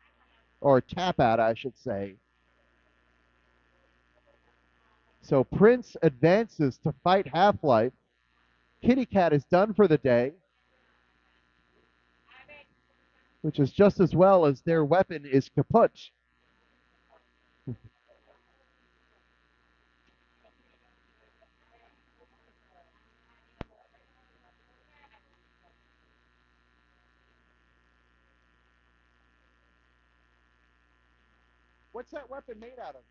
or tap out, I should say. So Prince advances to fight Halflife. Kitty Cat is done for the day, which is just as well as their weapon is kaput. What's that weapon made out of?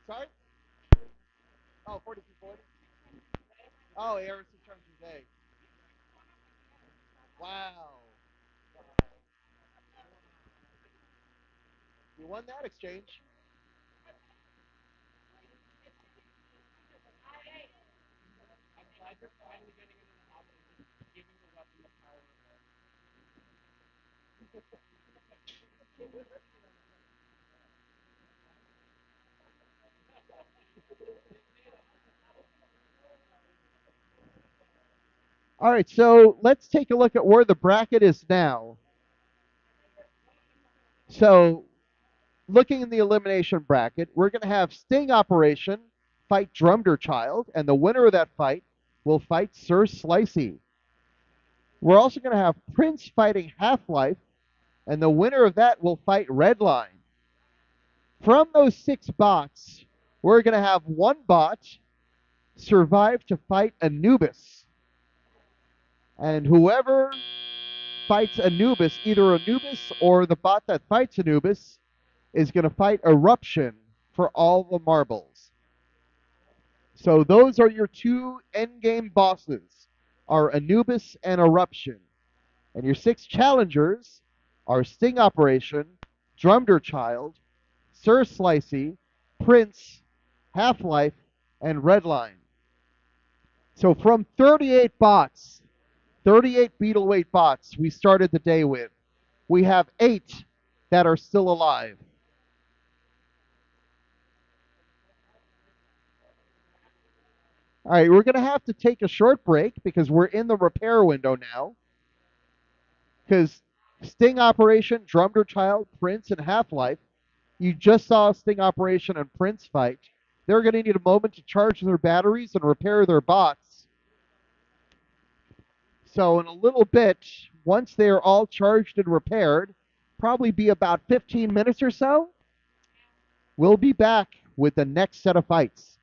Sorry? Oh, 4240? Oh, Harrison Chargers A. Wow. You won that exchange. All right, so let's take a look at where the bracket is now. So, looking in the elimination bracket, we're going to have Sting Operation fight Drumder Child, and the winner of that fight will fight Sir Slicey. We're also going to have Prince fighting Halflife, and the winner of that will fight Redline. From those 6 bots, we're going to have one bot survive to fight Anubis. And whoever fights Anubis, either Anubis or the bot that fights Anubis, is going to fight Eruption for all the marbles. So those are your two endgame bosses, are Anubis and Eruption. And your 6 challengers are Sting Operation, Drumder Child, Sir Slicey, Prince, Halflife, and Redline. So from 38 bots, 38 Beetle weight bots we started the day with, we have 8 that are still alive. All right, we're going to have to take a short break because we're in the repair window now. Because Sting Operation, Drumder Child, Prince, and Half-Life, you just saw Sting Operation and Prince fight. They're going to need a moment to charge their batteries and repair their bots. So in a little bit, once they are all charged and repaired, probably be about 15 minutes or so, we'll be back with the next set of fights.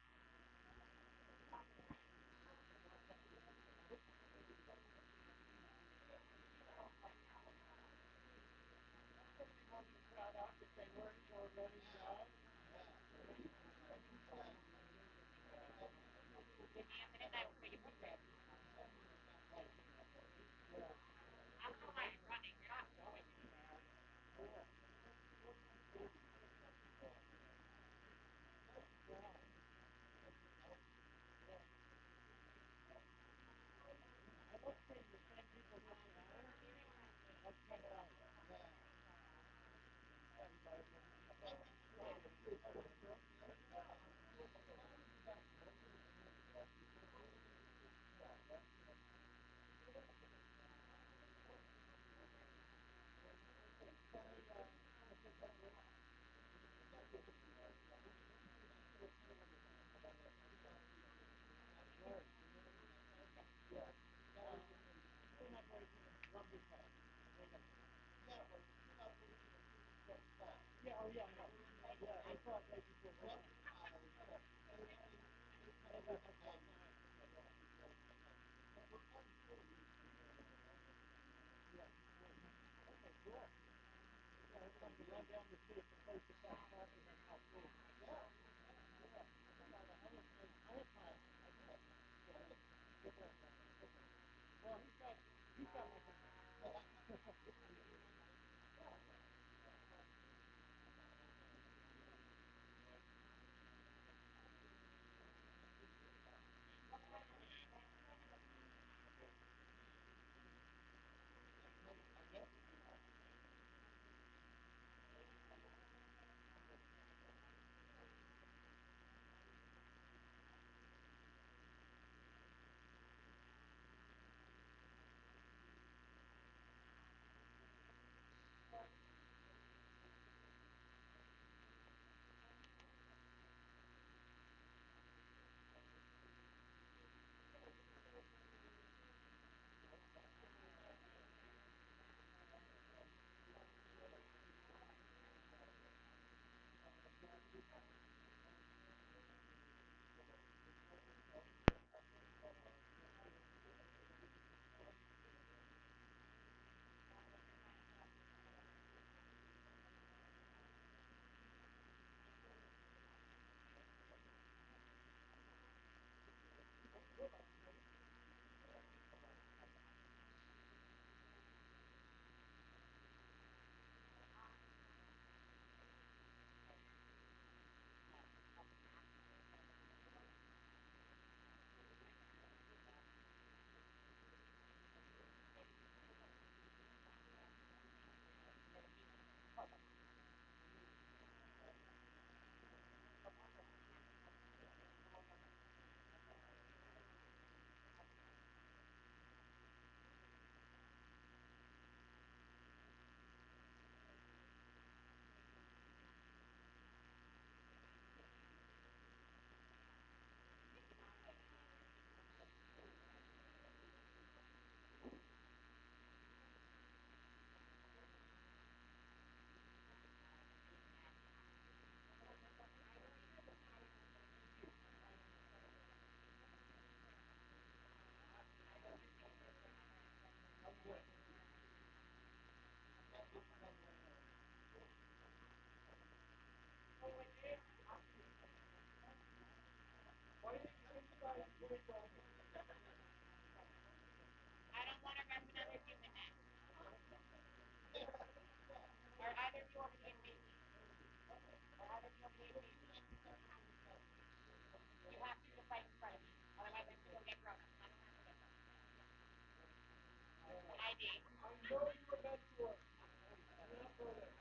know you're a mentor. Do not go there.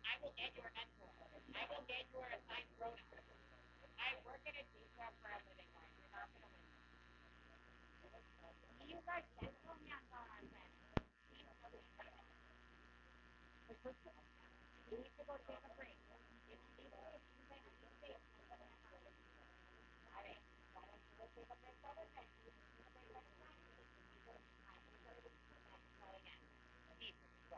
I will get your mentor. I will get your assigned pronoun. I work in a detail for a living, guys. You're not gonna win this. You guys sent me on our planet. You need to go take a break. If you need to, if you make a mistake, you're gonna have to. All right. Why don't you go take a break, brother? And you take a break next time. I'm gonna try again. Keep. Go.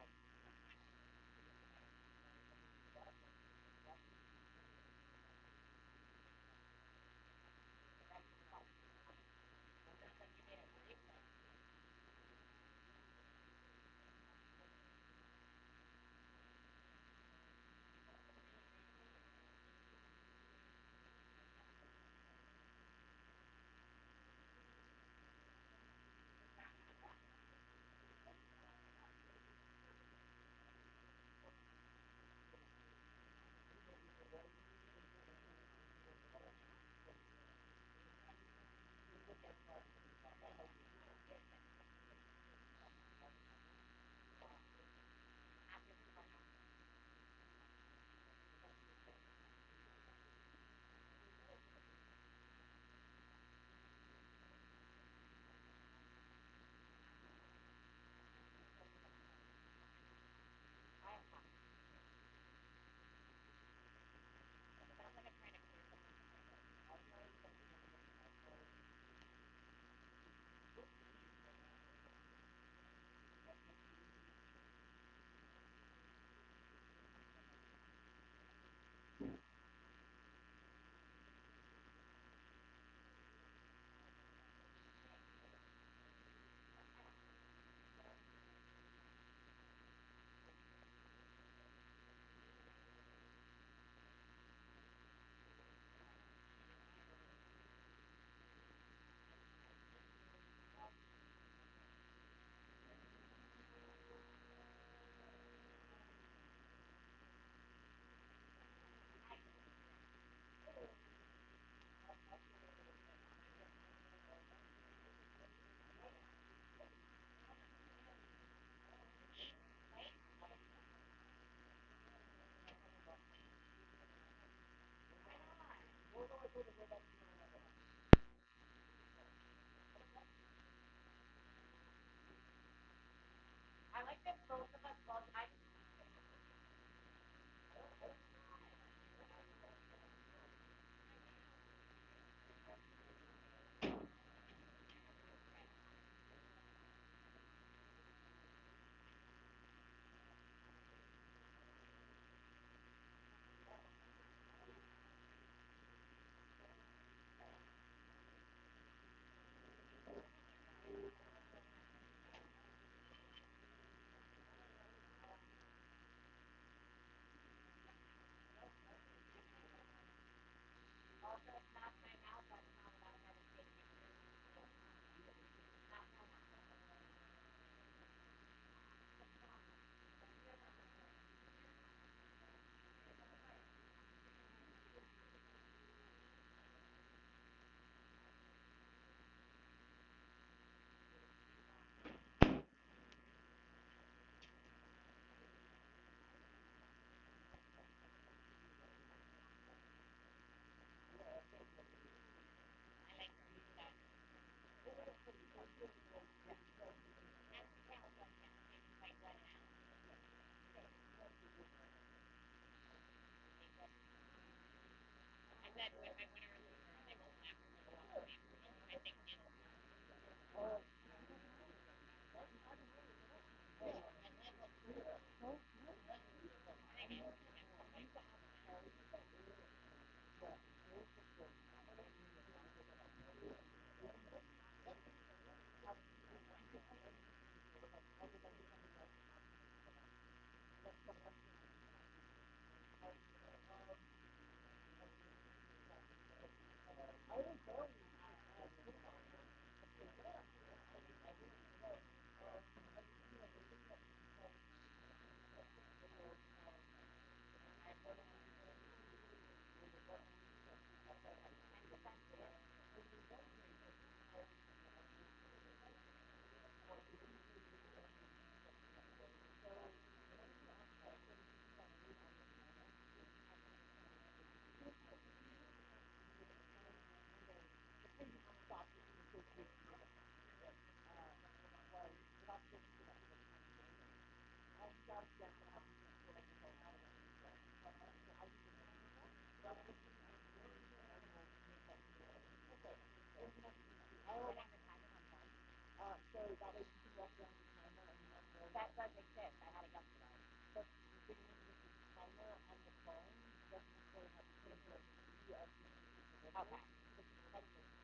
Okay.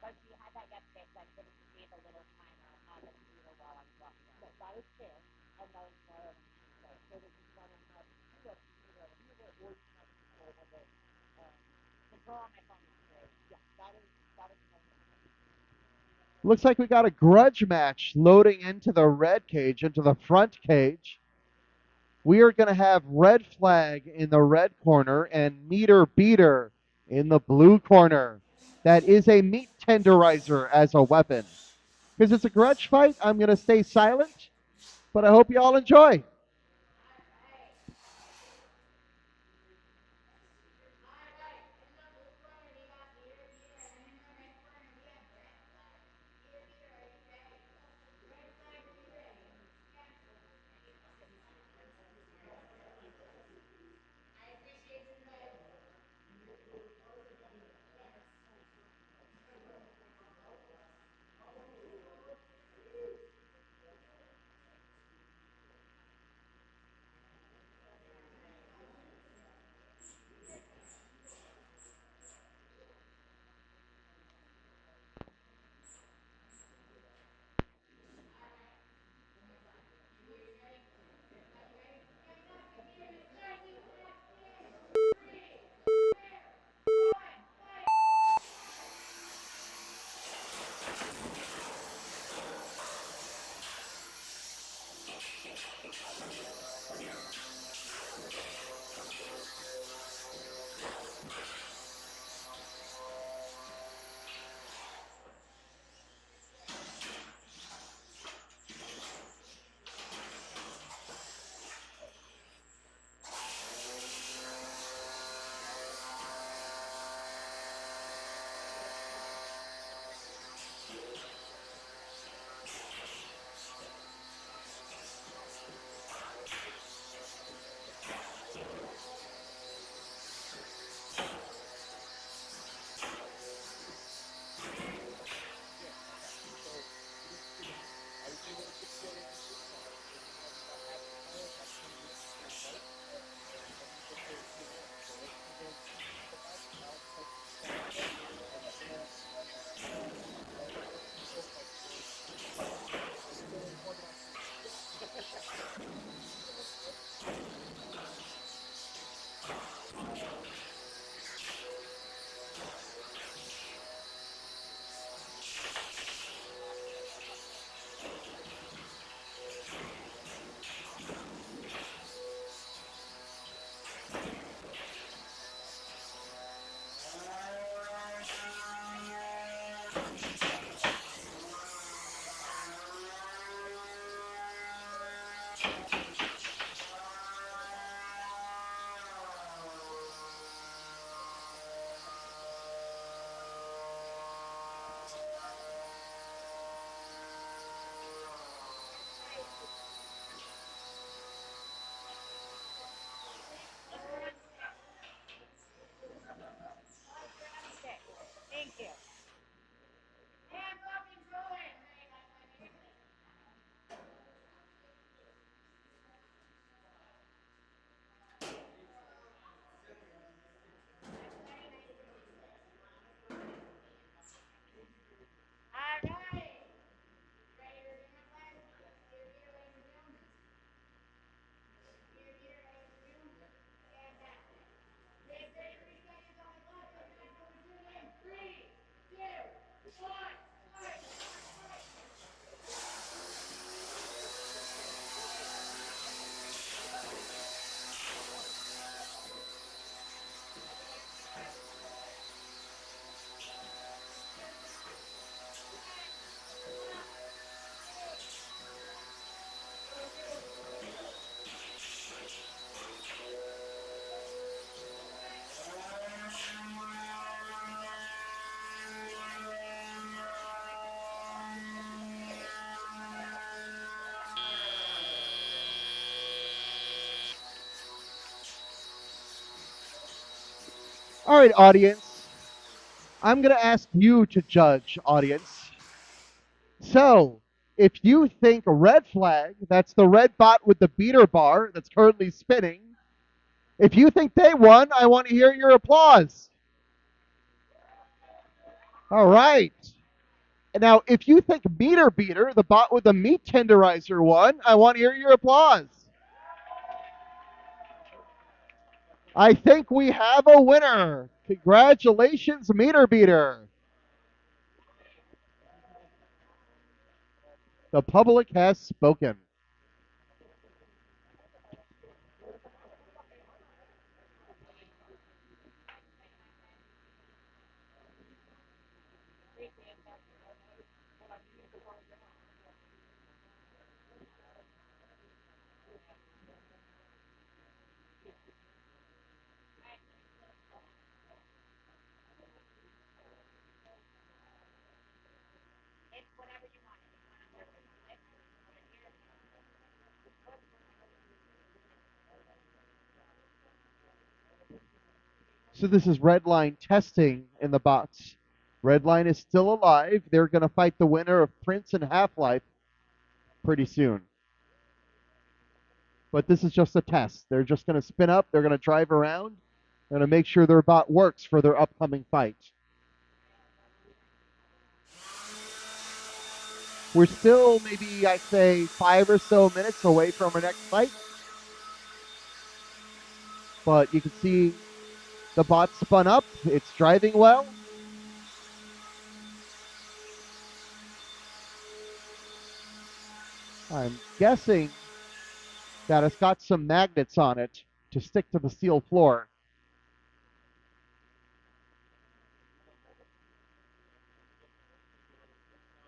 But she had that yesterday, so I couldn't leave a little timer on the computer while I was walking around. No, that is fair. And that is more of so that you want to have either a computer or you can have control of it. Control on my phone is great. Yeah, that is Looks like we got a grudge match loading into the red cage, into the front cage. We are going to have Red Flag in the red corner and Meter Beater in the blue corner. That is a meat tenderizer as a weapon. Because it's a grudge fight, I'm going to stay silent, but I hope you all enjoy. Thank you. All right. All right, audience. I'm going to ask you to judge, audience. So, if you think Red Flag, that's the red bot with the beater bar that's currently spinning, if you think they won, I want to hear your applause. All right. And now, if you think Meter Beater, the bot with the meat tenderizer, won, I want to hear your applause. I think we have a winner. Congratulations, Meter Beater. The public has spoken. So this is Redline testing in the bots. Redline is still alive. They're going to fight the winner of Prince and Halflife pretty soon. But this is just a test. They're just going to spin up. They're going to drive around. They're going to make sure their bot works for their upcoming fight. We're still maybe, I'd say, 5 or so minutes away from our next fight. But you can see the bot spun up. It's driving well. I'm guessing that it's got some magnets on it to stick to the steel floor.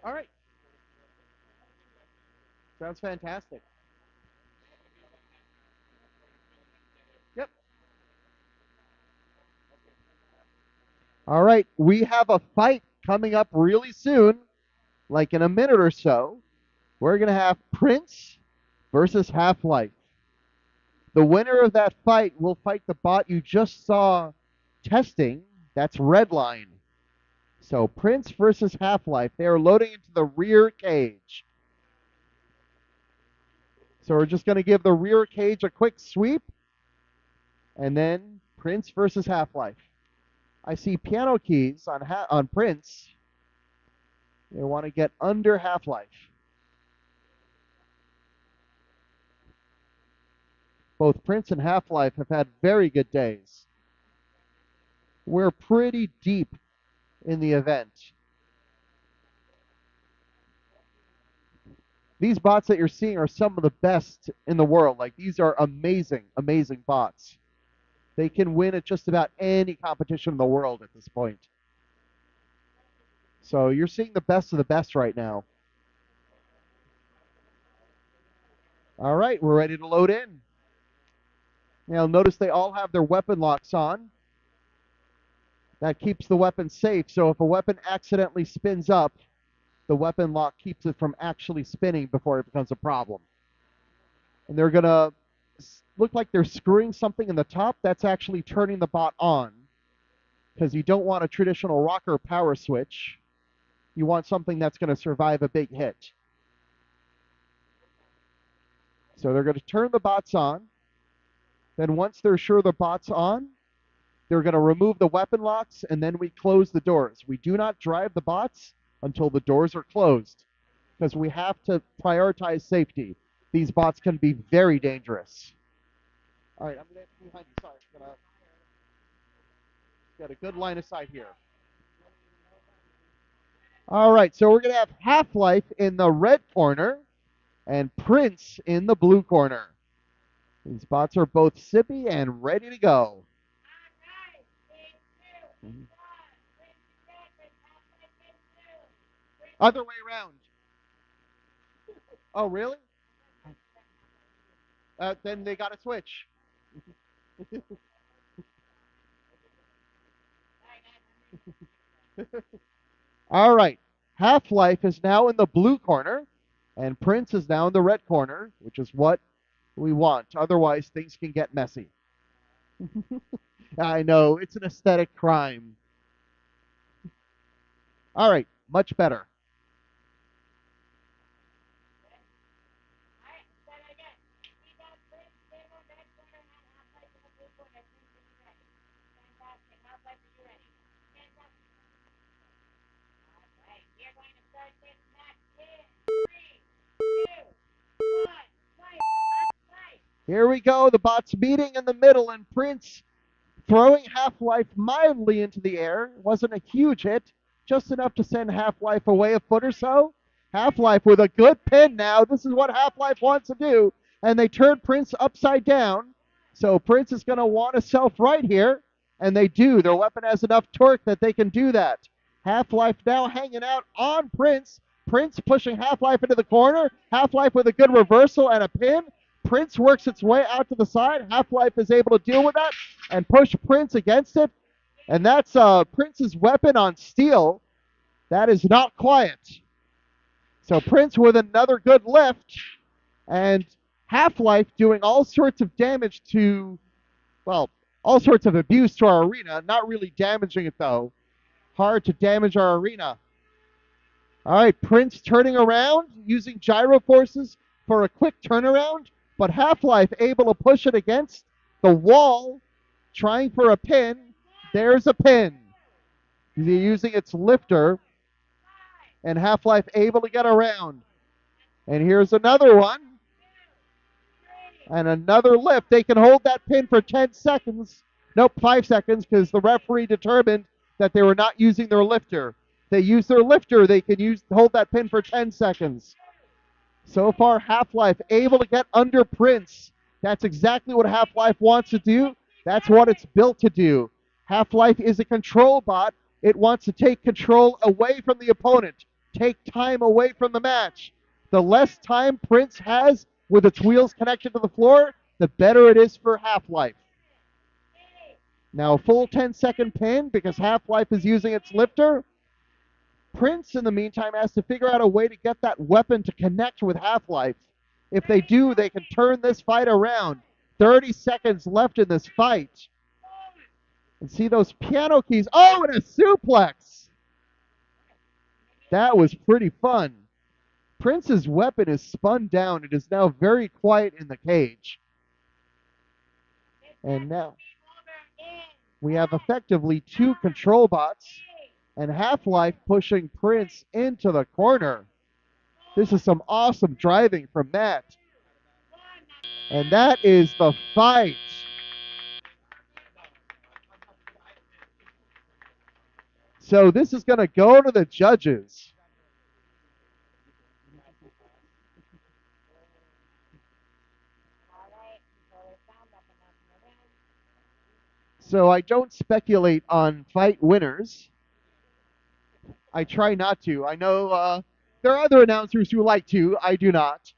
All right. Sounds fantastic. Yep. All right. We have a fight coming up really soon, like in a minute or so. We're going to have Prince versus Half-Life. The winner of that fight will fight the bot you just saw testing. That's Redline. So Prince versus Half-Life. They are loading into the rear cage. So we're just going to give the rear cage a quick sweep. And then Prince versus Half-Life. I see piano keys on Prince. They want to get under Half-Life. Both Prince and Half-Life have had very good days. We're pretty deep in the event. These bots that you're seeing are some of the best in the world. Like, these are amazing, amazing bots. They can win at just about any competition in the world at this point. So you're seeing the best of the best right now. All right, we're ready to load in. Now notice they all have their weapon locks on. That keeps the weapon safe. So if a weapon accidentally spins up, the weapon lock keeps it from actually spinning before it becomes a problem. And they're going to look like they're screwing something in the top. That's actually turning the bot on, because you don't want a traditional rocker power switch. You want something that's going to survive a big hit. So they're going to turn the bots on. Then once they're sure the bot's on, they're going to remove the weapon locks, and then we close the doors. We do not drive the bots until the doors are closed, because we have to prioritize safety. These bots can be very dangerous. All right, I'm going to be behind you. Sorry. I'm going to get a good line of sight here. All right, so we're going to have Half-Life in the red corner and Prince in the blue corner. These bots are both sippy and ready to go. Other way around. Oh, really? Then they got to switch. All right. Half-Life is now in the blue corner, and Prince is now in the red corner, which is what we want. Otherwise, things can get messy. I know, it's an aesthetic crime. All right, much better. Here we go. The bots meeting in the middle, and Prince throwing Halflife mildly into the air. It wasn't a huge hit, just enough to send Halflife away a foot or so. Halflife with a good pin now. This is what Halflife wants to do. And they turn Prince upside down. So Prince is going to want to self-right here. And they do. Their weapon has enough torque that they can do that. Halflife now hanging out on Prince. Prince pushing Halflife into the corner. Halflife with a good reversal and a pin. Prince works its way out to the side. Halflife is able to deal with that and push Prince against it. And that's Prince's weapon on steel. That is not quiet. So Prince with another good lift. And Halflife doing all sorts of damage to, well, all sorts of abuse to our arena. Not really damaging it, though. Hard to damage our arena. All right, Prince turning around, using gyro forces for a quick turnaround. But Halflife able to push it against the wall, trying for a pin. There's a pin. Using its lifter, and Halflife able to get around. And here's another one. And another lift. They can hold that pin for 10 seconds. Nope, 5 seconds, because the referee determined that they were not using their lifter. They use their lifter, they can hold that pin for 10 seconds. So far, Halflife able to get under Prince. That's exactly what Halflife wants to do. That's what it's built to do. Halflife is a control bot. It wants to take control away from the opponent, take time away from the match. The less time Prince has with its wheels connected to the floor, the better it is for Halflife. Now, a full 10-second pin because Halflife is using its lifter. Prince, in the meantime, has to figure out a way to get that weapon to connect with Halflife. If they do, they can turn this fight around. 30 seconds left in this fight. And see those piano keys. Oh, and a suplex! That was pretty fun. Prince's weapon is spun down. It is now very quiet in the cage. And now we have effectively 2 control bots. And Halflife pushing Prince into the corner. This is some awesome driving from Matt. And that is the fight. So this is going to go to the judges. So I don't speculate on fight winners. I try not to. I know there are other announcers who like to. I do not.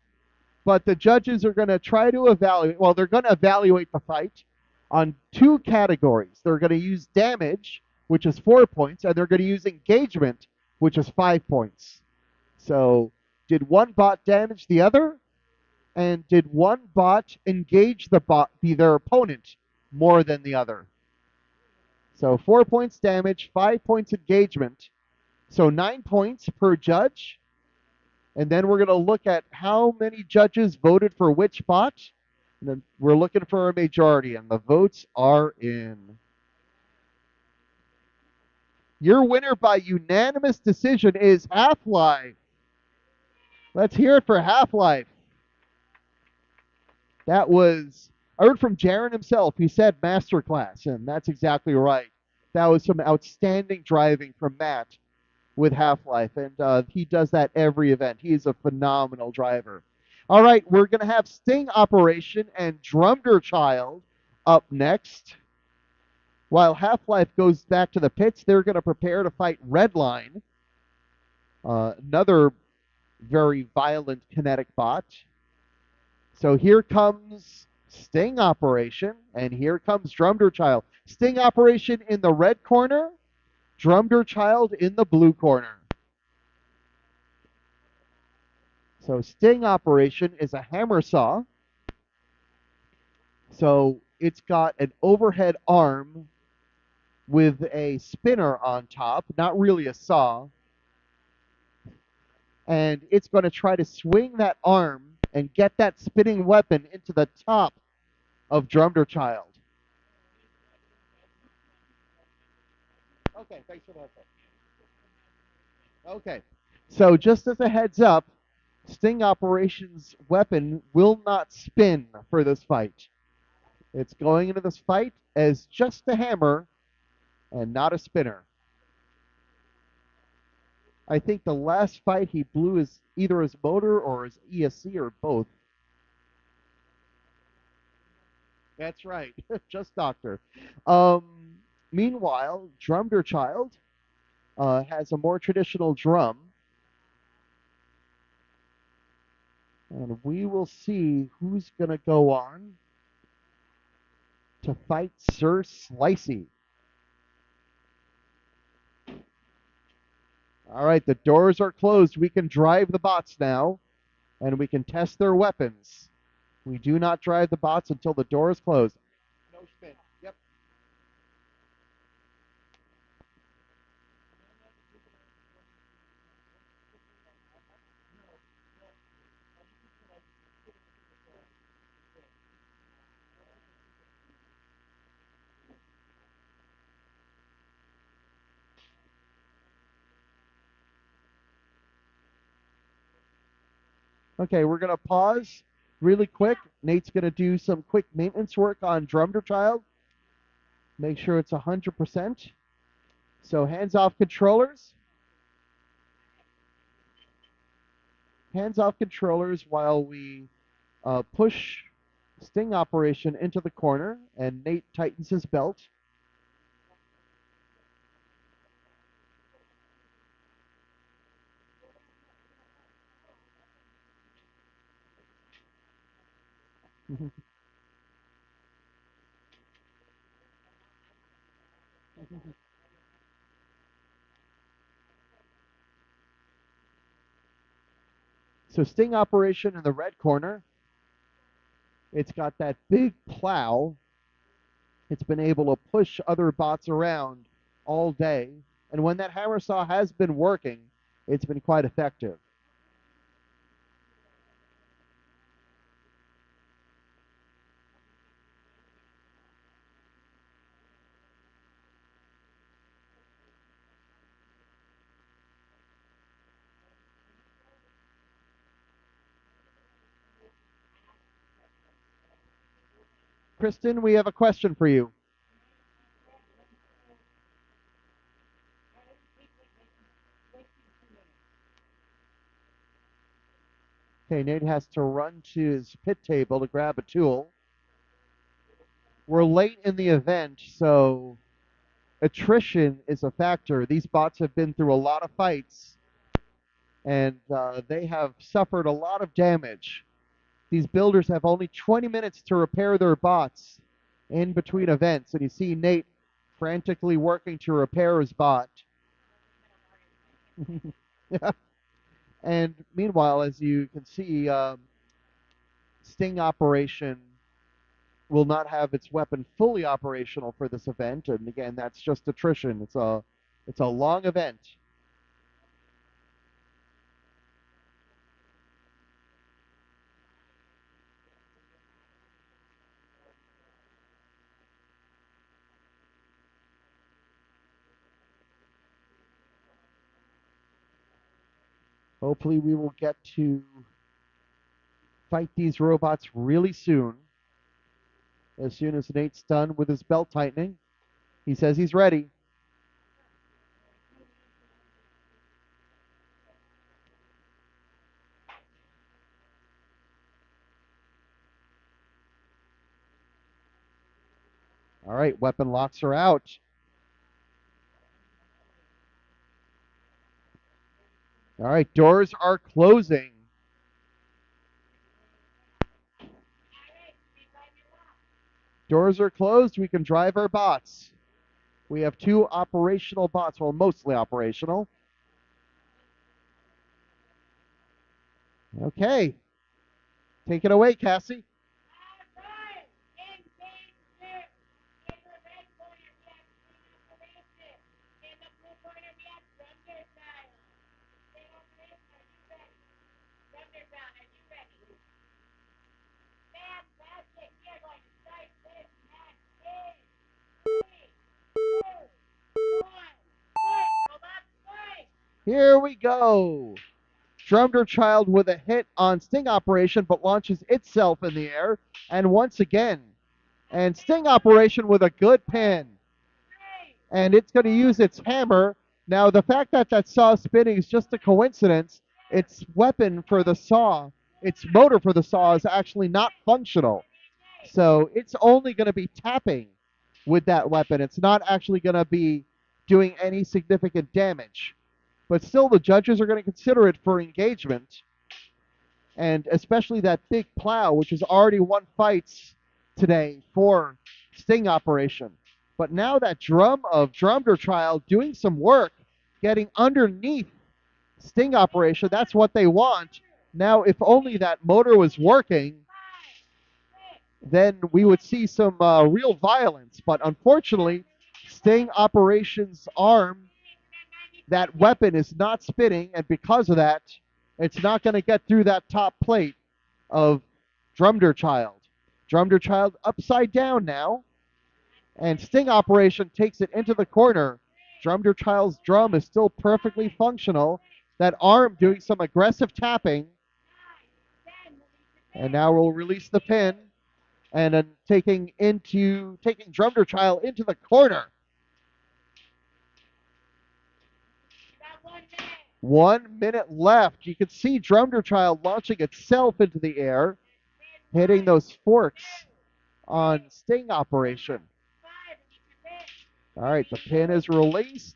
But the judges are going to try to evaluate, well, they're going to evaluate the fight on 2 categories. They're going to use damage, which is 4 points, and they're going to use engagement, which is 5 points. So did one bot damage the other? And did one bot engage their opponent more than the other? So 4 points damage, 5 points engagement. So 9 points per judge. And then we're going to look at how many judges voted for which bot. And then we're looking for a majority, and the votes are in. Your winner by unanimous decision is Halflife. Let's hear it for Halflife. That was, I heard from Jaron himself. He said masterclass, and that's exactly right. That was some outstanding driving from Matt with Halflife, and he does that every event. He's a phenomenal driver. All right, we're going to have Sting Operation and Drumder Child up next. While Halflife goes back to the pits, they're going to prepare to fight Redline, another very violent kinetic bot. So here comes Sting Operation, and here comes Drumder Child. Sting Operation in the red corner, Drumder Child in the blue corner. So Sting Operation is a hammer saw. So it's got an overhead arm with a spinner on top, not really a saw. And it's going to try to swing that arm and get that spinning weapon into the top of Drumder Child. Okay, thanks for the heads up. Okay, so just as a heads up, Sting Operations weapon will not spin for this fight. It's going into this fight as just a hammer and not a spinner. I think the last fight he blew either his motor or his ESC or both. That's right, just Doctor. Meanwhile, Drumder Child has a more traditional drum. And we will see who's going to go on to fight Sir Slicey. All right, the doors are closed. We can drive the bots now, and we can test their weapons. We do not drive the bots until the door is closed. No spin. Yep. Okay, we're going to pause really quick. Nate's going to do some quick maintenance work on Drumder Child. Make sure it's 100%. So hands off controllers. Hands off controllers while we push Sting Operation into the corner, and Nate tightens his belt. So Sting Operation in the red corner. It's got that big plow. It's been able to push other bots around all day. And when that hammer saw has been working, it's been quite effective. Kristen, we have a question for you. Okay, Nate has to run to his pit table to grab a tool. We're late in the event, so attrition is a factor. These bots have been through a lot of fights, and they have suffered a lot of damage. These builders have only 20 minutes to repair their bots in between events, and you see Nate frantically working to repair his bot. Yeah. And meanwhile, as you can see, Sting Operation will not have its weapon fully operational for this event, and again, that's just attrition. It's a long event. Hopefully, we will get to fight these robots really soon. As soon as Nate's done with his belt tightening, he says he's ready. All right, weapon locks are out. All right, doors are closing. Doors are closed. We can drive our bots. We have 2 operational bots, well, mostly operational. Okay. Take it away, Cassie. Here we go. Drumder Child with a hit on Sting Operation, but launches itself in the air. And once again, and Sting Operation with a good pin. And it's going to use its hammer. Now, the fact that that saw is spinning is just a coincidence. Its weapon for the saw, its motor for the saw is actually not functional. So it's only going to be tapping with that weapon. It's not actually going to be doing any significant damage. But still, the judges are going to consider it for engagement. And especially that big plow, which has already won fights today for Sting Operation. But now that drum of Drumder Child doing some work, getting underneath Sting Operation, that's what they want. Now, if only that motor was working, then we would see some real violence. But unfortunately, Sting Operation's arm, that weapon is not spinning, and because of that, it's not going to get through that top plate of Drumder Child. Drumder Child upside down now, and Sting Operation takes it into the corner. Drumder Child's drum is still perfectly functional. That arm doing some aggressive tapping. And now we'll release the pin. And then taking Drumder Child into the corner. 1 minute left. You can see Drumder Child launching itself into the air, hitting those forks on Sting Operation. All right, the pin is released.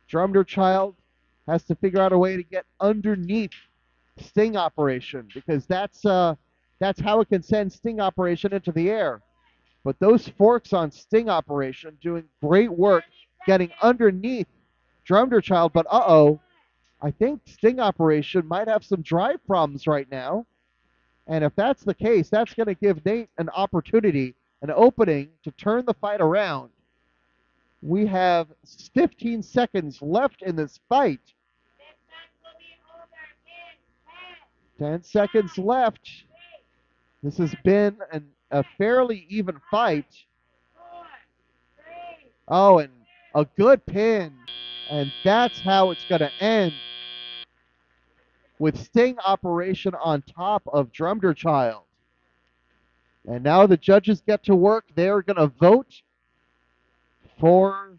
Drumder Child has to figure out a way to get underneath Sting Operation, because that's how it can send Sting Operation into the air. But those forks on Sting Operation doing great work getting underneath Drumder Child. But I think Sting Operation might have some drive problems right now. And if that's the case, that's going to give Nate an opportunity, an opening to turn the fight around. We have 15 seconds left in this fight. 10 seconds left. This has been a fairly even fight. Oh, and a good pin. And that's how it's going to end, with Sting Operation on top of Drumder Child. And now the judges get to work. They're going to vote for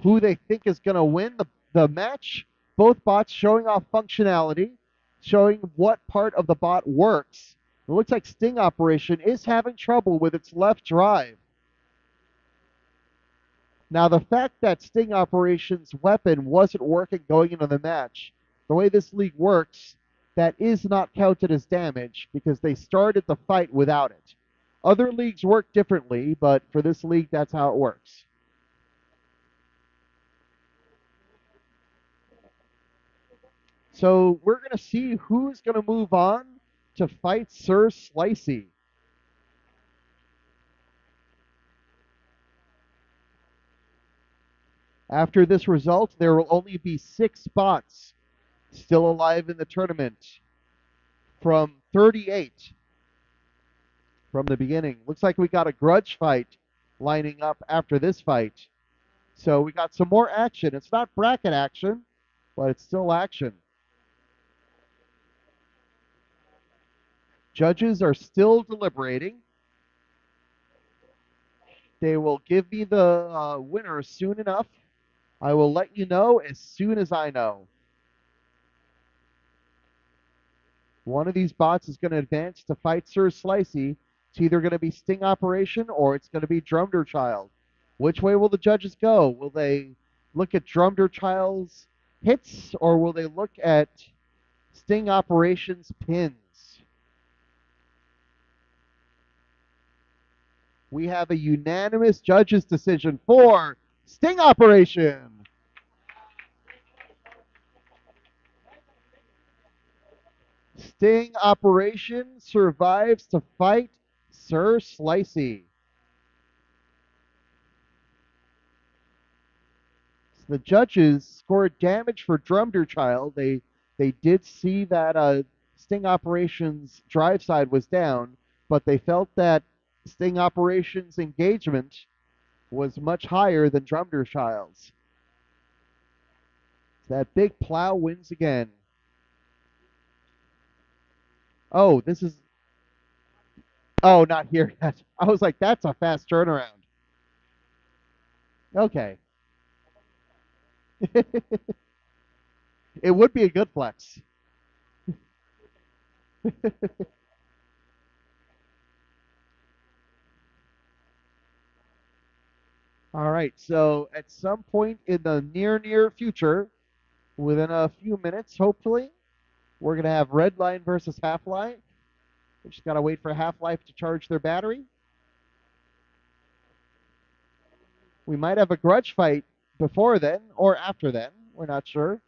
who they think is going to win the match. Both bots showing off functionality, showing what part of the bot works. It looks like Sting Operation is having trouble with its left drive. Now, the fact that Sting Operation's weapon wasn't working going into the match, the way this league works, that is not counted as damage because they started the fight without it. Other leagues work differently, but for this league, that's how it works. So we're going to see who's going to move on to fight Sir Slicey. After this result, there will only be 6 spots still alive in the tournament from 38 from the beginning. Looks like we got a grudge fight lining up after this fight. So we got some more action. It's not bracket action, but it's still action. Judges are still deliberating. They will give me the winner soon enough. I will let you know as soon as I know. One of these bots is going to advance to fight Sir Slicey. It's either going to be Sting Operation or it's going to be Drumder Child. Which way will the judges go? Will they look at Drumder Child's hits or will they look at Sting Operation's pins? We have a unanimous judges decision for Sting Operation. Sting Operation survives to fight Sir Slicey. So the judges scored damage for Drumder Child. They did see that Sting Operation's drive side was down, but they felt that Sting Operation's engagement was much higher than Drumder Child's. That big plow wins again. Oh, this is. Oh, not here yet. I was like, that's a fast turnaround. Okay. It would be a good flex. All right, so at some point in the near future, within a few minutes, hopefully, we're going to have Redline versus Halflife. We just got to wait for Halflife to charge their battery. We might have a grudge fight before then or after then. We're not sure.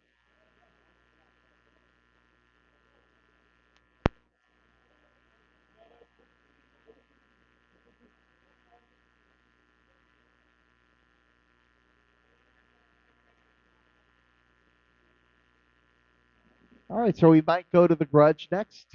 All right, so we might go to the grudge next.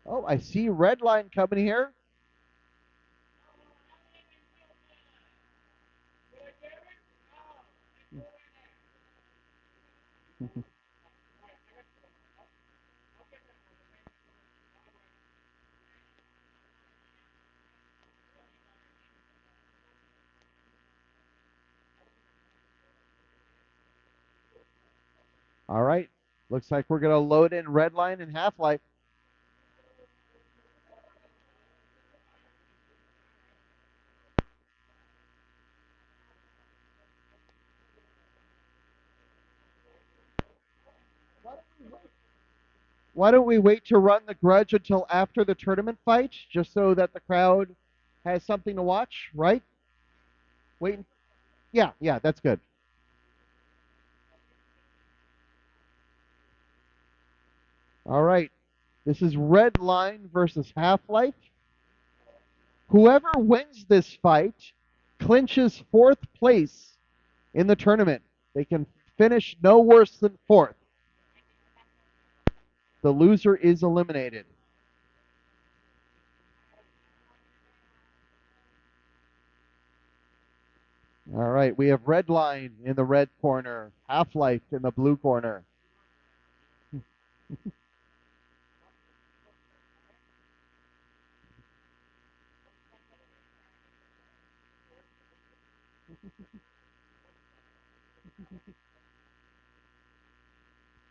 Oh, I see Redline coming here. All right, looks like we're going to load in Redline and Half-Life. Why don't we wait to run the grudge until after the tournament fight, just so that the crowd has something to watch, right? Wait. Yeah, that's good. All right. This is Redline versus Half-Life. Whoever wins this fight clinches fourth place in the tournament. They can finish no worse than fourth. The loser is eliminated. All right, we have Redline in the red corner, Half-Life in the blue corner.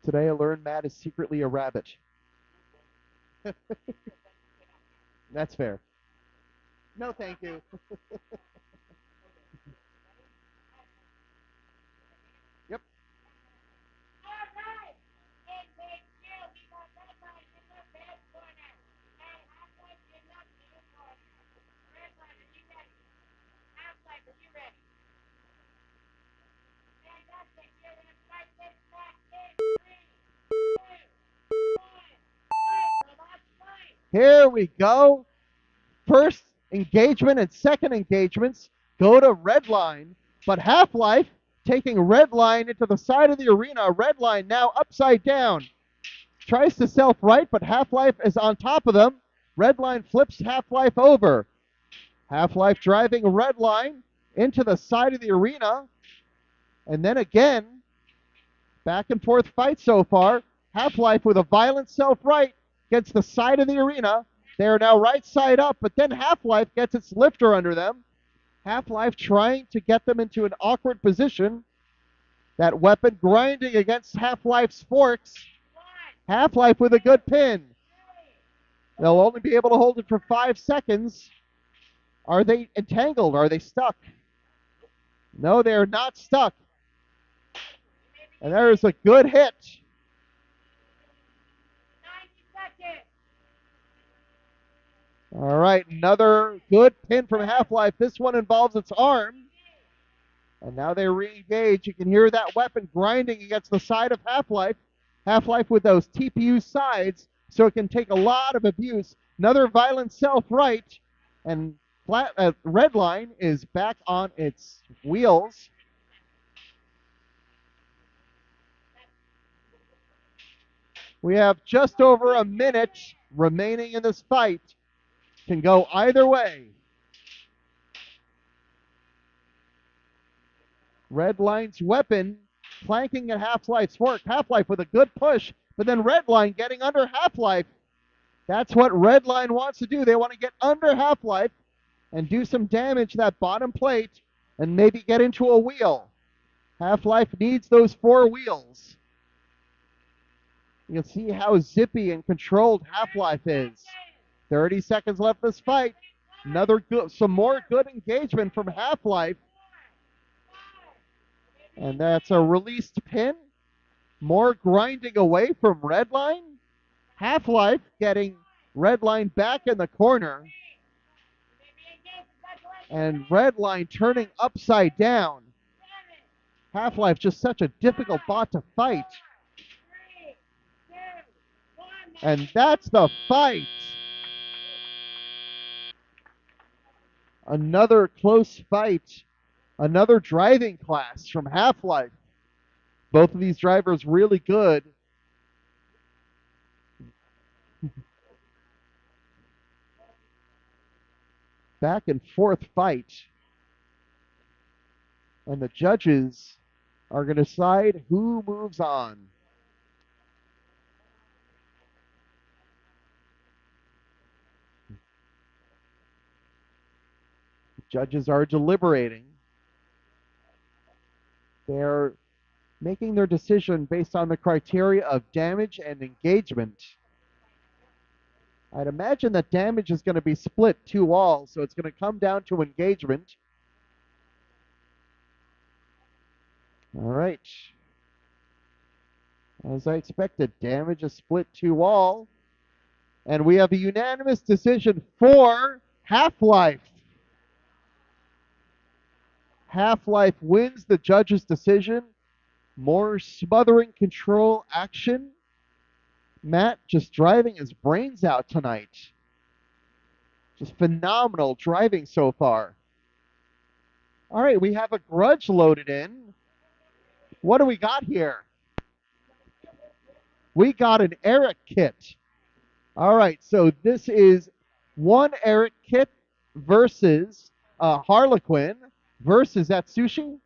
Today I learned Matt is secretly a rabbit. That's fair. No, thank you. Yep. All right. In big two, we got Redline in the red corner. And Halflife in the blue corner. Redline, are you ready? Halflife, are you ready? Fantastic. You're going to fight this back in 3, 2, 1. Fight, robots, fight. Here we go. First engagement and second engagements go to Redline, but Half-Life taking Redline into the side of the arena. Redline now upside down. Tries to self-right, but Half-Life is on top of them. Redline flips Half-Life over. Half-Life driving Redline into the side of the arena. And then again, back and forth fight so far. Half-Life with a violent self-right against the side of the arena. They are now right side up, but then Half-Life gets its lifter under them. Half-Life trying to get them into an awkward position. That weapon grinding against Half-Life's forks. Half-Life with a good pin. They'll only be able to hold it for 5 seconds. Are they entangled? Are they stuck? No, they are not stuck. And there is a good hit. 90 seconds. All right, another good pin from Half-Life. This one involves its arm. And now they re-engage. You can hear that weapon grinding against the side of Halflife. Halflife with those TPU sides, so it can take a lot of abuse. Another violent self-right, and Redline is back on its wheels. We have just over a minute remaining in this fight. Can go either way. Redline's weapon planking at Halflife's fork. Halflife with a good push, but then Redline getting under Halflife. That's what Redline wants to do. They want to get under Halflife and do some damage to that bottom plate and maybe get into a wheel. Halflife needs those 4 wheels. You can see how zippy and controlled Halflife is. 30 seconds left in this fight. Some more good engagement from Halflife. And that's a released pin. More grinding away from Redline. Halflife getting Redline back in the corner. And Redline turning upside down. Halflife just such a difficult bot to fight. And that's the fight. Another close fight. Another driving class from Halflife. Both of these drivers really good. Back and forth fight. And the judges are going to decide who moves on. Judges are deliberating. They're making their decision based on the criteria of damage and engagement. I'd imagine that damage is going to be split 2-all, so it's going to come down to engagement. All right. As I expected, damage is split 2-all. And we have a unanimous decision for Halflife. Halflife wins the judge's decision. More smothering control action. Matt just driving his brains out tonight. Just phenomenal driving so far. All right, we have a Grudge loaded in. What do we got here? We got an Eric kit. All right, so this is one Eric kit versus Harlequin versus Atsushi.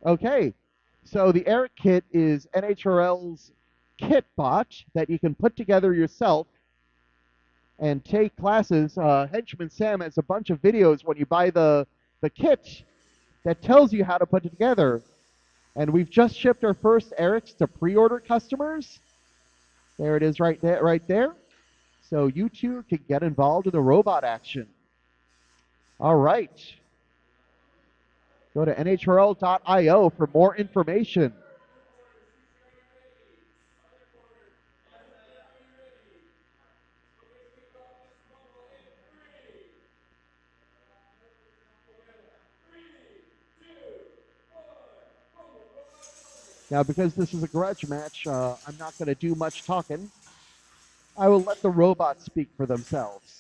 Okay, so the Eric kit is NHRL's kit bot that you can put together yourself and take classes. Henchman Sam has a bunch of videos when you buy the kit that tells you how to put it together. And we've just shipped our first Erics to pre-order customers. There it is right there. So you too can get involved in the robot action. All right. Go to nhrl.io for more information. Now, because this is a grudge match, I'm not going to do much talking. I will let the robots speak for themselves.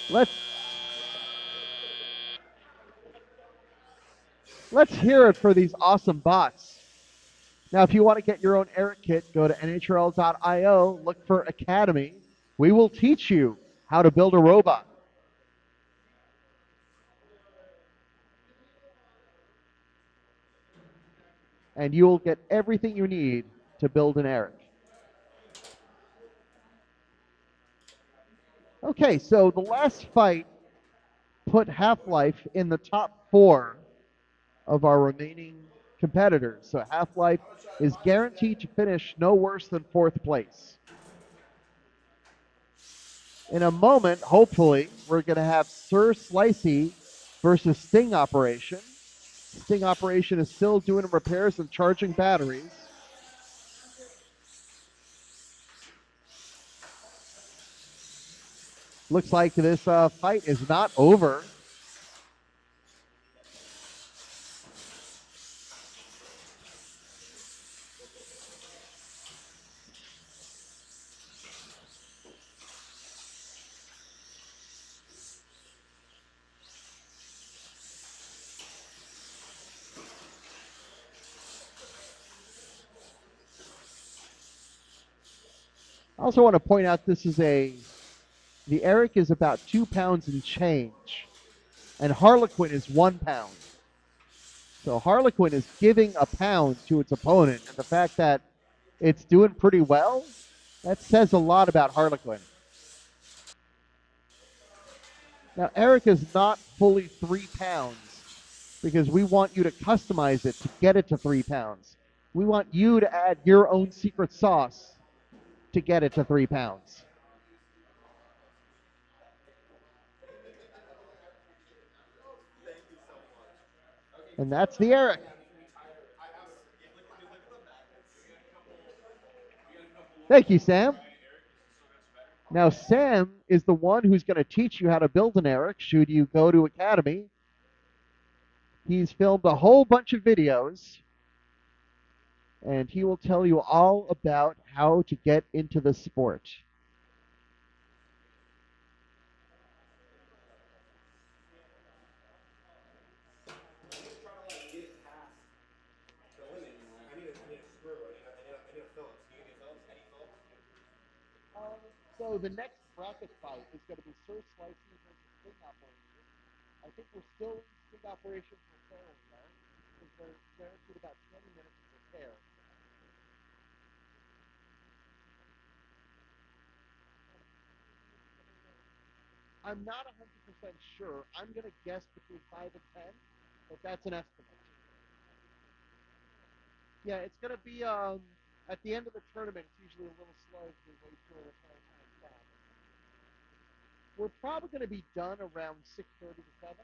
Let's hear it for these awesome bots. Now, if you want to get your own Eric kit, go to nhrl.io, look for Academy. We will teach you how to build a robot. And you will get everything you need to build an Eric. Okay, so the last fight put Halflife in the top 4 of our remaining competitors. So Halflife is guaranteed to finish no worse than 4th place. In a moment, hopefully, we're going to have Sir Slicey versus Sting Operation. Sting Operation is still doing repairs and charging batteries. Looks like this fight is not over. I also want to point out the Eric is about 2 pounds and change, and Harlequin is 1 pound. So Harlequin is giving a pound to its opponent, and the fact that it's doing pretty well, that says a lot about Harlequin. Now, Eric is not fully 3 pounds because we want you to customize it to get it to 3 pounds. We want you to add your own secret sauce to get it to 3 pounds. And that's the Eric. Thank you, Sam. Now, Sam is the one who's going to teach you how to build an Eric should you go to Academy. He's filmed a whole bunch of videos, and he will tell you all about how to get into the sport. So the next bracket fight is going to be Sir Slicey versus Sting Operation. I think we're still in Sting Operation preparing though, because they're guaranteed about 20 minutes to prepare. I'm not 100% sure. I'm going to guess between 5 and 10, but that's an estimate. Yeah, it's going to be at the end of the tournament. It's usually a little slow as we wait for the time to stop. We're probably going to be done around 6:30 to 7.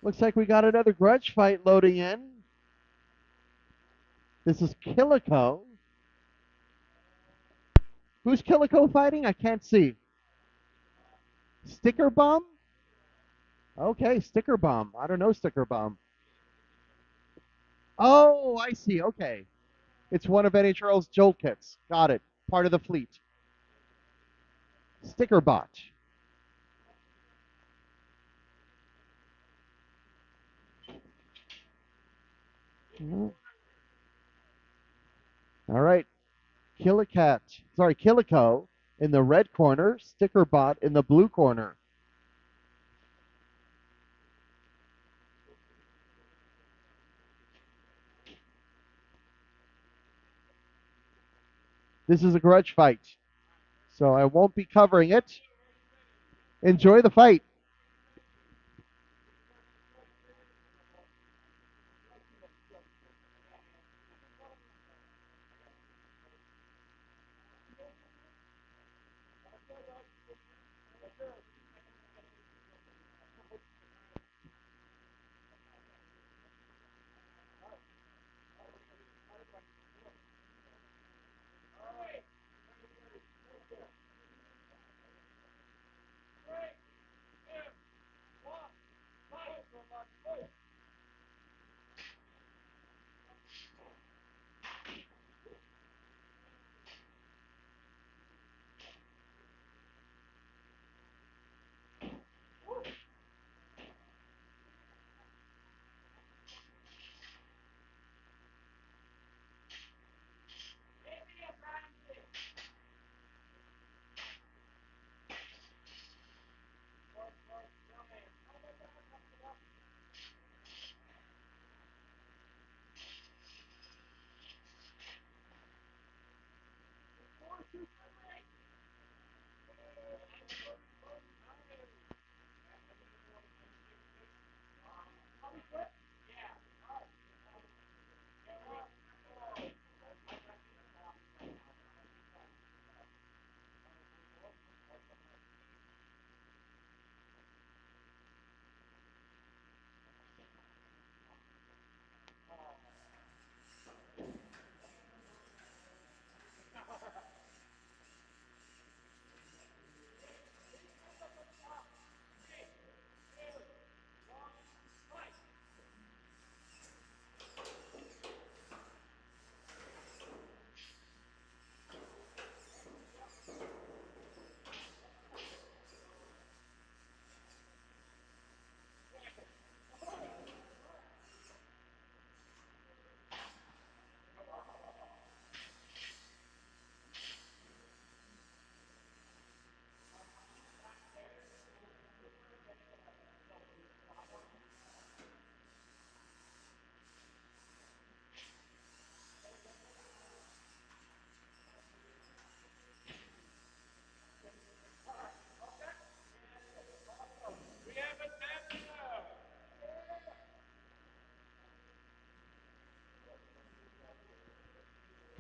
Looks like we got another grudge fight loading in. This is Kilco. Who's Kilco fighting? I can't see. Sticker Bomb? Okay, Sticker Bomb. I don't know Sticker Bomb. Oh, I see. Okay. It's one of NHRL's Jolt kits. Got it. Part of the fleet. Sticker Bot. All right. Kilco in the red corner, Sticker Bot in the blue corner. This is a grudge fight, so I won't be covering it. Enjoy the fight.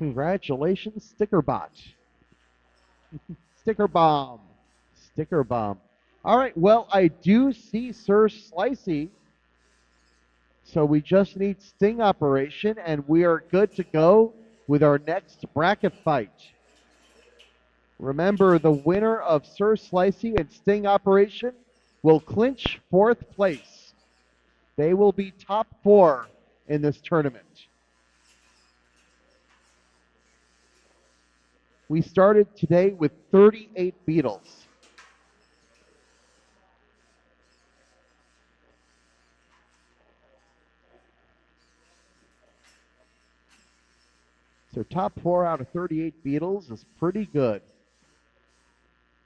Congratulations, Sticker Bot. Sticker Bomb. Sticker Bomb. All right, well, I do see Sir Slicey. So we just need Sting Operation, and we are good to go with our next bracket fight. Remember, the winner of Sir Slicey and Sting Operation will clinch 4th place. They will be top 4 in this tournament. We started today with 38 Beetles. So top 4 out of 38 Beetles is pretty good.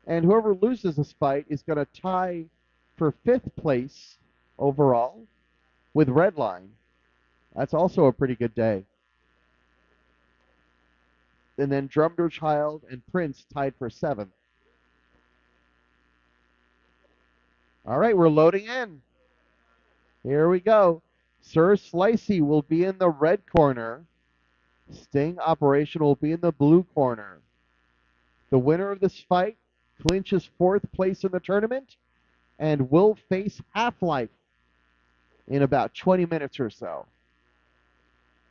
And whoever loses this fight is going to tie for 5th place overall with Redline. That's also a pretty good day. And then Drummer Child and Prince tied for 7th. All right, we're loading in. Here we go. Sir Slicey will be in the red corner. Sting Operation will be in the blue corner. The winner of this fight clinches 4th place in the tournament and will face Halflife. in about 20 minutes or so.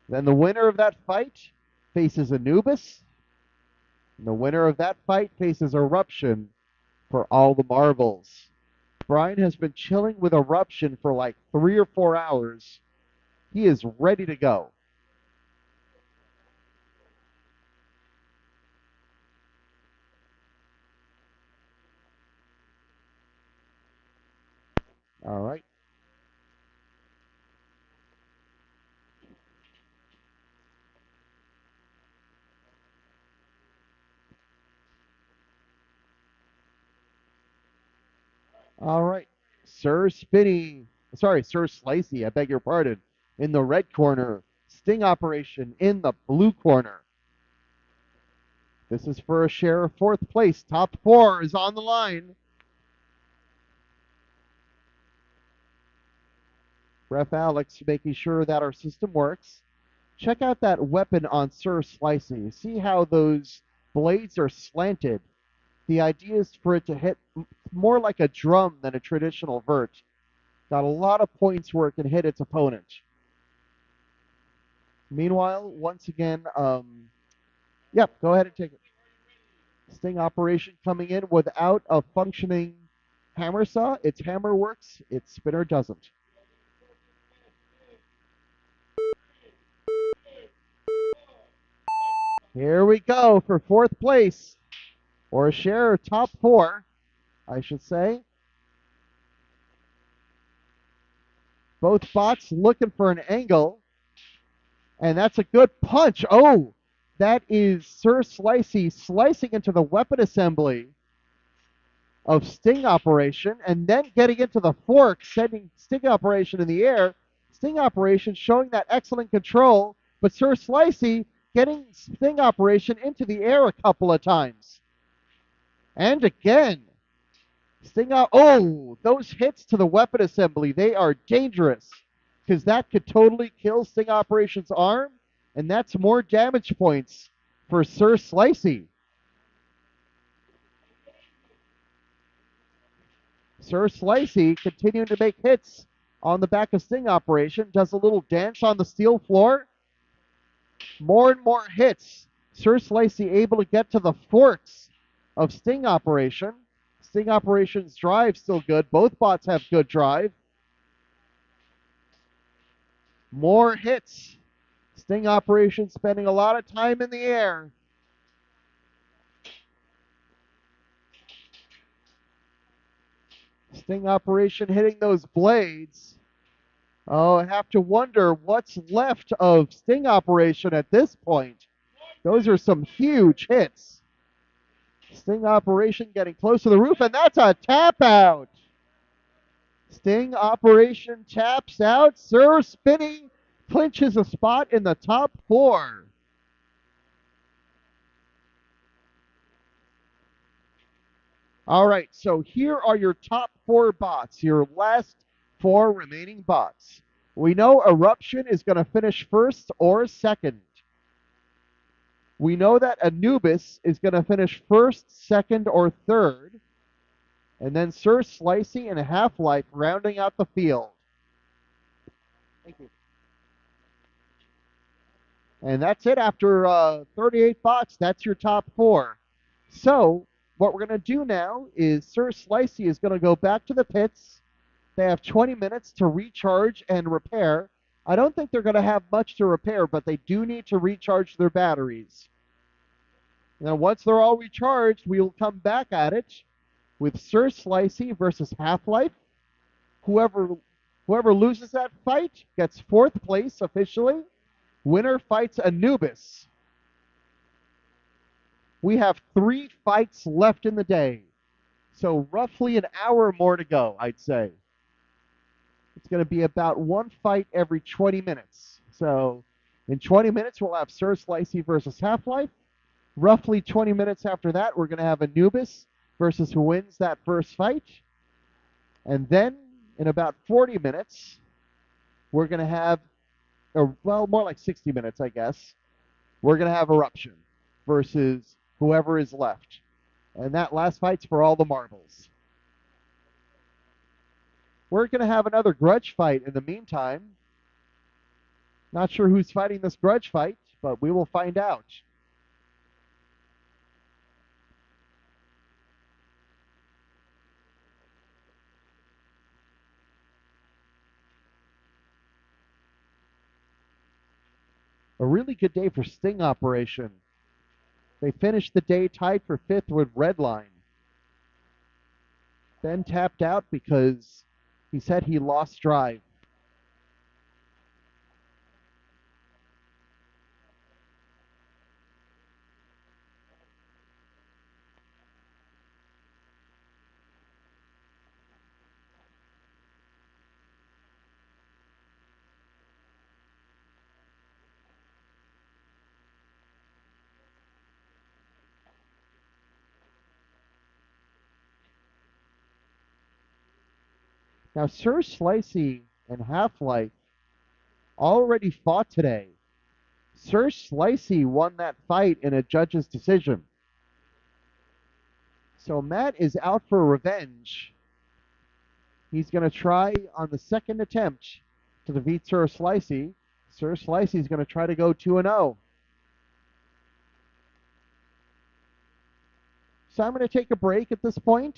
Then the winner of that fight faces Anubis. And the winner of that fight faces Eruption for all the marbles. Brian has been chilling with Eruption for like 3 or 4 hours. He is ready to go. All right. All right. Sir Slicey, I beg your pardon, in the red corner. Sting Operation in the blue corner. This is for a share of 4th place. Top 4 is on the line. Ref Alex making sure that our system works. Check out that weapon on Sir Slicey. See how those blades are slanted. The idea is for it to hit more like a drum than a traditional vert. Got a lot of points where it can hit its opponent. Meanwhile, once again, yep, go ahead and take it. Sting Operation coming in without a functioning hammer saw. Its hammer works, its spinner doesn't. Here we go for 4th place, or a share of top 4, I should say. Both bots looking for an angle, and that's a good punch. Oh, that is Sir Slicey slicing into the weapon assembly of Sting Operation, and then getting into the fork, sending Sting Operation in the air. Sting Operation showing that excellent control, but Sir Slicey getting Sting Operation into the air a couple of times. And again, oh, those hits to the weapon assembly, they are dangerous, because that could totally kill Sting Operation's arm, and that's more damage points for Sir Slicey. Sir Slicey continuing to make hits on the back of Sting Operation, does a little dance on the steel floor. More and more hits. Sir Slicey able to get to the forks of Sting Operation. Sting Operation's drive still good. Both bots have good drive. More hits. Sting Operation spending a lot of time in the air. Sting Operation hitting those blades. Oh, I have to wonder what's left of Sting Operation at this point. Those are some huge hits. Sting Operation getting close to the roof, and that's a tap out. Sting Operation taps out. Sir Spinning clinches a spot in the top 4. All right, so here are your top 4 bots, your last 4 remaining bots. We know Eruption is going to finish 1st or 2nd. We know that Anubis is going to finish 1st, 2nd, or 3rd. And then Sir Slicey and Halflife rounding out the field. Thank you. And that's it after 38 bots. That's your top 4. So what we're going to do now is Sir Slicey is going to go back to the pits. They have 20 minutes to recharge and repair. I don't think they're going to have much to repair, but they do need to recharge their batteries. Now, once they're all recharged, we will come back at it with Sir Slicey versus Halflife. Whoever loses that fight gets 4th place officially. Winner fights Anubis. We have 3 fights left in the day. So roughly an hour more to go, I'd say. It's going to be about 1 fight every 20 minutes. So in 20 minutes, we'll have Sir Slicey versus Halflife. Roughly 20 minutes after that, we're going to have Anubis versus who wins that first fight. And then in about 40 minutes, we're going to have, well, more like 60 minutes, I guess. We're going to have Eruption versus whoever is left. And that last fight's for all the marbles. We're going to have another grudge fight in the meantime. Not sure who's fighting this grudge fight, but we will find out. A really good day for Sting Operation. They finished the day tied for 5th with Redline. Ben tapped out because he said he lost drive. Now, Sir Slicey and Halflife already fought today. Sir Slicey won that fight in a judge's decision. So Matt is out for revenge. He's going to try on the second attempt to defeat Sir Slicey. Sir Slicey is going to try to go 2-0. So I'm going to take a break at this point.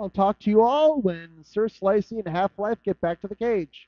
I'll talk to you all when Sir Slicey and Half-Life get back to the cage.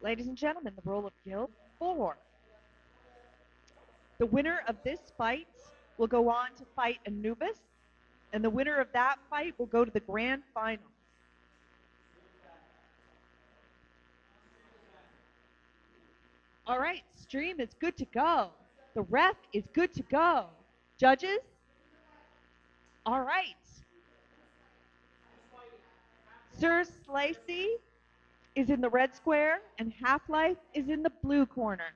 Ladies and gentlemen, the roll of Guild 4. The winner of this fight will go on to fight Anubis, and the winner of that fight will go to the grand finals. All right, stream is good to go. The ref is good to go. Judges? All right. Sir Slicey is in the red square, and Halflife is in the blue corner.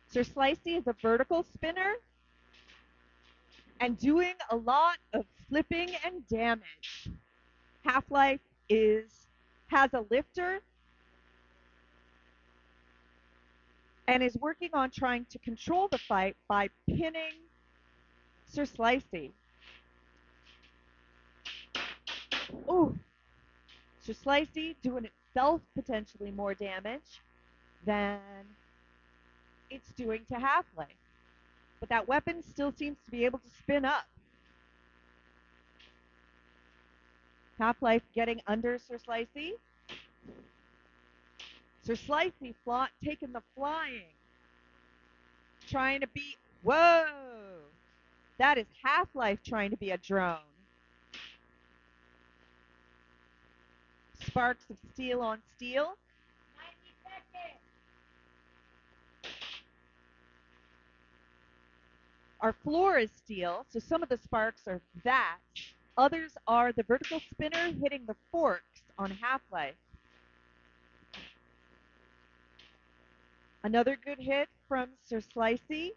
Sir Slicey is a vertical spinner and doing a lot of flipping and damage. Halflife has a lifter and is working on trying to control the fight by pinning Sir Slicey. Oh, Sir Slicey doing itself potentially more damage than it's doing to Halflife. But that weapon still seems to be able to spin up. Halflife getting under Sir Slicey. Sir Slicey taking the flying. Trying to be... Whoa! That is Halflife trying to be a drone. Sparks of steel on steel. 90 seconds. Our floor is steel, so some of the sparks are that. Others are the vertical spinner hitting the forks on Halflife. Another good hit from Sir Slicey.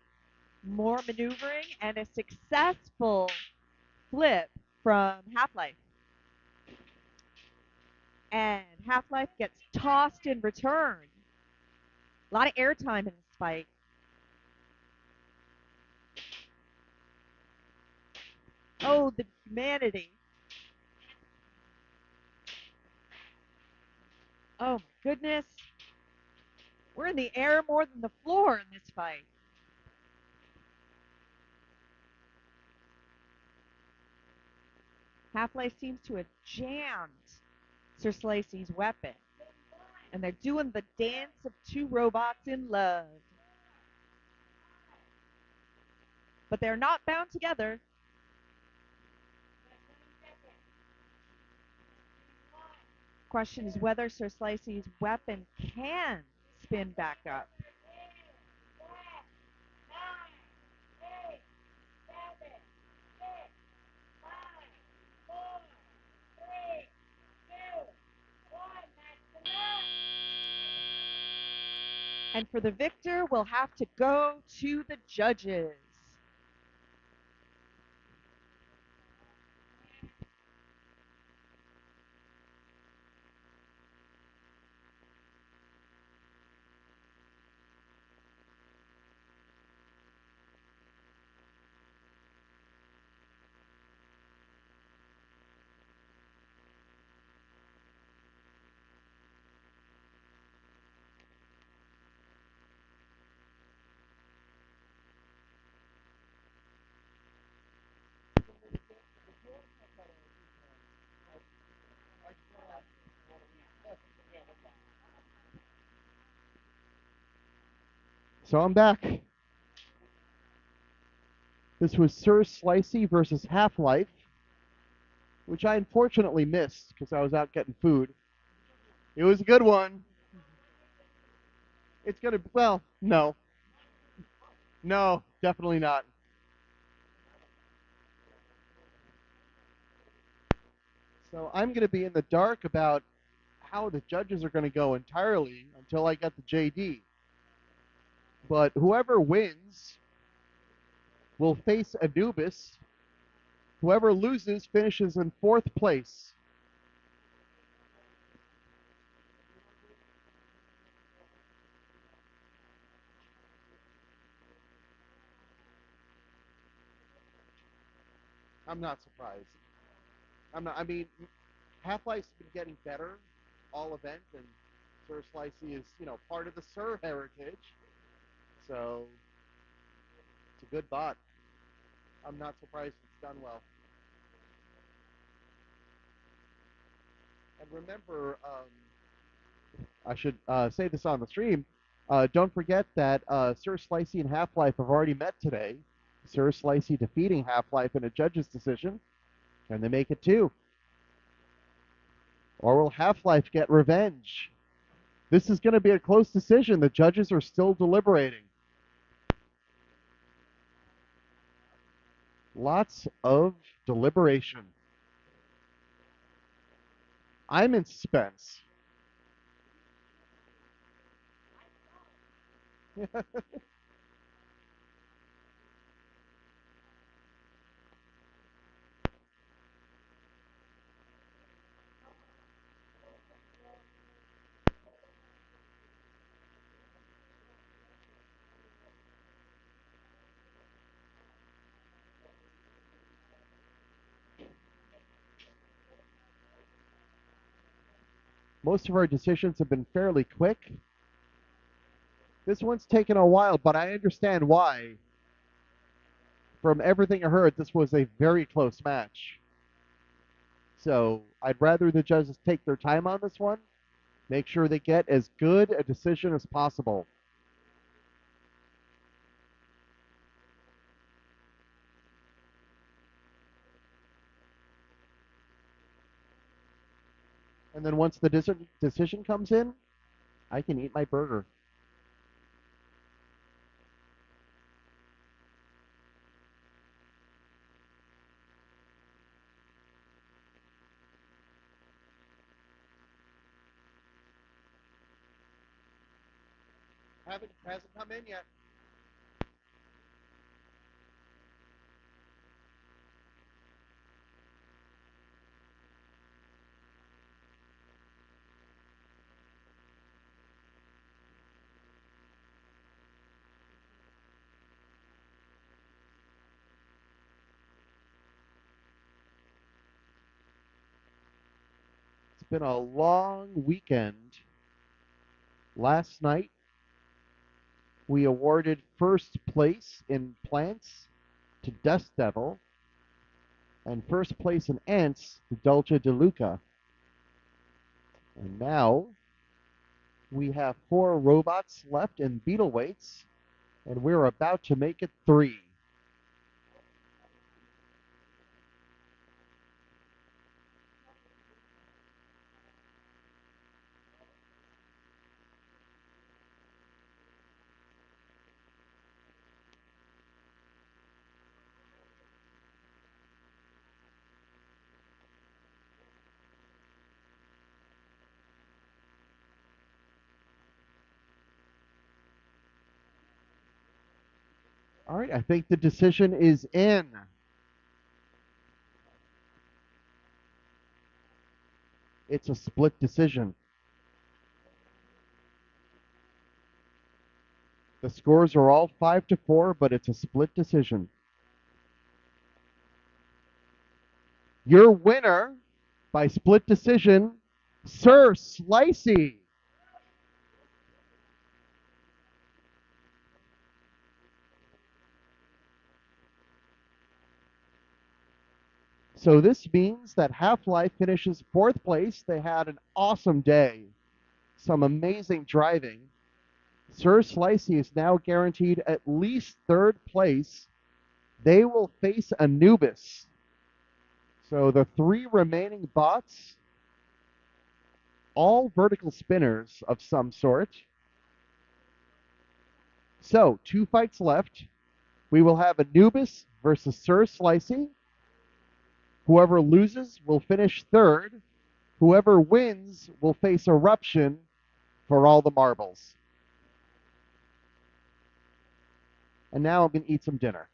More maneuvering and a successful flip from Halflife. And Halflife gets tossed in return. A lot of airtime in this fight. Oh, the humanity. Oh, my goodness. We're in the air more than the floor in this fight. Halflife seems to have jammed Sir Slicey's weapon. And they're doing the dance of two robots in love. But they're not bound together. Question is whether Sir Slicey's weapon can spin back up. 10, 9, 8, 7, 6, 5, 4, 3, 2, 1. That's enough. And for the victor, we'll have to go to the judges. So I'm back. This was Sir Slicey versus Halflife, which I unfortunately missed because I was out getting food. It was a good one. It's going to, well, no. No, definitely not. So I'm going to be in the dark about how the judges are going to go entirely until I get the JD. But whoever wins will face Anubis. Whoever loses finishes in 4th place. I'm not surprised. I mean, Half-Life's been getting better all event, and Sir Slicey is, part of the Sir heritage. So it's a good bot. I'm not surprised it's done well. And remember, I should say this on the stream. Don't forget that Sir Slicey and Half-Life have already met today. Sir Slicey defeating Half-Life in a judge's decision. Can they make it too? Or will Half-Life get revenge? This is going to be a close decision. The judges are still deliberating. Lots of deliberation. I'm in suspense. Most of our decisions have been fairly quick. This one's taken a while, but I understand why. From everything I heard, this was a very close match. So I'd rather the judges take their time on this one, make sure they get as good a decision as possible. And then once the decision comes in, I can eat my burger. Hasn't come in yet. It's been a long weekend. Last night, we awarded first place in plants to Dust Devil, and first place in ants to Dulce de Luca. And now we have 4 robots left in Beetle weights, and we're about to make it 3. All right, I think the decision is in. It's a split decision. The scores are all 5-4, but it's a split decision. Your winner by split decision, Sir Slicey. So this means that Half-Life finishes 4th place. They had an awesome day. Some amazing driving. Sir Slicey is now guaranteed at least 3rd place. They will face Anubis. So the 3 remaining bots, all vertical spinners of some sort. So 2 fights left. We will have Anubis versus Sir Slicey. Whoever loses will finish 3rd. Whoever wins will face Eruption for all the marbles. And now I'm going to eat some dinner.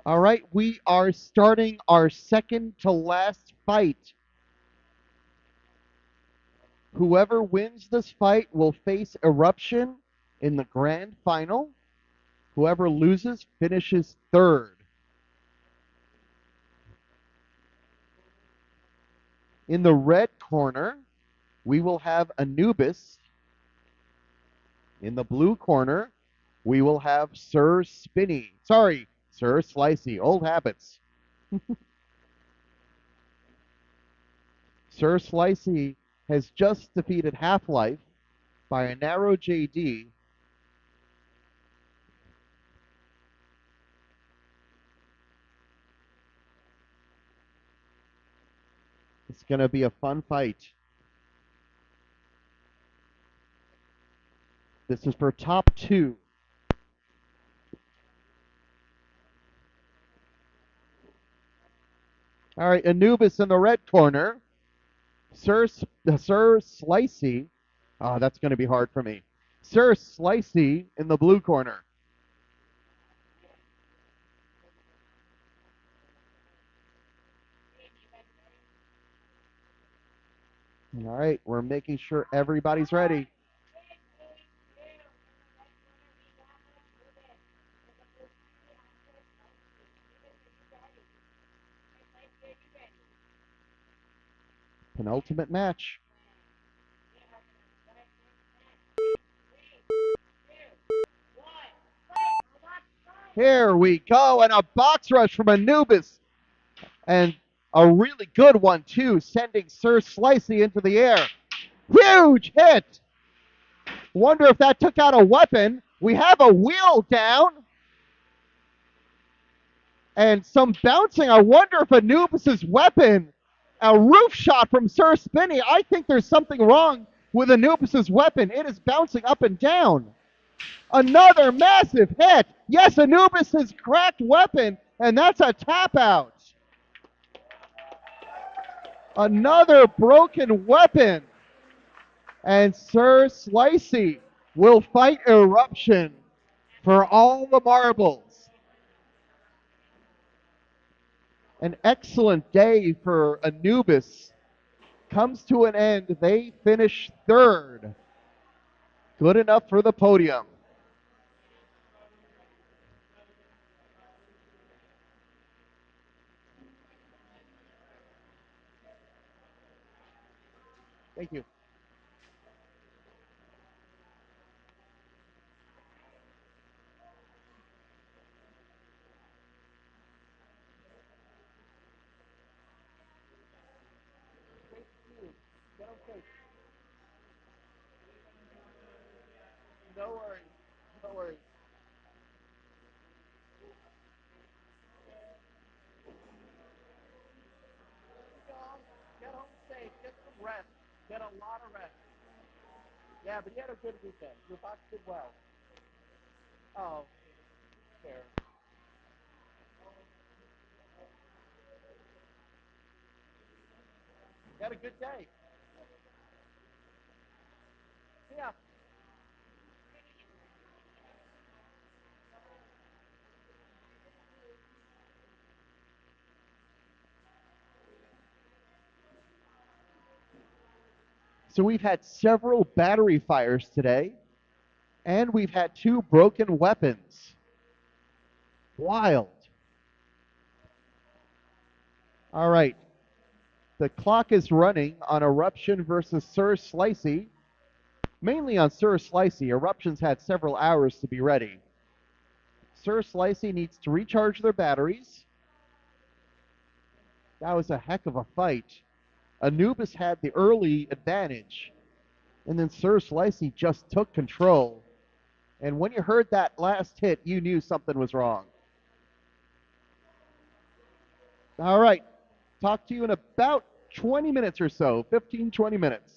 All right, we are starting our second to last fight. Whoever wins this fight will face Eruption in the grand final. Whoever loses finishes third. In the red corner, we will have Anubis. In the blue corner, we will have Sir Slicey. Old habits. Sir Slicey has just defeated Halflife by a narrow JD. It's going to be a fun fight. This is for top 2. All right, Anubis in the red corner. Sir Slicey. Oh, that's going to be hard for me. Sir Slicey in the blue corner. All right, we're making sure everybody's ready. Penultimate match. Here we go, and a box rush from Anubis. And a really good one, too, sending Sir Slicey into the air. Huge hit! Wonder if that took out a weapon. We have a wheel down. And some bouncing. I wonder if Anubis' weapon, a roof shot from Sir Spinny. I think there's something wrong with Anubis' weapon. It is bouncing up and down. Another massive hit. Yes, Anubis' cracked weapon, and that's a tap out. Another broken weapon. And Sir Slicey will fight Eruption for all the marbles. An excellent day for Anubis comes to an end. They finish third. Good enough for the podium. Thank you. No worries. No worries. Get home safe. Get some rest. Get a lot of rest. Yeah, but you had a good weekend. Your box did well. Oh, fair. You had a good day. Yeah. So we've had several battery fires today, and we've had 2 broken weapons. Wild. All right. The clock is running on Eruption versus Sir Slicey. Mainly on Sir Slicey. Eruption's had several hours to be ready. Sir Slicey needs to recharge their batteries. That was a heck of a fight. Anubis had the early advantage, and then Sir Slicey just took control. And when you heard that last hit, you knew something was wrong. All right. Talk to you in about 20 minutes or so, 15, 20 minutes.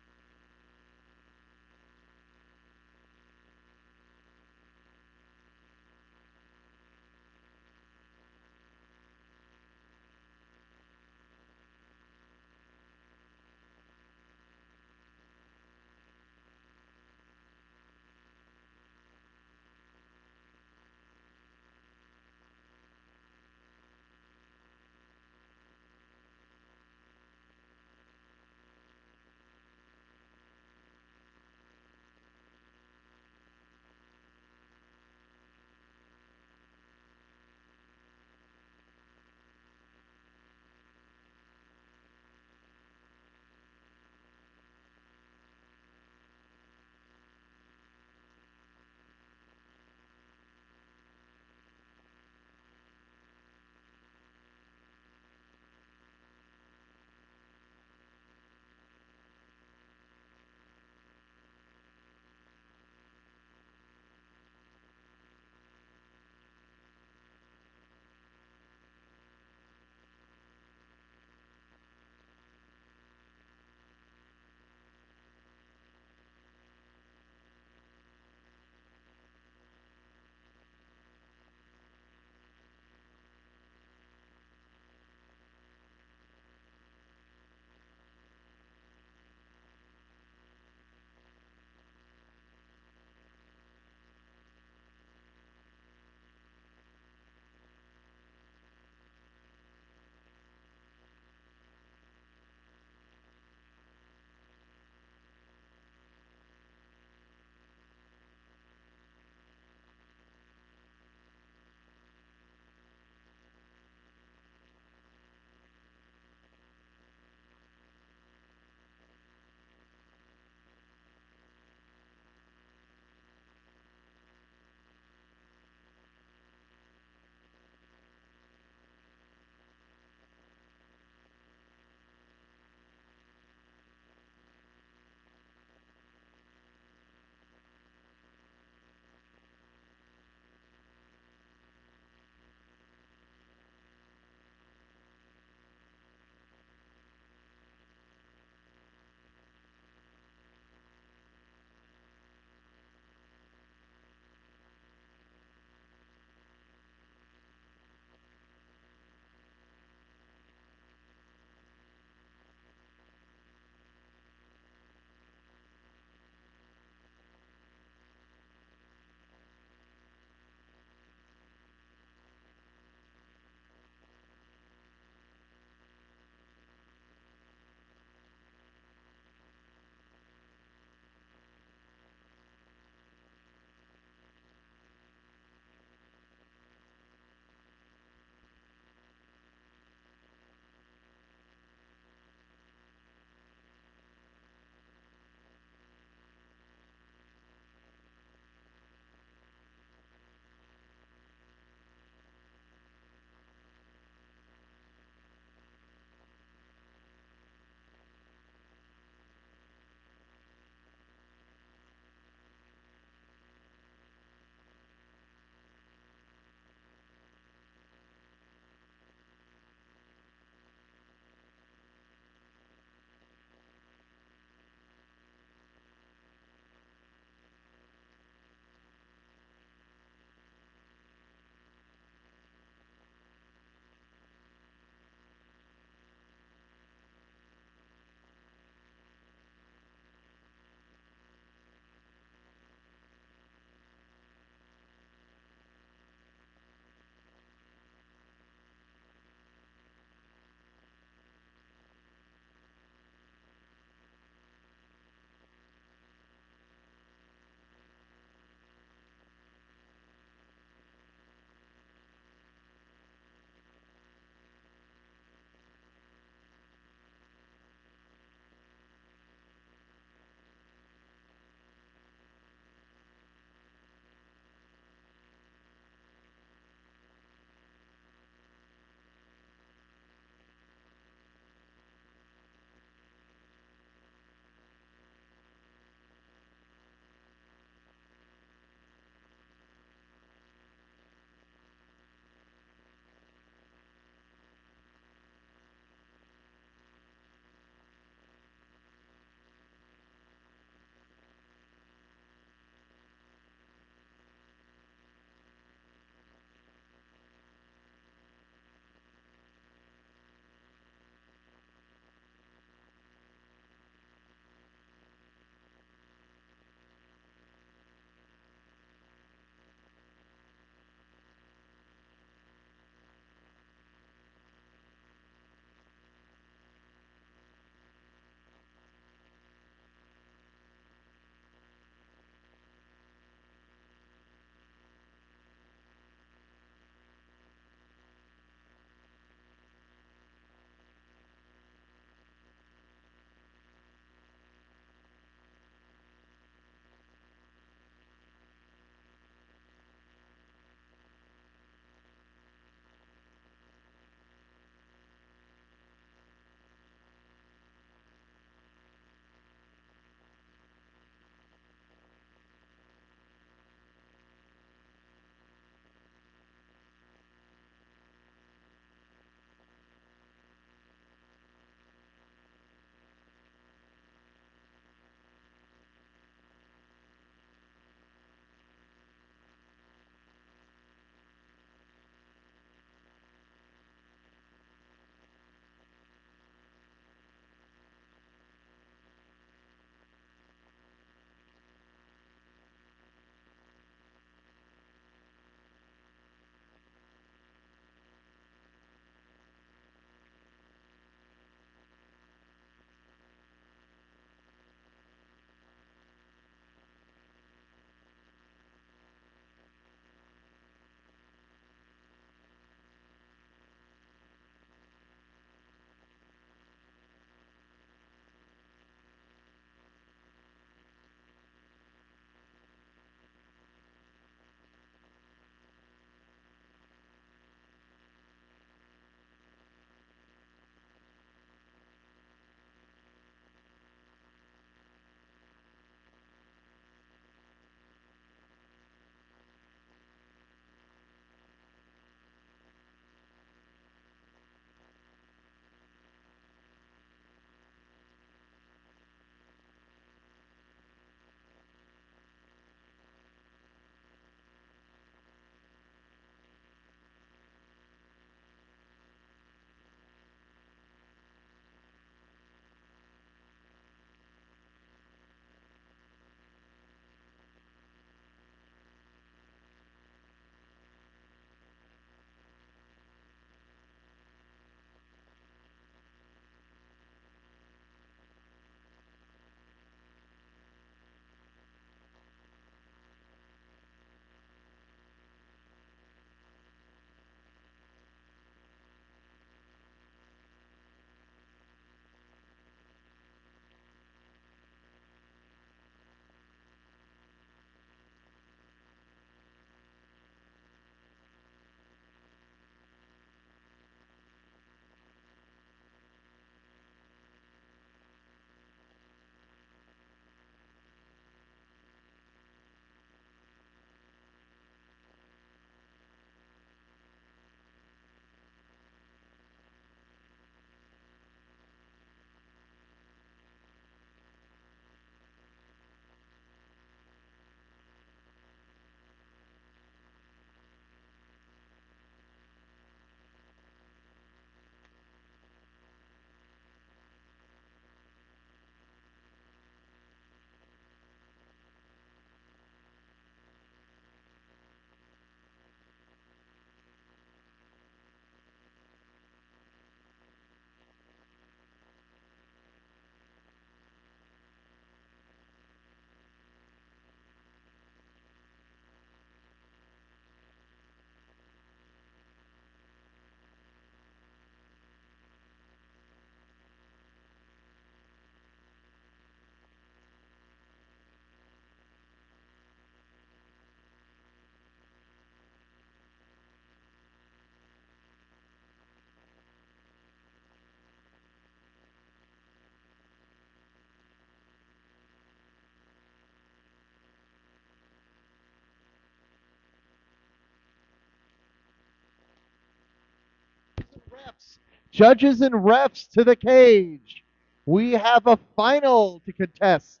Judges and refs to the cage. We have a final to contest.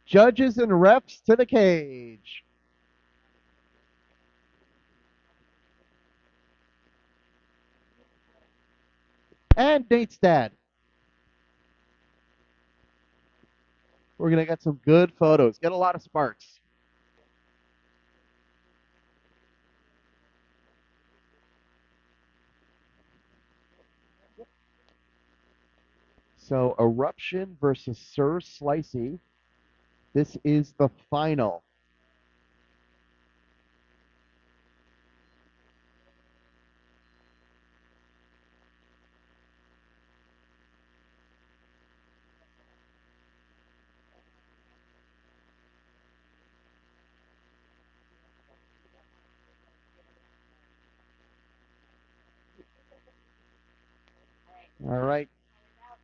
Judges and refs to the cage. And Nate's dad. We're going to get some good photos. Get a lot of sparks. So Eruption versus Sir Slicey. This is the final. All right.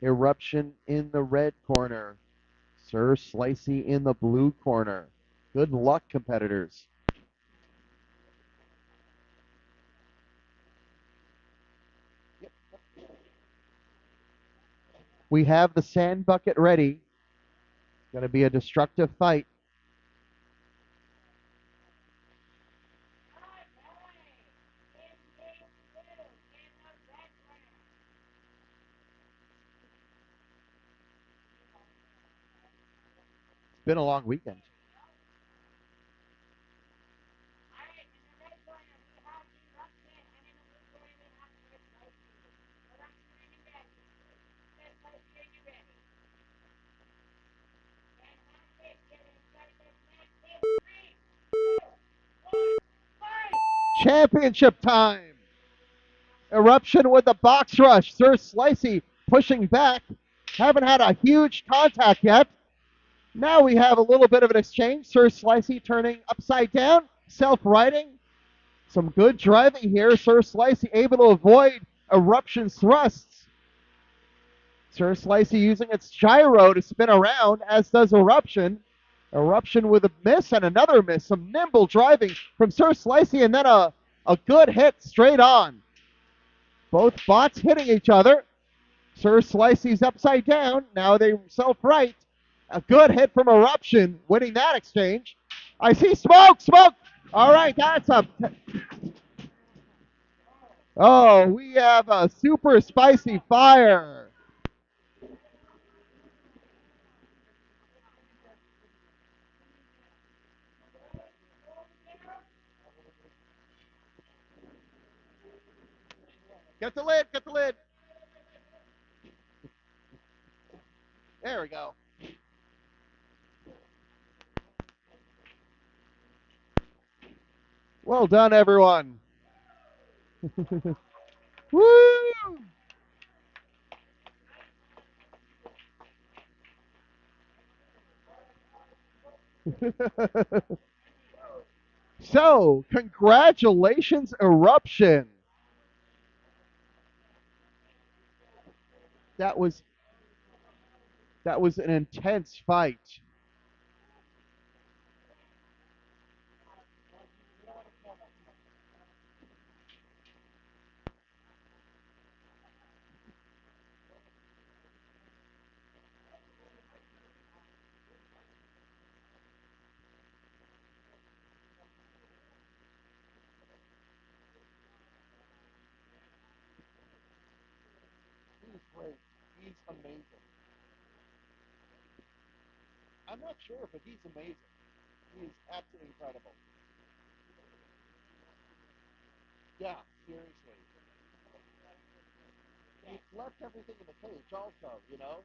Eruption in the red corner. Sir Slicey in the blue corner. Good luck, competitors. We have the sand bucket ready. It's going to be a destructive fight. It's been a long weekend. Championship time. Eruption with the box rush. Sir Slicey pushing back. Haven't had a huge contact yet. Now we have a little bit of an exchange. Sir Slicey turning upside down, self-righting. Some good driving here. Sir Slicey able to avoid Eruption's thrusts. Sir Slicey using its gyro to spin around, as does Eruption. Eruption with a miss and another miss. Some nimble driving from Sir Slicey, and then a good hit straight on. Both bots hitting each other. Sir Slicey's upside down. Now they self-right. A good hit from Eruption, winning that exchange. I see smoke, smoke. All right, that's a... Oh, we have a super spicy fire. Get the lid, get the lid. There we go. Well done, everyone. Woo! So, congratulations, Eruption. That was an intense fight. He's great. He's amazing. I'm not sure, but he's amazing. He is absolutely incredible. Yeah, seriously. He's left everything in the cage also, you know?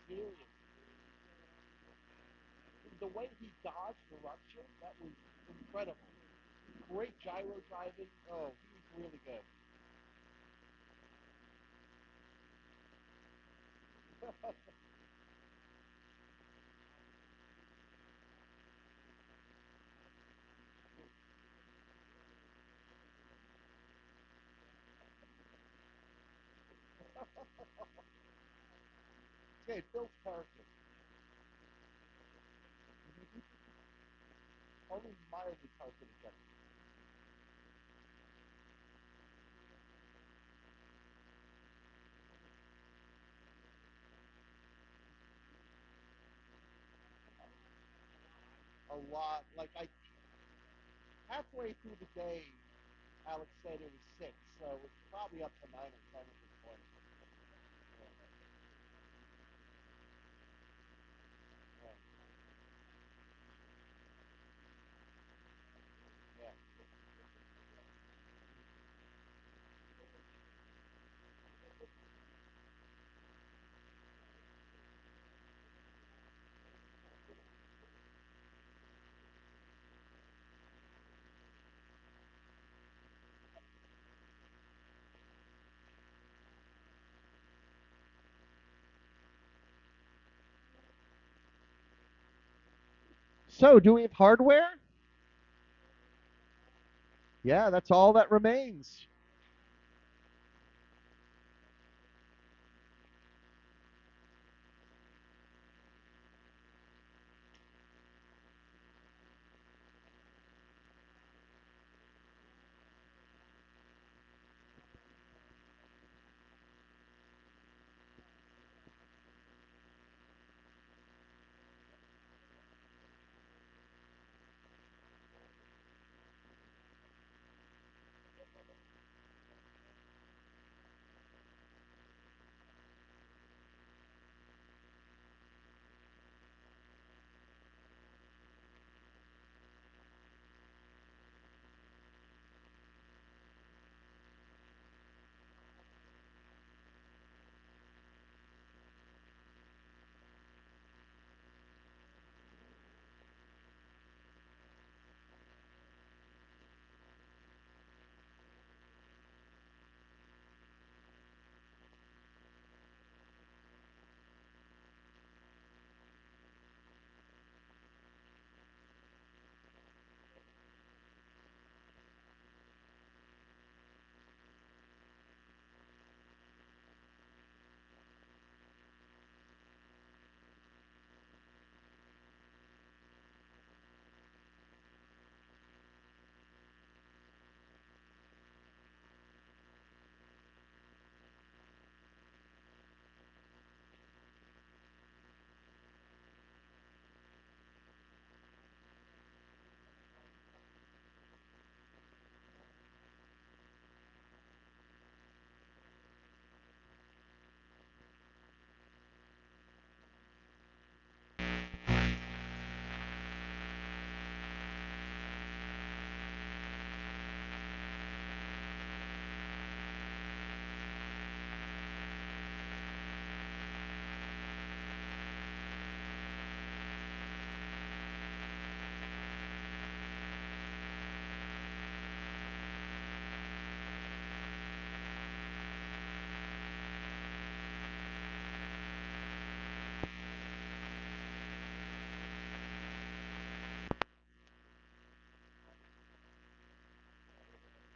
Seriously. The way he dodged Eruption, that was incredible. Great gyro driving. Oh, he was really good. Okay, Phil's character. Only mildly character. a lot. Like I halfway through the day, Alex said it was 6, so it's probably up to 9 or 10 at this point. Yeah. Yeah. Yeah. So, do we have hardware? Yeah, that's all that remains.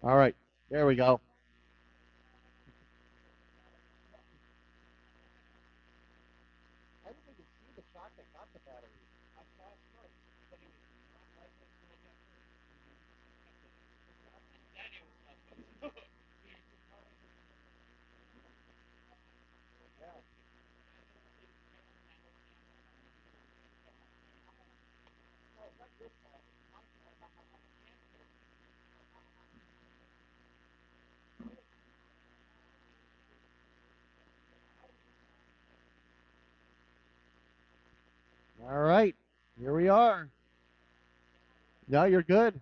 All right, there we go. I didn't even see the shot that got the battery. I saw it first, but it was not right when it got hurt. Yeah. All right, here we are. No, you're good.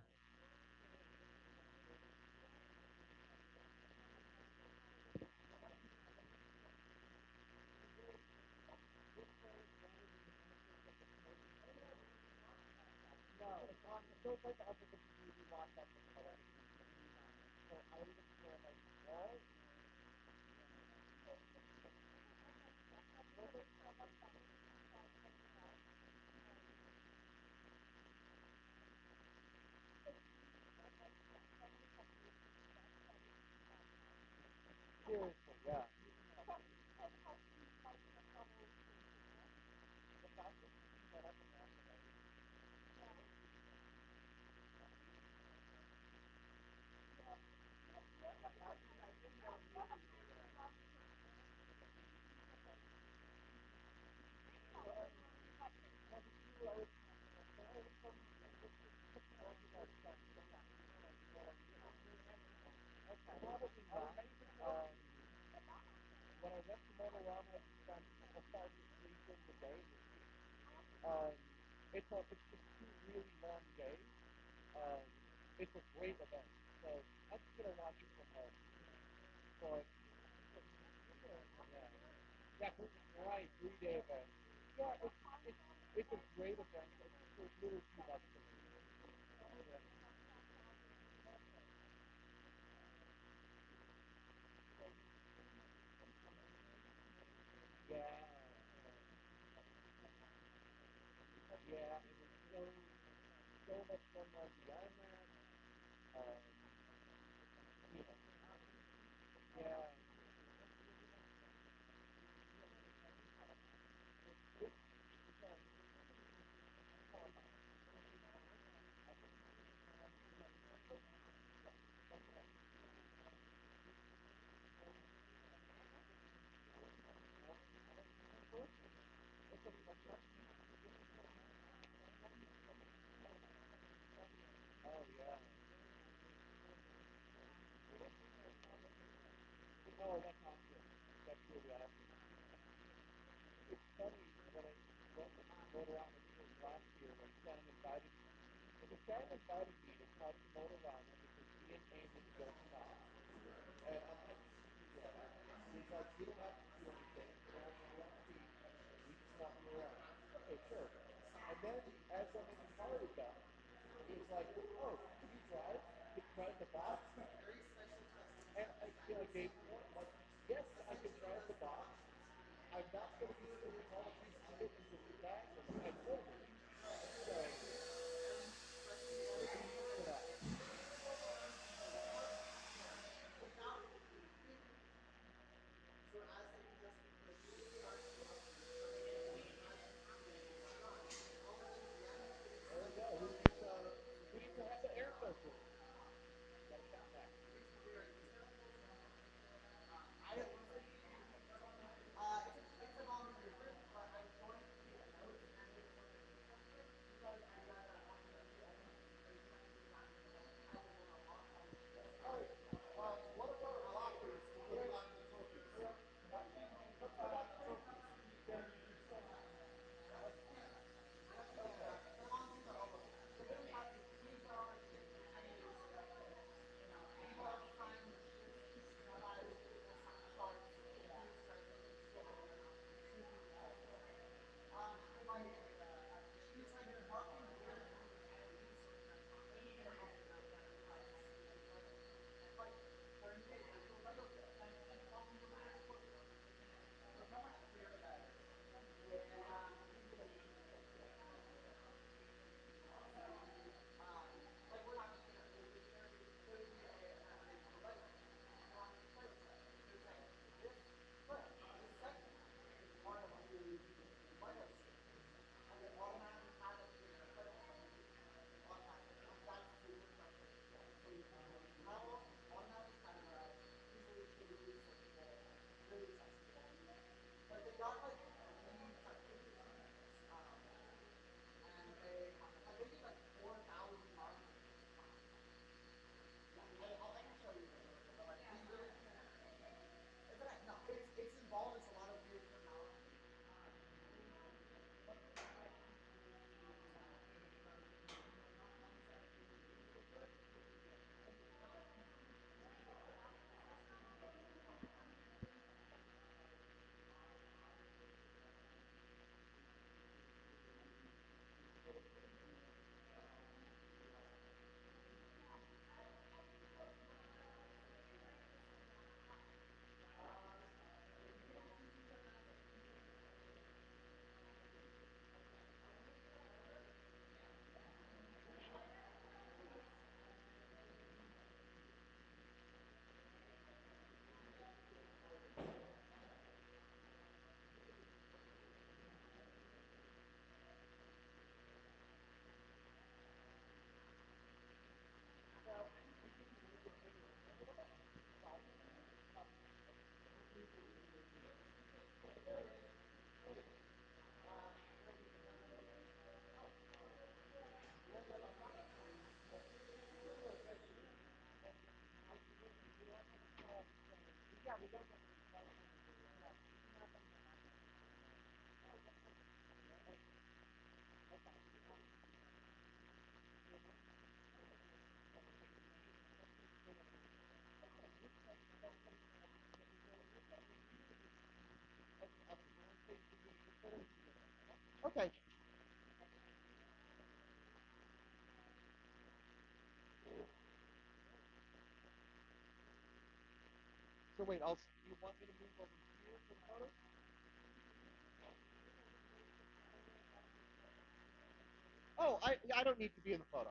Seriously, yeah. So wait, you want me to move over here for the photo? Oh, I don't need to be in the photo.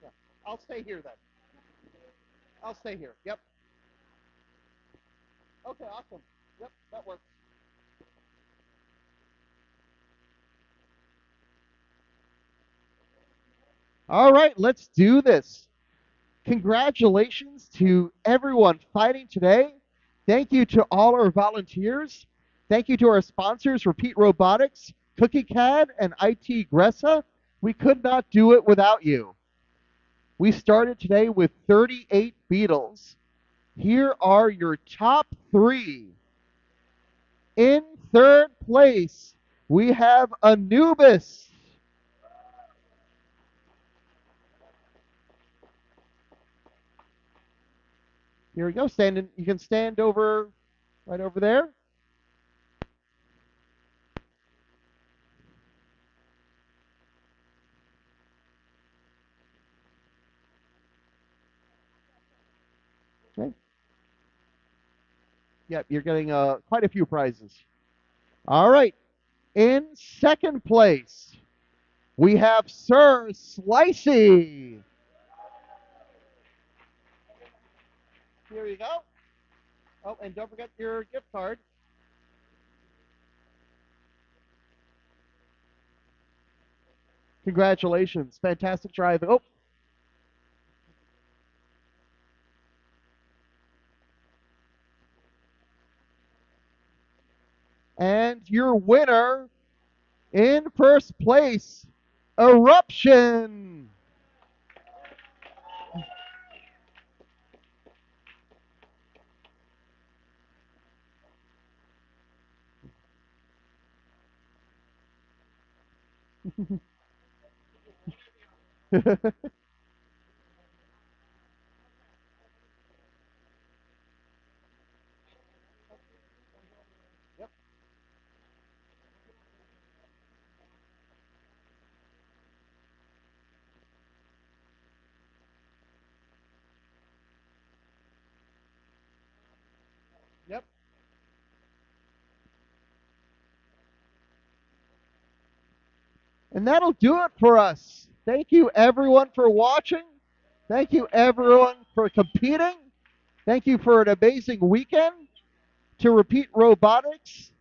Yeah, I'll stay here then. I'll stay here. Yep. Okay, awesome. Yep, that works. All right, let's do this. Congratulations to everyone fighting today. Thank you to all our volunteers. Thank you to our sponsors, Repeat Robotics, Cookie CAD, and IT Gressa. We could not do it without you. We started today with 38 Beetles. Here are your top 3. In 3rd place, we have Anubis. Here we go. You can stand right over there. Okay. Yep, you're getting quite a few prizes. All right. In 2nd place, we have Sir Slicey. Here you go. Oh, and don't forget your gift card. Congratulations. Fantastic driving. Oh. And your winner in 1st place, Eruption. Yep. And that'll do it for us. Thank you, everyone, for watching. Thank you, everyone, for competing. Thank you for an amazing weekend. To Repeat Robotics,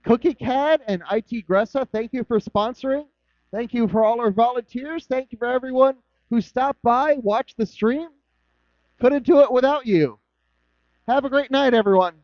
Cookie CAD, and IT Gressa, thank you for sponsoring. Thank you for all our volunteers. Thank you for everyone who stopped by, watched the stream. Couldn't do it without you. Have a great night, everyone.